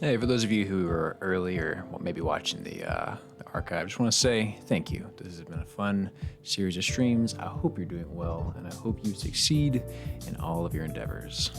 Hey, for those of you who are early or maybe watching the archive, I just want to say thank you. This has been a fun series of streams. I hope you're doing well, and I hope you succeed in all of your endeavors.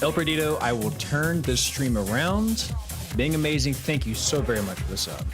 El Perdido, I will turn this stream around. Being amazing, thank you so very much for the sub.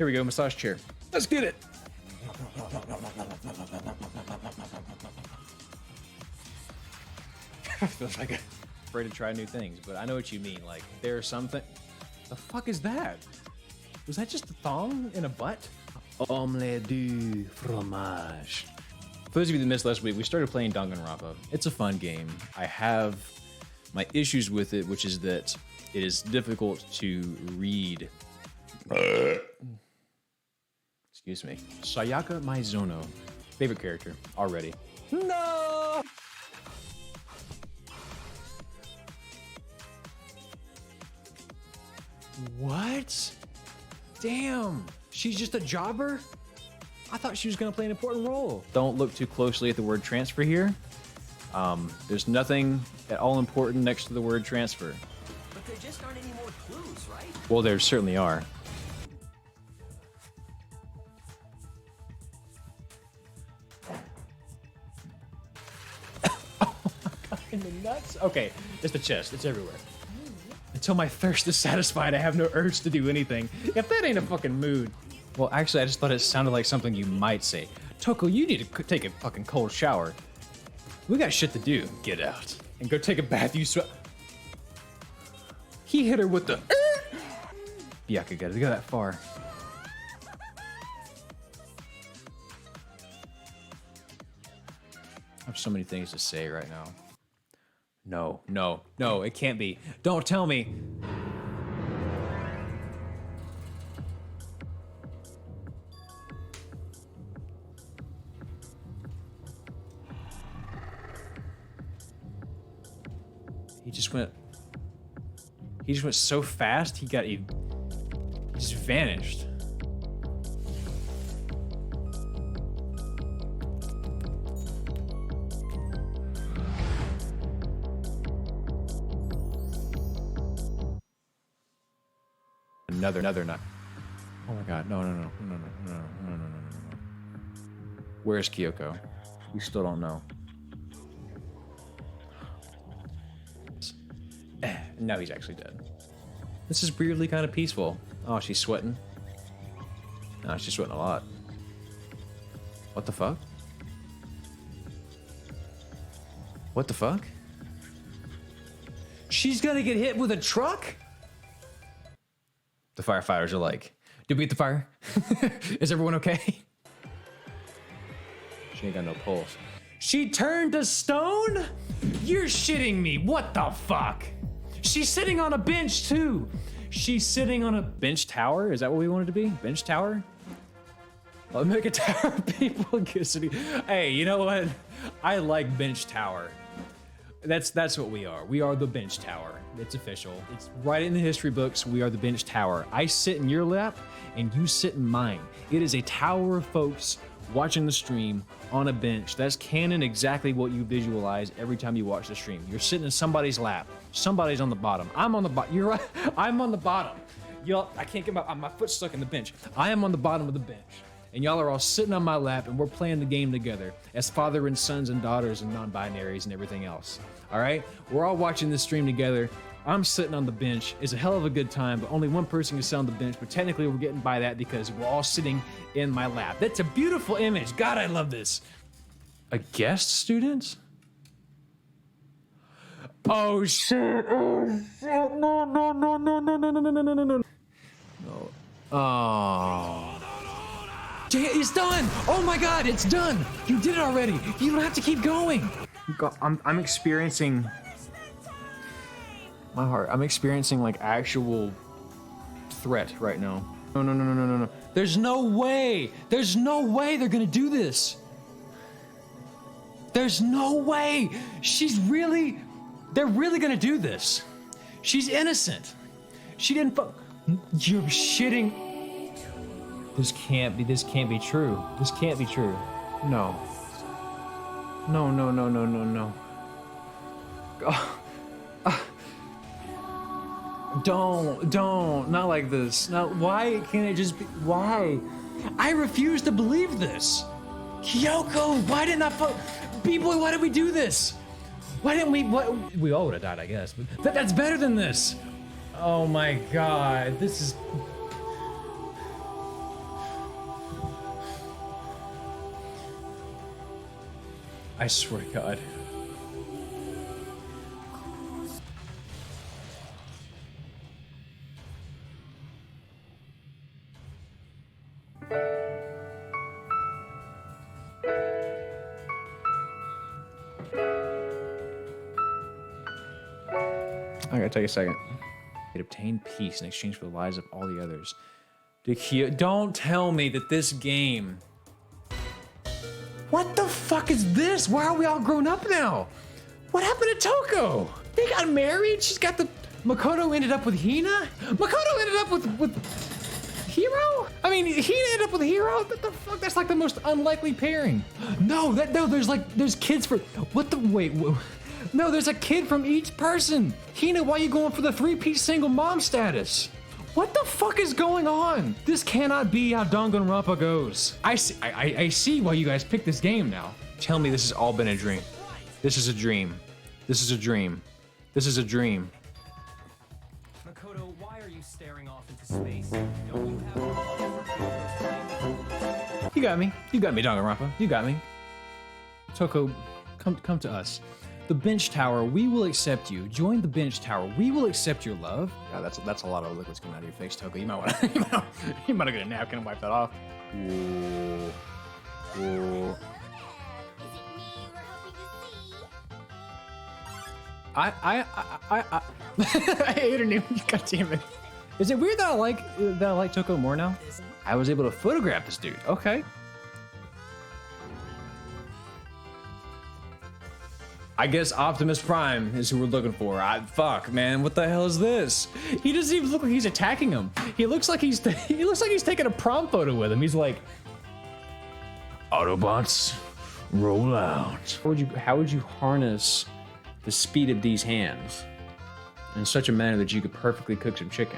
Here we go, massage chair. Let's get it. Feels like I'm afraid to try new things, but I know what you mean. Like, there's something. The fuck is that? Was that just a thong in a butt? Omelette du fromage. For those of you that missed last week, we started playing Danganronpa. It's a fun game. I have my issues with it, which is that it is difficult to read. Excuse me. Sayaka Maizono. Favorite character already. No! What? Damn. She's just a jobber? I thought she was going to play an important role. Don't look too closely at the word transfer here. There's nothing at all important next to the word transfer. But there just aren't any more clues, right? Well, there certainly are. Oh my God, in the nuts? Okay, it's the chest. It's everywhere. Until my thirst is satisfied, I have no urge to do anything. If that ain't a fucking mood. Well, actually, I just thought it sounded like something you might say. Toko, you need to take a fucking cold shower. We got shit to do. Get out. And go take a bath, you sweat. He hit her with the... Byakuya got to go that far. I have so many things to say right now. No, no, no, it can't be. Don't tell me. He just went so fast, he just vanished. Another nut. Oh my God, no. Where's Kyoko? We still don't know. Now he's actually dead. This is weirdly kind of peaceful. Oh, she's sweating. No, she's sweating a lot. What the fuck? What the fuck? She's gonna get hit with a truck? The firefighters are like, did we get the fire? Is everyone okay? She ain't got no pulse. She turned to stone? You're shitting me. What the fuck? She's sitting on a bench too. She's sitting on a bench tower. Is that what we wanted to be? Bench tower? I'll make a tower of people in Kiss City. Hey, you know what? I like bench tower. That's what we are. We are the bench tower. It's official. It's right in the history books. We are the bench tower. I sit in your lap and you sit in mine. It is a tower of folks watching the stream on a bench. That's canon, exactly what you visualize every time you watch the stream. You're sitting in somebody's lap. Somebody's on the bottom. I'm on the bottom. You're right. I'm on the bottom. Y'all, I can't get my foot stuck in the bench. I am on the bottom of the bench. And y'all are all sitting on my lap and we're playing the game together as father and sons and daughters and non-binaries and everything else. All right? We're all watching this stream together. I'm sitting on the bench. It's a hell of a good time, but only one person can sit on the bench. But technically we're getting by that because we're all sitting in my lap. That's a beautiful image. God, I love this. A guest student? Oh shit. Oh shit. No. Oh. It's done! Oh my God, it's done! You did it already! You don't have to keep going! I'm experiencing... My heart. I'm experiencing like actual threat right now. No. There's no way! There's no way they're gonna do this! There's no way! They're really gonna do this! She's innocent! She didn't You're shitting... This can't be true. This can't be true. No. No. Don't. Not like this. No, why can't it just be? Why? I refuse to believe this. Kyoko, why didn't I B-boy, why did we do this? Why didn't we? What? We all would have died, I guess. But that's better than this. Oh my God, this is... I swear to God. I gotta take a second. It obtained peace in exchange for the lives of all the others. Don't tell me that this game. What the fuck is this? Why are we all grown up now? What happened to Toko? They got married? She's got the... Makoto ended up with Hina? Makoto ended up with Hiro? I mean, Hina ended up with Hiro? What the fuck? That's like the most unlikely pairing. No, there's kids for... What the... Wait, no, there's a kid from each person. Hina, why are you going for the three-piece single mom status? What the fuck is going on? This cannot be how Danganronpa goes. I see why you guys picked this game now. Tell me this has all been a dream. This is a dream. This is a dream. This is a dream. Makoto, why are you staring off into space? Don't you have You got me. You got me, Danganronpa. You got me. Toko, come to us. The bench tower, we will accept you. Join the bench tower. We will accept your love. Yeah, that's a lot of liquids coming out of your face, Toko. You might want to you might get a napkin and wipe that off. Whoa. Whoa. I hate her name. God damn it. Is it weird that I like Toko more now? I was able to photograph this dude. Okay. I guess Optimus Prime is who we're looking for. Fuck, man, what the hell is this? He doesn't even look like he's attacking him. He looks like he's taking a prom photo with him. He's like, Autobots, roll out. How would you harness the speed of these hands in such a manner that you could perfectly cook some chicken?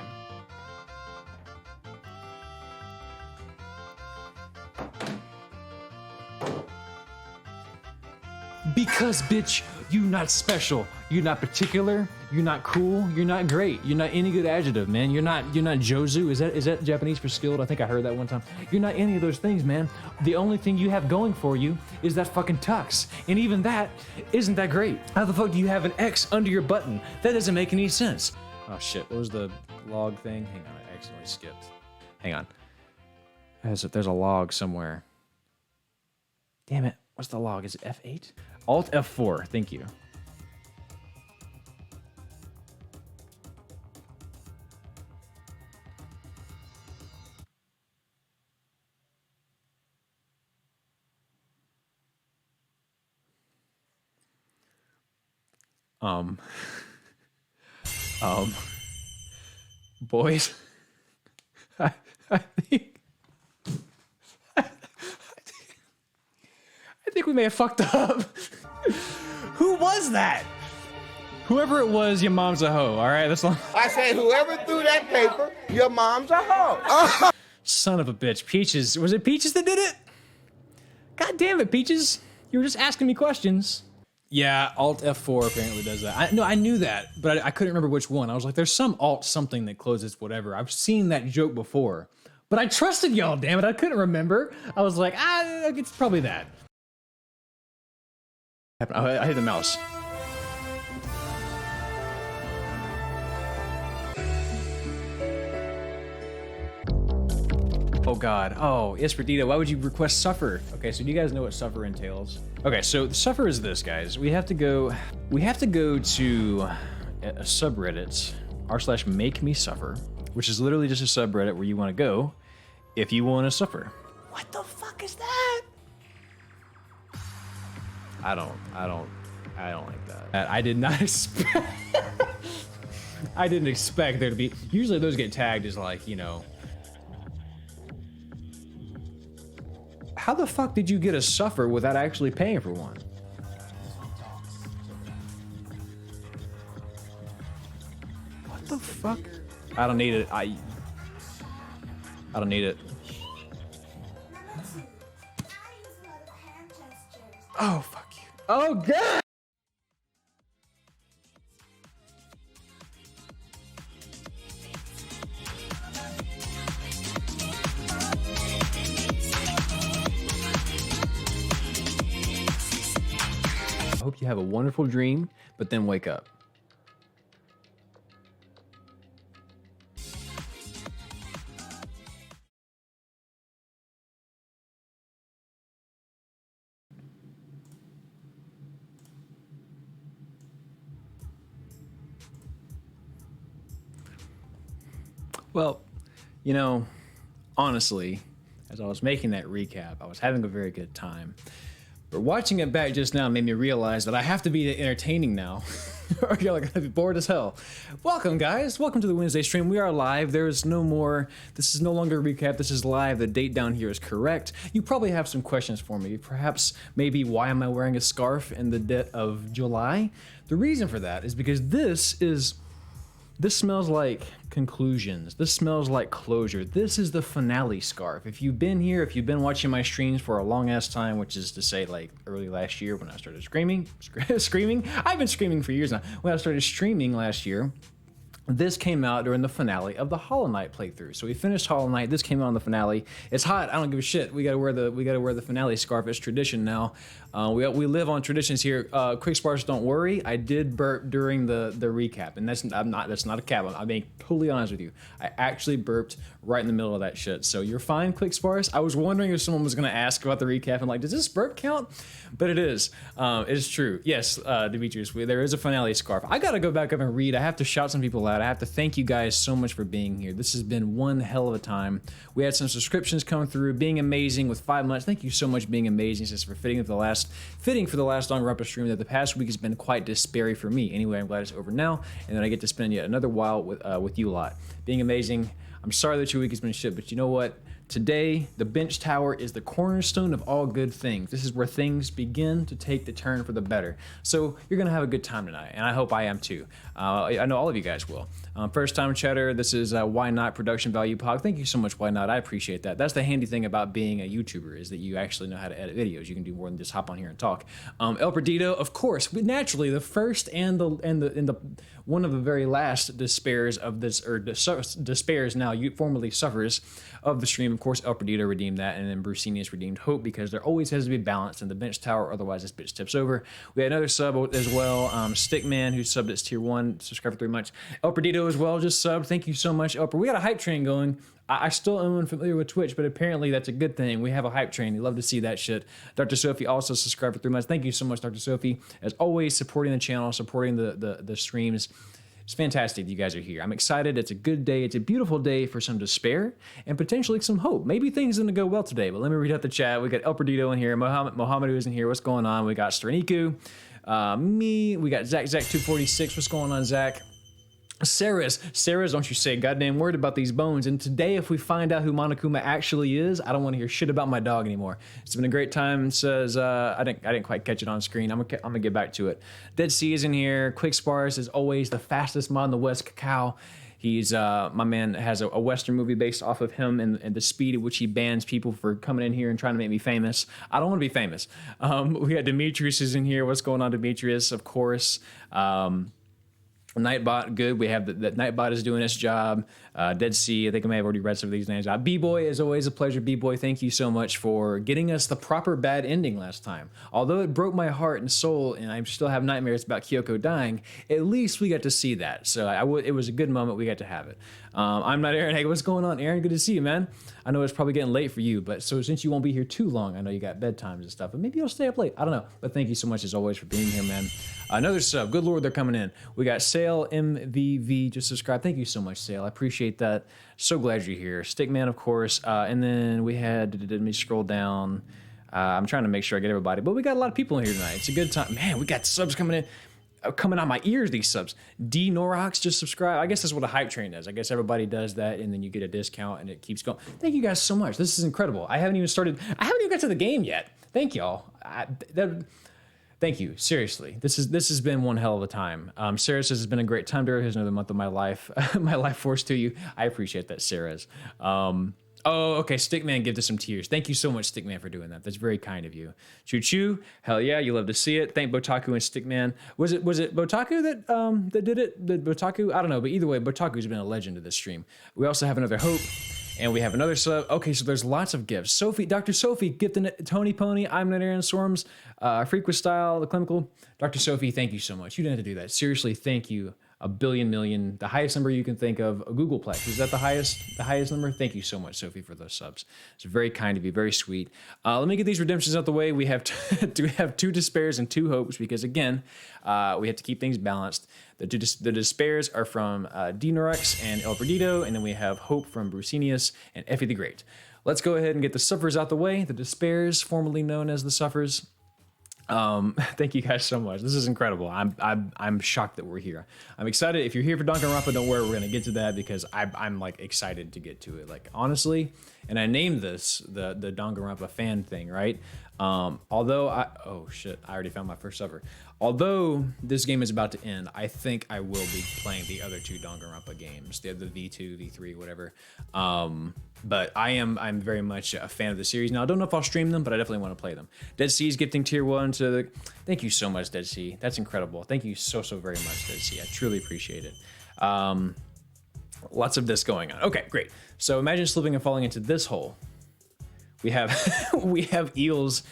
Because, bitch, you're not special. You're not particular. You're not cool. You're not great. You're not any good adjective, man. You're not Jozu. Is that Japanese for skilled? I think I heard that one time. You're not any of those things, man. The only thing you have going for you is that fucking tux. And even that isn't that great. How the fuck do you have an X under your button? That doesn't make any sense. Oh shit, what was the log thing? Hang on, I accidentally skipped. Hang on. There's a log somewhere. Damn it, what's the log? Is it F8? Alt F4, thank you. Boys, I think we may have fucked up. Who was that? Whoever it was, your mom's a hoe, all right? That's all. I said, whoever threw that paper, your mom's a hoe. Son of a bitch. Peaches. Was it Peaches that did it? God damn it, Peaches. You were just asking me questions. Yeah, Alt F4 apparently does that. I knew that, but I couldn't remember which one. I was like, there's some Alt something that closes whatever. I've seen that joke before, but I trusted y'all, damn it. I couldn't remember. I was like, it's probably that. I hit the mouse. Oh God. Oh, Esperdita, why would you request Suffer? Okay, so do you guys know what Suffer entails? Okay, so the Suffer is this, guys. We have to go to a subreddit, r/MakeMeSuffer, which is literally just a subreddit where you want to go if you want to suffer. What the fuck is that? I don't like that. I did not expect. I didn't expect there to be. Usually those get tagged as like, you know. How the fuck did you get a suffer without actually paying for one? What the fuck? I don't need it. I don't need it. Oh, fuck you. Oh, God! hope you have a wonderful dream, but then wake up. Well, you know, honestly, as I was making that recap, I was having a very good time. But watching it back just now made me realize that I have to be entertaining now, or y'all are gonna be bored as hell. Welcome, guys. Welcome to the Wednesday stream. We are live. There is no more. This is no longer a recap. This is live. The date down here is correct. You probably have some questions for me. Perhaps, maybe, why am I wearing a scarf in the dead of July? The reason for that is because this smells like conclusions. This smells like closure. This is the finale scarf. If you've been here, if you've been watching my streams for a long ass time, which is to say like early last year when I started screaming, I've been screaming for years now. When I started streaming last year, this came out during the finale of the Hollow Knight playthrough. So we finished Hollow Knight. This came out on the finale. It's hot. I don't give a shit. We gotta wear the finale scarf. It's tradition now. We live on traditions here. Quick sparks, don't worry. I did burp during the recap, and that's not a cap. I'm being totally honest with you. I actually burped right in the middle of that shit. So you're fine, Quick sparks. I was wondering if someone was gonna ask about the recap. I'm like, does this burp count? But it is. It's true. Yes, Demetrius, there is a finale scarf. I gotta go back up and read. I have to shout some people out. I have to thank you guys so much for being here. This has been one hell of a time. We had some subscriptions come through. Being Amazing with 5 months. Thank you so much, Being Amazing, since for fitting for the last Danganronpa stream. That the past week has been quite despairy for me. Anyway, I'm glad it's over now, and then I get to spend yet another while with you lot. Being Amazing. I'm sorry that your week has been shit, but you know what? Today, the bench tower is the cornerstone of all good things. This is where things begin to take the turn for the better. So you're gonna have a good time tonight, and I hope I am too. I know all of you guys will. First time chatter, this is Why Not Production Value Pog. Thank you so much, Why Not. I appreciate that. That's the handy thing about being a YouTuber, is that you actually know how to edit videos. You can do more than just hop on here and talk. El Perdido, of course, naturally the first and the one of the very last despairs of this, or despairs now, formerly suffers of the stream. Of course, El Perdido redeemed that, and then Brucinius redeemed Hope, because there always has to be balance in the bench tower, otherwise this bitch tips over. We had another sub as well, Stickman, who subbed as tier 1, subscribed for 3 months. El Perdido as well, just subbed. Thank you so much, El Perdido. We got a hype train going. I still am unfamiliar with Twitch, but apparently that's a good thing. We have a hype train. You love to see that shit. Dr. Sophie also subscribed for 3 months. Thank you so much, Dr. Sophie. As always, supporting the channel, supporting the streams. It's fantastic that you guys are here. I'm excited. It's a good day. It's a beautiful day for some despair and potentially some hope. Maybe things are going to go well today, but let me read out the chat. We got El Perdido in here. Mohammed is in here. What's going on? We got Straniku. Me. We got Zach246. What's going on, Zach? Sarah's, don't you say a goddamn word about these bones. And today, if we find out who Monokuma actually is, I don't want to hear shit about my dog anymore. It's been a great time. Says I didn't quite catch it on screen. I'm gonna get back to it. Dead Sea is in here. Quick Spars is always the fastest mod in the West. Cacao. He's my man has a Western movie based off of him and the speed at which he bans people for coming in here and trying to make me famous. I don't want to be famous. We got Demetrius is in here. What's going on, Demetrius? Of course. Nightbot, good. We have that Nightbot is doing its job. Dead Sea, I think I may have already read some of these names. B-Boy, is always a pleasure. B-Boy, thank you so much for getting us the proper bad ending last time. Although it broke my heart and soul, and I still have nightmares about Kyoko dying, at least we got to see that. So it was a good moment. We got to have it. I'm not Aaron. Hey, what's going on, Aaron? Good to see you, man. I know it's probably getting late for you, but so since you won't be here too long, I know you got bedtimes and stuff, but maybe you'll stay up late. I don't know. But thank you so much as always for being here, man. Another sub. Good Lord, they're coming in. We got Sale MVV. Just subscribe. Thank you so much, Sale. I appreciate that. So glad you're here. Stickman, of course. And then we had, let me scroll down. I'm trying to make sure I get everybody, but we got a lot of people in here tonight. It's a good time. Man, we got subs coming in. Coming out my ears, these subs. D Norox, just subscribe. I guess that's what a hype train does. I guess everybody does that, and then you get a discount, and it keeps going. Thank you guys so much. This is incredible. I haven't even got to the game yet. Thank y'all. Thank you. Seriously, this has been one hell of a time. Sarah says it's been a great time. Here's another month of my life. My life force to you. I appreciate that, Sarah's. Oh, okay. Stickman, give us some tears. Thank you so much, Stickman, for doing that. That's very kind of you. Choo choo. Hell yeah, you love to see it. Thank Botaku and Stickman. Was it Botaku that did it? Did Botaku? I don't know, but either way, Botaku's been a legend of this stream. We also have another Hope. And we have another sub. Okay, so there's lots of gifts. Sophie, Dr. Sophie, gifting Tony Pony, I'm not Aaron Storms, Freak with Style, The Clinical. Dr. Sophie, thank you so much. You didn't have to do that. Seriously, thank you. A billion million, the highest number you can think of, a Googleplex. Is that the highest number? Thank you so much, Sophie, for those subs. It's very kind of you, very sweet. Let me get these redemptions out the way. We have we have 2 despairs and 2 hopes because again, we have to keep things balanced. The despairs are from Dinorex and El Perdido, and then we have hope from Brucinius and Effie the Great. Let's go ahead and get the suffers out the way. The despairs, formerly known as the suffers. Thank you guys so much. This is incredible. I'm shocked that we're here. I'm excited. If you're here for Danganronpa, don't worry, we're gonna get to that because I'm like excited to get to it. Like honestly, and I named this the Danganronpa fan thing, right? Although oh shit, I already found my first suffer. Although this game is about to end, I think I will be playing the other 2 Danganronpa games, the V2, V3, whatever. But I'm very much a fan of the series. Now, I don't know if I'll stream them, but I definitely want to play them. Dead Sea's gifting tier 1 to the... Thank you so much, Dead Sea. That's incredible. Thank you so very much, Dead Sea. I truly appreciate it. Lots of this going on. Okay, great. So imagine slipping and falling into this hole. We have we have eels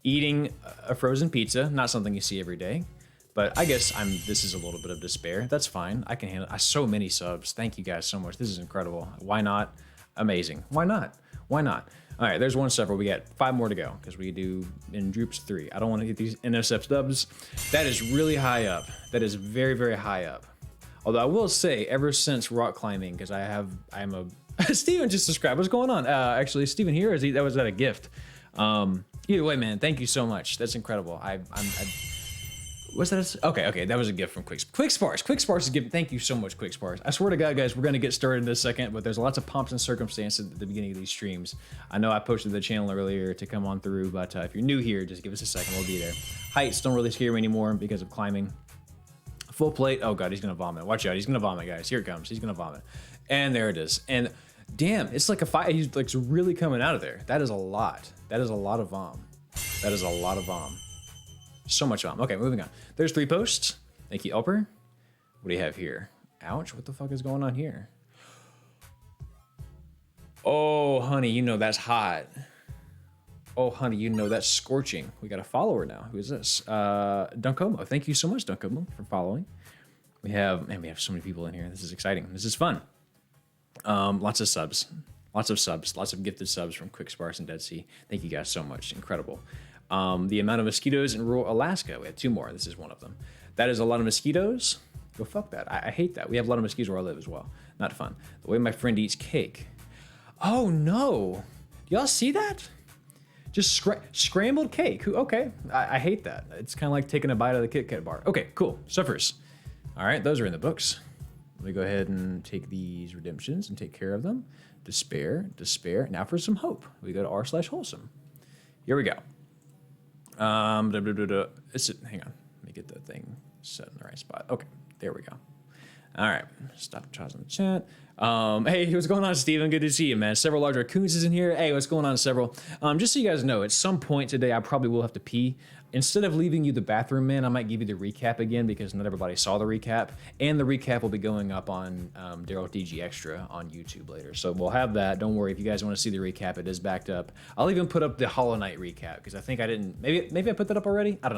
eating a frozen pizza. Not something you see every day. But I guess this is a little bit of despair. That's fine. I can handle it. So many subs. Thank you guys so much. This is incredible. Why not? Amazing. Why not? Why not? All right, there's 1 suffer. We got 5 more to go because we do in droops 3. I don't want to get these NSF dubs. That is really high up. That is very, very high up. Although I will say, ever since rock climbing, because I'm a Steven just subscribed. What's going on? Actually, Steven here, was that a gift? Either way, man, thank you so much. That's incredible. Was that okay, that was a gift from Quick Sparse is giving. Thank you so much, Quick Sparse. I swear to God, guys, we're gonna get started in a second, but there's lots of pomps and circumstances at the beginning of these streams. I know I posted the channel earlier to come on through, but if you're new here, just give us a second, we'll be there. Heights don't really scare me anymore because of climbing. Full plate, oh God, he's gonna vomit. Watch out, he's gonna vomit, guys. Here it comes, he's gonna vomit. And there it is. And damn, it's like a fight, he's like really coming out of there. That is a lot. That is a lot of vom. That is a lot of vom. So much vom. Okay, moving on. There's 3 posts. Thank you, Elper. What do you have here? Ouch, what the fuck is going on here? Oh, honey, you know that's hot. Oh, honey, you know that's scorching. We got a follower now. Who is this? Dunkomo. Thank you so much, Dunkomo, for following. We have so many people in here. This is exciting. This is fun. Lots of subs. Lots of gifted subs from Quick Sparse and Dead Sea. Thank you guys so much. Incredible. The amount of mosquitoes in rural Alaska. We have 2 more. This is one of them. That is a lot of mosquitoes. Go fuck that. I hate that. We have a lot of mosquitoes where I live as well. Not fun. The way my friend eats cake. Oh no. Do y'all see that? Just scrambled cake. Okay. I hate that. It's kind of like taking a bite of the Kit Kat bar. Okay, cool. Suffers. All right, those are in the books. Let me go ahead and take these redemptions and take care of them. Despair. Now for some hope. We go to r/wholesome. Here we go. Hang on. Let me get that thing set in the right spot. Okay, there we go. All right, stop Charles in the chat. Hey, what's going on, Steven? Good to see you, man. Several large raccoons is in here. Hey, what's going on, Several? Just so you guys know, at some point today, I probably will have to pee. Instead of leaving you the bathroom, man, I might give you the recap again because not everybody saw the recap. And the recap will be going up on Daryl DG Extra on YouTube later. So we'll have that. Don't worry, if you guys want to see the recap, it is backed up. I'll even put up the Hollow Knight recap because I think I didn't. Maybe I put that up already? I don't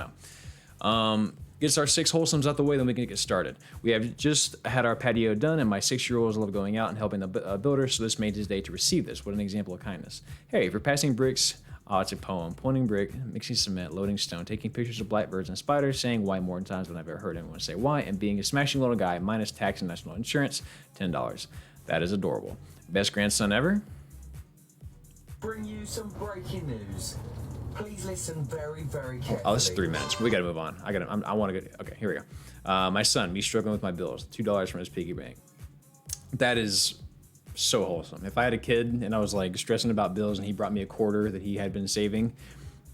know. Gets our 6 wholesomes out the way, then we can get started. We have just had our patio done, and my 6-year-olds love going out and helping the builder, so this made his day to receive this. What an example of kindness. Hey, if you're passing bricks, it's a poem. Pointing brick, mixing cement, loading stone, taking pictures of blackbirds and spiders, saying why more times than I've ever heard anyone say why, and being a smashing little guy, minus tax and national insurance, $10. That is adorable. Best grandson ever? Bring you some breaking news. Please listen very, very carefully. Oh, this is 3 minutes. We gotta move on. I want to go. Okay, here we go. My son, me struggling with my bills. $2 from his piggy bank. That is so wholesome. If I had a kid and I was like stressing about bills and he brought me a quarter that he had been saving,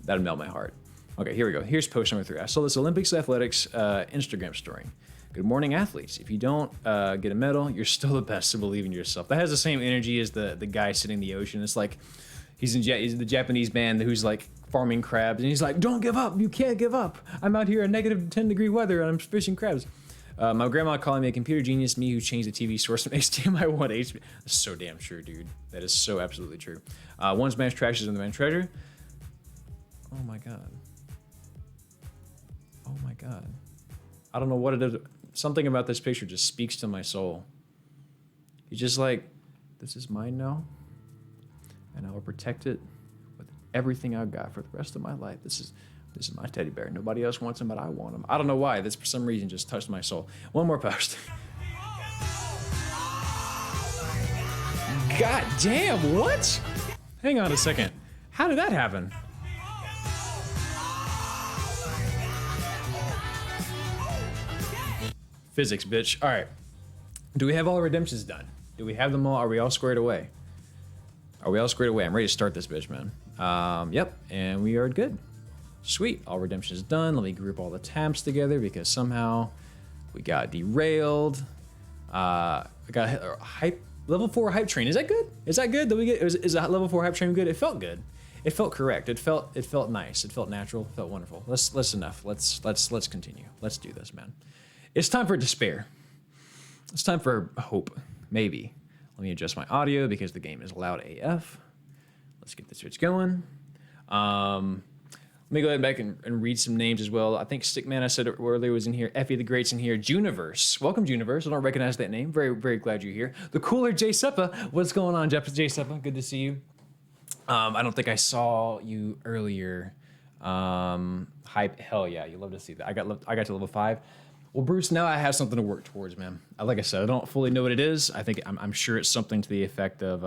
that'd melt my heart. Okay, here we go. Here's post number 3. I saw this Olympics Athletics Instagram story. Good morning, athletes. If you don't get a medal, you're still the best, so believe in yourself. That has the same energy as the guy sitting in the ocean. It's like he's the Japanese man who's like farming crabs, and he's like, don't give up. You can't give up. I'm out here in -10 degree weather and I'm fishing crabs. My grandma calling me a computer genius, me who changed the TV source from HDMI 1 to HDMI. That's so damn true, dude. That is so absolutely true. One's man's trash is another man's treasure. Oh my god. Oh my god. I don't know what it is. Something about this picture just speaks to my soul. He's just like, this is mine now, and I will protect it with everything I've got for the rest of my life. This is my teddy bear. Nobody else wants him, but I want him. I don't know why. This, for some reason, just touched my soul. One more post. God damn, what? Hang on a second. How did that happen? Physics, bitch. All right. Do we have all the redemptions done? Do we have them all? Are we all squared away? Are we all squared away? I'm ready to start this bitch, man. Yep, and we are good. Sweet, all redemptions done. Let me group all the tabs together because somehow we got derailed. I got a hype level 4 hype train. Is that good? Is that good? Did we get? Is a level 4 hype train good? It felt good. It felt correct. It felt nice. It felt natural. It felt wonderful. Let's enough. Let's continue. Let's do this, man. It's time for despair. It's time for hope. Maybe. Let me adjust my audio because the game is loud AF. Let's get this switch going. Let me go ahead back and read some names as well. I think Stickman, I said it earlier, was in here. Effie the Great's in here. Juniverse. Welcome, Juniverse. I don't recognize that name. Very, very glad you're here. The cooler J Seppa. What's going on, J Seppa? Good to see you. I don't think I saw you earlier. Hype. Hell yeah. You love to see that. I got to level 5. Well, Bruce, now I have something to work towards, man. Like I said, I don't fully know what it is. I think I'm sure it's something to the effect of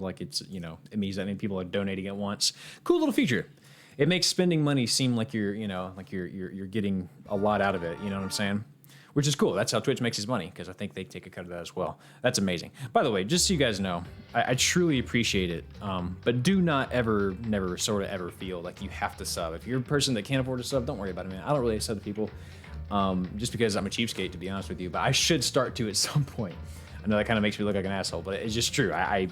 like it's, you know, it means that many people are donating at once. Cool little feature. It makes spending money seem like you're getting a lot out of it. You know what I'm saying? Which is cool. That's how Twitch makes his money, because I think they take a cut of that as well. That's amazing. By the way, just so you guys know, I truly appreciate it. But do not ever feel like you have to sub. If you're a person that can't afford to sub, don't worry about it, man. I don't really sub to people just because I'm a cheapskate, to be honest with you. But I should start to at some point. I know that kind of makes me look like an asshole, but it's just true. I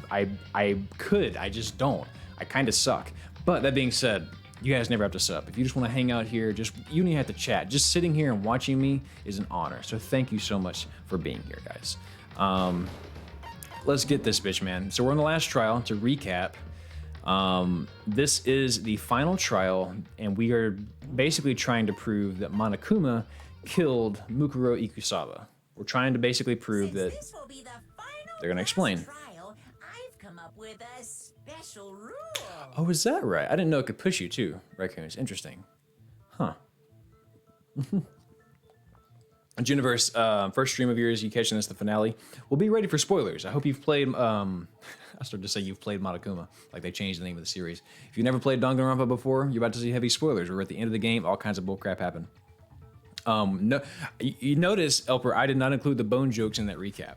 could. I just don't. I kind of suck. But that being said, you guys never have to sub. If you just want to hang out here, you don't even have to chat. Just sitting here and watching me is an honor. So thank you so much for being here, guys. Let's get this bitch, man. So we're on the last trial. To recap, this is the final trial, and we are basically trying to prove that Monokuma killed Mukuro Ikusaba. We're trying to basically prove that This will be the final they're gonna explain. trial. I've come up with a special rule. Oh, is that right? I didn't know it could push you too, raccoons. Interesting. Huh. Juniverse, first stream of yours, you catching this, the finale. We'll be ready for spoilers. I hope you've played, I started to say you've played Monokuma, like they changed the name of the series. If you've never played Danganronpa before, you're about to see heavy spoilers. We're at the end of the game, all kinds of bullcrap happen. No, you notice, Elper, I did not include the bone jokes in that recap.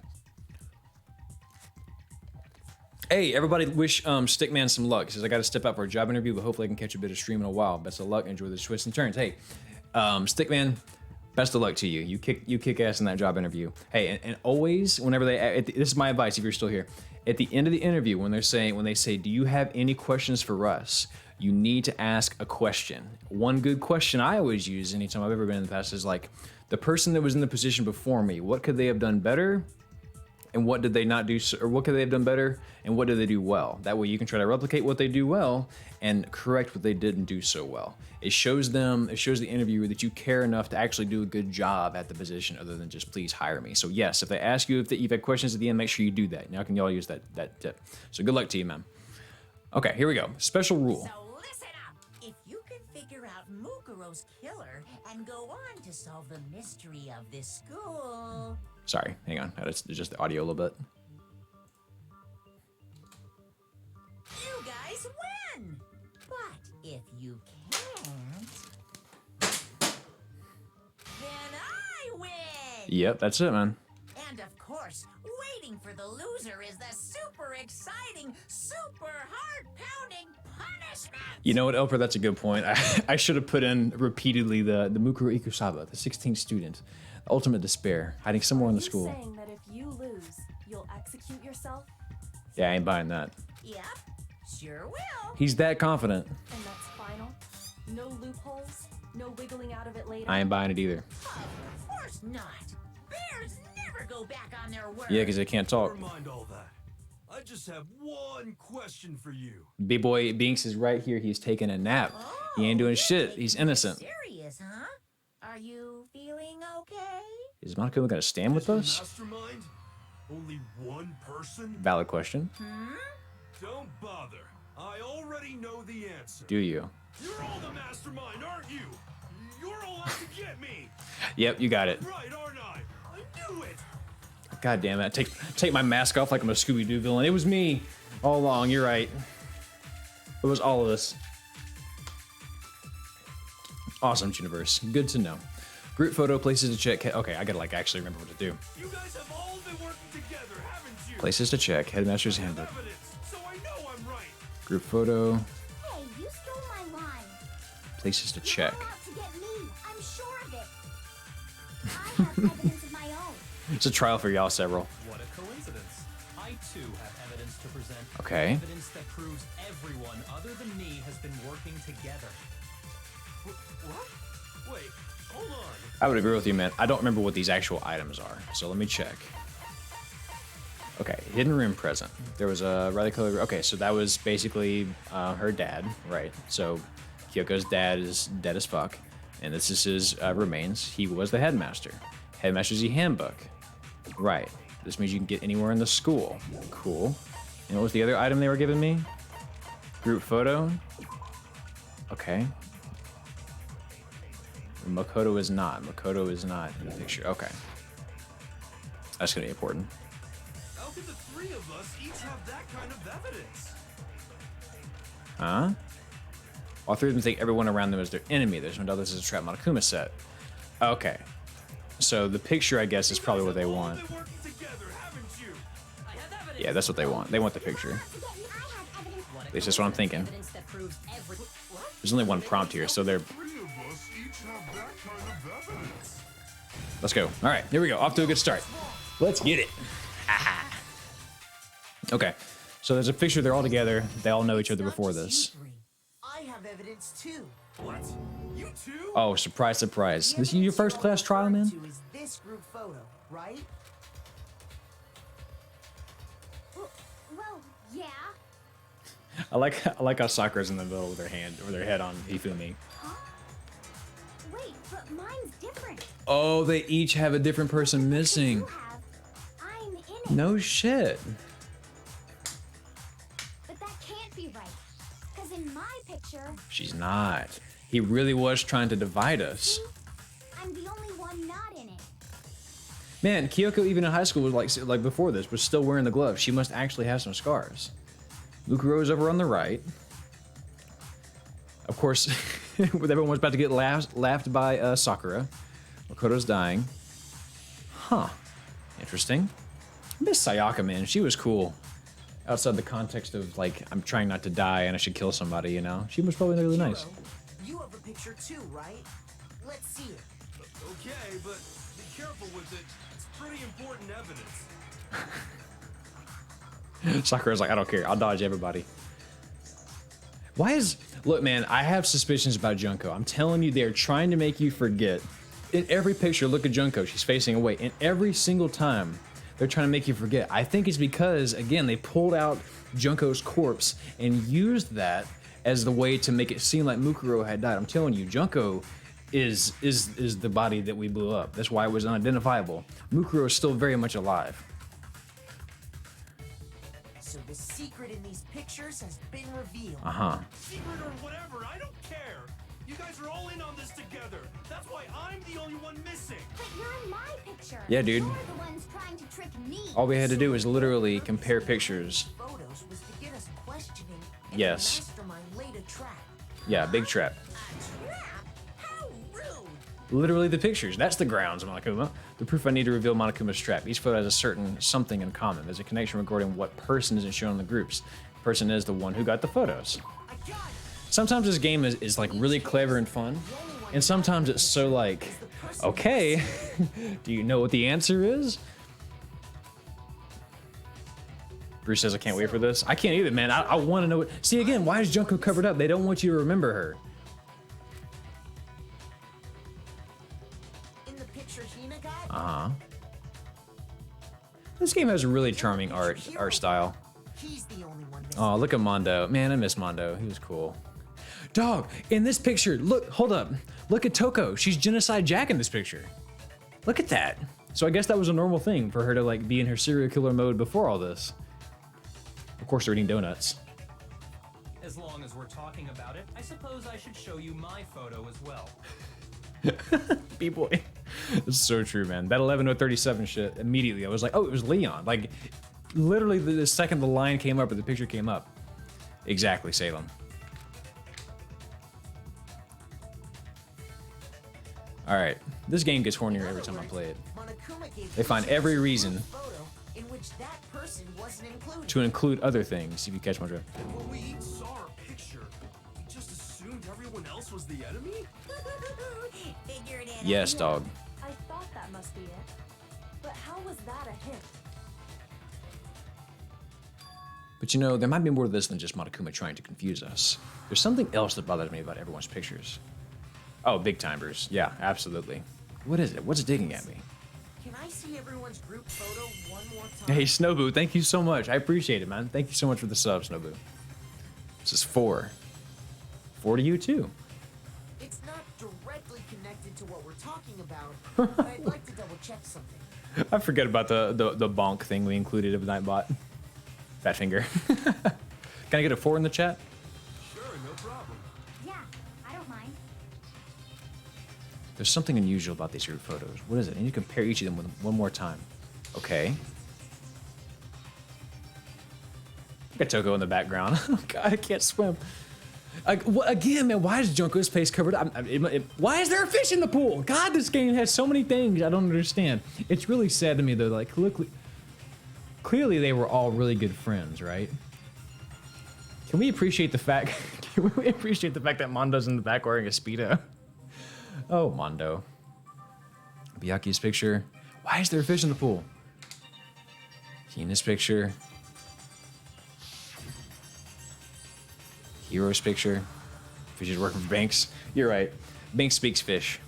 Hey, everybody wish Stickman some luck. He says, I got to step out for a job interview, but hopefully I can catch a bit of stream in a while. Best of luck. Enjoy the twists and turns. Hey, Stickman, best of luck to you. You kick ass in that job interview. Hey, and always, whenever this is my advice if you're still here. At the end of the interview, when they say, do you have any questions for us? You need to ask a question. One good question I always use anytime I've ever been in the past is like, the person that was in the position before me, what could they have done better? And what did they not do, or what could they have done better, and what did they do well? That way you can try to replicate what they do well and correct what they didn't do so well. It shows the interviewer that you care enough to actually do a good job at the position other than just please hire me. So yes, if they ask you if you've had questions at the end, make sure you do that. Now can you all use that tip? So good luck to you, man. Okay, here we go. Special rule. So listen up. If you can figure out Mukuro's killer and go on to solve the mystery of this school... Sorry, hang on. It's just the audio a little bit. You guys win! But if you can't... then I win! Yep, that's it, man. And of course, waiting for the loser is the super exciting, super heart-pounding punishment! You know what, Elper? That's a good point. I should have put in repeatedly the Mukuro Ikusaba, the 16th student. Ultimate despair, hiding somewhere in the school. Are you saying that if you lose, you'll execute yourself? Yeah, I ain't buying that. Yep, sure will. He's that confident. And that's final? No loopholes? No wiggling out of it later. I ain't buying it either. Of course not. Bears never go back on their word. Yeah, because they can't talk. Never mind all that. I just have one question for you. B-boy Binks is right here. He's taking a nap. He ain't doing you're shit. taking He's this innocent. Serious, huh? Are you feeling okay? Is Monokuma gonna stand with The us? mastermind? Only one person? Valid question. Don't bother. I already know the answer. Do you? You're all the mastermind, aren't you? You're all out to get me. Yep, you got it. Right, aren't I? I knew it. God damn it. Take my mask off like I'm a Scooby-Doo villain. It was me all along. You're right. It was all of us. Awesome, Universe. Good to know. Group photo, places to check. Okay, I gotta like actually remember what to do. You guys have all been working together, haven't you? Places to check. Headmaster's handbook. Evidence, so I know I'm right. Group photo. Hey, you stole my line. Places to You're check. not out to get me. I'm sure of it. I have evidence of my own. It's a trial for y'all several. What a coincidence. I too have evidence to present. Okay. Evidence that proves everyone other than me has been working together. What? Wait, hold on. I would agree with you, man. I don't remember what these actual items are, so let me check. Okay, hidden room present. There was a rather colored. Okay, so that was basically her dad, right? So Kyoko's dad is dead as fuck, and this is his remains. He was the headmaster. Headmaster's handbook, right? This means you can get anywhere in the school. Cool. And what was the other item they were giving me? Group photo. Okay. Makoto is not. Makoto is not in the picture. Okay. That's gonna be important. How could the three of us each have that kind of evidence? Huh? All three of them think everyone around them is their enemy. There's no doubt this is a trap Monokuma set. Okay. So the picture, I guess, is probably what they want. All been working together, haven't you? I have evidence. Yeah, that's what they want. They want the picture. At least that's what I'm thinking. Evidence that proves every. There's only one prompt here, so they're... Three of us each have that kind of evidence. Let's go. All right, here we go. Off to a good start. Let's get it. Okay, so there's a picture. They're all together. They all know each other before this. I have evidence too. What? You too? Oh, surprise, surprise. This is your first class trial, man? Is this group photo, right? Well, yeah. I like how Sakura's in the middle with her hand or their head on Hifumi. Huh? Wait, but mine's different. Oh, they each have a different person missing. You have. I'm in it. No shit. But that can't be right. Because in my picture, She's not. He really was trying to divide us. see, I'm the only one not in it. Man, Kyoko even in high school was like before this was still wearing the glove. She must actually have some scars. Lukuro is over on the right. Of course, with everyone was about to get laughed by Sakura. Makoto's dying. Huh. Interesting. I miss Sayaka, man. She was cool. Outside the context of, like, I'm trying not to die and I should kill somebody, you know? She was probably really nice. You have a picture too, right? Let's see it. Okay, but be careful with it. It's pretty important evidence. Sakura's like, I don't care. I'll dodge everybody. Why is... Look, man, I have suspicions about Junko. I'm telling you, they're trying to make you forget. In every picture, look at Junko. She's facing away. And every single time, they're trying to make you forget. I think it's because, again, they pulled out Junko's corpse and used that as the way to make it seem like Mukuro had died. I'm telling you, Junko is the body that we blew up. That's why it was unidentifiable. Mukuro is still very much alive. So the secret in these pictures has been revealed. Uh-huh. Secret or whatever, I don't care. You guys are all in on this together. That's why I'm the only one missing. But you're in my picture. Yeah, dude. You're the ones trying to trick me. All we had to do was literally compare pictures. Photos was to get us questioning. And Yes. The mastermind laid a trap. Yeah, big trap. A trap? How rude. Literally the pictures. That's the grounds, Monokuma. The proof I need to reveal Monokuma's trap. Each photo has a certain something in common. There's a connection regarding what person isn't shown in the groups. The person is the one who got the photos. I got it. Sometimes this game is like really clever and fun. And sometimes it's so like, okay, do you know what the answer is? Bruce says, I can't wait for this. I can't either, man. I want to know what... See, again, why is Junko covered up? They don't want you to remember her. picture Hina got? Uh-huh. This game has a really charming art style. He's the only one missing. Oh, look at Mondo. Man, I miss Mondo. He was cool. Dog, in this picture, look, hold up. Look at Toko. She's Genocide Jack in this picture. Look at that. So I guess that was a normal thing for her to like be in her serial killer mode before all this. Of course, they're eating donuts. As long as we're talking about it, I suppose I should show you my photo as well. B-boy. It's so true, man. That 11:37 shit, immediately I was like, oh, it was Leon. Like, literally the second the line came up or the picture came up. Exactly, Salem. All right, this game gets hornier every time I play it. Monokuma gave They find every reason photo in which that person wasn't included. to include other things, if you catch my drift. When we each saw our picture, we just assumed everyone else was the enemy? Figured it Yes, out. dog. I thought that must be it. But how was that a hint? But you know, there might be more to this than just Monokuma trying to confuse us. There's something else that bothers me about everyone's pictures. Oh, big timers. Yeah, absolutely. What is it? What's digging at me? Can I see everyone's group photo one more time? Hey, Snowboo, thank you so much. I appreciate it, man. Thank you so much for the sub, Snowboo. This is 4. 4 to you, too. It's not directly connected to what we're talking about, but I'd like to double check something. I forget about the bonk thing we included of Nightbot. Fat finger. Can I get a 4 in the chat? Sure, no problem. Yeah, I don't mind. There's something unusual about these group photos. What is it? I need to compare each of them with one more time. Okay. Look at Toko in the background. Oh God, I can't swim. Again, man, why is Junko's face covered up? Why is there a fish in the pool? God, this game has so many things I don't understand. It's really sad to me though. Like, look, clearly they were all really good friends, right? Can we appreciate the fact? Can we appreciate the fact that Mondo's in the back wearing a Speedo? Oh, Mondo. Byaku's picture. Why is there a fish in the pool? Hina's picture. Hero's picture. Fish is working for Banks. You're right. Banks speaks fish.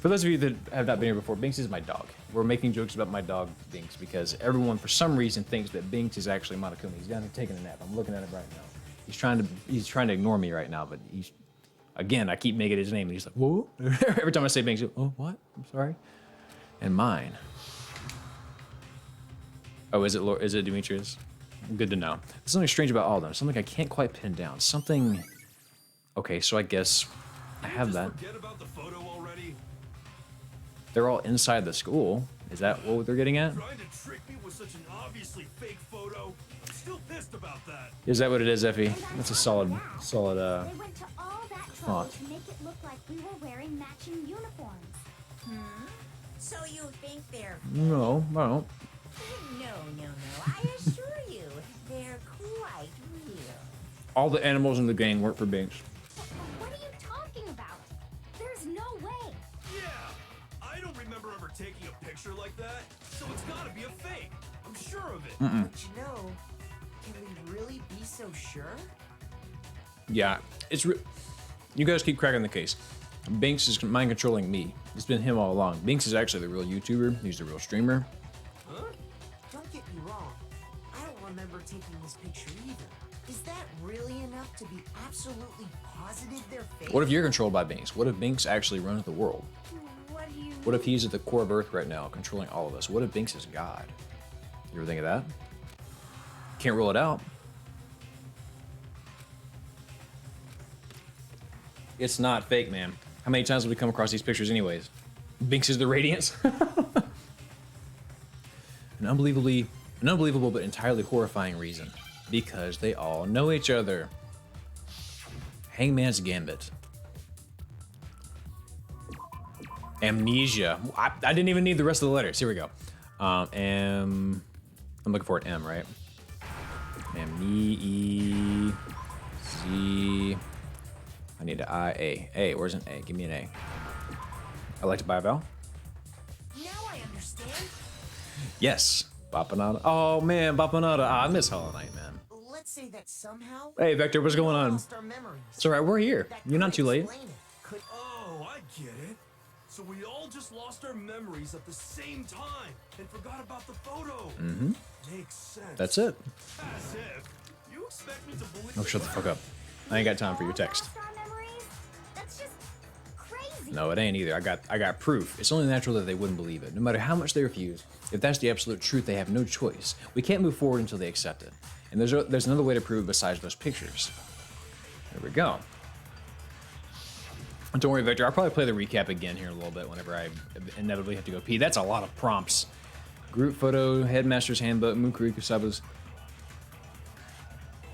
For those of you that have not been here before, Binks is my dog. We're making jokes about my dog, Binks, because everyone, for some reason, thinks that Binks is actually Monokuma. He's down here taking a nap. I'm looking at him right now. He's trying to ignore me right now, but he's, again, I keep making his name, and he's like, whoa. Every time I say Binks, oh, what? I'm sorry. And mine. Oh, is it Demetrius? Good to know. There's something strange about all of them. Something I can't quite pin down. Something. Okay, so I guess I have that. Forget about the photo already. They're all inside the school. Is that what they're getting at? Trying to trick me with such an obviously fake photo. I'm still pissed about that. Is that what it is, Effie? And on That's a top of solid, that, solid. They went to all that trouble thought. to make it look like we were wearing matching uniforms. So you think they're... No, I don't. No. I assure you, they're quite real. All the animals in the gang work for Binks. What are you talking about? There's no way. Yeah, I don't remember ever taking a picture like that, so it's gotta be a fake. I'm sure of it. But you know, can we really be so sure? Yeah, you guys keep cracking the case. Binks is mind controlling me. It's been him all along. Binks is actually the real YouTuber. He's the real streamer. Huh? Don't get me wrong. I don't remember taking this picture either. Is that really enough to be absolutely positive they're fake? What if you're controlled by Binks? What if Binks actually runs the world? What do you What if he's at the core of Earth right now, controlling all of us? What if Binks is God? You ever think of that? Can't rule it out. It's not fake, man. How many times have we come across these pictures anyways? Binks is the Radiance. An unbelievable but entirely horrifying reason. Because they all know each other. Hangman's Gambit. Amnesia. I didn't even need the rest of the letters. Here we go. I'm looking for an M, right? M-E-E-Z. I need an I-A. A, where's an A? Give me an A. I'd like to buy a vowel. Now I understand. Yes. Bapanada. Oh, man, Bapanada. Ah, I miss Hollow Knight, man. Let's say that somehow... Hey, Vector, what's going on? lost our memories. It's all right, we're here. That You're not could too late. explain it. Could... Oh, I get it. So we all just lost our memories at the same time and forgot about the photo. Mm-hmm. Makes sense. That's it. As if. You expect me to believe Oh, shut the fuck up. I ain't got time for your text. Lost our memories? That's just crazy. No, it ain't either. I got proof. It's only natural that they wouldn't believe it. No matter how much they refuse, if that's the absolute truth, they have no choice. We can't move forward until they accept it. And there's another way to prove it besides those pictures. There we go. Don't worry, Victor. I'll probably play the recap again here in a little bit whenever I inevitably have to go pee. That's a lot of prompts. Group photo, Headmaster's Handbook, Mukuri Kusaba's.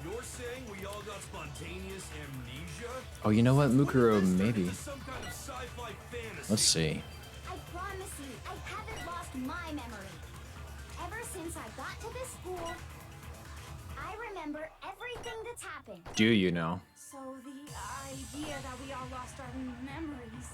You're saying we all got spontaneous amnesia? Oh, you know what? Mukuro, maybe. Some kind of sci-fi fantasy. Let's see. I promise you, I haven't lost my memory. Ever since I got to this school, I remember everything that's happened. Do you know? So the idea that we all lost our memories.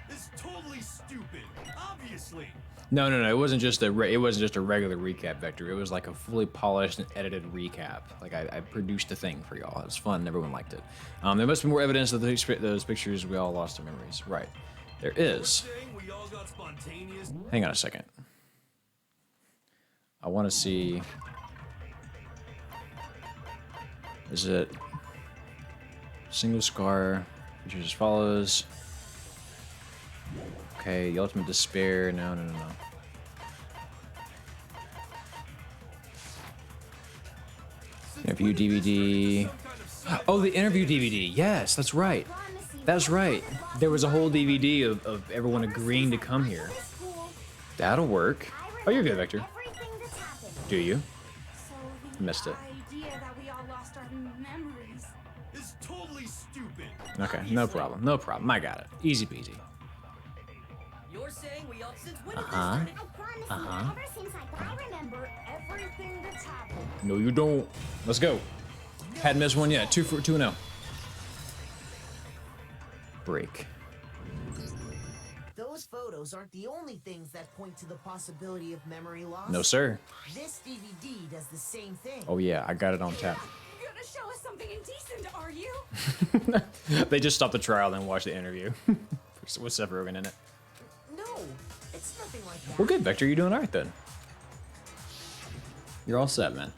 It's totally stupid. Obviously. No. It wasn't just a regular recap, Vector. It was like a fully polished and edited recap. Like I produced a thing for y'all. It was fun. Everyone liked it. There must be more evidence that those pictures we all lost our memories. Right. There is. Saying we all got spontaneous. Hang on a second. I want to see. Is it single scar? Features as follows. Okay, the ultimate despair. No. Interview DVD. Oh, the interview DVD. Yes, that's right. That's right. There was a whole DVD of everyone agreeing to come here. That'll work. Oh, you're good, Victor. Everything that's happened. Do you? So the Missed it. idea that we all lost our memories. Is totally stupid. Okay, no problem. No problem. I got it. Easy peasy. You're saying we all since when did Uh-huh. this I promise you, ever since I remember everything that's happened. No, you don't. Let's go. Hadn't missed one yet. 2-0. Break. Those photos aren't the only things that point to the possibility of memory loss. No, sir. This DVD does the same thing. Oh, yeah, I got it on tap. You're gonna show us something indecent, are you? They just stopped the trial and watched the interview with Seth Rogen in it. No, it's nothing like that. Well, good, Victor. You're doing all right then. You're all set, man.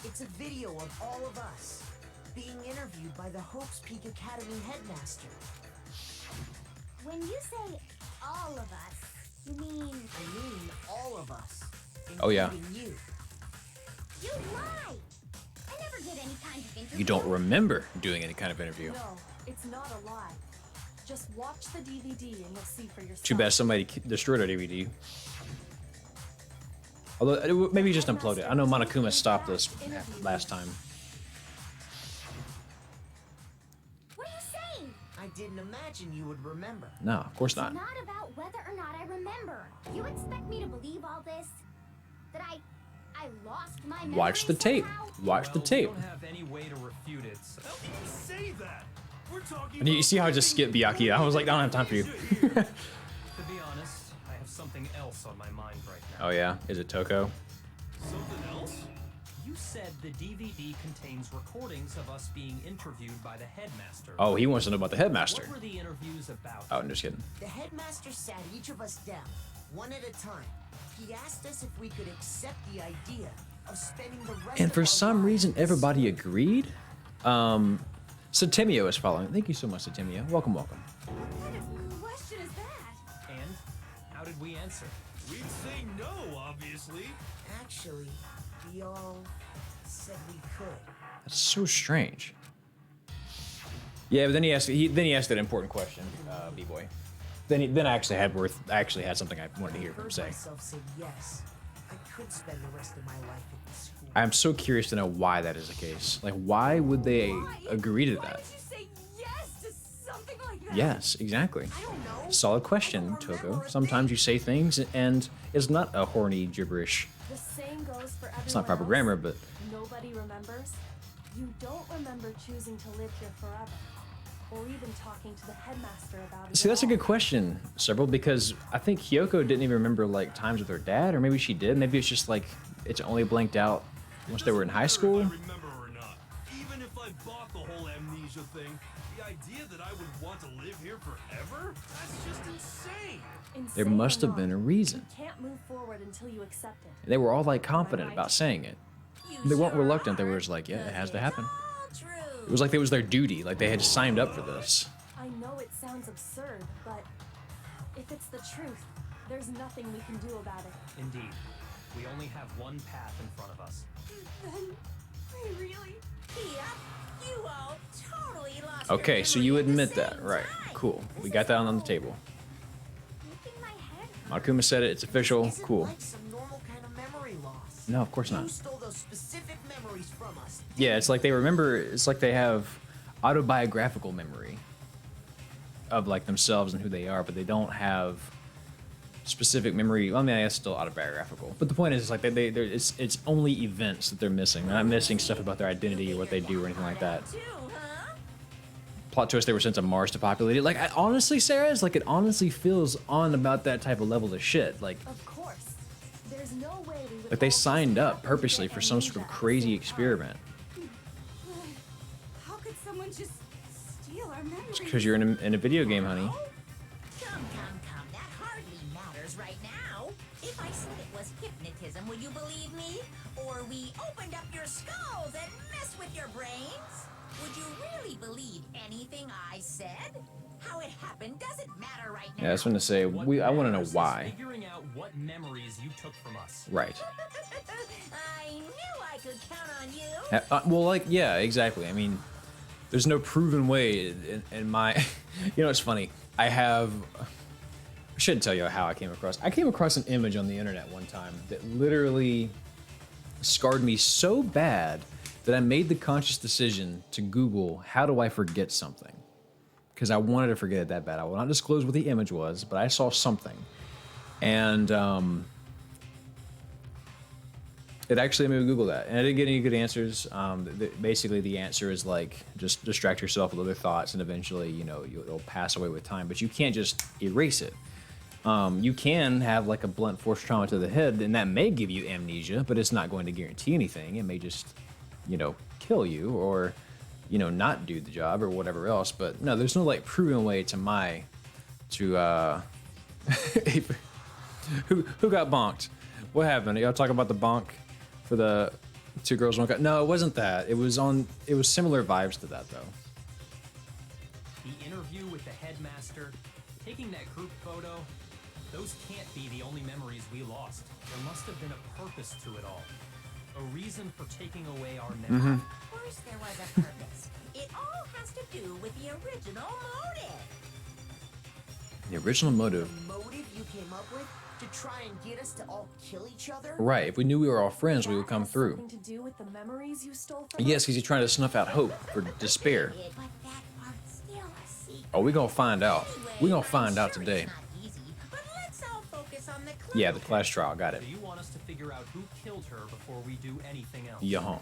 It's a video of all of us being interviewed by the Hope's Peak Academy headmaster. When you say all of us, you mean I mean all of us. Oh, yeah. including you. you lie. I never did any kind of interview. You don't remember doing any kind of interview. No, it's not a lie. Just watch the DVD and you'll see for yourself. Too bad somebody destroyed our DVD. Although, maybe just unplugged it. I know Monokuma stopped us last time. What are you saying? I didn't imagine you would remember. No, of course It's not. not about whether or not I remember. You expect me to believe all this? That I lost my memory Watch the tape. somehow? Watch the Well, tape. We don't have any way to refute it. So How can you say that? We're talking. And you see how I just skipped Byakuya? I was like, I don't have time for you. to be honest, I have something else on my mind right now. Oh, yeah? Is it Toko? Something else? You said the DVD contains recordings of us being interviewed by the headmaster. Oh, he wants to know about the headmaster. What were the interviews about? Oh, I'm just kidding. The headmaster sat each of us down, one at a time. He asked us if we could accept the idea of spending the rest And of for our some reason, lives everybody agreed. Satemio is following. Thank you so much, Satemio. Welcome. What kind of question is that? And how did we answer? We'd say no, obviously. Actually, we all said we could. That's so strange. Yeah, but then he asked that important question, B-boy. Then I actually had something I wanted to hear I him heard say. myself say yes. I could spend the rest of my life at this school. I'm so curious to know why that is the case. Like, why would they agree to Why that? did you say yes to something like that? Yes, exactly. I don't know. Solid question, Toko. Sometimes you say things and it's not a horny gibberish. The same goes for everyone It's not proper else. grammar, but Nobody remembers. You don't remember choosing to live here forever, or even talking to the headmaster about it. see, at that's a all. good question, Several, because I think Kyoko didn't even remember like times with her dad, or maybe she did. Maybe it's just like it's only blanked out once they were in high school. Doesn't matter if I remember or not. Even if I bought the whole amnesia thing, The idea that I would want to live here forever? That's just insane. There Insane must or have been not, a reason. You can't move forward until you accept it. And they were all like confident about saying it. They weren't reluctant. They were just like, yeah, it has to happen. It was like it was their duty. Like they had signed up for this. I know it sounds absurd, but if it's the truth, there's nothing we can do about it. Indeed. We only have one path in front of us. Then I really... Yep, you all totally lost Okay, your so memory you at the admit same that, right? time. Cool. We got that on the table. Making my head Makuma said it. It's official. Isn't Cool. like some normal kind of memory loss. No, of course You not. stole those specific memories from us. Yeah, it's like they remember. It's like they have autobiographical memory of like themselves and who they are, but they don't have specific memory. Well, I mean, it's still autobiographical, but the point is, it's like it's only events that they're missing. They're not missing stuff about their identity or what they do or anything like that. Too, huh? Plot twist: they were sent to Mars to populate it. Like, honestly, Sarah, it's like it honestly feels on about that type of level of shit. Like Of course. There's no way we would... But they all signed up happen purposely to for some sort of amnesia at the crazy same time. experiment. How could someone just steal our memories? Because you're in a video game, honey. Come, that hardly matters right now. If I said it was hypnotism, would you believe me? Or we opened up your skulls and messed with your brains? Would you really believe anything I said? How it happened doesn't matter right now. Yeah, I was going to say, I want to know matters is why. Figuring out what memories you took from us. Right. I knew I could count on you. Well, like, yeah, exactly. I mean, there's no proven way in my... You know, it's funny. I should tell you how I came across. I came across an image on the internet one time that literally scarred me so bad that I made the conscious decision to Google, how do I forget something? Because I wanted to forget it that bad. I will not disclose what the image was, but I saw something. And it actually made me Google that. And I didn't get any good answers. Basically, the answer is like, just distract yourself with other thoughts and eventually, you know, it'll pass away with time. But you can't just erase it. You can have like a blunt force trauma to the head, and that may give you amnesia, but it's not going to guarantee anything. It may just, you know, kill you or, you know, not do the job or whatever else. But no, there's no like proven way to who got bonked? What happened? Y'all talk about the bonk for the two girls, one guy? No, it wasn't that. It was similar vibes to that though. The interview with the headmaster, taking that group photo, those can't be the only memories we lost. There must have been a purpose to it all. A reason for taking away our memory. Of course there was a purpose. It all has to do with the original motive. The original motive. The motive you came up with to try and get us to all kill each other? Right. If we knew we were all friends, we would come Has through. something to do with the memories you stole from Yes, us? because you're trying to snuff out hope or despair. But that part's still a secret. Oh, we're gonna find out. We're gonna Anyway, find I'm out sure today. it's not easy, but let's all focus on the clue. Yeah, the class trial. Got it. So you want us to figure out who killed her before we do anything else? Yeah.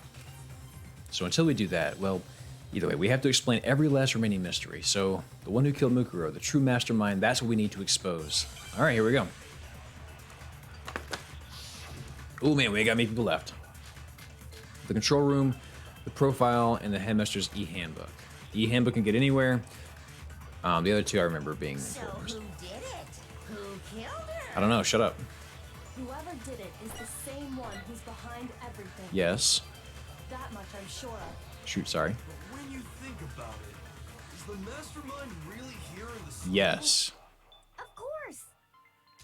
So until we do that, well, either way, we have to explain every last remaining mystery. So the one who killed Mukuro, the true mastermind, that's what we need to expose. All right, here we go. Oh man, we ain't got many people left. The control room, the profile, and the headmaster's e-handbook. The e-handbook can get anywhere. The other two I remember being So important. who did it? Who killed her? I don't know. Shut up. Whoever did it is the same one who's behind everything. Yes. That much I'm sure of. Shoot. Sorry. But when you think about it, is the mastermind really here in the school? Yes. Of course.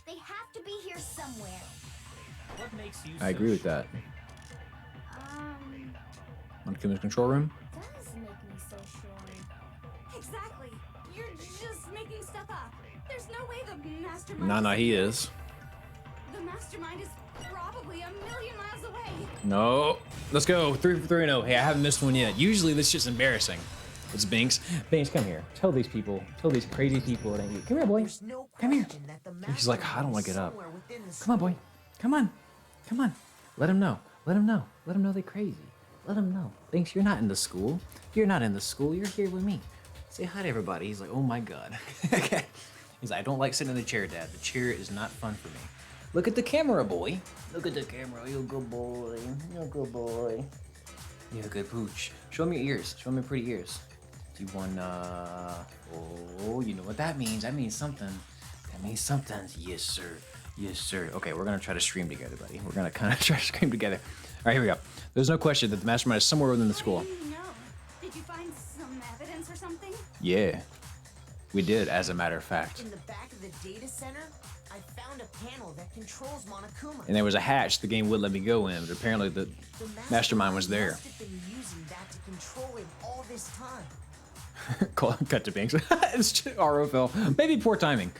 They have to be here somewhere. What makes you I agree with that. On Kuma's control room. Does make me so sure. Exactly. You're just making stuff up. There's no way the mastermind. Nah, he is. The mastermind is probably a million miles away. No. Let's go. 3 for 3 and 0. Hey, I haven't missed one yet. Usually this shit's embarrassing. It's Binks. Binks, come here. Tell these crazy people it ain't you. Come here, boy. There's no Come here. question that the He's like, I don't mastermind want to is get up. somewhere within the Come on, boy. school. Come on. Come on. Let him know. Let him know. Let him know they're crazy. Let him know. Binks, you're not in the school. You're not in the school. You're here with me. Say hi to everybody. He's like, oh my God. He's like, I don't like sitting in the chair, Dad. The chair is not fun for me. Look at the camera, boy. Look at the camera. You're a good boy. You're a good boy. You're a good pooch. Show me your ears. Show me your pretty ears. You wanna... Oh, you know what that means. That means something. That means something. Yes, sir. Yes, sir. Okay, we're gonna try to stream together, buddy. We're gonna kind of try to stream together. All right, here we go. There's no question that the mastermind is somewhere within the school. What do you know? Did you find some evidence or something? Yeah, we did, as a matter of fact. In the back of the data center, I found a panel that controls Monokuma. And there was a hatch the game would let me go in, but apparently the mastermind was there. Must have been using that to control him all this time. Cut to Binks. It's just ROFL. Maybe poor timing.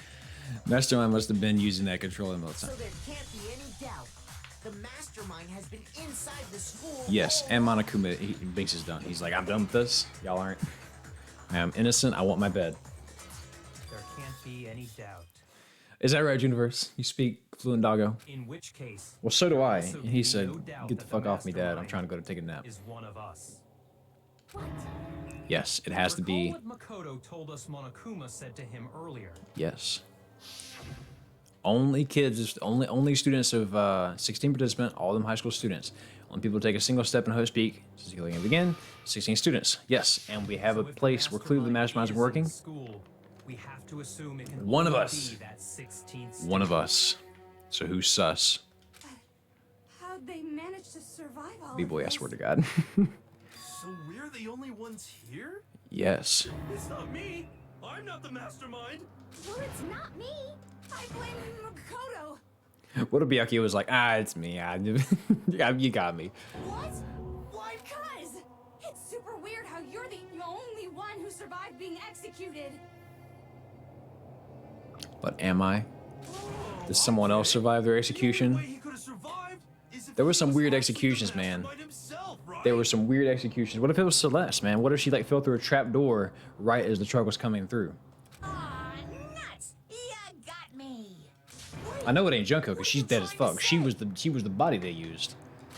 Mastermind must have been using that control him all the So time. there can't be any doubt. The mastermind has been inside the school. Yes, all and along. Monokuma, Binks is done. He's like, I'm done with this. Y'all aren't. I'm innocent. I want my bed. There can't be any doubt. Is that right, Universe? You speak fluent doggo? In which case, Well, so do I. also And he be said, no doubt get the that fuck off me, Dad. I'm mastermind trying to go to take a nap. is one of us. What? Yes, it has to Recall be. what Makoto told us Monokuma said to him earlier. Yes. Only kids, only students of 16 participant, all of them high school students. Only people take a single step in host peak. Since the game begin, 16 students. Yes, and we have a So if the place where clearly the masterminds is are working. in School, we have to assume it can One of only us. be that 16th One of student. us. So who's sus? How'd they manage to survive all B-boy, I of this? swear to God. So we're the only ones here? Yes. It's not me. I'm not the mastermind. Well, it's not me. I blame Makoto. What if Byakuya was like, it's me. Yeah, you got me. What? Why? Because it's super weird how you're the only one who survived being executed. But am I? Did someone else survive their The execution? only way he could have survived is if There he were some was weird actually the executions, man. mastermind himself, right? There were some weird executions. What if it was Celeste, man? What if she like fell through a trap door right as the truck was coming through? Aw, nuts! You got me. I know it ain't Junko because she's dead as fuck. She was the body they used.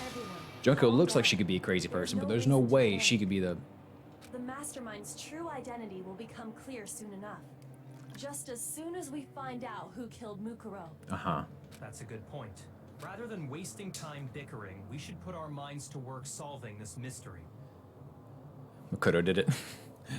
Everyone. Junko looks like she could be a crazy person, but there's no way she could be the. The mastermind's true identity will become clear soon enough. Just as soon as we find out who killed Mukuro. Uh-huh. That's a good point. Rather than wasting time bickering, we should put our minds to work solving this mystery. Makoto did it.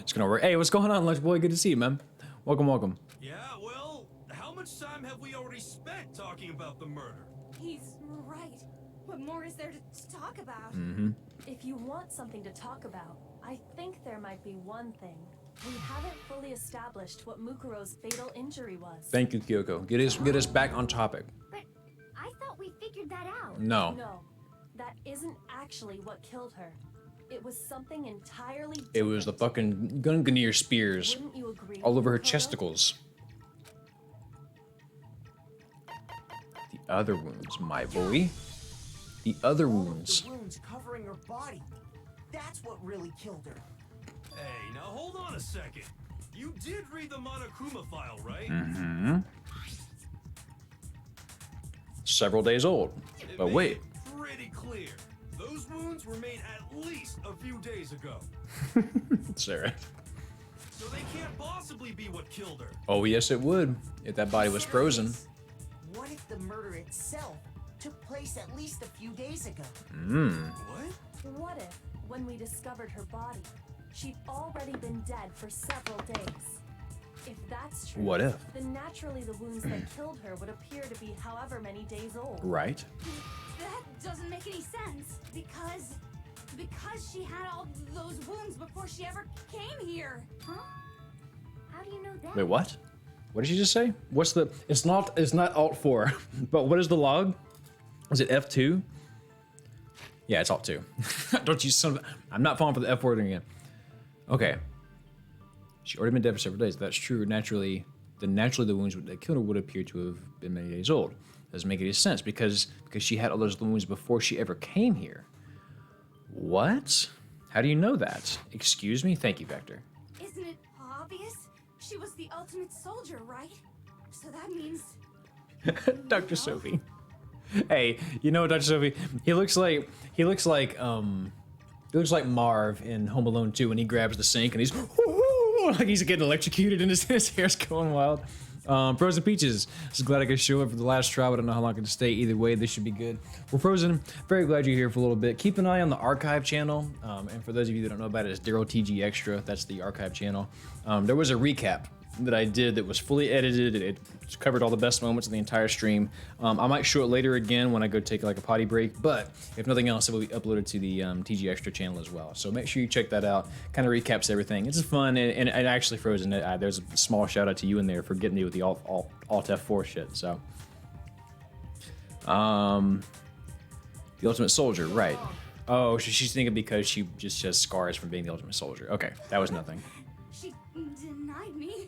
It's gonna work. Hey, what's going on, Lunch Boy? Good to see you, man. Welcome, welcome. Yeah, well, how much time have we already spent talking about the murder? He's right. What more is there to talk about? Mm-hmm. If you want something to talk about, I think there might be one thing. We haven't fully established what Mukuro's fatal injury was. Thank you, Kyoko. Get us back on topic. But I thought we figured that out. No. No, that isn't actually what killed her. It was something entirely different. It was the fucking Gunganir spears Wouldn't you agree, all over her Makoto? chesticles. The other wounds, my boy. The other All of wounds. the wounds covering her body. That's what really killed her. Hey, now hold on a second. You did read the Monokuma file, right? Mm-hmm. Several days old. It But made wait. it pretty clear. Those wounds were made at least a few days ago. Sarah. So they can't possibly be what killed her. Oh, yes, it would. If that body was frozen. What if the murder itself took place at least a few days ago? What? What if, when we discovered her body, she'd already been dead for several days? If that's true, What if? then naturally the wounds that killed her would appear to be however many days old. Right? That doesn't make any sense. Because she had all those wounds before she ever came here. Huh? How do you know that? Wait, what? What did she just say? What's the... It's not Alt 4. But what is the log? Is it F2? Yeah, it's Alt 2. Don't you son of... I'm not falling for the F word again. Okay. She already been dead for several days. That's true. Naturally the wounds that killed her would appear to have been many days old. Doesn't make any sense because she had all those wounds before she ever came here. What? How do you know that? Excuse me? Thank you, Vector. Isn't it obvious? She was the ultimate soldier, right? So that means... Dr. Sophie. Hey, you know what, Dr. Sophie? He looks like Marv in Home Alone 2 when he grabs the sink and he's like he's getting electrocuted and his hair's going wild. Frozen Peaches. Just glad I could show up for the last trial. I don't know how long I can stay. Either way, this should be good. Well, Frozen, very glad you're here for a little bit. Keep an eye on the archive channel. And for those of you that don't know about it, it's Daryl TG Extra. That's the archive channel. There was a recap that I did that was fully edited. It covered all the best moments of the entire stream. I might show it later again when I go take like a potty break, but if nothing else, it will be uploaded to the TG Extra channel as well. So make sure you check that out. Kind of recaps everything. It's fun, and actually, Frozen, there's a small shout out to you in there for getting me with the Alt F4 shit. So, the Ultimate Soldier, right? Oh, she's thinking because she just has scars from being the Ultimate Soldier. Okay, that was nothing. She denied me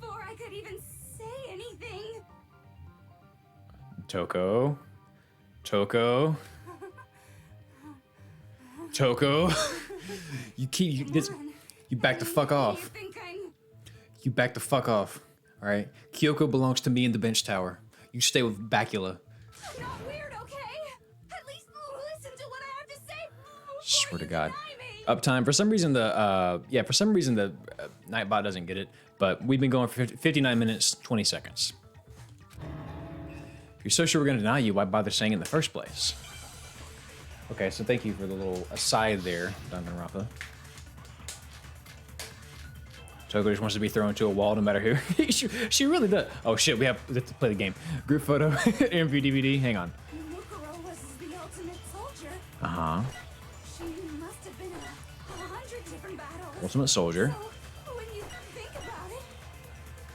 before I could even say anything. Toko. You back the fuck off. You back the fuck off. All right. Kyoko belongs to me in the bench tower. You stay with Bacula. I'm not weird, okay? At least listen to what I have to say. Swear to God. Uptime. For some reason the Nightbot doesn't get it, but we've been going for 59 minutes 20 seconds. If you're so sure we're gonna deny you, why bother saying it in the first place? Okay, so thank you for the little aside there, Danganronpa. Toko just wants to be thrown to a wall no matter who. she really does. Oh shit, we have to play the game. Group photo, interview DVD. Hang on. Mukuro was the ultimate soldier. Uh-huh. She must have been in 100 different battles. Ultimate Soldier. So, when you think about it,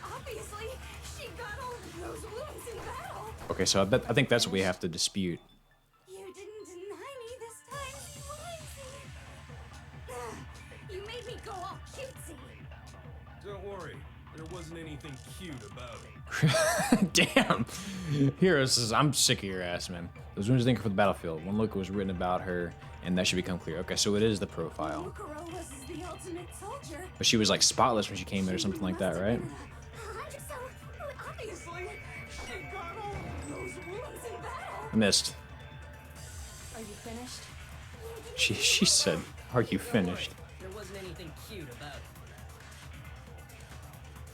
obviously, she got all of those wounds in battle. Okay, so I think that's what we have to dispute. You didn't deny me this time, Limesy. You made me go all cutesy. Don't worry, there wasn't anything cute about it. Damn. Hero says, I'm sick of your ass, man. Those wounds think for the battlefield. One look was written about her, and that should become clear. Okay, so it is the profile. Mukuro was the ultimate soldier. But she was like spotless when she came in or something like that, right? So, obviously, she got all of those wounds in battle. I missed. Are you finished? She said, are you finished? There wasn't anything cute about it.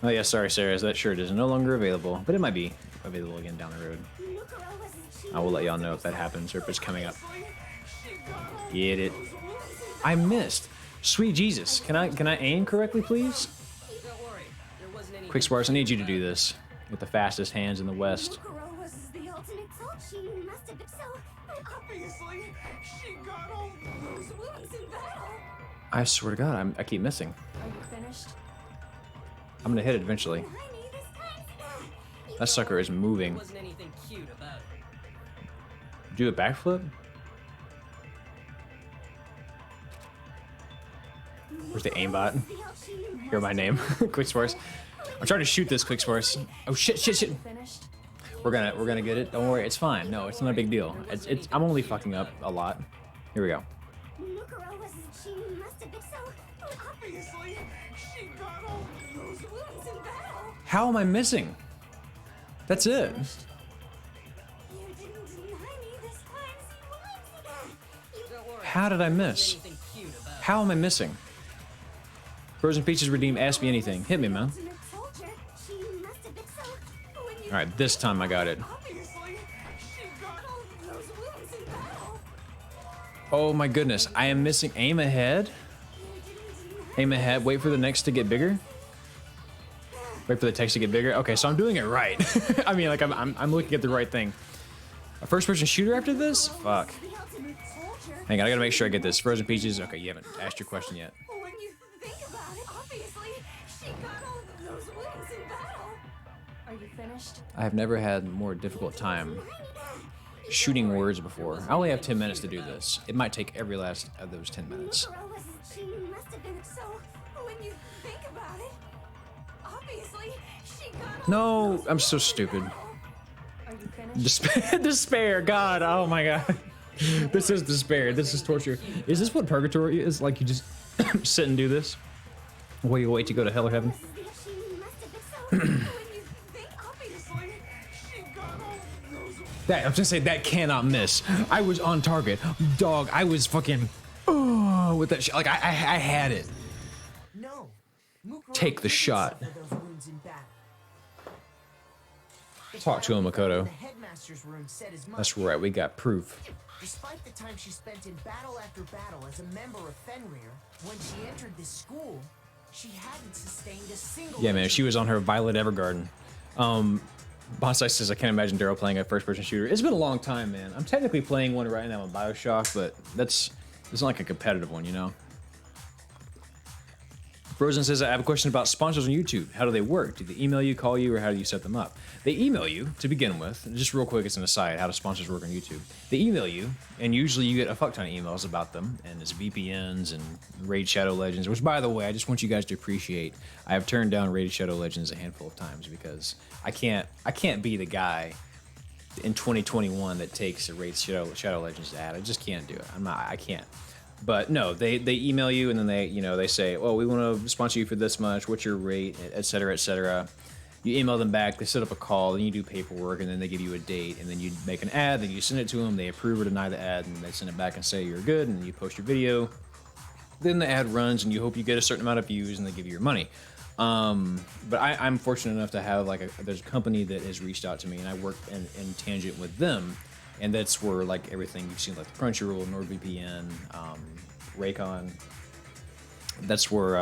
Oh yeah, sorry Sarah, that shirt is no longer available, but it might be available again down the road. I will let y'all know if that happens or if it's coming up. Get it. I missed. Sweet Jesus. Can I aim correctly, please? Don't worry, there wasn't anything. Quick Sparks, I need you to do this. With the fastest hands in the West. Mukuro was the ultimate soldier. She must have been so. Obviously, she got all of those wounds in battle. I swear to God, I keep missing. Are you finished? I'm gonna hit it eventually. That sucker is moving. There wasn't anything cute about it. Do a backflip? Where's the aimbot? Hear my name. Quick Sparks. I'm trying to shoot this, Quick Sparks. Oh shit. Finished? We're gonna get it. Don't worry, it's fine. No, it's not a big deal. It's I'm only fucking up a lot. Here we go. Mukuro was. She must have been so. Obviously, she got all of those wounds in battle. How am I missing? That's it. You didn't deny me this time, Don't worry. How did I there wasn't miss? anything cute about it. How am I missing? Frozen Peaches redeemed. Ask me anything. Hit me, man. All right, this time I got it. Oh my goodness, I am missing. Aim ahead. Aim ahead. Wait for the next to get bigger. Wait for the text to get bigger. Okay, so I'm doing it right. I mean, like I'm looking at the right thing. A first-person shooter after this? Fuck. Hang on, I gotta make sure I get this. Frozen Peaches. Okay, you haven't asked your question yet. When you think about it, obviously, she got all of those wounds in battle. Are you finished? I have never had a more difficult time shooting words before. I only have 10 minutes to do this. It might take every last of those 10 minutes. She must have been so. When you think about it, obviously, she got all No, I'm so stupid. Are you finished? Despair, God, oh my God. This is despair, this is torture. Is this what purgatory is? Like you just sit and do this? While you wait to go to hell or heaven? That, I'm just saying, that cannot miss. I was on target. Dog, I was fucking, with that shit. Like, I had it. No. Mukuro Take the didn't shot. suffer those wounds in battle. Talk to him, Makoto. The headmaster's room said as much. That's right, we got proof. Despite the time she spent in battle after battle as a member of Fenrir, when she entered this school, she hadn't sustained a single. Yeah, man, she was on her Violet Evergarden. Bonsai says, I can't imagine Daryl playing a first-person shooter. It's been a long time, man. I'm technically playing one right now on Bioshock, but it's not like a competitive one, you know? Frozen says, I have a question about sponsors on YouTube. How do they work? Do they email you, call you, or how do you set them up? They email you to begin with. Just real quick, it's an aside, how do sponsors work on YouTube? They email you, and usually you get a fuck ton of emails about them, and it's VPNs and Raid Shadow Legends, which, by the way, I just want you guys to appreciate. I have turned down Raid Shadow Legends a handful of times because I can't be the guy in 2021 that takes a Raid Shadow Legends ad. I just can't do it. I can't. But no, they email you and then they say, oh, we want to sponsor you for this much. What's your rate, et cetera, et cetera. You email them back. They set up a call. Then you do paperwork, and then they give you a date. And then you make an ad. Then you send it to them. They approve or deny the ad, and they send it back and say you're good. And then you post your video. Then the ad runs, and you hope you get a certain amount of views, and they give you your money. But I'm fortunate enough to have there's a company that has reached out to me, and I work in tangent with them. And that's where like everything you've seen, like the Crunchyroll, NordVPN, Raycon. That's where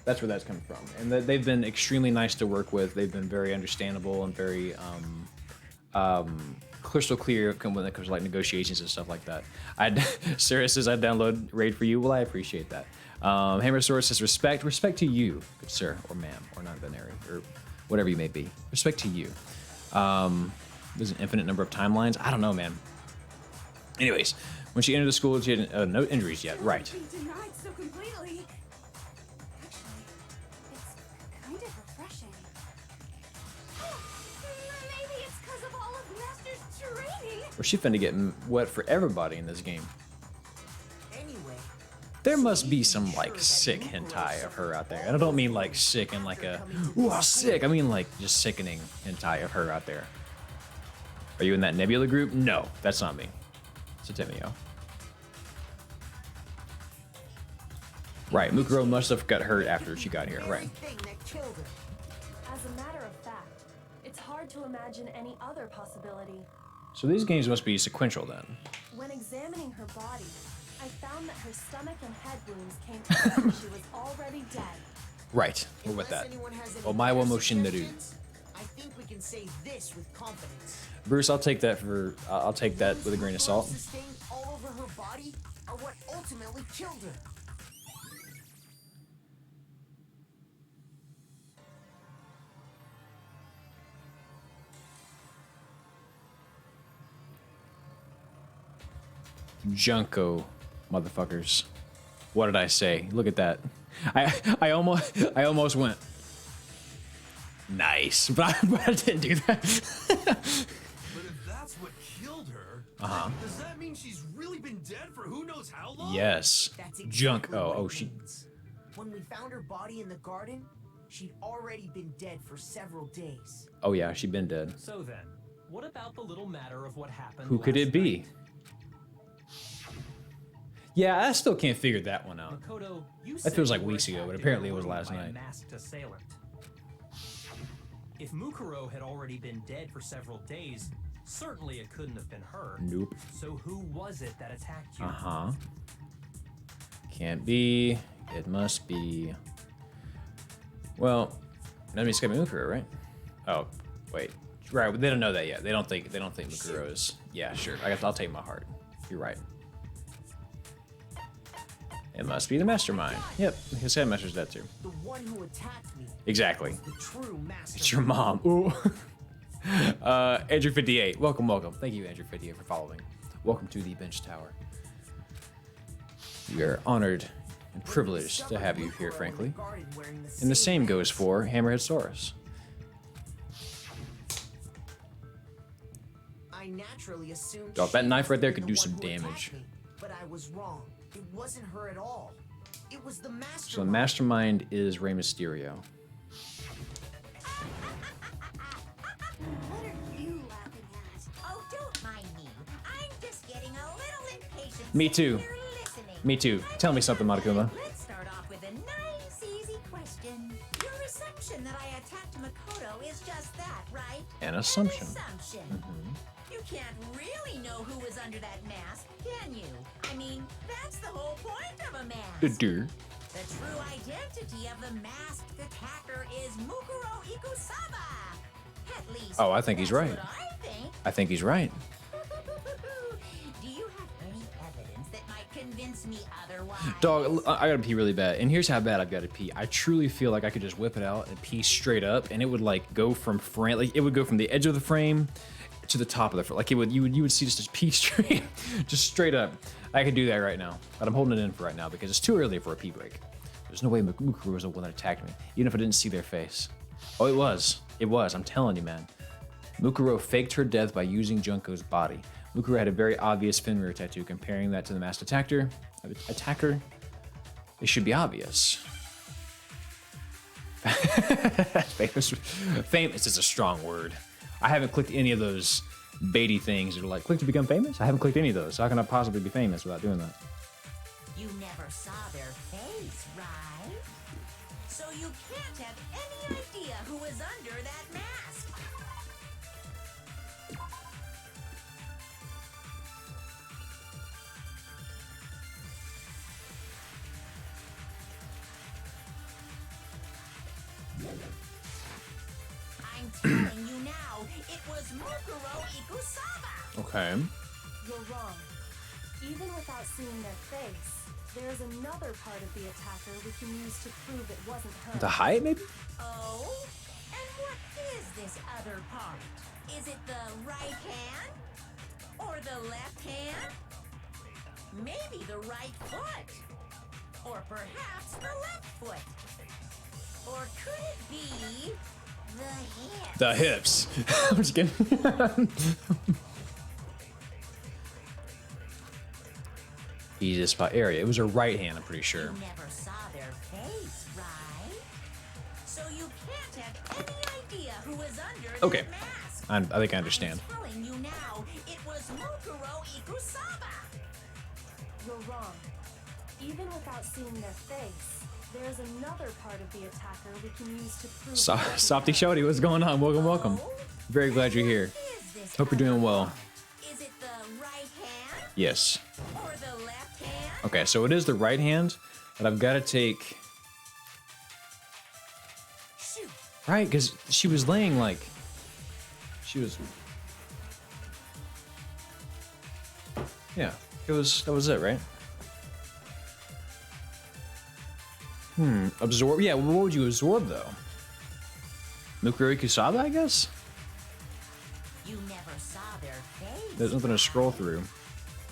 that's coming from. And they've been extremely nice to work with. They've been very understandable and very crystal clear when it comes to like negotiations and stuff like that. Sarah says I download Raid for you. Well, I appreciate that. Hammer Source says respect to you, good sir or ma'am or non-binary or whatever you may be. Respect to you. There's an infinite number of timelines. I don't know, man. Anyways, when she entered the school, she had no injuries yet. Right. Denied so completely. Actually, it's kind of refreshing. Maybe it's because of all of Master's training. Or she finna get wet for everybody in this game. Anyway, There must be some like sick hentai of her out there. And I don't mean like sick in like a ooh sick. I mean like just sickening hentai of her out there. Are you in that Nebula group? No, that's not me. It's a Timio. Right, Mukuro must have got hurt after she got here, right. thing that killed her. As a matter of fact, it's hard to imagine any other possibility. So these games must be sequential then. When examining her body, I found that her stomach and head wounds came after she was already dead. Right, we're with Unless that. anyone has any Omae wa better Moshinderu. suggestions, I think we can say this with confidence. Bruce, I'll take that with a grain of salt. Wounds sustained all over her body are what ultimately killed her. Junko, motherfuckers. What did I say? Look at that. I almost went. Nice, but I didn't do that. But if that's what killed her, does that mean she's really been dead for who knows how long? Yes. That's exactly Junko. what Oh, it she. means. When we found her body in the garden, she'd already been dead for several days. Oh yeah, she'd been dead. So then, what about the little matter of what happened? Who could last it be? night? Yeah, I still can't figure that one out. Makoto, you That feels said like you were weeks ago, but attacked in apparently your it was room last by a night. masked assailant. If Mukuro had already been dead for several days, certainly it couldn't have been her. Nope. So who was it that attacked you? Can't be. It must be. Well, that means it's gonna be Mukuro, right? Oh, wait. Right, they don't know that yet. They don't think Mukuro is. Yeah, sure. I'll take my heart. You're right. It must be the mastermind. Yep, his headmaster's dead too. The one who attacked me. Exactly. The true master. It's your mom. Ooh. Andrew58. Welcome. Thank you, Andrew58, for following. Welcome to the Bench Tower. We are honored and privileged to have you here, frankly. And the same goes for Hammerhead Saurus. I naturally assumed Dog, that she knife right there must could be do the some one who attacked damage. me, but I was wrong. It wasn't her at all. It was the master. So the mastermind is Rey Mysterio. What are you laughing at? Oh, don't mind me. I'm just getting a little impatient. Me sitting too. here listening. Me too. Tell me something, Monokuma. Let's start off with a nice, easy question. Your reception the that I attacked Makoto is just that, right? An assumption. An assumption. You can't really know who was under that mask, can you? I mean, that's the whole point of a mask. The true identity of the masked attacker is Mukuro Ikusaba. At least, Oh, I think he's right. that's what I think. I think he's right. Do you have any evidence that might convince me otherwise? Dog, I gotta pee really bad. And here's how bad I've gotta pee. I truly feel like I could just whip it out and pee straight up, and it would like go from frame, like it would go from the edge of the frame to the top of the frame. Like it would, you would see just pee straight, just straight up. I could do that right now, but I'm holding it in for right now because it's too early for a pee break. There's no way Mukuro was the one that attacked me, even if I didn't see their face. Oh, it was. It was. I'm telling you, man. Mukuro faked her death by using Junko's body. Mukuro had a very obvious Fenrir tattoo. Comparing that to the masked attacker, it should be obvious. Famous is a strong word. I haven't clicked any of those baity things that are like, click to become famous? I haven't clicked any of those. So how can I possibly be famous without doing that? You never saw their face, right? So you can't have any idea who was under that mask. I'm telling you now, it was Mukuro Ikusaba. Okay. You're wrong. Even without seeing their face, there is another part of the attacker we can use to prove it wasn't her. The height, maybe? Oh? And what is this other part? Is it the right hand? Or the left hand? Maybe the right foot? Or perhaps the left foot? Or could it be the hips? The hips. I'm just kidding. Easiest spot area. It was her right hand, I'm pretty sure. You never saw their face, right? So you can't have any idea who was under Okay. that mask. I think I understand. I'm telling you now, it was Mukuro Ikusaba. You're wrong. Even without seeing their face, there is another part of the attacker we can use to prove. Softy Shouty, what's going on? Welcome, welcome. Very glad you're here. Hope you're doing well. Is it the right hand Yes. or the left hand? Okay, so it is the right hand, but I've got to take... Shoot. Right, because she was laying like... She was... Yeah, that was it, right? Absorb? Yeah, what would you absorb, though? Mukuro Ikusaba, I guess? You never saw their face. There's nothing to scroll through.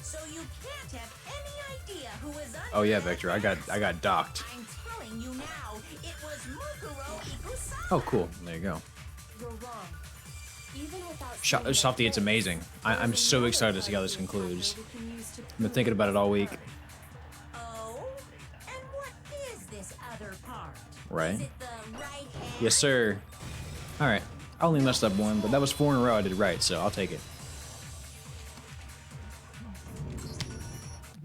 So you can't have any idea who was under. Oh yeah, that Vector, I got docked. I'm telling you now, it was Mukuro Ikusaba. Oh, cool. There you go. You're wrong. Even without seeing Softy, their it's face, amazing. I'm there's so another excited to see how part this of the attacker concludes. we can use to I've been prove thinking it about it all week. Oh, and what is this other part? Right. Is it the right hand? Yes, sir. All right. I only messed up one, but that was 4 in a row I did right, so I'll take it.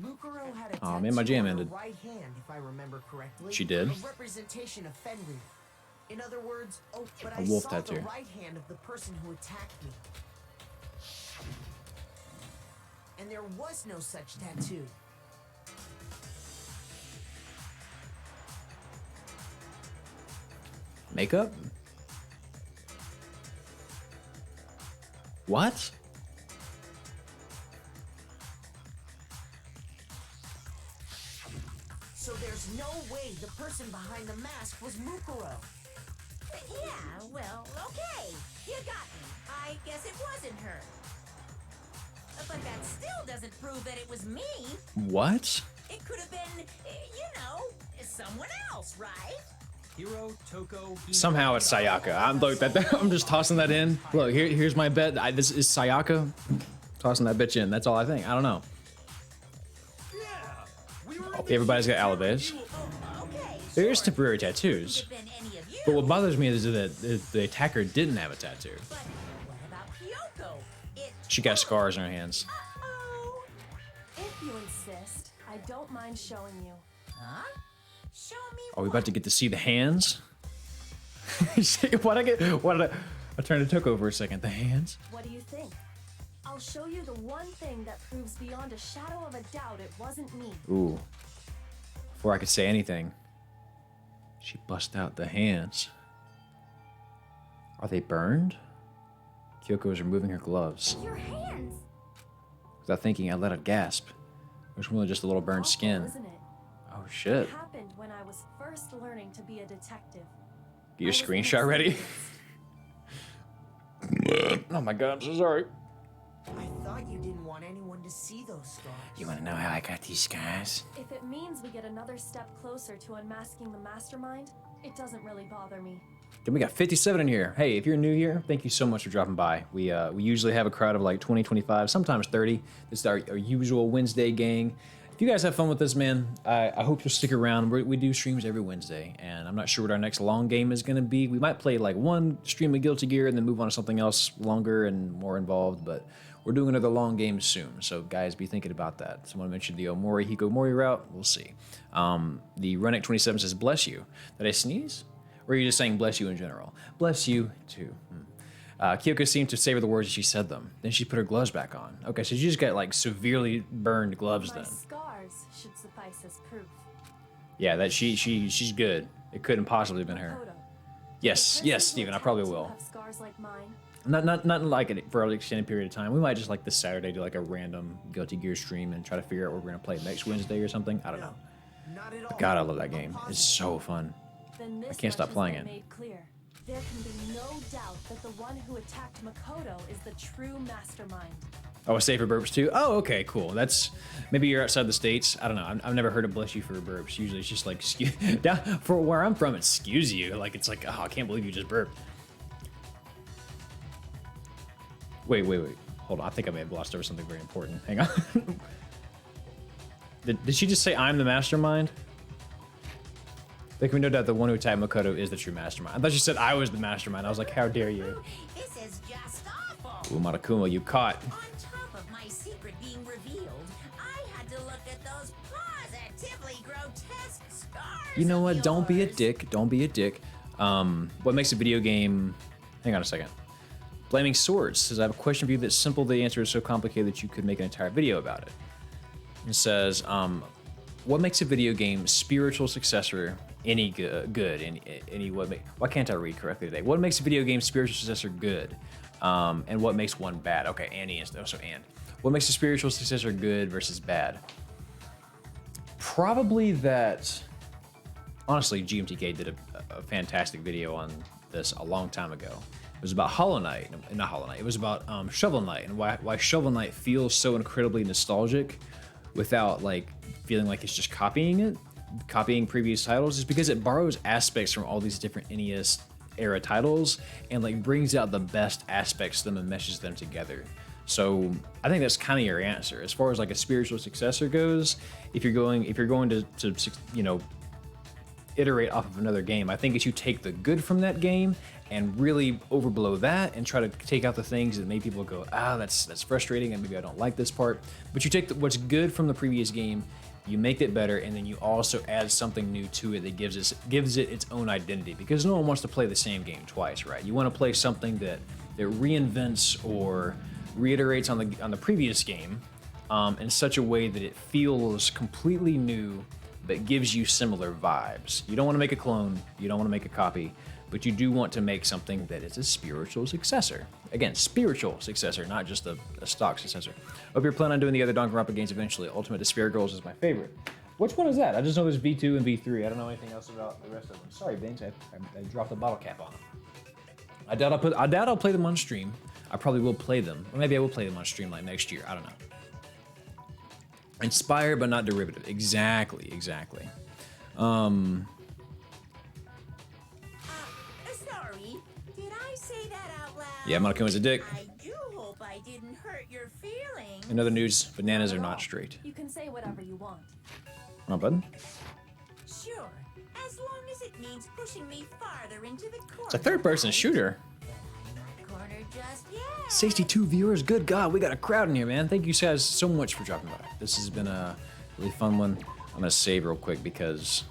Mukuro had a Aw, man, my jam tattoo on her ended. right hand, if I remember correctly. She did? A representation of Fenrir. In other words, but A I wolf saw tattoo. the right hand of the person who attacked me. And there was no such tattoo. Makeup? What? So there's no way the person behind the mask was Mukuro. Yeah, well, okay. You got me. I guess it wasn't her. But that still doesn't prove that it was me. What? It could have been, someone else, right? Hiro, Toko, Somehow it's Sayaka. I'm just tossing that in. Look, here's my bet. This is Sayaka. Tossing that bitch in. That's all I think. I don't know. Yeah, we were Oh, everybody's got alibis. Okay. There's temporary tattoos. Could have been any of you. But what bothers me is that the attacker didn't have a tattoo. But what about Kyoko? She got scars on her hands. Uh-oh. If you insist, I don't mind showing you. Huh? Show me Are we about to get to see the hands? I turned and took over a second. The hands. What do you think? I'll show you the one thing that proves beyond a shadow of a doubt it wasn't me. Ooh. Before I could say anything, she bust out the hands. Are they burned? Kyoko is removing her gloves. Your hands! Without thinking, I let out a gasp. It was really just a little burned Awful, skin. isn't it? Oh shit. It happened when I was first learning to be a detective. Get your I was screenshot ready. inexperienced. Oh my god, I'm so sorry. I thought you didn't want anyone to see those scars. You wanna know how I got these scars? If it means we get another step closer to unmasking the mastermind, it doesn't really bother me. Then we got 57 in here. Hey, if you're new here, thank you so much for dropping by. We usually have a crowd of like 20, 25, sometimes 30. This is our usual Wednesday gang. If you guys have fun with this, man, I hope you'll stick around. We do streams every Wednesday, and I'm not sure what our next long game is going to be. We might play like one stream of Guilty Gear and then move on to something else longer and more involved, but we're doing another long game soon, so guys, be thinking about that. Someone mentioned the Omori Hikomori route. We'll see. The Runek27 says, bless you. Did I sneeze? Or are you just saying bless you in general? Bless you, too. Kyoko seemed to savor the words as she said them. Then she put her gloves back on. Okay, so she just got like severely burned gloves My then. scars should suffice as proof. Yeah, that she's good. It couldn't possibly have been her. Makoto, Yes, the yes, person who Steven, I attacked probably you will. have scars like mine. Not like it for an extended period of time. We might just like this Saturday do like a random Guilty Gear stream and try to figure out what we're gonna play next Wednesday or something. I don't know. Not at all. But God, I love that game. It's so fun. Then this can't stop much has playing been it. made clear. There can be no doubt that the one who attacked Makoto is the true mastermind. Oh, a safe for burps too? Oh, okay, cool. That's, maybe you're outside the States. I don't know. I've never heard of bless you for burps. Usually it's just like, down, for where I'm from, it's excuse you. Like, it's like, oh, I can't believe you just burped. Wait. Hold on. I think I may have glossed over something very important. Hang on. Did she just say I'm the mastermind? There can be no doubt the one who attacked Makoto is the true mastermind. I thought she said I was the mastermind. I was like, how dare you? This is just awful. Ooh, Matakuma, you caught. On top of my secret being revealed, I had to look at those positively grotesque scars. You know what? of Don't be a yours. dick. Don't be a dick. What makes a video game... Hang on a second. Blaming Swords says, I have a question for you that's simple. The answer is so complicated that you could make an entire video about it. It says, what makes a video game spiritual successor any good? Why can't I read correctly today? What makes a video game spiritual successor good? And what makes one bad? Okay, and. What makes a spiritual successor good versus bad? Probably that... Honestly, GMTK did a fantastic video on this a long time ago. It was about Hollow Knight, not Hollow Knight. It was about Shovel Knight and why Shovel Knight feels so incredibly nostalgic without like feeling like it's just copying previous titles, is because it borrows aspects from all these different NES era titles and like brings out the best aspects of them and meshes them together. So I think that's kind of your answer as far as like a spiritual successor goes. If you're going to you know, iterate off of another game, I think if you take the good from that game and really overblow that and try to take out the things that make people go, that's frustrating and maybe I don't like this part. But you take what's good from the previous game, you make it better, and then you also add something new to it that gives it its own identity, because no one wants to play the same game twice, right? You want to play something that reinvents or reiterates on the previous game in such a way that it feels completely new but gives you similar vibes. You don't want to make a clone, you don't want to make a copy, but you do want to make something that is a spiritual successor. Again, spiritual successor, not just a stock successor. Hope you're planning on doing the other Danganronpa games eventually. Ultimate Despair Girls is my favorite. Which one is that? I just know there's V2 and V3. I don't know anything else about the rest of them. Sorry, Banks, I dropped the bottle cap on them. I doubt I'll play them on stream. I probably will play them. Or maybe I will play them on stream like next year. I don't know. Inspired but not derivative. Exactly. Sorry, did I say that out loud? Yeah, Monacoon's a dick. I do hope I didn't hurt your feelings. In other news, bananas are not straight. You can say whatever you want. Not button. Sure, as long as it means pushing me farther into the corner. It's a third-person shooter. Corner just yet. 62 viewers. Good God, we got a crowd in here, man. Thank you guys so much for dropping by. This has been a really fun one. I'm gonna save real quick because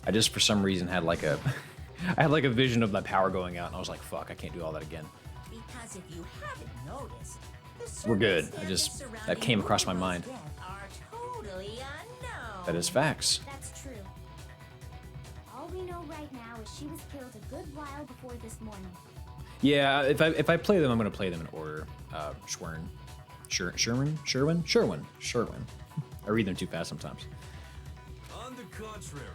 I just for some reason had like a I had like a vision of my power going out, and I was like, "Fuck, I can't do all that again." Because if you haven't noticed, the We're good. circumstances That surrounding came across my Mukuro's mind. death are totally unknown. That is facts. That's true. All we know right now is she was killed a good while before this morning. Yeah, if I play them, I'm gonna play them in order. Sherwin. I read them too fast sometimes. On the contrary,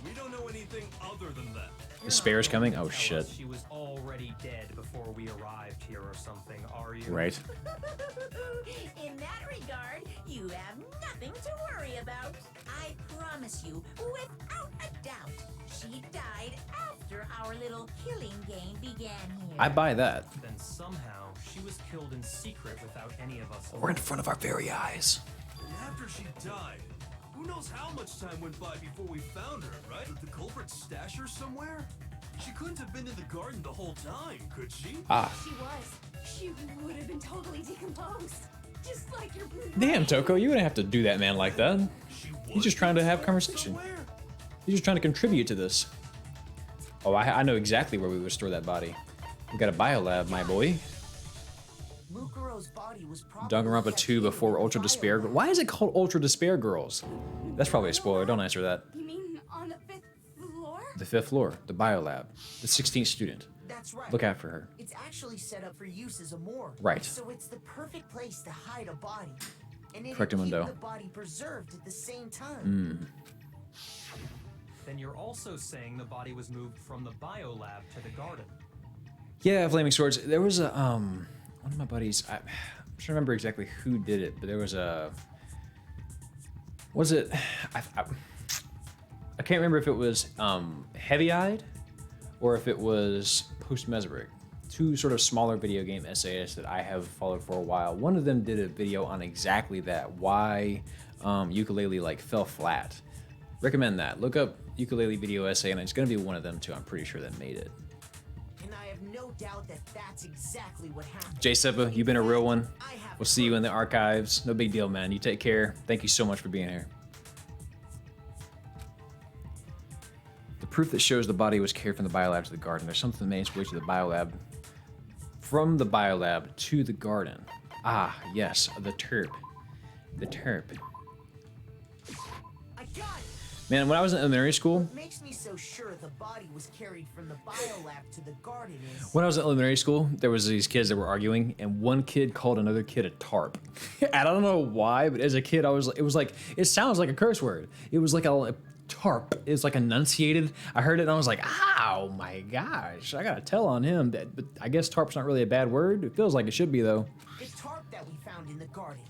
we don't know anything other than that. Despair's coming. Oh Tell shit. us She was already dead before we arrived here or something, are you? Right. In that regard, you have nothing to worry about. I promise you, without a doubt, she died after our little killing game began here. I buy that. Then somehow she was killed in secret without any of us. We're in front of our very eyes. And after she died, who knows how much time went by before we found her, right? Did the culprit stash her somewhere? She couldn't have been in the garden the whole time, could she? Ah. She was. She would have been totally decomposed. Just like your Damn, Toko, you wouldn't have to do that man like that. He's just trying to have conversation. Somewhere? He's just trying to contribute to this. Oh, I know exactly where we would store that body. We got a biolab, my boy. Mukuro's body was probably Danganronpa kept 2 hidden before in Ultra the Despair. biolab. Why is it called Ultra Despair Girls? That's probably a spoiler. Don't answer that. You mean on the 5th floor? The 5th floor, the biolab, the 16th student. That's right. Look out for her. It's actually set up for use as a morgue. Right. So it's the perfect place to hide a body. And it'd Correctamundo. keep the body preserved at the same time. Then you're also saying the body was moved from the biolab to the garden. Yeah, Flaming Swords. There was a one of my buddies. I'm trying to remember exactly who did it, but there was a. Was it? I can't remember if it was Heavy Eyed, or if it was Post Mesmeric. Two sort of smaller video game essayists that I have followed for a while. One of them did a video on exactly that, why ukulele like fell flat. Recommend that. Look up ukulele video essay, and it's gonna be one of them too. I'm pretty sure that made it. And I have no doubt that that's exactly what happened. Jay Seppa, you've been a real one. I have We'll see you in the archives. No big deal, man. You take care. Thank you so much for being here. The proof that shows the body was carried from the biolab to the garden. There's something that made its way to the biolab. From the biolab to the garden. Ah, yes, the terp. The terp. I got it. Man, when I was in elementary school, What makes me so sure the body was carried from the biolab to the garden is when I was in elementary school, there was these kids that were arguing, and one kid called another kid a tarp. I don't know why, but as a kid, it sounds like a curse word. It was like a tarp. It's like enunciated. I heard it and I was like, oh my gosh, I gotta tell on him. But I guess tarp's not really a bad word. It feels like it should be though. the tarp that we found in the garden.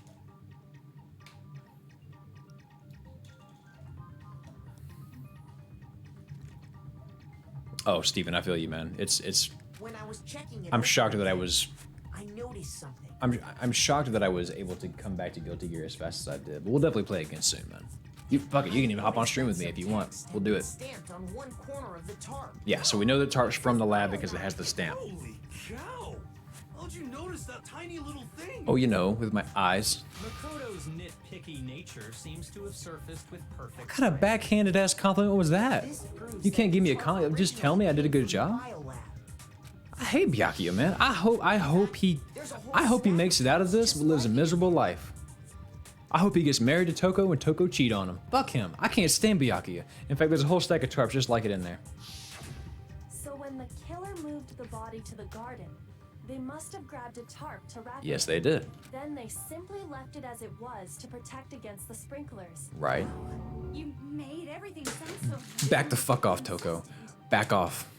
Oh, Steven, I feel you, man. It's. When I was checking it I'm over shocked that I again, was. I noticed something. I'm shocked that I was able to come back to Guilty Gear as fast as I did. But we'll definitely play again soon, man. You fuck it. You can even hop on stream with me if you want. We'll do it. Stamped on one corner of the tarp. Yeah. So we know the tarp's from the lab because it has the stamp. Holy cow! How'd you notice that tiny little thing? Oh, you know, with my eyes. Makoto's nitpicky nature seems to have surfaced with perfect. What kind of backhanded ass compliment was that? This proves You can't that give me a the tarp compliment. Just tell me I did a good originated job. from the biolab. I hate Byakuya, man. I hope he makes it out of this but lives a miserable life. I hope he gets married to Toko and Toko cheat on him. Fuck him. I can't stand Byakuya. In fact, there's a whole stack of tarps just like it in there. So when the killer moved the body to the garden, they must have grabbed a tarp to wrap Yes, it. they did. Then they simply left it as it was to protect against the sprinklers. Right. You made everything sound so Back the fuck off, Toko. Back off.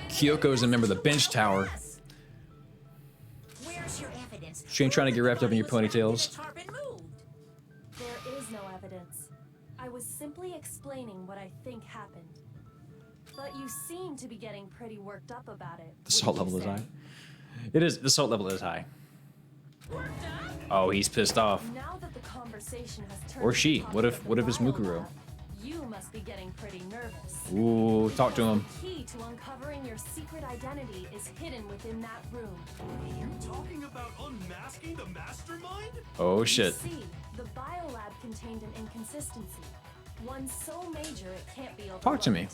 Kyoko's a member of the bench tower. Where's your evidence? She ain't trying to get wrapped up in your ponytails. There is no evidence. I was simply explaining what I think happened. But you seem to be getting pretty worked up about it. The salt level is high. It is. The salt level is high. Oh, he's pissed off. Now that the conversation has turned Or to she. the What if topic of it's the Mukuro? biolab, you must be getting pretty nervous. Ooh, talk to him. The key to uncovering your secret identity is hidden within that room. Are you talking about unmasking the mastermind? Oh shit. You see, the biolab contained an inconsistency. One so major it can't be overlooked. Talk to me.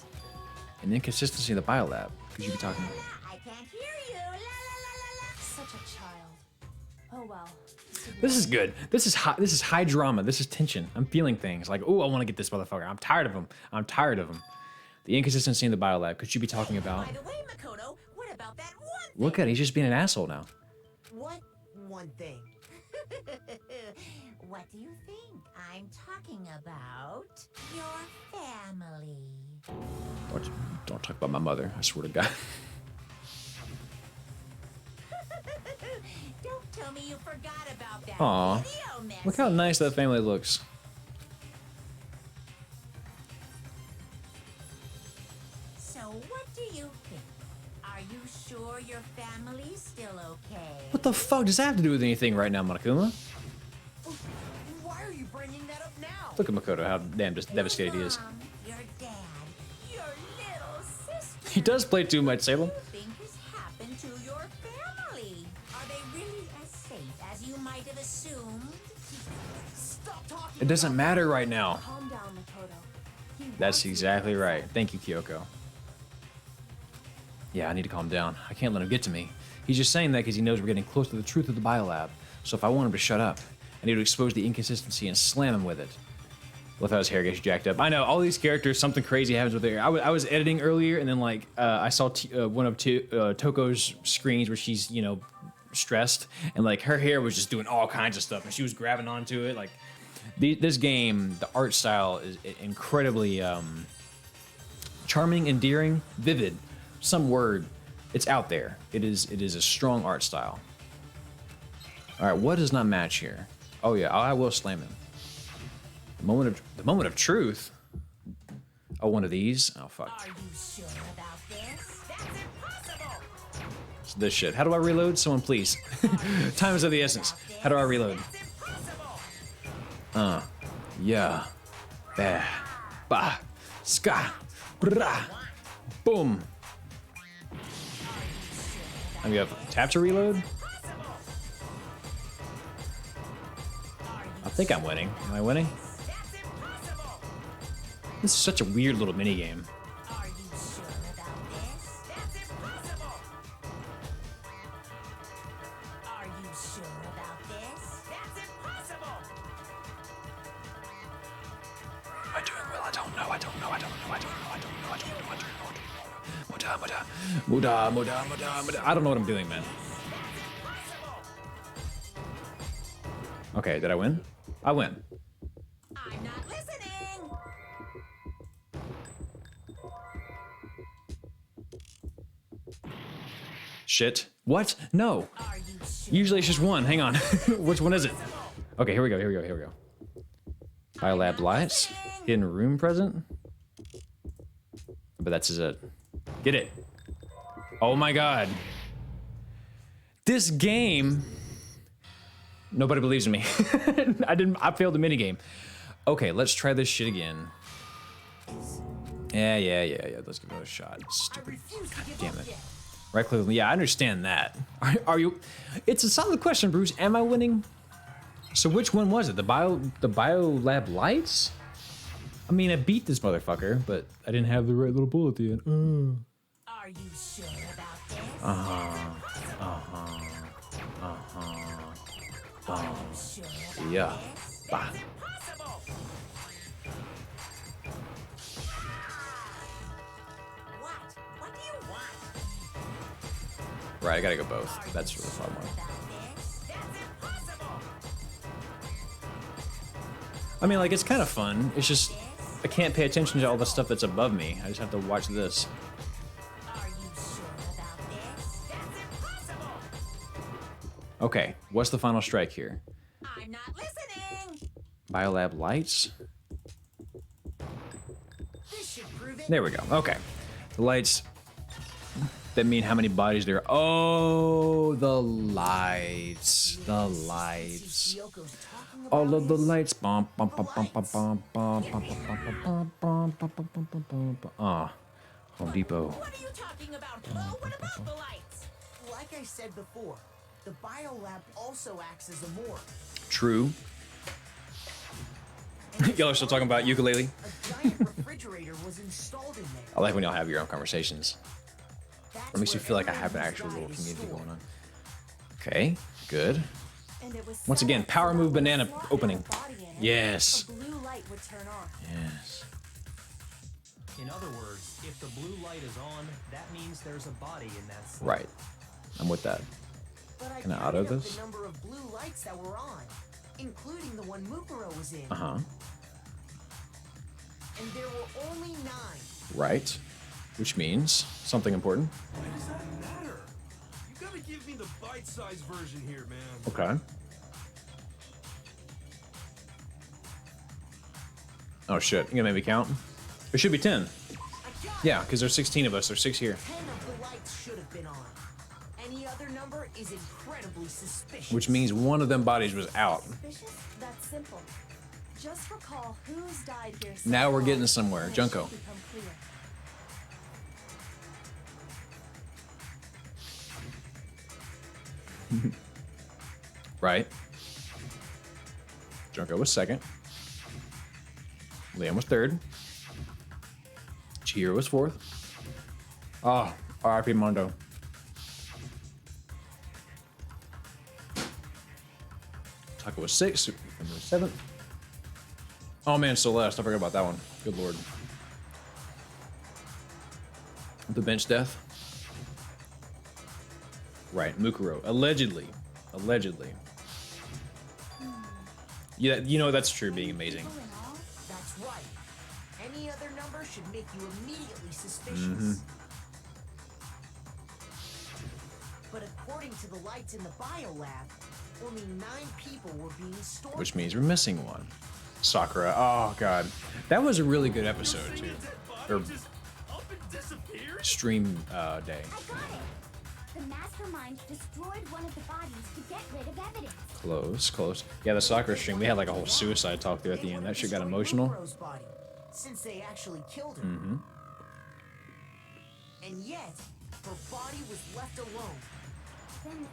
An inconsistency in the biolab. Could you be talking? I can't hear you. La la la la la. Such a child. Oh well. This is good. This is high. This is high drama. This is tension. I'm feeling things like, oh, I want to get this motherfucker. I'm tired of him. I'm tired of him. The inconsistency in the biolab. Could you be talking about? By the way, Makoto, what about that one Look at it. He's just being an asshole now. What one thing? What do you think? I'm talking about your family. Don't talk about my mother. I swear to God. Don't tell me you forgot about that Aw. video message. Look how nice that family looks. So what do you think? Are you sure your family's still okay? What the fuck does that have to do with anything right now, Monokuma? Why are you bringing that up now? Look at Makoto, how damn just devastated he is. Mom, your dad, your little sister. He does play too much, Salem. What do you think has happened to your family? Are they really as safe as you might have assumed? Stop talking. It doesn't matter right now. Calm down, Makoto. He That's wants you to exactly be right. safe. Thank you, Kyoko. Yeah, I need to calm down. I can't let him get to me. He's just saying that because he knows we're getting close to the truth of the biolab. So if I want him to shut up, I need to expose the inconsistency and slam him with it. Love how his hair gets jacked up. I know, all these characters, something crazy happens with their hair. I was editing earlier, and then, like, I saw one of Toko's screens where she's, you know, stressed, and, like, her hair was just doing all kinds of stuff, and she was grabbing onto it. Like, this game, the art style is incredibly charming, endearing, vivid. Some word. It's out there. It is a strong art style. All right, what does not match here? Oh yeah, I will slam him. The moment of truth. Oh, one of these. Oh fuck. Are you sure about this? That's impossible. It's this shit. How do I reload? Someone please. Time is of the essence. How do I reload? That's impossible. Yeah. Bah. Bah. Ska. Brah. Boom. I'm gonna tap to reload. I think I'm winning. Am I winning? That's impossible. This is such a weird little mini game. Are you sure about this? That's impossible. Are you sure about this? That's impossible. Am I doing well? I don't know. I don't know. I don't know. I don't know. I don't know. I don't know. I don't know. Muda. I don't know what I'm doing, man. Okay, did I win? I win. I'm not listening. Shit. What? No. Are you sure? Usually it's just one. Hang on. Which one is it? Okay, here we go. Here we go. Here we go. Biolab lights. Hidden room present. But that's it. Get it. Oh my god. This game. Nobody believes in me. I failed the minigame. Okay, let's try this shit again. Yeah. Let's give it a shot. Stupid. God damn it. Right click. Yeah, I understand that. Are you? It's a solid question, Bruce. Am I winning? So which one was it? The biolab lights? I mean, I beat this motherfucker, but I didn't have the right little bullet at the end. Are you sure about this? Are you sure about Yeah. this? Bah. That's impossible. What do you want? Right, I gotta go both. That's really what I want. About this? That's impossible. I mean, like, it's kind of fun. It's just, I can't pay attention to all the stuff that's above me. I just have to watch this. Are you sure about this? That's impossible. Okay, what's the final strike here? I'm not listening. Biolab lights? This should prove it. There we go. Okay. The lights that mean how many bodies there are. Oh, the lights. The lights. Yoko's talking about All of the this? lights. Bum, bum, bum, bum, bum, bum, bum, bum, bum, bum, bum, bum, bum, bum, bum, bum, bum. Ah, Home Depot. What are you talking about? Oh, what about the lights? Like I said before, the biolab also acts as a morgue. True. Y'all are still talking about ukulele? A giant refrigerator refrigerator was installed in there. I like when y'all have your own conversations. That's That makes you where feel like I everyone have an who's actual died little is community stored. going on. Okay, good. And it was Once set again, up so power that move when a banana slot had opening. a body in it, Yes. a blue light would turn on. Yes. In other words, if the blue light is on, that means there's a body in that slot. Right. I'm with that. But I Can I counted auto up this? the number of blue lights that were on, including the one Mukuro was in. Uh-huh. And there were only 9. Right. Which means something important. Why does that matter? You gotta give me the bite-sized version here, man. Okay. Oh shit, you gonna make me count? There should be 10. I got Yeah, because there's 16 of us. There's 6 here. 10 of the lights should have been on. Any other number is incredibly suspicious. Which means one of them bodies was out. Suspicious? That's simple. Just recall who's died here so Now we're far, getting somewhere. and it Junko. should become clear. Right. Junko was second. Liam was third. Chihiro was fourth. Oh, R.I.P. Mondo. Taka was sixth. Superman was seventh. Oh man, Celeste. I forgot about that one. Good lord. The bench death. Right, Mukuro. Allegedly. Allegedly. Yeah, you know that's true, being amazing. That's right. Any other number should make you immediately suspicious. Mm-hmm. But according to the lights in the biolab, only 9 people were being stored. Which means we're missing one. Sakura. Oh god. That was a really good episode too. Or Just up and disappeared? stream day. I got it. The mastermind destroyed one of the bodies to get rid of evidence. Close, close. Yeah, the Sakura stream, we had like a whole suicide talk there at the end. That shit got emotional. Mukuro's body, since they actually killed her. Mm-hmm. And yet, her body was left alone. Then,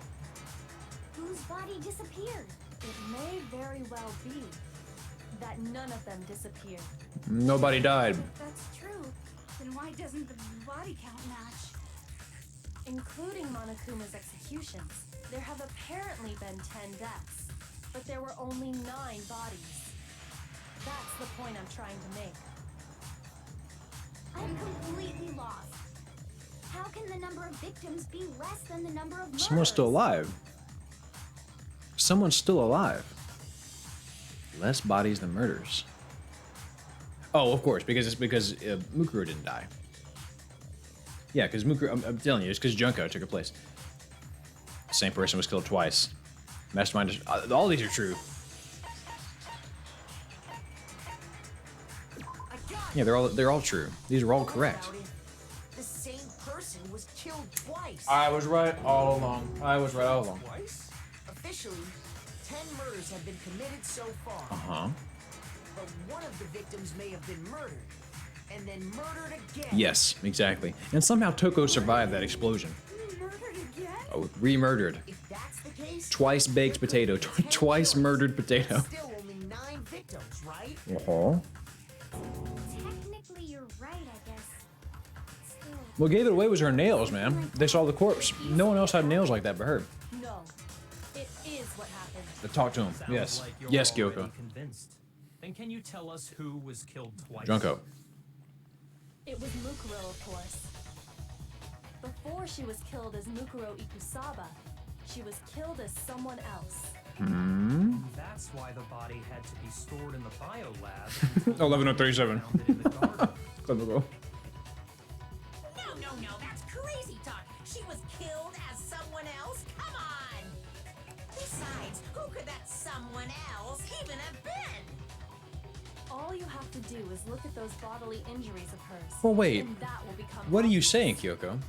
whose body disappeared? It may very well be that none of them disappeared. Nobody died. That's true. Then why doesn't the body count match? Including Monokuma's executions, there have apparently been 10 deaths, but there were only 9 bodies. That's the point I'm trying to make. I'm completely lost. How can the number of victims be less than the number of murders? Someone's still alive. Someone's still alive. Less bodies than murders. Oh, of course, because it's because Mukuro didn't die. Yeah, because Mukuro, I'm telling you, it's because Junko took her place. Same person was killed twice. Mastermind, all these are true. I got Yeah, they're all true. These are all correct. About it. The same person was killed twice. I was right all along. I was right all along. Twice? Officially, 10 murders have been committed so far. Uh-huh. But one of the victims may have been murdered, and then murdered again. Yes, exactly. And somehow Toko survived that explosion. Murdered again? Oh, re-murdered. If that's the case, Twice baked potato. 10 Twice killers, murdered potato. Still only 9 victims, right? Uh-huh. Technically, you're right, I guess. Still, What gave it away was her nails, man. They saw the corpse. No one else had nails like that but her. No, it is what happened. To talk to him. Sounds Yes. like you're Yes, already Kyoko. convinced. Then can you tell us who was killed twice? Junko. It was Mukuro, of course. Before she was killed as Mukuro Ikusaba, she was killed as someone else. That's why the body had to be stored in the biolab. 11:37. Found it in the garden. Typical. No, that's crazy talk. She was killed as someone else? Come on! Besides, who could that someone else even have been? All you have to do is look at those bodily injuries of hers. Well, wait. And that will become What are you obvious. saying, Kyoko?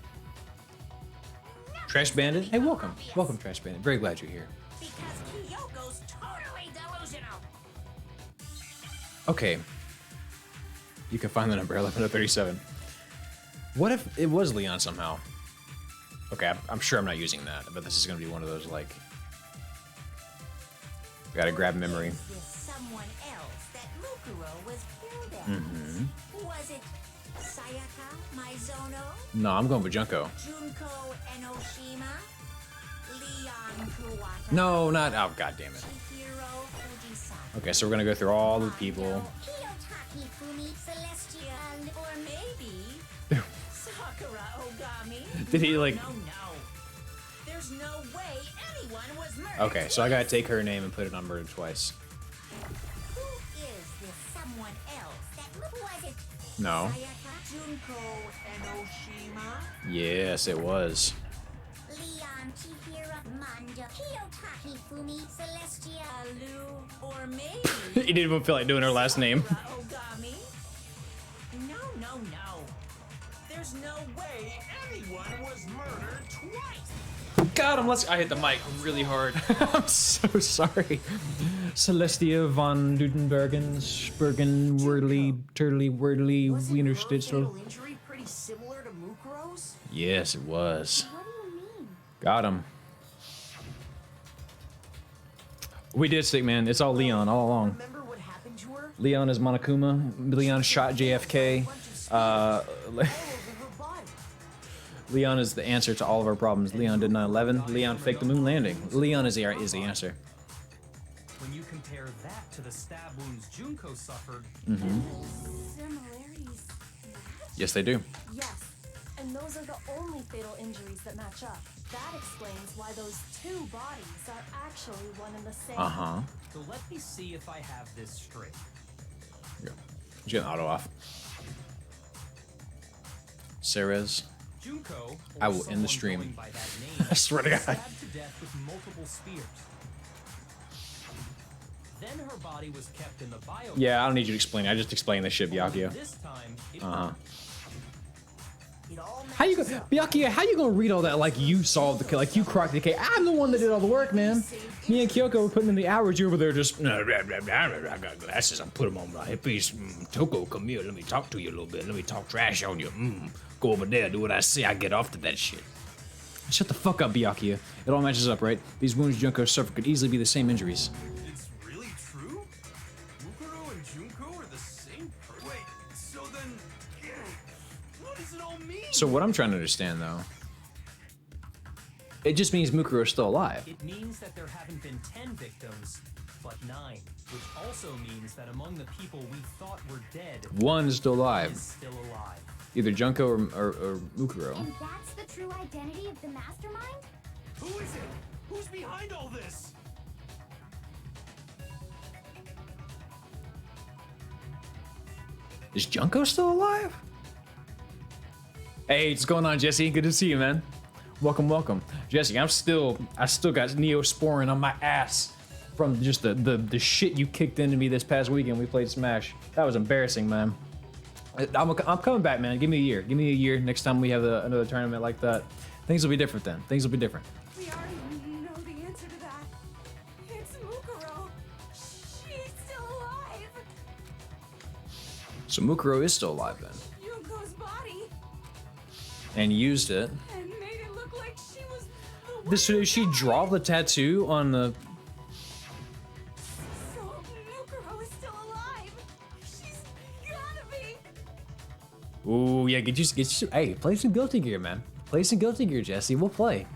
Trash Bandit? Hey, welcome. Welcome, Trash Bandit. Very glad you're here. Because Kyoko's totally delusional. Okay. You can find the number 11:37. What if it was Leon somehow? Okay, I'm sure I'm not using that, but this is going to be one of those, like... Gotta grab memory. Is this someone else that Mukuro was killed at? Was it Sayaka Maizono, No, I'm going with Junko. Junko Enoshima, Leon Kuwata, No, not. Oh, god damn it. Chihiro Fujisaki, Okay, so we're gonna go through all the people. Kiyotaki Fumi, Celestial, or maybe Sakura Ogami? Did he like? No. There's no way anyone was murdered. Okay, so I gotta take her name and put it on murder twice. Who is this someone else? Who was it? No. Sayaka, Junko Enoshima, Yes, it was. Leon, Chihiro, Mando, Kiyotaki, Fumi, Celestia, Lu, or maybe He didn't even feel like doing her last name. Sakura Ogami? No. There's no way anyone was murdered twice. God, I hit the mic really hard. I'm so sorry. Celestia von Dudenbergen, Spergen, Wordly, Turtley, Wordly, Wasn't Wiener her Stitzel. fatal injury pretty similar to Mukuro's? Yes, it was. What do you mean? Got him. We did stick, man. It's all Leon all along. Remember what happened to her? Leon is Monokuma. Leon shot JFK. All over her body. Leon is the answer to all of our problems. Leon did 9/11. Leon faked the moon landing. Leon is the answer. When you compare that to the stab wounds Junko suffered, Similarities. Yes, they do. Yes, and those are the only fatal injuries that match up. That explains why those two bodies are actually one and the same. Uh-huh. so let me see if I have this straight. Yeah. Just get an auto off. Ceres. Junko, or I will end the someone stream. going by that name, I swear to God. was stabbed to death with multiple spears. Then her body was kept in the bio. Yeah, I don't need you to explain it. I just explained this shit, Byakuya. This time, it Uh-huh. It all How you matches go, up. Byakuya, how you gonna read all that like you solved the kill, like you cracked the case? I'm the one that did all the work, man. Me and Kyoko were putting in the hours. You over there just, I got glasses. I put them on my hippies. Toko, come here. Let me talk to you a little bit. Let me talk trash on you. Go over there. Do what I say. I get off to that shit. Shut the fuck up, Byakuya. It all matches up, right? These wounds Junko suffered could easily be the same injuries. It's really true? Mukuro and Junko are the same person? Wait, so then... What does it all mean? So what I'm trying to understand, though, it just means Mukuro is still alive. It means that there haven't been 10 victims, but 9, which also means that among the people we thought were dead, One is still one alive. is still alive. Either Junko or Mukuro. And that's the true identity of the mastermind? Who is it? Who's behind all this? Is Junko still alive? Hey, what's going on, Jesse? Good to see you, man. Welcome. Jesse, I still got Neosporin on my ass from just the shit you kicked into me this past weekend we played Smash. That was embarrassing, man. I'm coming back, man. Give me a year. Give me a year. Next time we have another tournament like that, things will be different then. Things will be different. We already know the answer to that. It's Mukuro. She's still alive. So Mukuro is still alive then, Junko's body and used it. and made it look like she was the one Did she draw the tattoo on the? So Mukuro is still alive. She's gotta be. Ooh, yeah, get you. Hey, play some Guilty Gear, man. Play some Guilty Gear, Jesse. We'll play.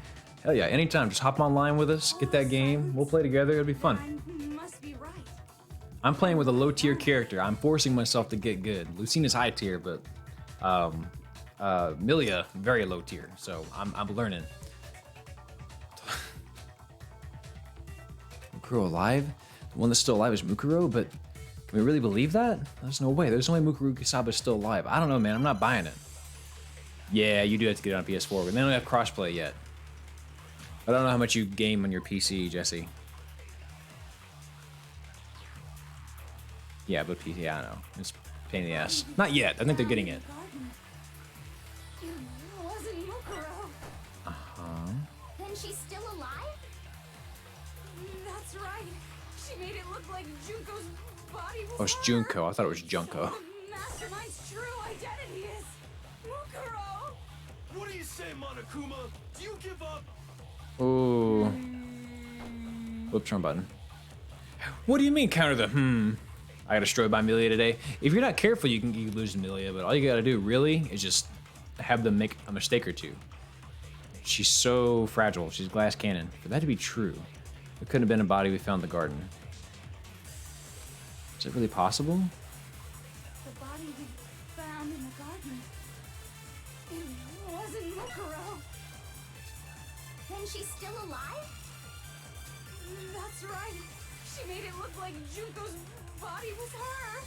Hell yeah, anytime. Just hop online with us. Get that game. We'll play together. It'll be fun. I must be right. I'm playing with a low tier character. I'm forcing myself to get good. Lucina's high tier, but Milia very low tier. So I'm learning. Mukuro alive? The one that's still alive is Mukuro, but can we really believe that? There's no way. There's no way Mukuro Kusaba is still alive. I don't know, man. I'm not buying it. Yeah, you do have to get it on PS4, but they don't have crossplay yet. I don't know how much you game on your PC, Jesse. Yeah, but PC, I know. It's a pain in the ass. Not yet. I think they're getting it. It wasn't Mukuro. Then she's still alive? That's right. She made it look like Junko's body was Oh, it's her. Junko. I thought it was Junko. So the Mastermind's true identity is Mukuro. What do you say, Monokuma? Do you give up? Ooh. Flip turn button. What do you mean counter the I got destroyed by Amelia today. If you're not careful, you can lose Amelia, but all you gotta do really is just have them make a mistake or two. She's so fragile. She's glass cannon. For that to be true, it couldn't have been a body we found in the garden. Is it really possible? The body we found in the garden. It wasn't Mukuro. Then she's still alive? That's right. She made it look like Junko's body was her.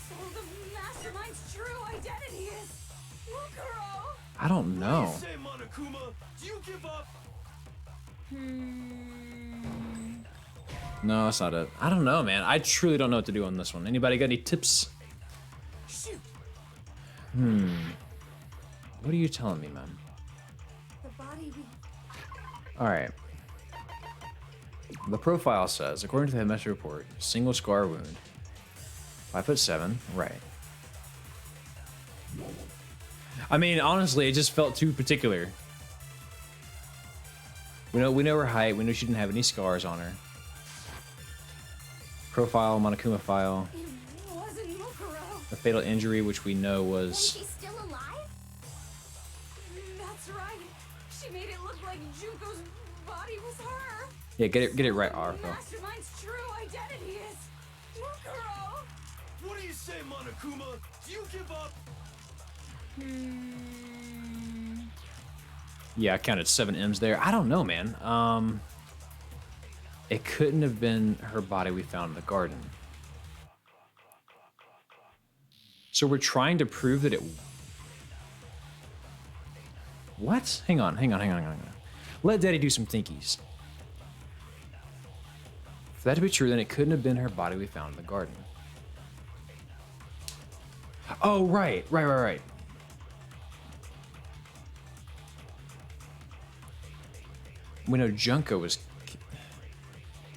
So the mastermind's true identity is Mukuro. I don't know. What do you say, Monokuma? Do you give up? No, that's not it. I don't know, man. I truly don't know what to do on this one. Anybody got any tips? Shoot. What are you telling me, man? The body we... All right. The profile says, according to the headmaster report, single scar wound. 5'7", right. I mean, honestly, it just felt too particular. We know her height. We know she didn't have any scars on her. Profile, Monokuma file. It wasn't Mukuro. The fatal injury, which we know Then was... she's still alive? That's right. She made it look like Junko's body was her. Yeah, get it right, The Arthur. mastermind's true identity is Mukuro. What do you say, Monokuma? Do you give up? Yeah, I counted 7 M's there. I don't know, man. It couldn't have been her body we found in the garden. So we're trying to prove that it... What? Hang on. Let Daddy do some thinkies. For that to be true, then it couldn't have been her body we found in the garden. Oh, right. We know Junko was...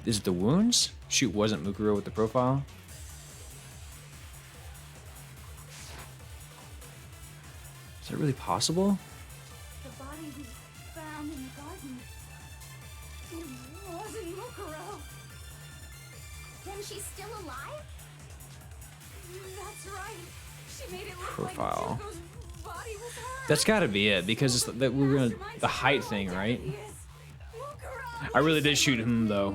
Is it the wounds? Shoot, wasn't Mukuro with the profile? Is that really possible? The body we found in the garden. It wasn't Mukuro. Then she's still alive? That's right. She made it look Profile. like Junko's body was her. That's gotta be it, because it's that we're gonna... The height thing, right? I really did shoot him, though.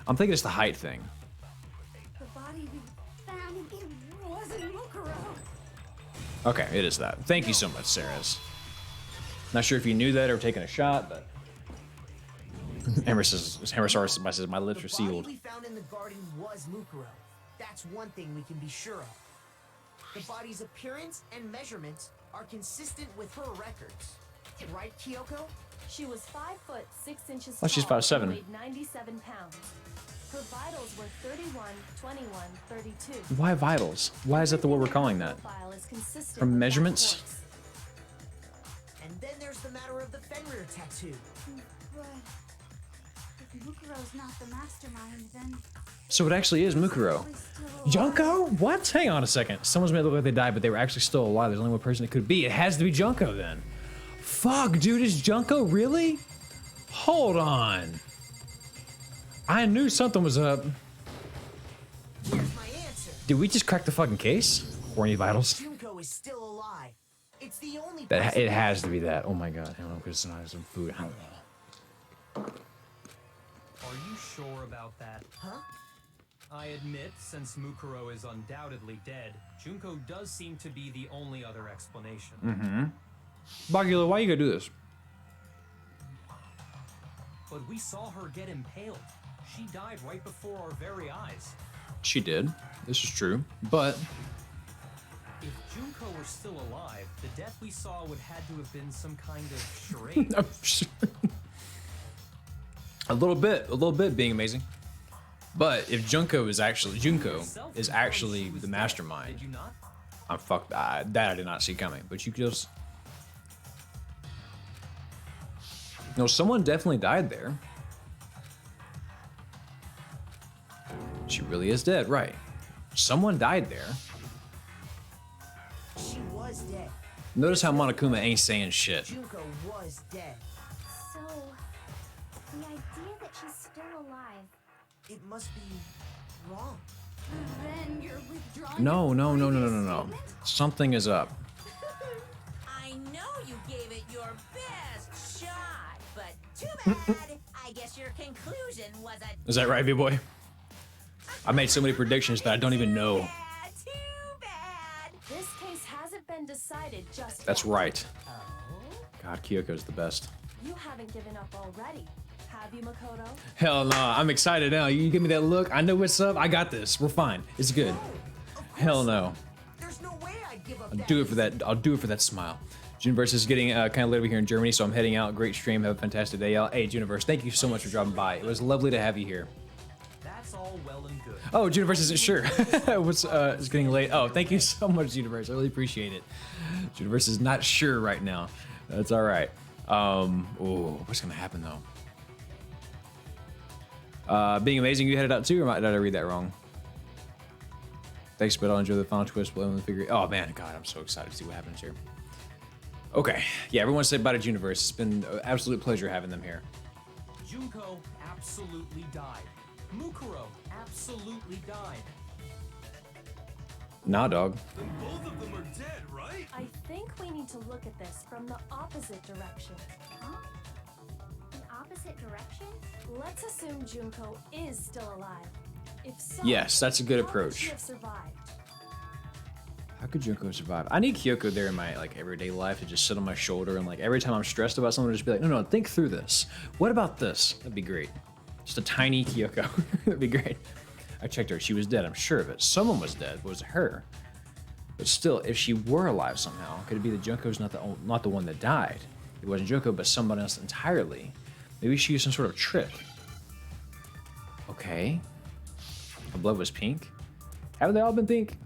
I'm thinking it's the height thing. The body we found in... It wasn't Mukuro. Okay, it is that. Thank you so much, Sarahs. Not sure if you knew that or taking a shot, but... Hammer says, my lips are sealed. The body we found in the garden was Mukuro. That's one thing we can be sure of. The body's appearance and measurements are consistent with her records. Right, Kyoko? She was 5 foot 6 inches Oh, she's tall 5'7". and weighed 97 pounds. Her vitals were 31, 21, 32. Why vitals? Why is that the what we're calling that? Profile is consistent From with that measurements? course. And then there's the matter of the Fenrir tattoo. But... if Mukuro's not the mastermind, then... So it actually is Mukuro. she's still alive. Junko? What? Hang on a second. Someone's made it look like they died, but they were actually still alive. There's only one person it could be. It has to be Junko then. Fuck, dude, is Junko really? Hold on. I knew something was up. Here's my answer. Did we just crack the fucking case? Horny vitals. Junko is still alive. It's the only That person- it has to be that. Oh my god. I don't know because it's not some food. I don't know. Are you sure about that? Huh? I admit, since Mukuro is undoubtedly dead, Junko does seem to be the only other explanation. Bagula, why you gonna do this? But we saw her get impaled. She died right before our very eyes. She did. This is true. But If Junko were still alive, the death we saw would had to have been some kind of charade. a little bit being amazing. But if Junko is actually the mastermind, Did you not? I'm fucked. That I did not see coming. But you could just, no, someone definitely died there. She really is dead, right? Someone died there. She was dead. Notice how Monokuma ain't saying shit. Junko was dead. So... the idea that she's still alive It must be wrong. Then you're withdrawing. No, your no, no, no, no, previous no, no. statement? Something is up. I know you gave it your best shot, but too bad. I guess your conclusion was a Is that right, B-boy? I made so many predictions that I don't even know. too bad. This case hasn't been decided just That's yet. right. God, Kyoko's the best. You haven't given up already, have you, Makoto? Hell no, I'm excited now. You give me that look. I know what's up. I got this. We're fine. It's good. Hell no. There's no way I'd give up. I'll do it for that. I'll do it for that smile. Juniverse is getting kind of late over here in Germany, so I'm heading out. Great stream. Have a fantastic day, y'all. Hey, Juniverse, thank you so much for dropping by. It was lovely to have you here. That's all well and good. Oh, Juniverse isn't sure. It's getting late. Oh, thank you so much, Juniverse. I really appreciate it. Juniverse is not sure right now. That's all right. Oh, what's gonna happen though? Being amazing, you headed out too, or did I read that wrong? Thanks, but I'll enjoy the final twist. We'll figure. Oh man, God, I'm so excited to see what happens here. Okay, yeah, everyone say bye to Juniverse. It's been an absolute pleasure having them here. Junko absolutely died. Mukuro absolutely died. Nah, dog. Then both of them are dead, right? I think we need to look at this from the opposite direction. Huh? The opposite direction? Let's assume Junko is still alive. If so, Yes, that's a good how could approach. she have survived? How could Junko survive? I need Kyoko there in my like everyday life to just sit on my shoulder and like every time I'm stressed about something, just be like, no, think through this. What about this? That'd be great. Just a tiny Kyoko. That'd be great. I checked her. She was dead. I'm sure of it. Someone was dead. Was it her? But still, if she were alive somehow, could it be that Junko's not the one that died? It wasn't Junko, but someone else entirely. Maybe she used some sort of trick. Okay. Her blood was pink. Haven't they all been pink?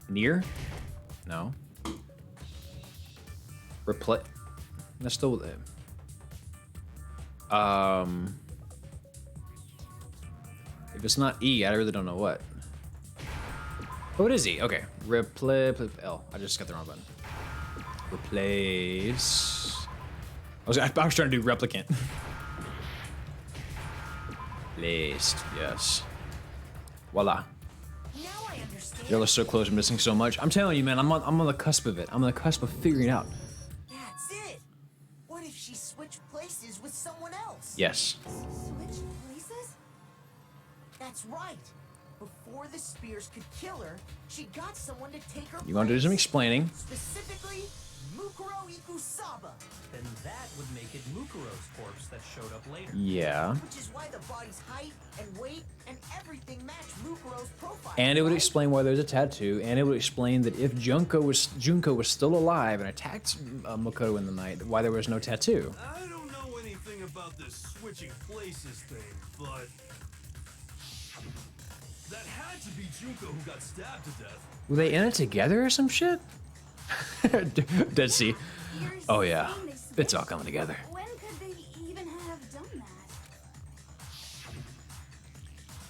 Near? No. Replay. That's still there. If it's not E, I really don't know what. Oh, it is E. Okay. L. I just got the wrong button. Replace. I was trying to do replicant. Placed. Yes. Voila. Now I understand. Y'all are so close, missing so much. I'm telling you, man, I'm on the cusp of it. I'm on the cusp of figuring it out. That's it. What if she switched places with someone else? Yes. Switch places? That's right. Before the spears could kill her, she got someone to take her You want to do some explaining? Specifically, Mukuro Ikusaba. Then that would make it Mukuro's corpse that showed up later. Yeah. Which is why the body's height and weight and everything match Mukuro's profile. And it would right? explain why there's a tattoo, and it would explain that if Junko was still alive and attacked Makoto in the night, why there was no tattoo. I don't know anything about this switching places thing, but that had to be Junko who got stabbed to death. Were they in it together or some shit? Dead Sea. You're Oh yeah, saying they it's all switched? coming together. When could they even have done that?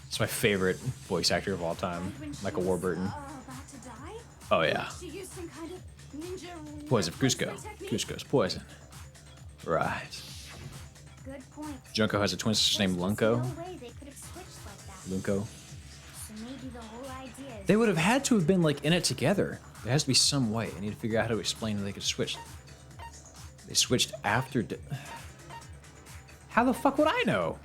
It's my favorite voice actor of all time, Like when she Michael was, Warburton. about to die? Oh yeah, She used some kind of ninja poison. replacement Cusco. technique? Cusco's poison. Right. Good point. Junko has a twin sister named There's just Lunko. No way they could have switched like that. Lunko. So maybe the whole idea is They would have had to have been like in it together. There has to be some way. I need to figure out how to explain how they could switch. They switched after. How the fuck would I know?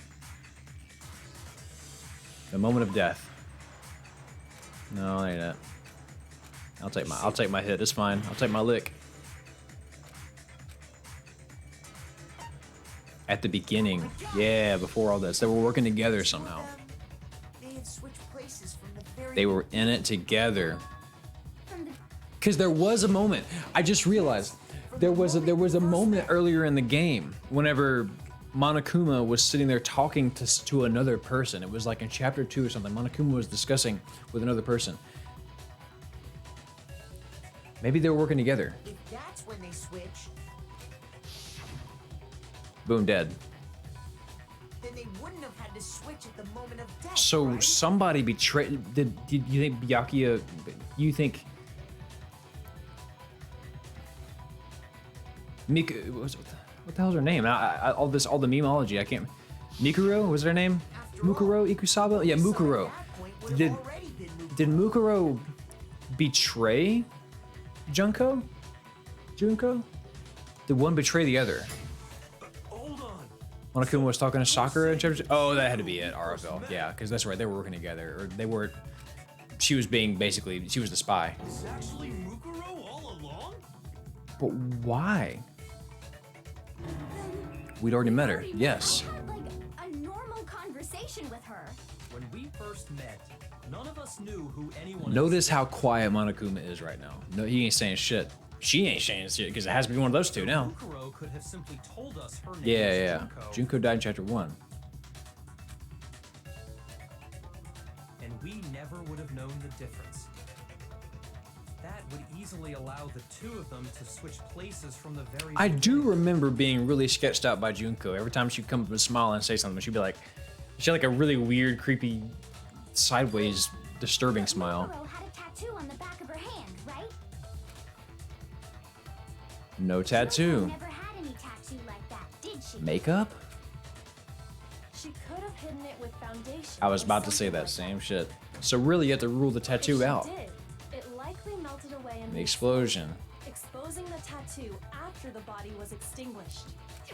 The moment of death. No, that ain't it. I'll take my hit. It's fine. I'll take my lick. At the beginning, yeah, before all this, they were working together somehow. They had switched places from the very They were in it together. from the Because there was a moment. I just realized there was a moment earlier in the game whenever Monokuma was sitting there talking to another person. It was like in chapter 2 or something. Monokuma was discussing with another person. Maybe they were working together. If that's when they switched, Boom, dead. then they wouldn't have had to switch at the moment of death. So right? somebody betrayed. Did you think Byakuya? You think Miku? what the hell's her name? All the memeology, I can't. Mikuro was her name? Mukuro Ikusaba? Yeah, Mukuro. Did Mukuro betray Junko? Did one betray the other? Hold on. Monokuma was talking to Sakura in chapter. Oh, that had to be it. RFL. Yeah, because that's right. They were working together, or they were. She was being basically. She was the spy. Is actually Mukuro all along? But why? We'd already met her. Yes. I had like a normal conversation with her. When we first met, none of us knew who anyone Notice how quiet Monokuma is right now. No, he ain't saying shit. She ain't saying shit because it has to be one of those two now. Mukuro could have simply told us her name Yeah. was Junko died in chapter 1. and we never would have known the difference. That would easily allow the two of them to switch places from the very I do beginning. remember being really sketched out by Junko. Every time she'd come up and smile and say something, she'd be like, she had like a really weird, creepy, sideways, disturbing smile. Mukuro had a tattoo on the back of her hand, right? No Junko tattoo. never had any tattoo like that, did she? Makeup? She could have hidden it with foundation. I was or about to say something that like same shit. So really, you have to rule the If tattoo she out. did, it likely melted away in The explosion. exposing the tattoo after the body was extinguished.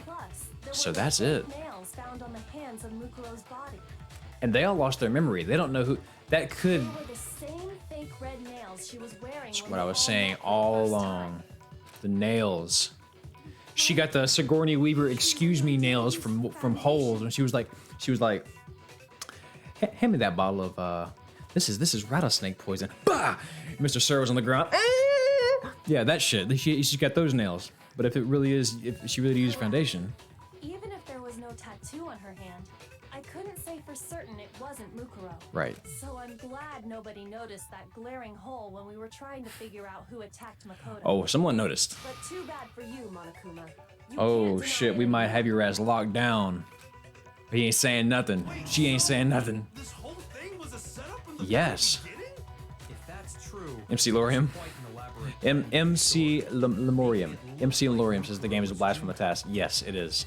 Plus, there So were that's the it. nails found on the hands of Mukuro's body. And they all lost their memory. They don't know who. That could. They were the same fake red nails she was wearing. That's when what they I was all saying met for the all first along. time. The nails. She got the Sigourney Weaver "excuse me" nails from holes, and she was like, hand me that bottle of this is rattlesnake poison. Bah! Mr. Sir was on the ground. Yeah, that shit. She's got those nails. But if she really used foundation, Even if there was no tattoo on her hand, I couldn't say for certain it wasn't Mukuro. right? So I'm glad nobody noticed that glaring hole when we were trying to figure out who attacked Makoto. Oh, someone noticed. But too bad for you, Monokuma. You Oh can't deny shit, we it might anymore. have your ass locked down. He ain't saying nothing. She ain't saying nothing. This whole thing was a setup in the Yes. very beginning? If that's true, MC Lorium. quite an elaborate MC Lemorium. MC Lorium says the game is a blast from the past. Yes, it is.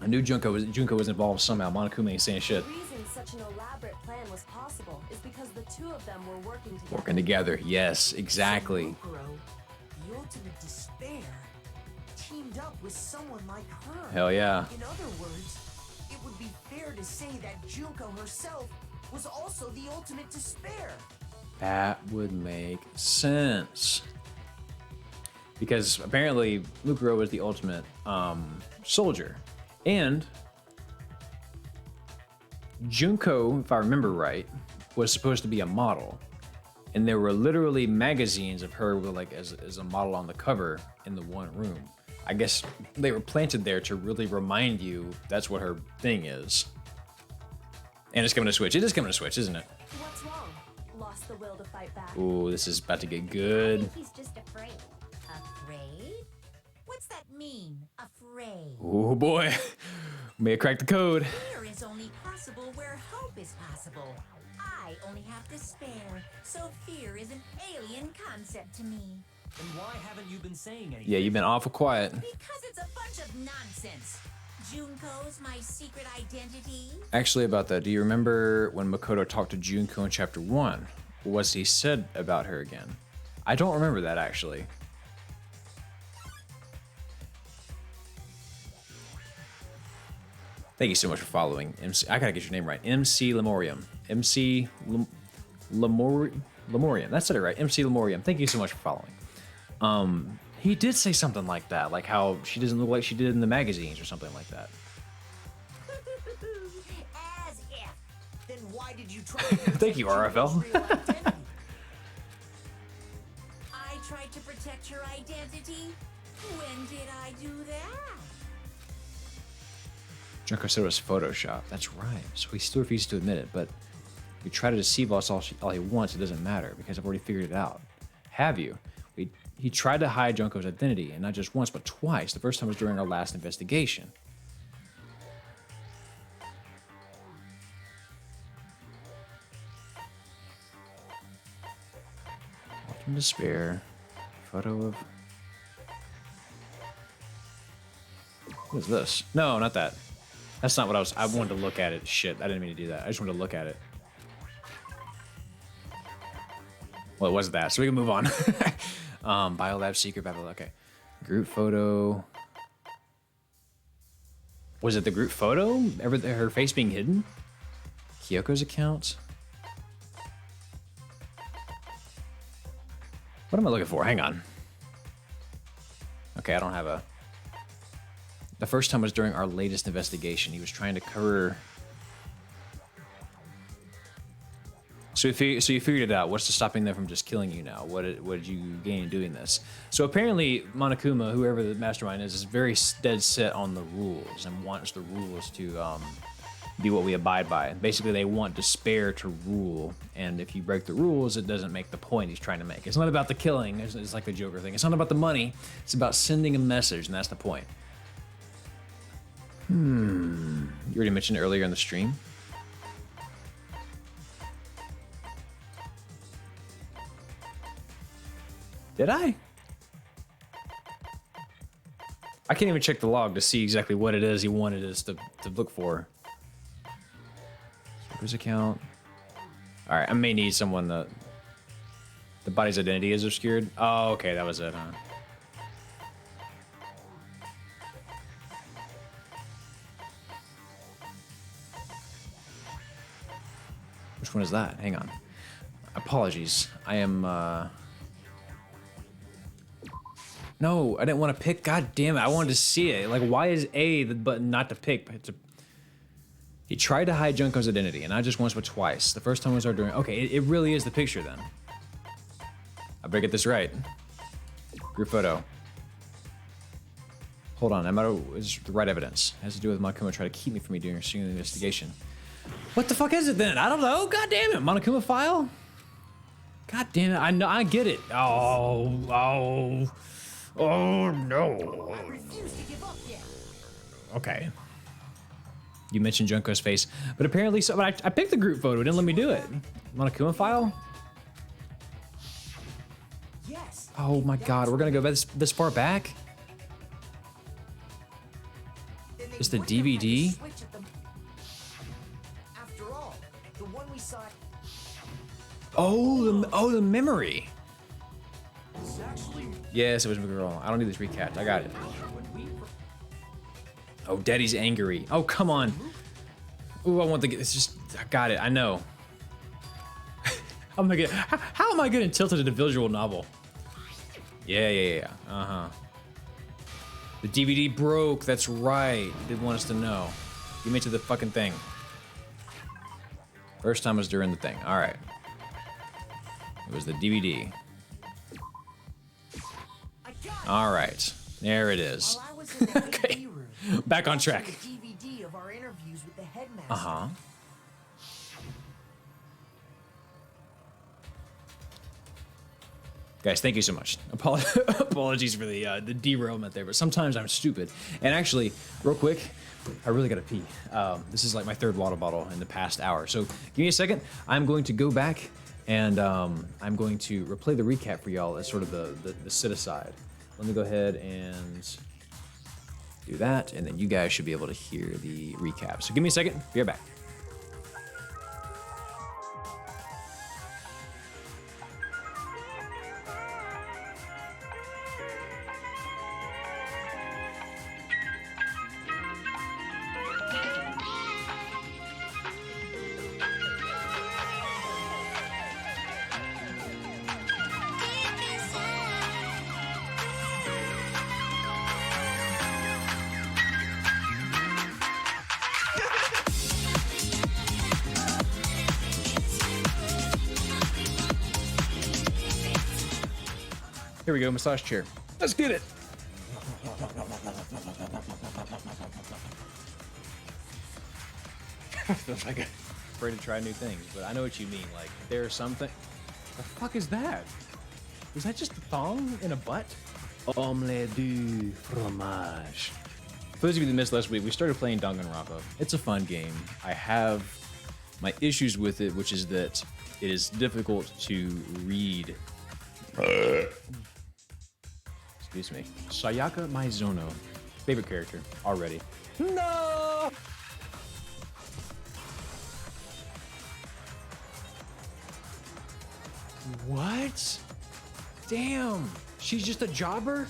I knew Junko was involved somehow. Monokuma ain't saying shit. The reason such an elaborate plan was possible is because the two of them were working together. Working together. Yes, exactly. Mukuro, the ultimate despair, teamed up with someone like her. Hell yeah. In other words, it would be fair to say that Junko herself was also the ultimate despair. That would make sense. Because apparently Mukuro was the ultimate soldier. And Junko, if I remember right, was supposed to be a model. And there were literally magazines of her with like as a model on the cover in the one room. I guess they were planted there to really remind you that's what her thing is. And it's coming to Switch. It is coming to Switch, isn't it? What's wrong? Lost the will to fight back. Ooh, this is about to get I good. think he's just afraid. Afraid? What's that mean, afraid? Oh boy. May have cracked the code. Fear is only possible where hope is possible. I only have despair, so fear is an alien concept to me. Then why haven't you been saying anything? Yeah, you've been awful quiet. Because it's a bunch of nonsense. Junko's my secret identity. Actually, about that, do you remember when Makoto talked to Junko in chapter 1? What was he said about her again? I don't remember that actually. Thank you so much for following. MC, I gotta get your name right. MC Lemorium. MC Lemorium. That's it right. MC Lemorium. Thank you so much for following. He did say something like that, like how she doesn't look like she did in the magazines or something like that. As if. Then why did you try Thank you, RFL. I tried to protect her identity. When did I do that? Junko said it was Photoshop. That's right. So he still refuses to admit it, but you try to deceive us all he wants, it doesn't matter because I've already figured it out. Have you? He tried to hide Junko's identity, and not just once, but twice. The first time was during our last investigation. Lost in despair. Photo of What is this? No, not that. That's not what I wanted to look at it. Shit, I didn't mean to do that. I just wanted to look at it. Well, it was that, so we can move on. Biolab secret, blah, blah, blah. Okay. Group photo. Was it the group photo? Her face being hidden? Kyoko's account? What am I looking for? Hang on. Okay, I don't have a... The first time was during our latest investigation. He was trying to cover... So you figured it out. What's stopping them from just killing you now? What did you gain doing this? So apparently Monokuma, whoever the mastermind is very dead set on the rules and wants the rules to be what we abide by. Basically, they want despair to rule, and if you break the rules, it doesn't make the point he's trying to make. It's not about the killing. It's like the Joker thing. It's not about the money. It's about sending a message, and that's the point. You already mentioned it earlier in the stream. Did I? I can't even check the log to see exactly what it is he wanted us to look for. Whose account? All right, I may need someone that the body's identity is obscured. Oh, okay, that was it, huh? Which one is that? Hang on. Apologies. I am, No, I didn't want to pick. God damn it, I wanted to see it. Like, why is A the button not to pick? He tried to hide Junko's identity, and not just once, but twice. The first time was our doing. Okay, it really is the picture then. I better get this right. Group photo. Hold on, is the right evidence. It has to do with Monokuma trying to keep me from me doing the investigation. What the fuck is it then? I don't know. God damn it, Monokuma file. God damn it, I know, I get it. Oh no. I refuse to give up yet. Okay. You mentioned Junko's face, but apparently, I picked the group photo. It didn't let me do it. Monokuma file? Yes. Oh my god, we're gonna go this far back? Is the DVD? After all, the one we saw. Oh, the memory. Yes, it was McGirl. I don't need this recap. I got it. Oh, Daddy's angry. Oh, come on. Ooh, I want to get this. Just, I got it. I know. How am I getting tilted to the visual novel? Yeah. The DVD broke. That's right. Didn't want us to know. You made to the fucking thing. First time was during the thing. All right. It was the DVD. All right. There it is. While I was in the Okay. room, Back on track. the DVD of our interviews with the headmaster. Uh-huh. Guys, thank you so much. Apologies for the derailment there, but sometimes I'm stupid. And actually, real quick, I really gotta pee. This is like my third water bottle in the past hour. So give me a second. I'm going to go back and I'm going to replay the recap for y'all as sort of the sit aside. Let me go ahead and do that, and then you guys should be able to hear the recap. So give me a second. Be right back. Here we go, massage chair. Let's get it. Feels like I'm afraid to try new things, but I know what you mean. Like, there's something. The fuck is that? Was that just a thong in a butt? Omelette du fromage. For those of you that missed last week, we started playing Danganronpa. It's a fun game. I have my issues with it, which is that it is difficult to read. Excuse me. Sayaka Maizono Favorite character already. No! What? Damn. She's just a jobber?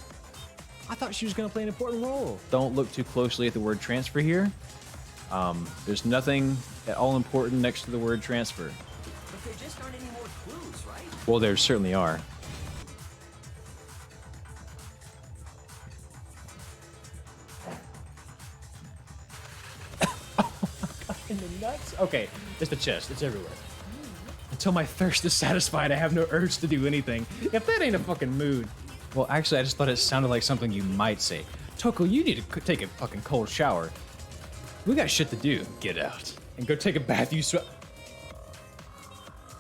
I thought she was going to play an important role. Don't look too closely at the word transfer here. There's nothing at all important next to the word transfer. But there just aren't any more clues, right? Well, there certainly are. In the nuts? Okay, it's the chest. It's everywhere. Until my thirst is satisfied, I have no urge to do anything. If that ain't a fucking mood. Well, actually, I just thought it sounded like something you might say. Toko, you need to take a fucking cold shower. We got shit to do. Get out. And go take a bath, you sweat.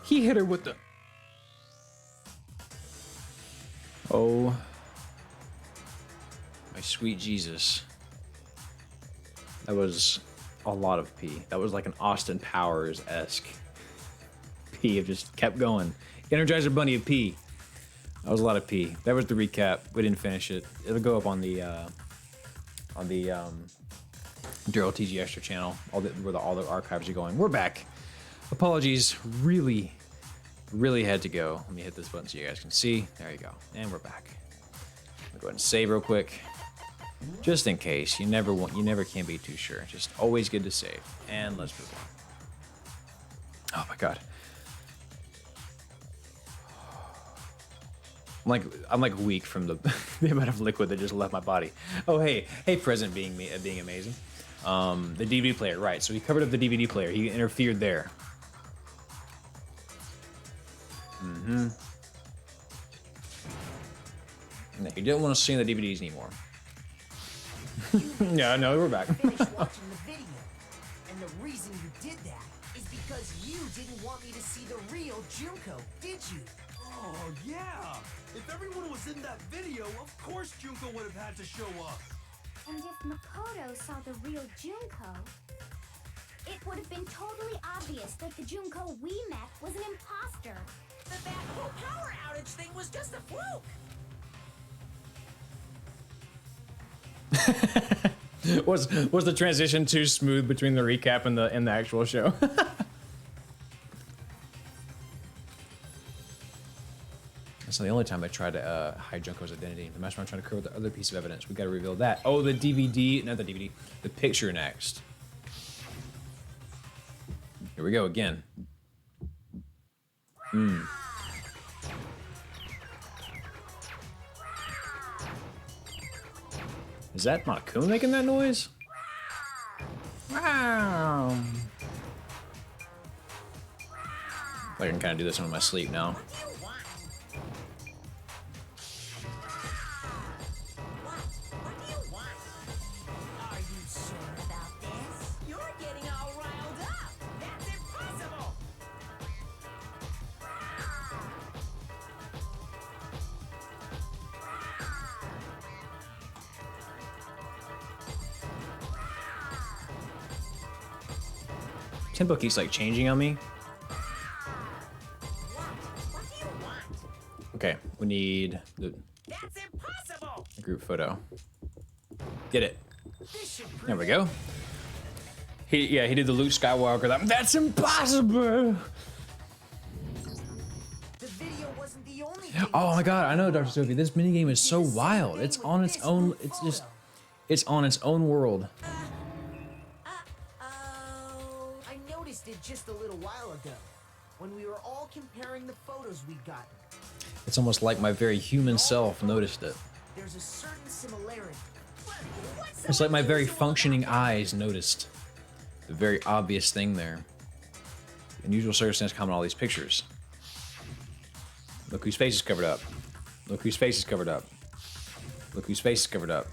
He hit her with the... Oh. My sweet Jesus. That was a lot of pee. That was like an Austin Powers-esque pee. It just kept going. Energizer Bunny of pee. That was a lot of pee. That was the recap. We didn't finish it. It'll go up on the Daryl TG Extra channel, where all the archives are going. We're back. Apologies, really had to go. Let me hit this button so you guys can see. There you go. And we're back. I'll go ahead and save real quick. Just in case. You never can be too sure. Just always good to save. And let's move on. Oh my god. I'm like weak from the amount of liquid that just left my body. Oh hey present being amazing. The DVD player, right? So he covered up the DVD player. He interfered there. Mm-hmm. No, he didn't want to see the DVDs anymore. Yeah, no, we're back. Finished watching the video, and the reason you did that is because you didn't want me to see the real Junko, did you? Oh, yeah! If everyone was in that video, of course Junko would have had to show up. And if Makoto saw the real Junko, it would have been totally obvious that the Junko we met was an imposter. That whole power outage thing was just a fluke. Was the transition too smooth between the recap and the actual show? That's not the only time I tried to hide Junko's identity. The mastermind trying to cover the other piece of evidence. We gotta reveal that. Oh, the DVD, not the DVD, the picture next. Here we go again. Is that Monokuma making that noise? Wow. I can kind of do this one in my sleep now. Are you sure about this? You're getting all riled up. That's impossible. 10 keeps like changing on me. What do you want? Okay, we need the That's impossible. group photo. Get it. There we go. He did the Luke Skywalker. That's impossible. The video wasn't the only thing. Oh my god, I know, Dr. Sophie. This minigame is so wild. It's on its own. It's on its own world. I noticed it just a little while ago, when we were all comparing the photos we'd gotten. It's almost like my very human self noticed it. There's a certain similarity. It's like my very functioning eyes noticed the very obvious thing there. Unusual circumstance common in all these pictures. Look whose face is covered up. Look whose face is covered up. Look whose face is covered up.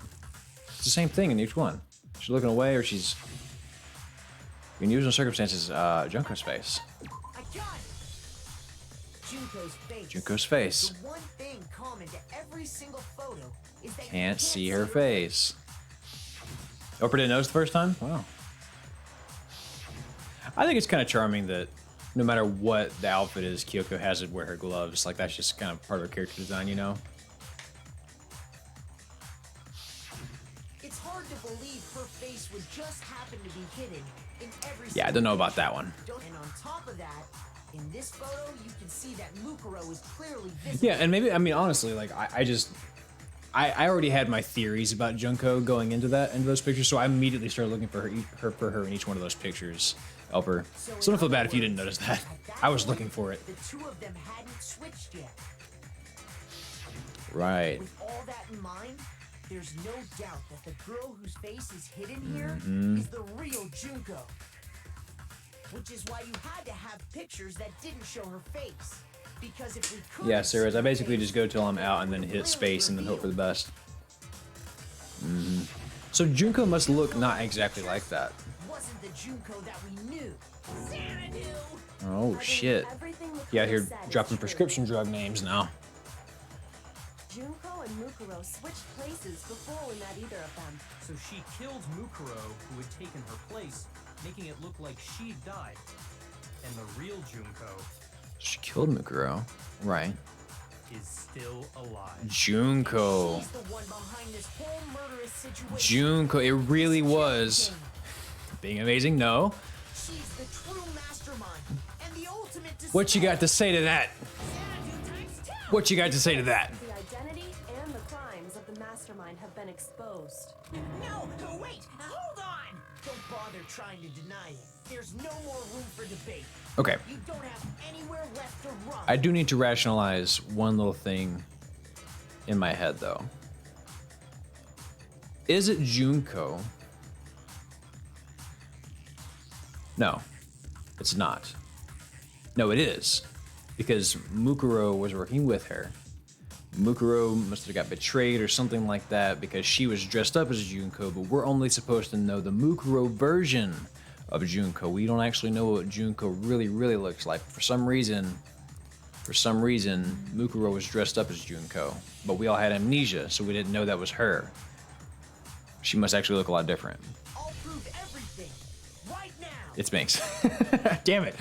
It's the same thing in each one. She's looking away or she's... Unusual circumstances, Junko's face. I got it. Junko's face. Junko's face. The one thing common to every single photo is that you Can't see her face. Oprah didn't notice the first time? Wow. I think it's kind of charming that no matter what the outfit is, Kyoko has to wear her gloves. Like, that's just kind of part of her character design, you know? It's hard would just happen to be hidden in every Yeah, I don't know about that one. And on top of that, in this photo, you can see that Mukuro is clearly visible. Yeah, and maybe, I mean, honestly, like, I already had my theories about Junko going into those pictures, so I immediately started looking for her in each one of those pictures. Elper. So don't feel bad if you didn't notice that. I was looking for it. The two of them hadn't switched yet. Right. With all that in mind, there's no doubt that the girl whose face is hidden here is the real Junko. Which is why you had to have pictures that didn't show her face. Because if we could, Yeah, Sarah's. I basically just go till I'm out and then hit space and then hope for the best. So Junko must look not exactly like that. Wasn't the Junko that we knew. Oh shit. Everything Yeah, Mukuro here said is dropping true. prescription drug names now. Junko and Mukuro switched places before we met either of them. So she killed Mukuro, who had taken her place, making it look like she'd died. And the real Junko She killed Mukuro. Right. is still alive. Junko. She's the one behind this whole murderous situation. Junko. It really was. Being amazing? No. She's the true mastermind and the ultimate What you got to say to that? What you got to say to that? The identity and the crimes of the mastermind have been exposed. No, wait, hold on! Don't bother trying to deny it. There's no more room for debate. Okay. You don't have anywhere left to run. I do need to rationalize one little thing in my head, though. Is it Junko? No, it's not. No, it is. Because Mukuro was working with her. Mukuro must have got betrayed or something like that because she was dressed up as Junko, but we're only supposed to know the Mukuro version of Junko. We don't actually know what Junko really looks like. For some reason, Mukuro was dressed up as Junko, but we all had amnesia, so we didn't know that was her. She must actually look a lot different. I'll prove everything right now. It's Minx. Damn it.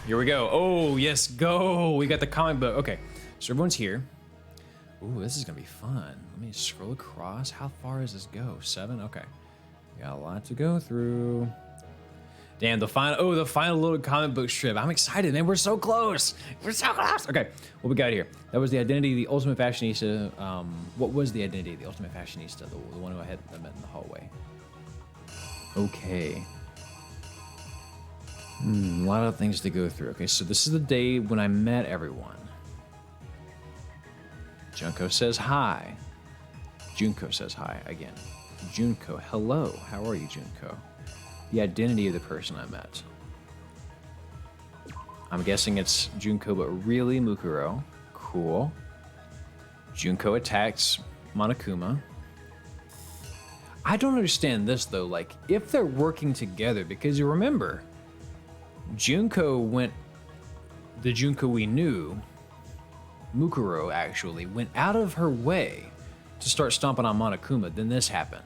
Here we go. Oh, yes, go. We got the comic book. Okay, so everyone's here. Ooh, this is gonna be fun. Let me scroll across. How far does this go? 7? Okay. We got a lot to go through. Damn, the final little comic book strip. I'm excited, man. We're so close. We're so close. Okay, what we got here? That was the identity of the ultimate fashionista. What was the identity of the ultimate fashionista? The one who I had met in the hallway. Okay. A lot of things to go through. Okay, so this is the day when I met everyone. Junko says hi. Junko says hi again. Junko, hello. How are you, Junko? The identity of the person I met. I'm guessing it's Junko, but really Mukuro. Cool. Junko attacks Monokuma. I don't understand this, though. Like, if they're working together, because you remember, the Junko we knew, Mukuro actually, went out of her way to start stomping on Monokuma. Then this happened.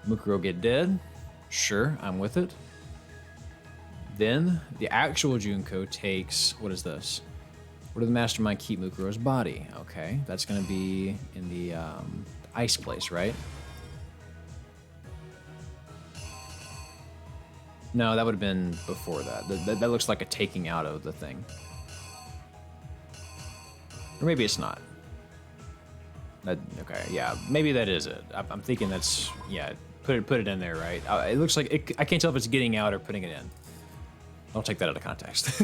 Mukuro get dead? Sure, I'm with it. Then the actual Junko takes, what is this? Where did the mastermind keep Mukuro's body? Okay, that's gonna be in the ice place, right? No, that would have been before that. That looks like a taking out of the thing. Or maybe it's not. Okay, yeah, maybe that is it. I'm thinking that's, yeah, put it in there, right? It looks like, I can't tell if it's getting out or putting it in. I'll take that out of context.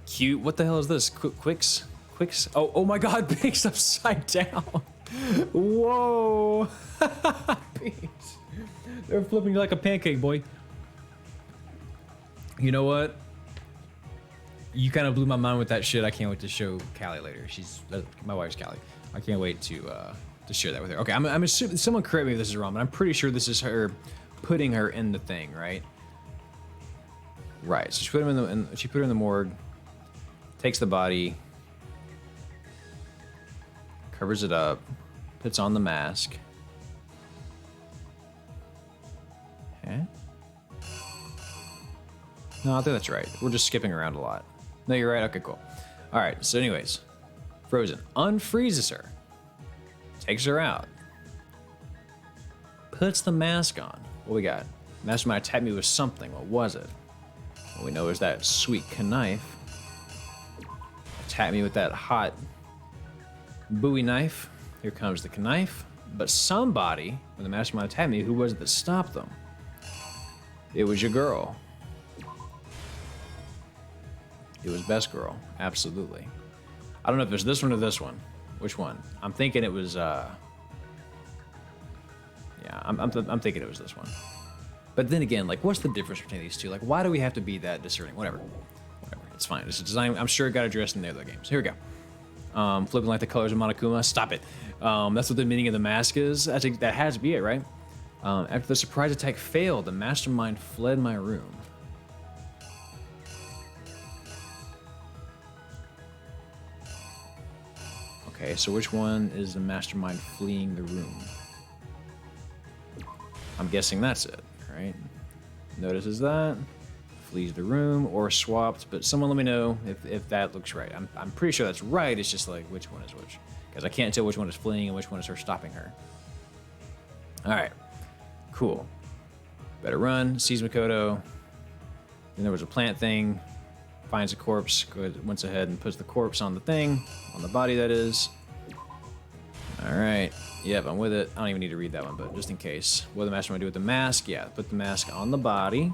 Cute, what the hell is this? Quicks? Oh my god, Pink's upside down. Whoa. Pinks. They're flipping like a pancake, boy. You know what? You kind of blew my mind with that shit. I can't wait to show Callie later. My wife's Callie. I can't wait to share that with her. Okay, I'm assuming, someone correct me if this is wrong, but I'm pretty sure this is her putting her in the thing, right? Right. So she put her in the morgue, takes the body, covers it up, puts on the mask. Okay. No, I think that's right. We're just skipping around a lot. No, you're right. Okay, cool. All right. So anyways, Frozen unfreezes her takes her out, puts the mask on. What we got? Mastermind attacked me with something. What was it? Well, we know there's that sweet knife. Attacked me with that hot Bowie knife. Here comes the knife. But somebody, when the mastermind attacked me, who was it that stopped them? It was your girl. It was Best Girl, absolutely. I don't know if it's this one or this one. Which one? I'm thinking it was, yeah, I'm thinking it was this one. But then again, like, what's the difference between these two? Like, why do we have to be that discerning? Whatever, it's fine. It's a design, I'm sure it got addressed in the other games. Here we go. Flipping like the colors of Monokuma, stop it. That's what the meaning of the mask is. That has to be it, right? After the surprise attack failed, the mastermind fled my room. Okay, so which one is the mastermind fleeing the room? I'm guessing that's it, right? Notices that, flees the room, or swapped, but someone let me know if that looks right. I'm pretty sure that's right, it's just like which one is which. Because I can't tell which one is fleeing and which one is her stopping her. Alright, cool. Better run, sees Makoto. Then there was a plant thing, finds a corpse, went ahead and puts the corpse on the thing, on the body that is. Alright, yep, I'm with it. I don't even need to read that one, but just in case. What did the mastermind do with the mask? Yeah, put the mask on the body.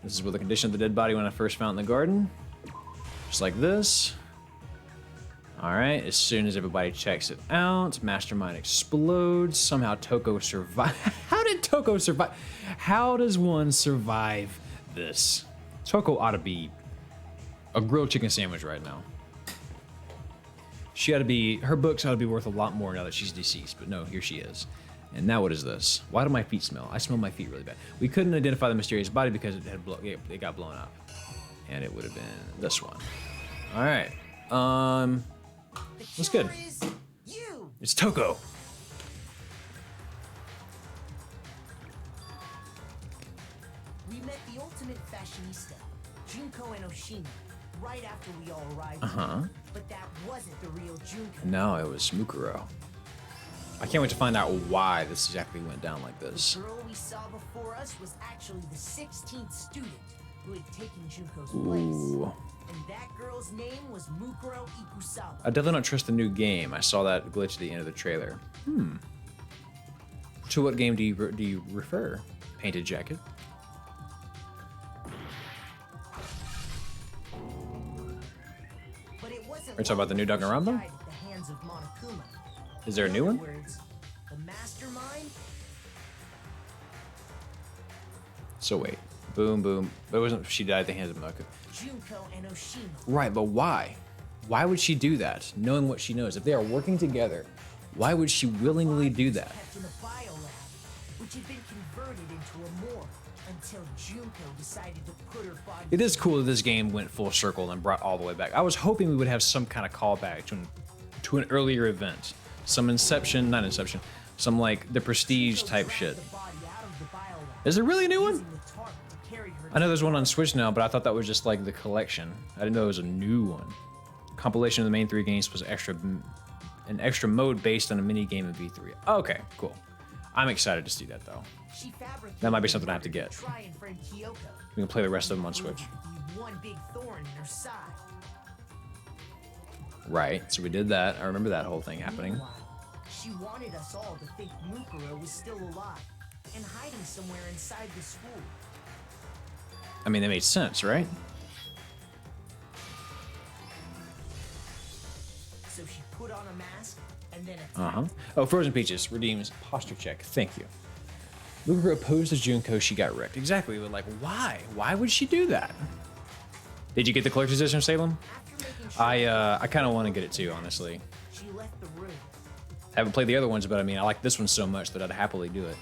This is what the condition of the dead body when I first found it in the garden. Just like this. Alright, as soon as everybody checks it out, mastermind explodes. Somehow Toko survived. How did Toko survive? How does one survive this? Toko ought to be a grilled chicken sandwich right now. She ought to be, her books ought to be worth a lot more now that she's deceased, but no, here she is. And now what is this? Why do my feet smell? I smell my feet really bad. We couldn't identify the mysterious body because it got blown up. And it would have been this one. All right. That's good. It's Toko. We met the ultimate fashionista, Junko and Oshima, right after we all arrived. But that wasn't the real Junko. No, it was Mukuro. I can't wait to find out why this exactly went down like this. The girl we saw before us was actually the 16th student who had taken Junko's place. And that girl's name was Mukuro Ikusawa. I definitely don't trust the new game. I saw that glitch at the end of the trailer. To what game do you refer? Painted Jacket? But it wasn't. Are you talking about the new Danganronpa? At the hands of Monokuma. Is there a new one? Words, the mastermind. So wait. Boom, boom. But it wasn't she died at the hands of Monokuma. Junko and Oshima. Right, but why? Why would she do that, knowing what she knows? If they are working together, why would she willingly do that? Kept in a biolab, which had been converted into a morgue until Junko decided to put her body. It is cool that this game went full circle and brought all the way back. I was hoping we would have some kind of callback to an earlier event. Some Inception, not Inception, some like the Prestige type shit. Is there really a new one? I know there's one on Switch now, but I thought that was just like the collection. I didn't know it was a new one. Compilation of the main 3 games was an extra mode based on a mini game of V3. Okay, cool. I'm excited to see that though. That might be something I have to get. We can play the rest of them on Switch. One big thorn in her side. Right, so we did that. I remember that whole thing happening. She wanted us all to think Mukuro was still alive and hiding somewhere inside the school. I mean, that made sense, right? So she put on a mask and then attacked. Oh, Frozen Peaches redeems posture check. Thank you. Mukuro opposed to Junko, she got wrecked. Exactly, but like, why? Why would she do that? Did you get the clerk's edition of Salem? I kind of want to get it too, honestly. She left the room. Haven't played the other ones, but I mean, I like this one so much that I'd happily do it.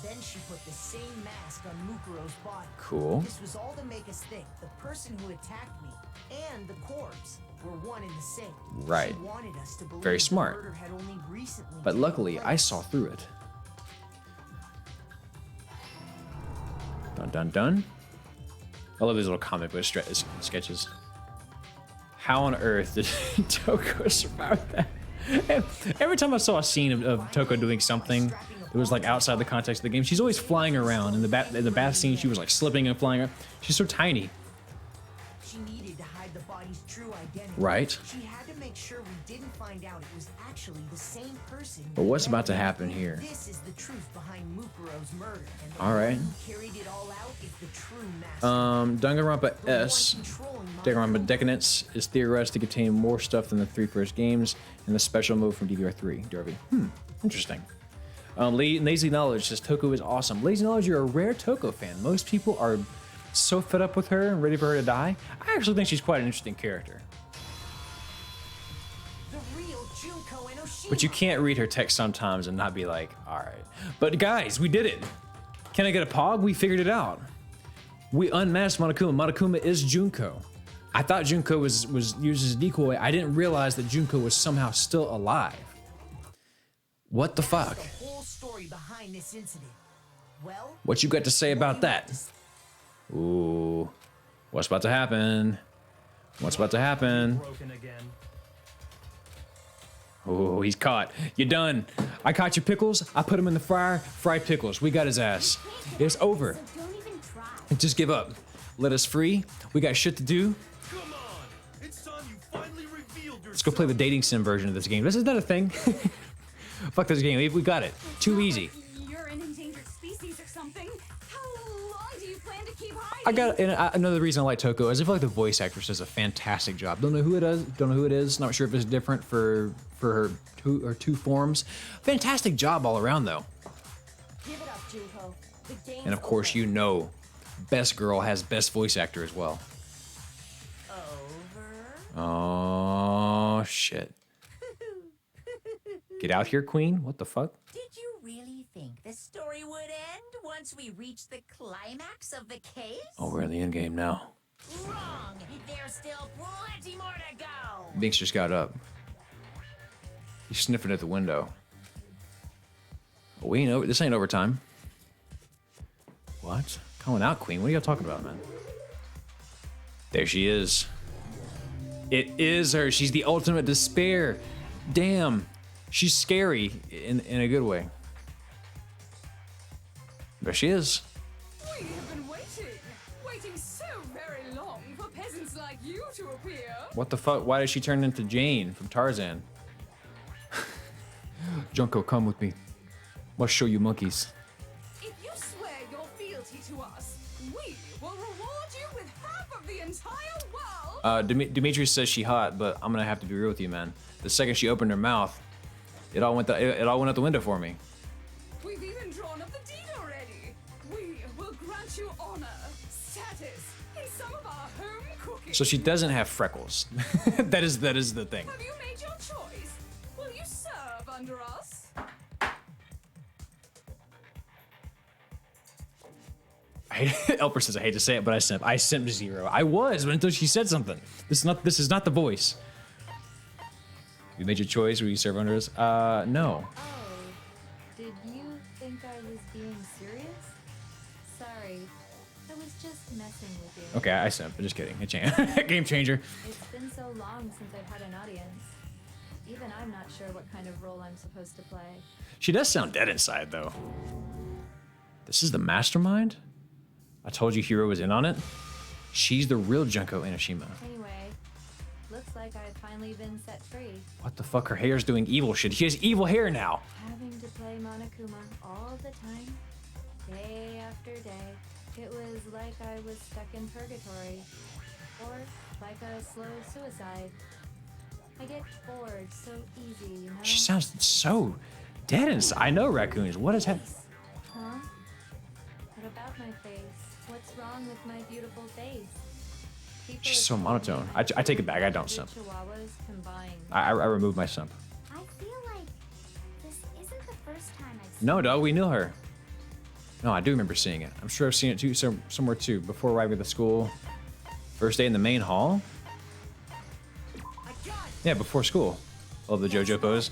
Then she put the same mask on Mukuro's body. Cool. This was all to make us think the person who attacked me and the corpse were one and the same. Right. She wanted us to believe Very smart. the murder had only recently But taken luckily, place. I saw through it. Dun dun dun. I love these little comic book sketches. How on earth did Toko survive that? Every time I saw a scene of Toko doing something, it was like outside the context of the game. She's always flying around. In the bath scene, she was like slipping and flying around. She's so tiny. She needed to hide the body's true identity. Right. She had to make sure we didn't find out it was actually the same person. But what's about to happen here? This is the truth behind Mukuro's murder. And the All right. one who carried it all out is the true master. Danganronpa S. Danganronpa Decadence is theorized to contain more stuff than the 3 first games and the special mode from DDR3. Derby. Interesting. Lazy Knowledge says Toko is awesome. Lazy Knowledge, you're a rare Toko fan. Most people are so fed up with her and ready for her to die. I actually think she's quite an interesting character. The real Junko and Oshima. But you can't read her text sometimes and not be like, all right. But guys, we did it. Can I get a pog? We figured it out. We unmasked Monokuma. Monokuma is Junko. I thought Junko was used as a decoy. I didn't realize that Junko was somehow still alive. What the fuck? The whole story behind this incident. Well, What you got to say about that? Ooh. What's about to happen? What's about to happen? Broken again. Oh, he's caught. You're done. I caught your pickles. I put him in the fryer. Fried pickles. We got his ass. It's over. So don't even try. Just give up. Let us free. We got shit to do. Come on! It's time you finally revealed yourself. Let's go play the dating sim version of this game. This is not a thing. Fuck this game. We got it. Too easy. You're an endangered species or something. How long do you plan to keep hiding? I got another reason I like Toko is I feel like the voice actress does a fantastic job. Don't know who it is. Don't know who it is. Not sure if it's different for her two forms. Fantastic job all around though. Give it up, Junko. The game's And of course, over. you know, Best Girl has Best Voice Actor as well. over. Oh shit. Get out here, Queen. What the fuck? Did you really think the story would end once we reach the climax of the case? Oh, we're in the end game now. Wrong! There's still plenty more to go! Binks just got up. He's sniffing at the window. We ain't over. This ain't overtime. What? Calling out, Queen. What are y'all talking about, man? There she is. It is her. She's the ultimate despair. Damn. She's scary in a good way. There she is. We have been waiting so very long for peasants like you to appear. What the fuck? Why did she turn into Jane from Tarzan? Junko, come with me. Must show you monkeys. If you swear your fealty to us, we will reward you with half of the entire world. Demetrius says she hot, but I'm gonna have to be real with you, man. The second she opened her mouth, it all went out the window for me. We've even drawn up the deed already. We will grant you honor, status, and some of our home cooking. So she doesn't have freckles. that is the thing. Have you made your choice? Will you serve under us? Elper says I hate to say it, but I sent 0. I was until she said something. This is not the voice. You made your choice. Will you serve under us? No. Oh, did you think I was being serious? Sorry, I was just messing with you. Okay, I simp. Just kidding. Game changer. It's been so long since I've had an audience. Even I'm not sure what kind of role I'm supposed to play. She does sound dead inside, though. This is the mastermind? I told you Hiro was in on it. She's the real Junko Enoshima. Anyway, looks like I've finally been set free. What the fuck? Her hair's doing evil shit. She has evil hair now. Having to play Monokuma all the time, day after day, it was like I was stuck in purgatory. Or like a slow suicide. I get bored so easy, you know? She sounds so dead inside. I know raccoons. What is happening? Huh? What about my face? What's wrong with my beautiful face? People She's are so telling monotone. me I take it back. I don't two simp. Chihuahuas combined. I removed my simp. I feel like this isn't the first time I've No, dog. We knew her. No, I do remember seeing it. I'm sure I've seen it too, somewhere too. Before arriving at the school. First day in the main hall? Yeah, before school. Love the JoJo pose.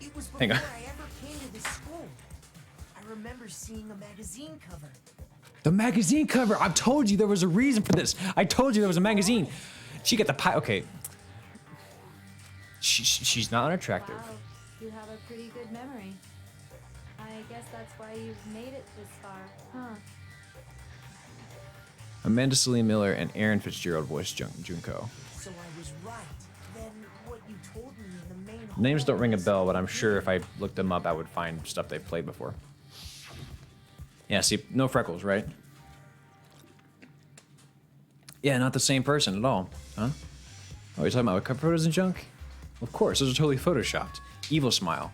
It was before Hang on. I ever came to this school. I remember seeing a magazine cover. The magazine cover. I've told you there was a reason for this. I told you there was a magazine. She got the pie. Okay. she's not unattractive. Wow, you have a pretty good memory. I guess that's why you've made it this far, huh? Amanda Celine Miller and Aaron Fitzgerald voiced Junko. So I was right. Then what you told me in the main Names hall don't ring a was bell, but I'm sure if I real. looked them up, I would find stuff they've played before. Yeah, see, no freckles, right? Yeah, not the same person at all, huh? Oh, you're talking about cover photos and junk? Of course, those are totally photoshopped. Evil smile.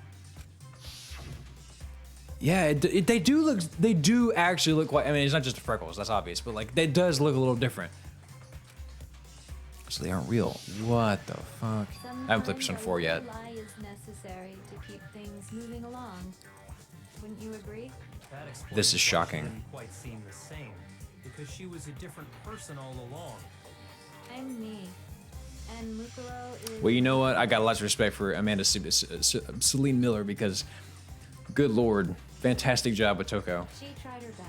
Yeah, they do actually look quite, I mean, it's not just the freckles, that's obvious, but like, it does look a little different. So they aren't real. What the fuck? I haven't played Persona 4 yet. Lie is necessary to keep things moving along. Wouldn't you agree? That explains This is why shocking. She didn't quite seem the same, because she was a different person all along. I'm me. And Mukuro is... Well, you know what? I got lots of respect for Amanda Celine Miller because, good lord, fantastic job with Toko. She tried her best.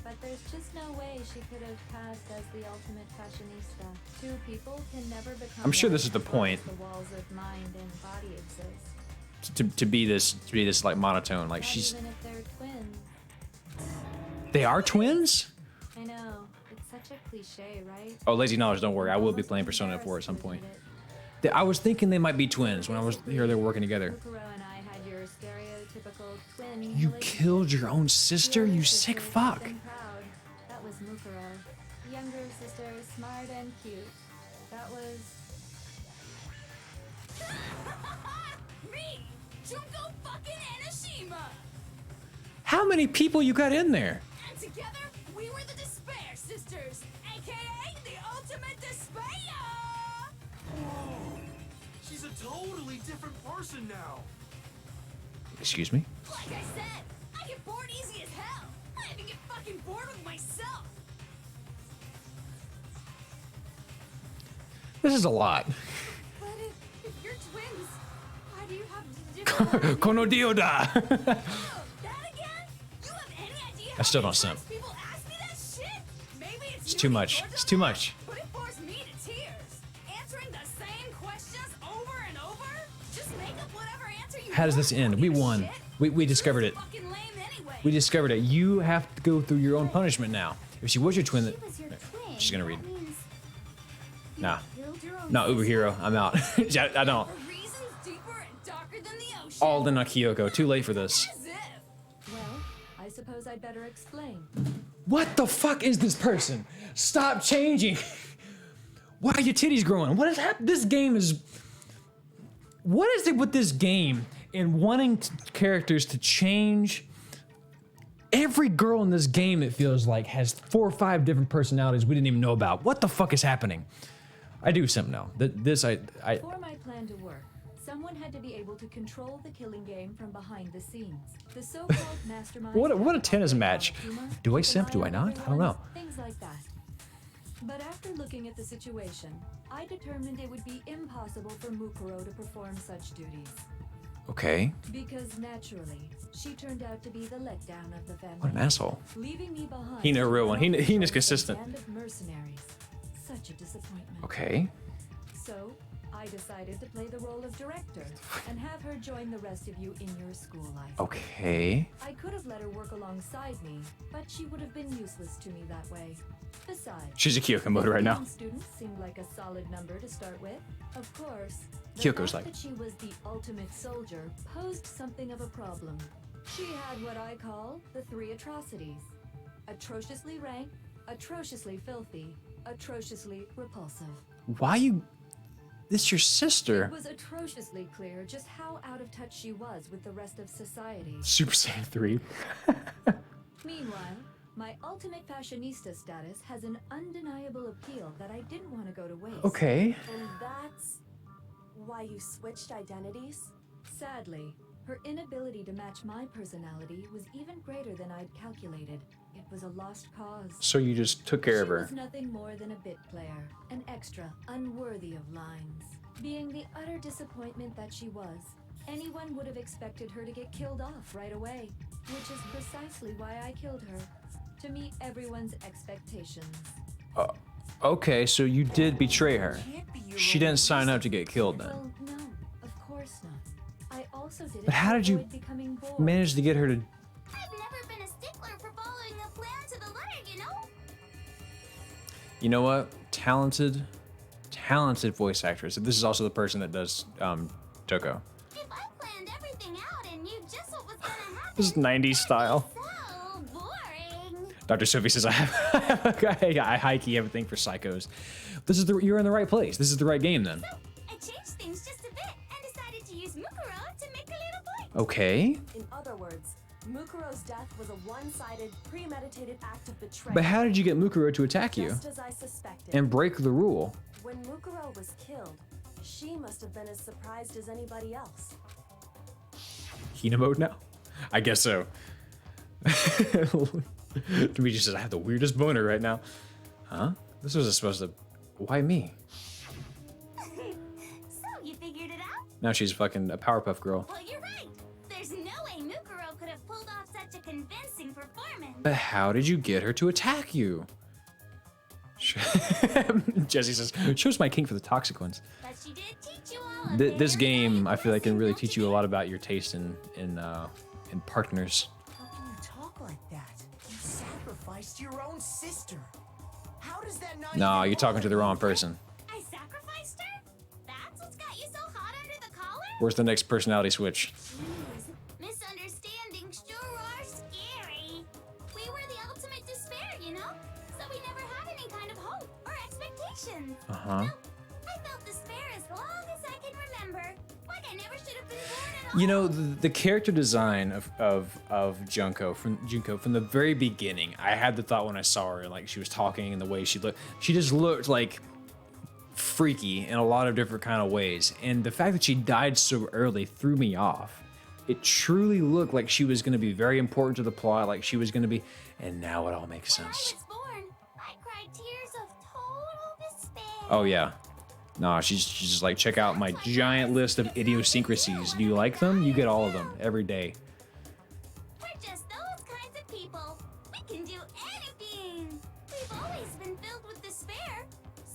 But there's just no way she could have passed as the ultimate fashionista. Two people can never become... I'm sure this one is the as long point. as the walls of mind and body exist. To be this like monotone, like Not she's. even if they're twins. They are twins? I know. It's such a cliche, right? Oh, lazy knowledge, don't worry. I will be playing Persona 4 at some point. I was thinking they might be twins when I was here. They were working together. Mukuro and I had your stereotypical twin. You relationship. killed your own sister, The you older sick sister fuck. and proud. That was Mukuro. Younger sister, smart and cute. That was... Me, Junko fucking Enoshima. How many people you got in there? And together, we were the Despair Sisters, aka the Ultimate Despair. Whoa! She's a totally different person now. Excuse me? Like I said, I get bored easy as hell. I even get fucking bored with myself. This is a lot. But if you're twins, why do you have to different... Kono Dio da. That again? You have any idea I still how don't many simp. times people ask me that shit? Maybe It's you too get much. bored It's of too that, much. But it forced me to tears. Answering the same questions over and over? Just make up whatever answer you How does this want. end? Who We gives a won. shit? We discovered it. Fucking lame anyway. We discovered it. You have to go through your own punishment now. If she was your twin, She was your twin. she's gonna read. That means you Nah. killed your own No, Uber sister. Hero. I'm out. Yeah, I don't. For reasons deeper and darker than the ocean. All in on Kyoko. Too late for this. As if. Well, I suppose I'd better explain. What the fuck is this person? Stop changing. Why are your titties growing? What is happening? This game is. What is it with this game and wanting characters to change? Every girl in this game, it feels like, has 4 or 5 different personalities we didn't even know about. What the fuck is happening? I do something now. For my plan to work, someone had to be able to control the killing game from behind the scenes. The so-called mastermind. What a tennis match. Do I simp? Do I not? I don't know. Things like that. But after looking at the situation, I determined it would be impossible for Mukuro to perform such duties. Okay. Because naturally, she turned out to be the letdown of the family. What an asshole. Leaving me behind. He no real one. He is with a consistent. band of mercenaries. Such a disappointment. Okay. So, I decided to play the role of director and have her join the rest of you in your school life. Okay. I could have let her work alongside me, but she would have been useless to me that way. Besides, She's a Kyoko mode right now. students seemed like a solid number to start with. Of course, the Kyoko's fact like- that she was the ultimate soldier posed something of a problem. She had what I call the 3 atrocities: atrociously rank, atrociously filthy, atrociously repulsive. Why you? This your sister. It was atrociously clear just how out of touch she was with the rest of society. Super Saiyan 3. Meanwhile, my ultimate fashionista status has an undeniable appeal that I didn't want to go to waste. Okay. And that's why you switched identities? Sadly, her inability to match my personality was even greater than I'd calculated. It was a lost cause. So you just took care of She her. was nothing more than a bit player, an extra, unworthy of lines. Being the utter disappointment that she was, anyone would have expected her to get killed off right away, which is precisely why I killed her, to meet everyone's expectations. Okay, so you did betray her. Can't be She didn't sign up to get killed then. Well, no, of course not. I also did it But how to did you avoid becoming bored. manage to get her to... I've never been a stickler for following a plan to the letter, you know? You know what? Talented voice actress. This is also the person that does Toko. If I planned everything out and knew just what was gonna happen, This is 90s style. so boring. Dr. Sophie says, I high-key have a thing for psychos. You're in the right place. This is the right game then. So, I changed things just a bit and decided to use Mukuro to make a little point. Okay. In other words, Mukuro's death was a one-sided, premeditated act of betrayal. But how did you get Mukuro to attack you Just as I suspected. and break the rule? When Mukuro was killed, she must have been as surprised as anybody else. Hina mode now? I guess so. Demetri says, I have the weirdest boner right now. Huh? This was supposed to... Why me? So, you figured it out? Now she's fucking a Powerpuff Girl. Well, you're right. There's no way Mukuro could have pulled off such a convincing performance. But how did you get her to attack you? Jesse says, shows my kink for the toxic ones. But she did teach you all. This game, I feel like, can really teach you a lot about your taste in partners. How can you talk like that? You sacrificed your own sister. How does that not? No, even you're talking to the bother wrong you? person. I sacrificed her? That's what's got you so hot under the collar? Where's the next personality switch? Jeez, misunderstandings sure are scary. We were the ultimate despair, you know? So we never had any kind of hope or expectations. Uh-huh. No, I felt despair as long as I can remember. Like I never should have been born at all. You know, the character design of Junko from the very beginning, I had the thought when I saw her, like she was talking and the way she looked, she just looked like freaky in a lot of different kind of ways. And the fact that she died so early threw me off. It truly looked like she was going to be very important to the plot, like she was going to be, and now it all makes When I sense. was born, I cried tears of total despair. Oh yeah. Nah, she's just like, check out my giant list of idiosyncrasies. Do you like them? You get all of them every day. We're just those kinds of people. We can do anything. We've always been filled with despair.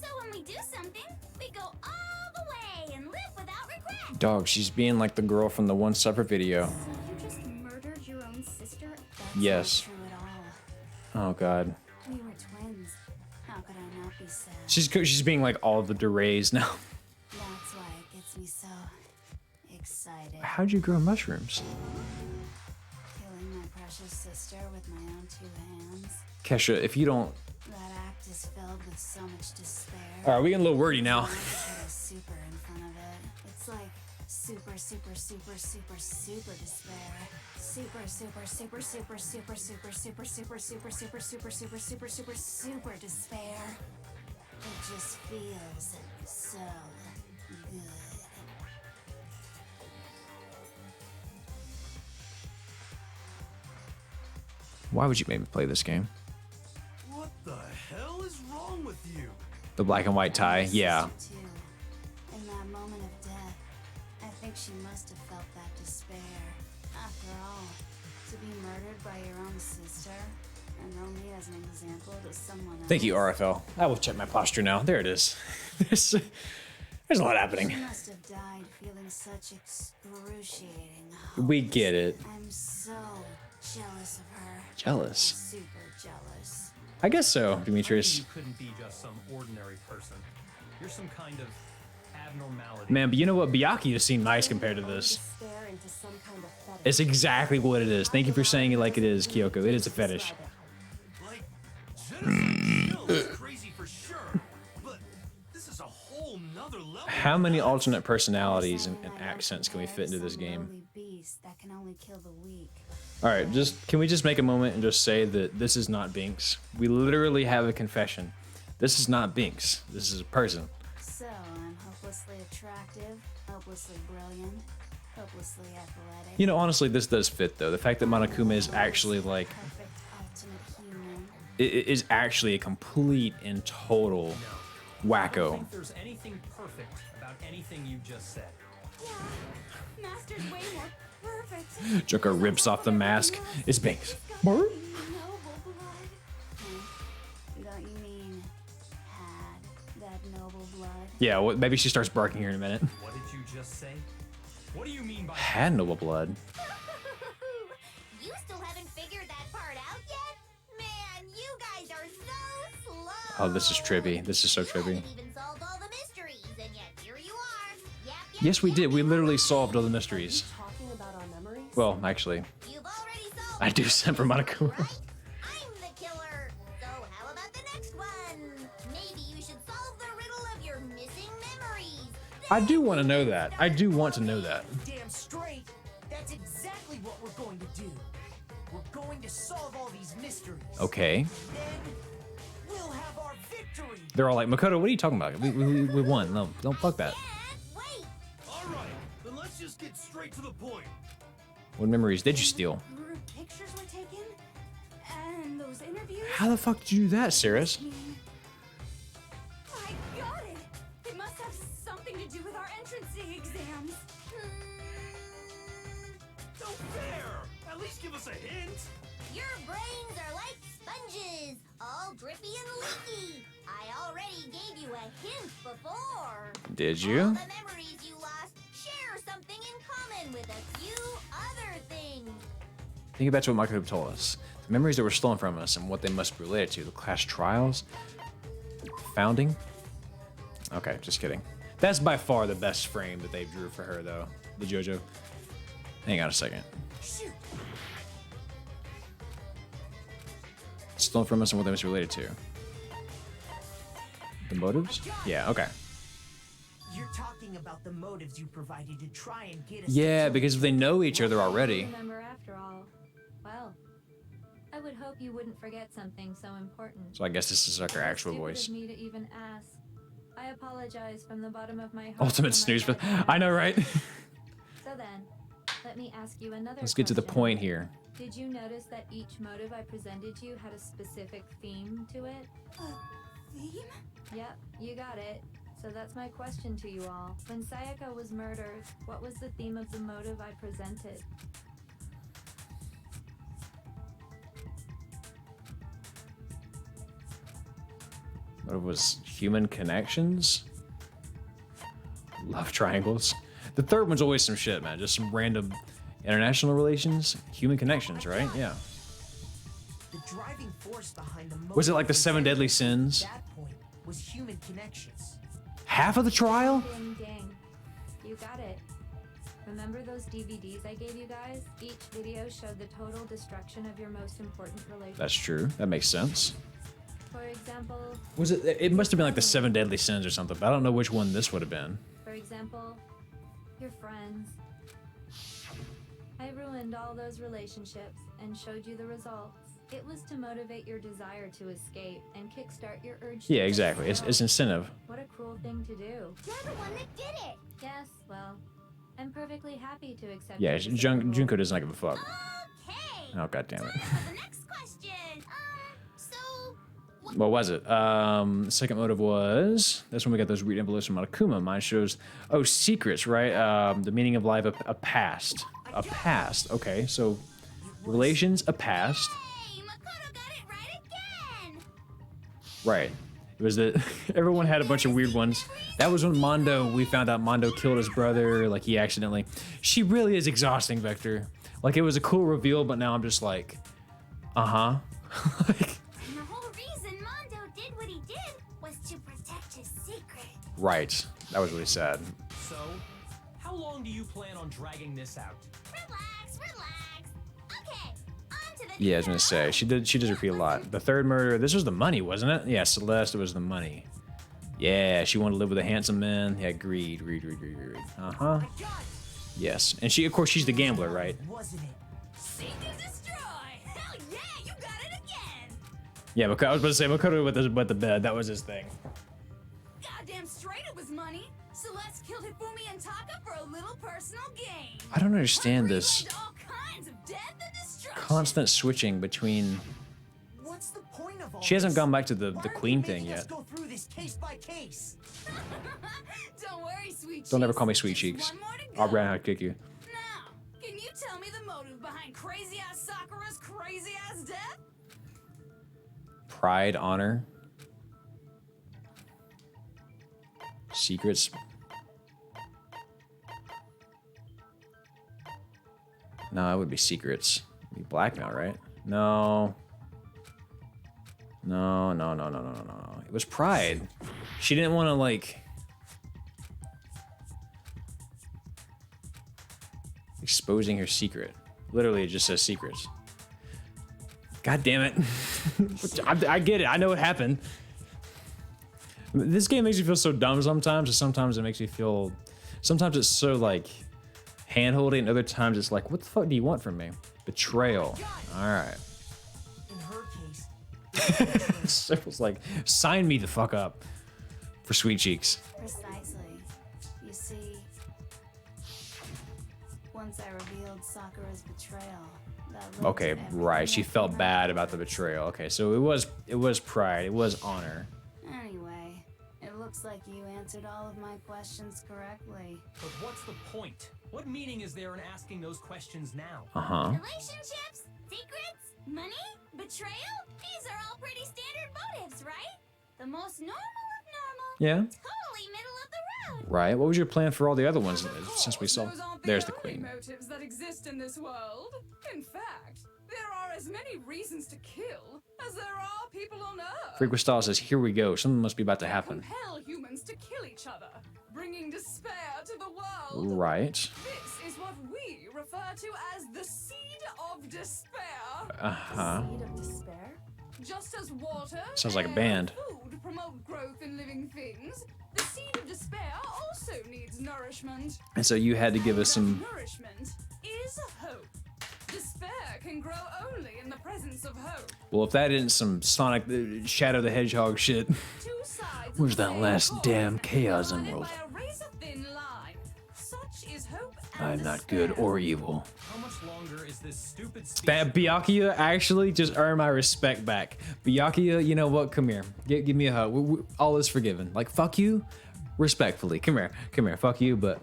So when we do something, we go all the way and live without regret. Dog, she's being like the girl from the one separate video. So you just murdered your own sister? That's Yes. not true at all. Oh god. We were twins. How could I not be sad? She's being like all the DeRays now. That's why it gets me so excited. How'd you grow mushrooms? Killing my precious sister with my own two hands. Kesha, if you don't... That act is filled with so much despair. Alright, we getting a little wordy now. I put a super in front of it. It's like super, super, super, super, super despair. Super, super, super, super, super, super, super, super, super, super, super, super, super, super, super despair. It just feels so good. Why would you make me play this game? What the hell is wrong with you? The black and white tie, yeah. Too. In that moment of death, I think she must have felt that despair. After all, to be murdered by your own sister, and only as an example to someone else. Thank you, RFL. I will check my posture now. There it is. There's a lot She happening. must have died feeling such excruciating. We get it. I'm so jealous of her. Jealous? Super jealous. I guess so, I think Demetrius. you couldn't be just some ordinary person. You're some kind of abnormality. Man, but you know what? Byakuya just seemed nice compared to this. Despair into some kind of fetish. It's exactly what it is. Thank you for saying it like it is, Kyoko. It is a fetish. Like, genocide kill is crazy for sure, but this is a whole nother level. How many alternate personalities and accents can we fit into this game? Lowly beast that can only kill the weak. All right, can we just make a moment and just say that this is not Binks? We literally have a confession. This is not Binks. This is a person. So I'm hopelessly attractive, hopelessly brilliant, hopelessly athletic. You know, honestly, this does fit though. The fact that Monokuma is actually like, Perfect ultimate human. it is actually a complete and total I don't wacko. think there's anything perfect about anything you just said. Yeah, Master's way more perfect. Joker rips off the mask. It's Binks. Don't you mean had that noble blood. Yeah, well, maybe she starts barking here in a minute. What did you just say? What do you mean by Had noble blood. You still haven't figured that part out yet? Man, you guys are so slow. Oh, this is trippy. This is so trippy. You haven't even solved all the mysteries, and yet here you are. Yep, Yes, we did. We literally solved all the mysteries. Talking about our memories? Well, actually, You've already solved I do send for Monokuma. right? I'm the killer. So how about the next one? Maybe you should solve the riddle of your missing memories. I do want to know that. I do want to know that. Damn straight. That's exactly what we're going to do. We're going to solve all these mysteries. Okay. Then we'll have our victory. They're all like, Makoto, what are you talking about? We won. No, don't fuck that. Wait. All right, then let's just get straight to the point. What memories did you steal? Group pictures were taken, and those interviews. How the fuck did you do that, Saris? I got it. It must have something to do with our entrance exams. No fair. At least give us a hint. Your brains are like sponges, all drippy and leaky. I already gave you a hint before. Did All you? the memories you lost share something in common with a few other things. Think back to what Makoto told us. The memories that were stolen from us and what they must be related to. The class trials. Founding. Okay, just kidding. That's by far the best frame that they drew for her, though. The JoJo. Hang on a second. Shoot. Stolen from us and what they must be related to. The motives? Yeah, okay. You're talking about the motives you provided to try and get us. Yeah, to because if they know each other already. Remember after all. Well, I would hope you wouldn't forget something so important. So I guess this is like her actual Stupid voice. of me to even ask. I apologize from the bottom of my heart. Ultimate for my snooze, but bad I know, right? So then, let me ask you another Let's get to the question. point here. Did you notice that each motive I presented you had a specific theme to it? Theme? Yep, you got it. So that's my question to you all. When Sayaka was murdered, what was the theme of the motive I presented? What was human connections? Love triangles. The third one's always some shit, man. Just some random international relations, human connections, right? Yeah. The driving force behind the Was it like the motive seven deadly at sins? that point was human connections. Half of the trial? Ding ding. You got it. Remember those DVDs I gave you guys? Each video showed the total destruction of your most important relationship. That's true. That makes sense. For example, Was it? It must have been like the seven deadly sins or something, but I don't know which one this would have been. for example, your friends. I ruined all those relationships and showed you the results. It was to motivate your desire to escape and kickstart your urge to Yeah, exactly. It's incentive. What a cruel thing to do. You're the one that did it. Yes, well, I'm perfectly happy to accept Yeah, your disapproval. Junko doesn't give a fuck. Okay. Oh, god damn it. Time for the next question. So What was it? Second motive was, that's when we got those weird envelopes from Monokuma. Mine shows, oh, secrets, right? The meaning of life, a past. A past. Okay, so relations, a past. hey, Makoto got it right again. Right. It was that everyone had a bunch of weird ones. That was when we found out Mondo killed his brother, like he accidentally. She really is exhausting, Vector. Like it was a cool reveal, but now I'm just like, uh-huh. Like, And the whole reason Mondo did what he did was to protect his secret. right. That was really sad. So, how long do you plan on dragging this out? Relax, relax. Okay, on to the Yeah, I was gonna say, she does repeat a lot. The third murder, this was the money, wasn't it? Yeah, Celeste, it was the money. Yeah, she wanted to live with a handsome man. Yeah, greed. Uh-huh. Yes, and she, of course, she's the gambler, right? Wasn't it? Seek and destroy. Hell yeah, you got it again. Yeah, I was about to say, Makoto with the bed, that was his thing. Goddamn straight it was money. Celeste killed Hifumi and Taka for a little personal gain. I don't understand this All kinds of death and destruction. constant switching between. What's the point of all She hasn't this? gone back to the Why are queen they thing making us yet. go through this case by case? Don't worry, sweet Don't ever cheeks. call me sweet Just cheeks. one more to I'll go. ran, I'll kick you. Now, can you tell me the motive behind crazy ass Sakura's crazy ass death? Pride, honor. Secrets. No, it would be secrets. It'd be blackmail, right? No. No. It was pride. She didn't want to, like... exposing her secret. Literally, it just says secrets. God damn it. I get it. I know what happened. This game makes me feel so dumb sometimes, and sometimes it makes me feel... Sometimes it's so, like, hand-holding, and other times it's like, what the fuck do you want from me? Betrayal. Alright. In her case, Circle's like, sign me the fuck up. For Sweet Cheeks. Precisely. You see, once I revealed Sakura's betrayal, that led Okay, to everything right. She that felt came bad about the afterwards. betrayal. Okay, so it was pride. It was honor. Anyway, it looks like you answered all of my questions correctly. But what's the point? What meaning is there in asking those questions now? Uh-huh. Relationships? Secrets? Money? Betrayal? These are all pretty standard motives, right? The most normal of normal. Yeah. Totally middle of the road. Right. What was your plan for all the other ones since we saw? Those aren't There's the only queen. motives that exist in this world. In fact, there are as many reasons to kill as there are people on Earth. Frequent says, here we go. Something must be about to happen. Compel humans to kill each other, bringing despair to the world. Right. This is what we refer to as the seed of despair. Uh-huh. Seed of despair? Just as water Sounds like a air, band. and food promote growth in living things, the seed of despair also needs nourishment. And so you had to give us And some... that nourishment is hope. Despair can grow only in the presence of hope. Well, if that isn't some Sonic Shadow the Hedgehog shit. Two sides Where's of the that same last coin, damn chaos divided emerald? by a razor-thin line. Such is hope and I'm not despair. good or evil. How much longer is this stupid speech? That Byakuya actually just earned my respect back. Byakuya, you know what? Come here. Give me a hug. All is forgiven. Like, fuck you, respectfully. Come here. Come here. Fuck you, but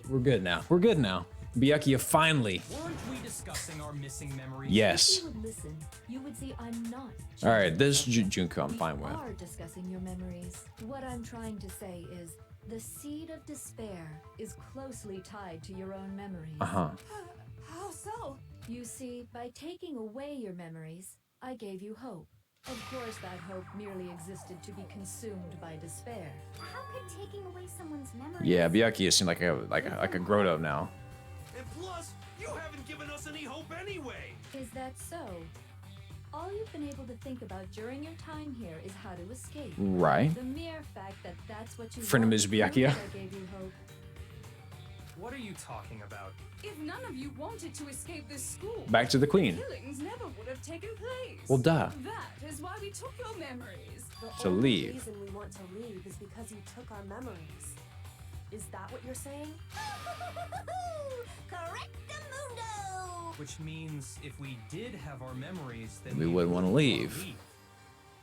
we're good now. We're good now. Byakuya finally. Weren't we discussing our missing memories? Yes. If you would listen, you would see I'm not. All right, this changing Junko I'm We fine with. are discussing your memories. What I'm trying to say is the seed of despair is closely tied to your own memories. Uh-huh. How so? You see, by taking away your memories, I gave you hope. Of course, that hope merely existed to be consumed by despair. How could taking away someone's memories... Yeah, Byakuya seemed like a grown up now. And plus, you haven't given us any hope anyway. Is that so? All you've been able to think about during your time here is how to escape. Right. The mere fact that that's what you Friend of want Ms. proves Byakuya. that I gave you hope. What are you talking about? If none of you wanted to escape this school, Back to the queen. killings never would have taken place. Well, duh. That is why we took your memories. To leave. The reason we want to leave is because you took our memories. Is that what you're saying? Correctamundo! Which means if we did have our memories, then We wouldn't wanna leave.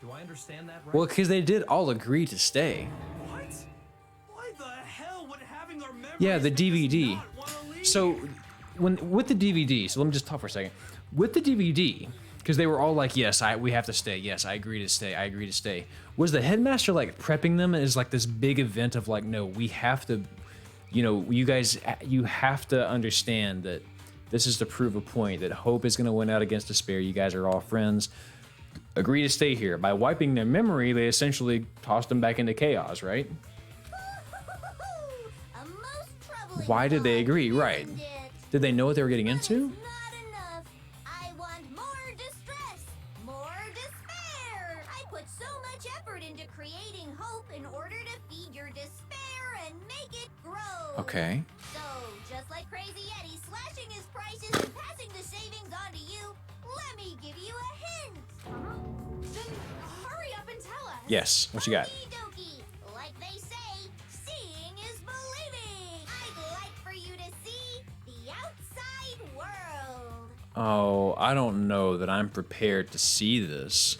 Do I understand that right? Well, because they did all agree to stay. What? Why the hell would having our memories Yeah, the make us DVD. not wanna leave? So, with the DVD, so let me just talk for a second. With the DVD, because they were all like, "Yes, we have to stay. Yes, I agree to stay. I agree to stay." Was the headmaster like prepping them as like this big event of like, "No, we have to, you know, you guys, you have to understand that this is to prove a point that hope is going to win out against despair. You guys are all friends. Agree to stay here." By wiping their memory, they essentially tossed them back into chaos, right? A most troubling Why did they thought, agree? Right. isn't it? Did they know what they were getting into? Not enough. I want more distress, more despair. I put so much effort into creating hope in order to feed your despair and make it grow. Okay. So, just like Crazy Eddie slashing his prices and passing the savings on to you, let me give you a hint. Then hurry up and tell us. Yes. What you got? Okie dokie. Like they say, seeing is believing. I'd like for you to see the outside world. Oh, I don't know that I'm prepared to see this.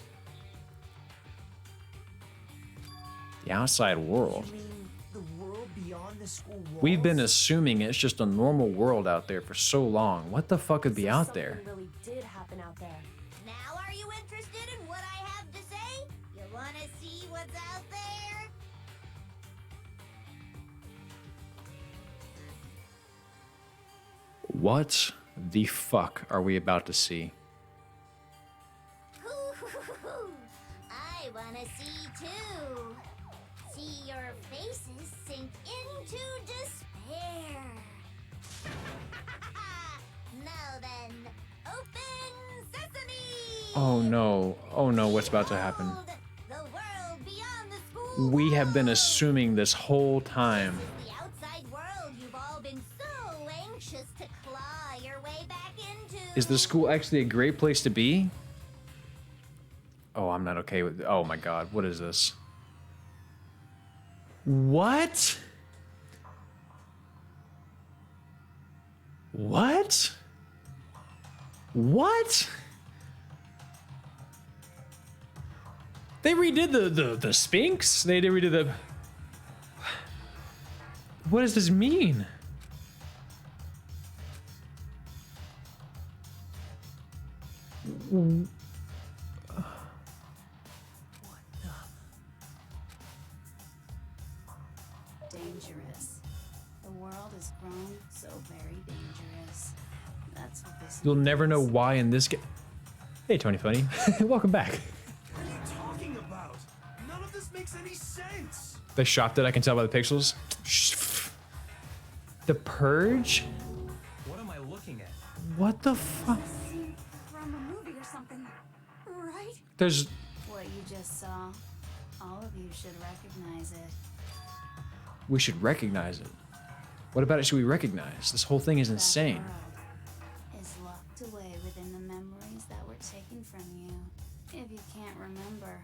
The outside world. You mean the world beyond the school walls? We've been assuming it's just a normal world out there for so long. What the fuck could be out there? Something really did happen out there. Now are you interested in what I have to say? You want to see what's out there? What the fuck are we about to see? I wanna see too. See your faces sink into despair. Now then, open sesame! Oh no. Oh no, what's about to happen? The world beyond the school. We have been assuming this whole time. The outside world you've all been so anxious to claw your way back into. Is the school actually a great place to be? Oh, I'm not okay with. Oh my god, what is this? What? What? What? They redid the Sphinx? They redid the. What does this mean? Dangerous. The world has grown so very dangerous. That's what this. You'll never know why in this game. Hey, Tony Funny. Welcome back. What are you talking about? None of this makes any sense. They shopped it, I can tell by the pixels. The Purge? What am I looking at? What the fuck? Scene from a movie or something, right? There's. What you just saw, all of you should recognize it. We should recognize it. What about it should we recognize? This whole thing is insane. That world is locked away within the memories that were taken from you. If you can't remember,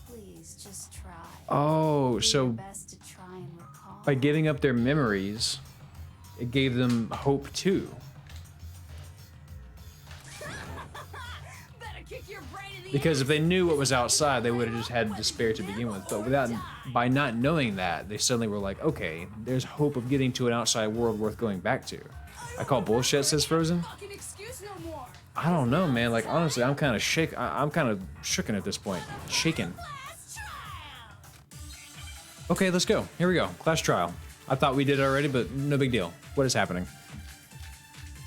please just try. Oh, Do your so best to try and recall. by giving up their memories, it gave them hope too. Better kick your brain in the Because if they knew what was outside, they would have just had despair to begin with. But by not knowing that, they suddenly were like, okay, there's hope of getting to an outside world worth going back to. I call bullshit, says Frozen. fucking excuse no more. I don't know, man. Like, honestly, I'm kind of I'm kind of shooken at this point. Shaken. Okay, let's go. Here we go. Class trial. I thought we did it already, but no big deal. What is happening?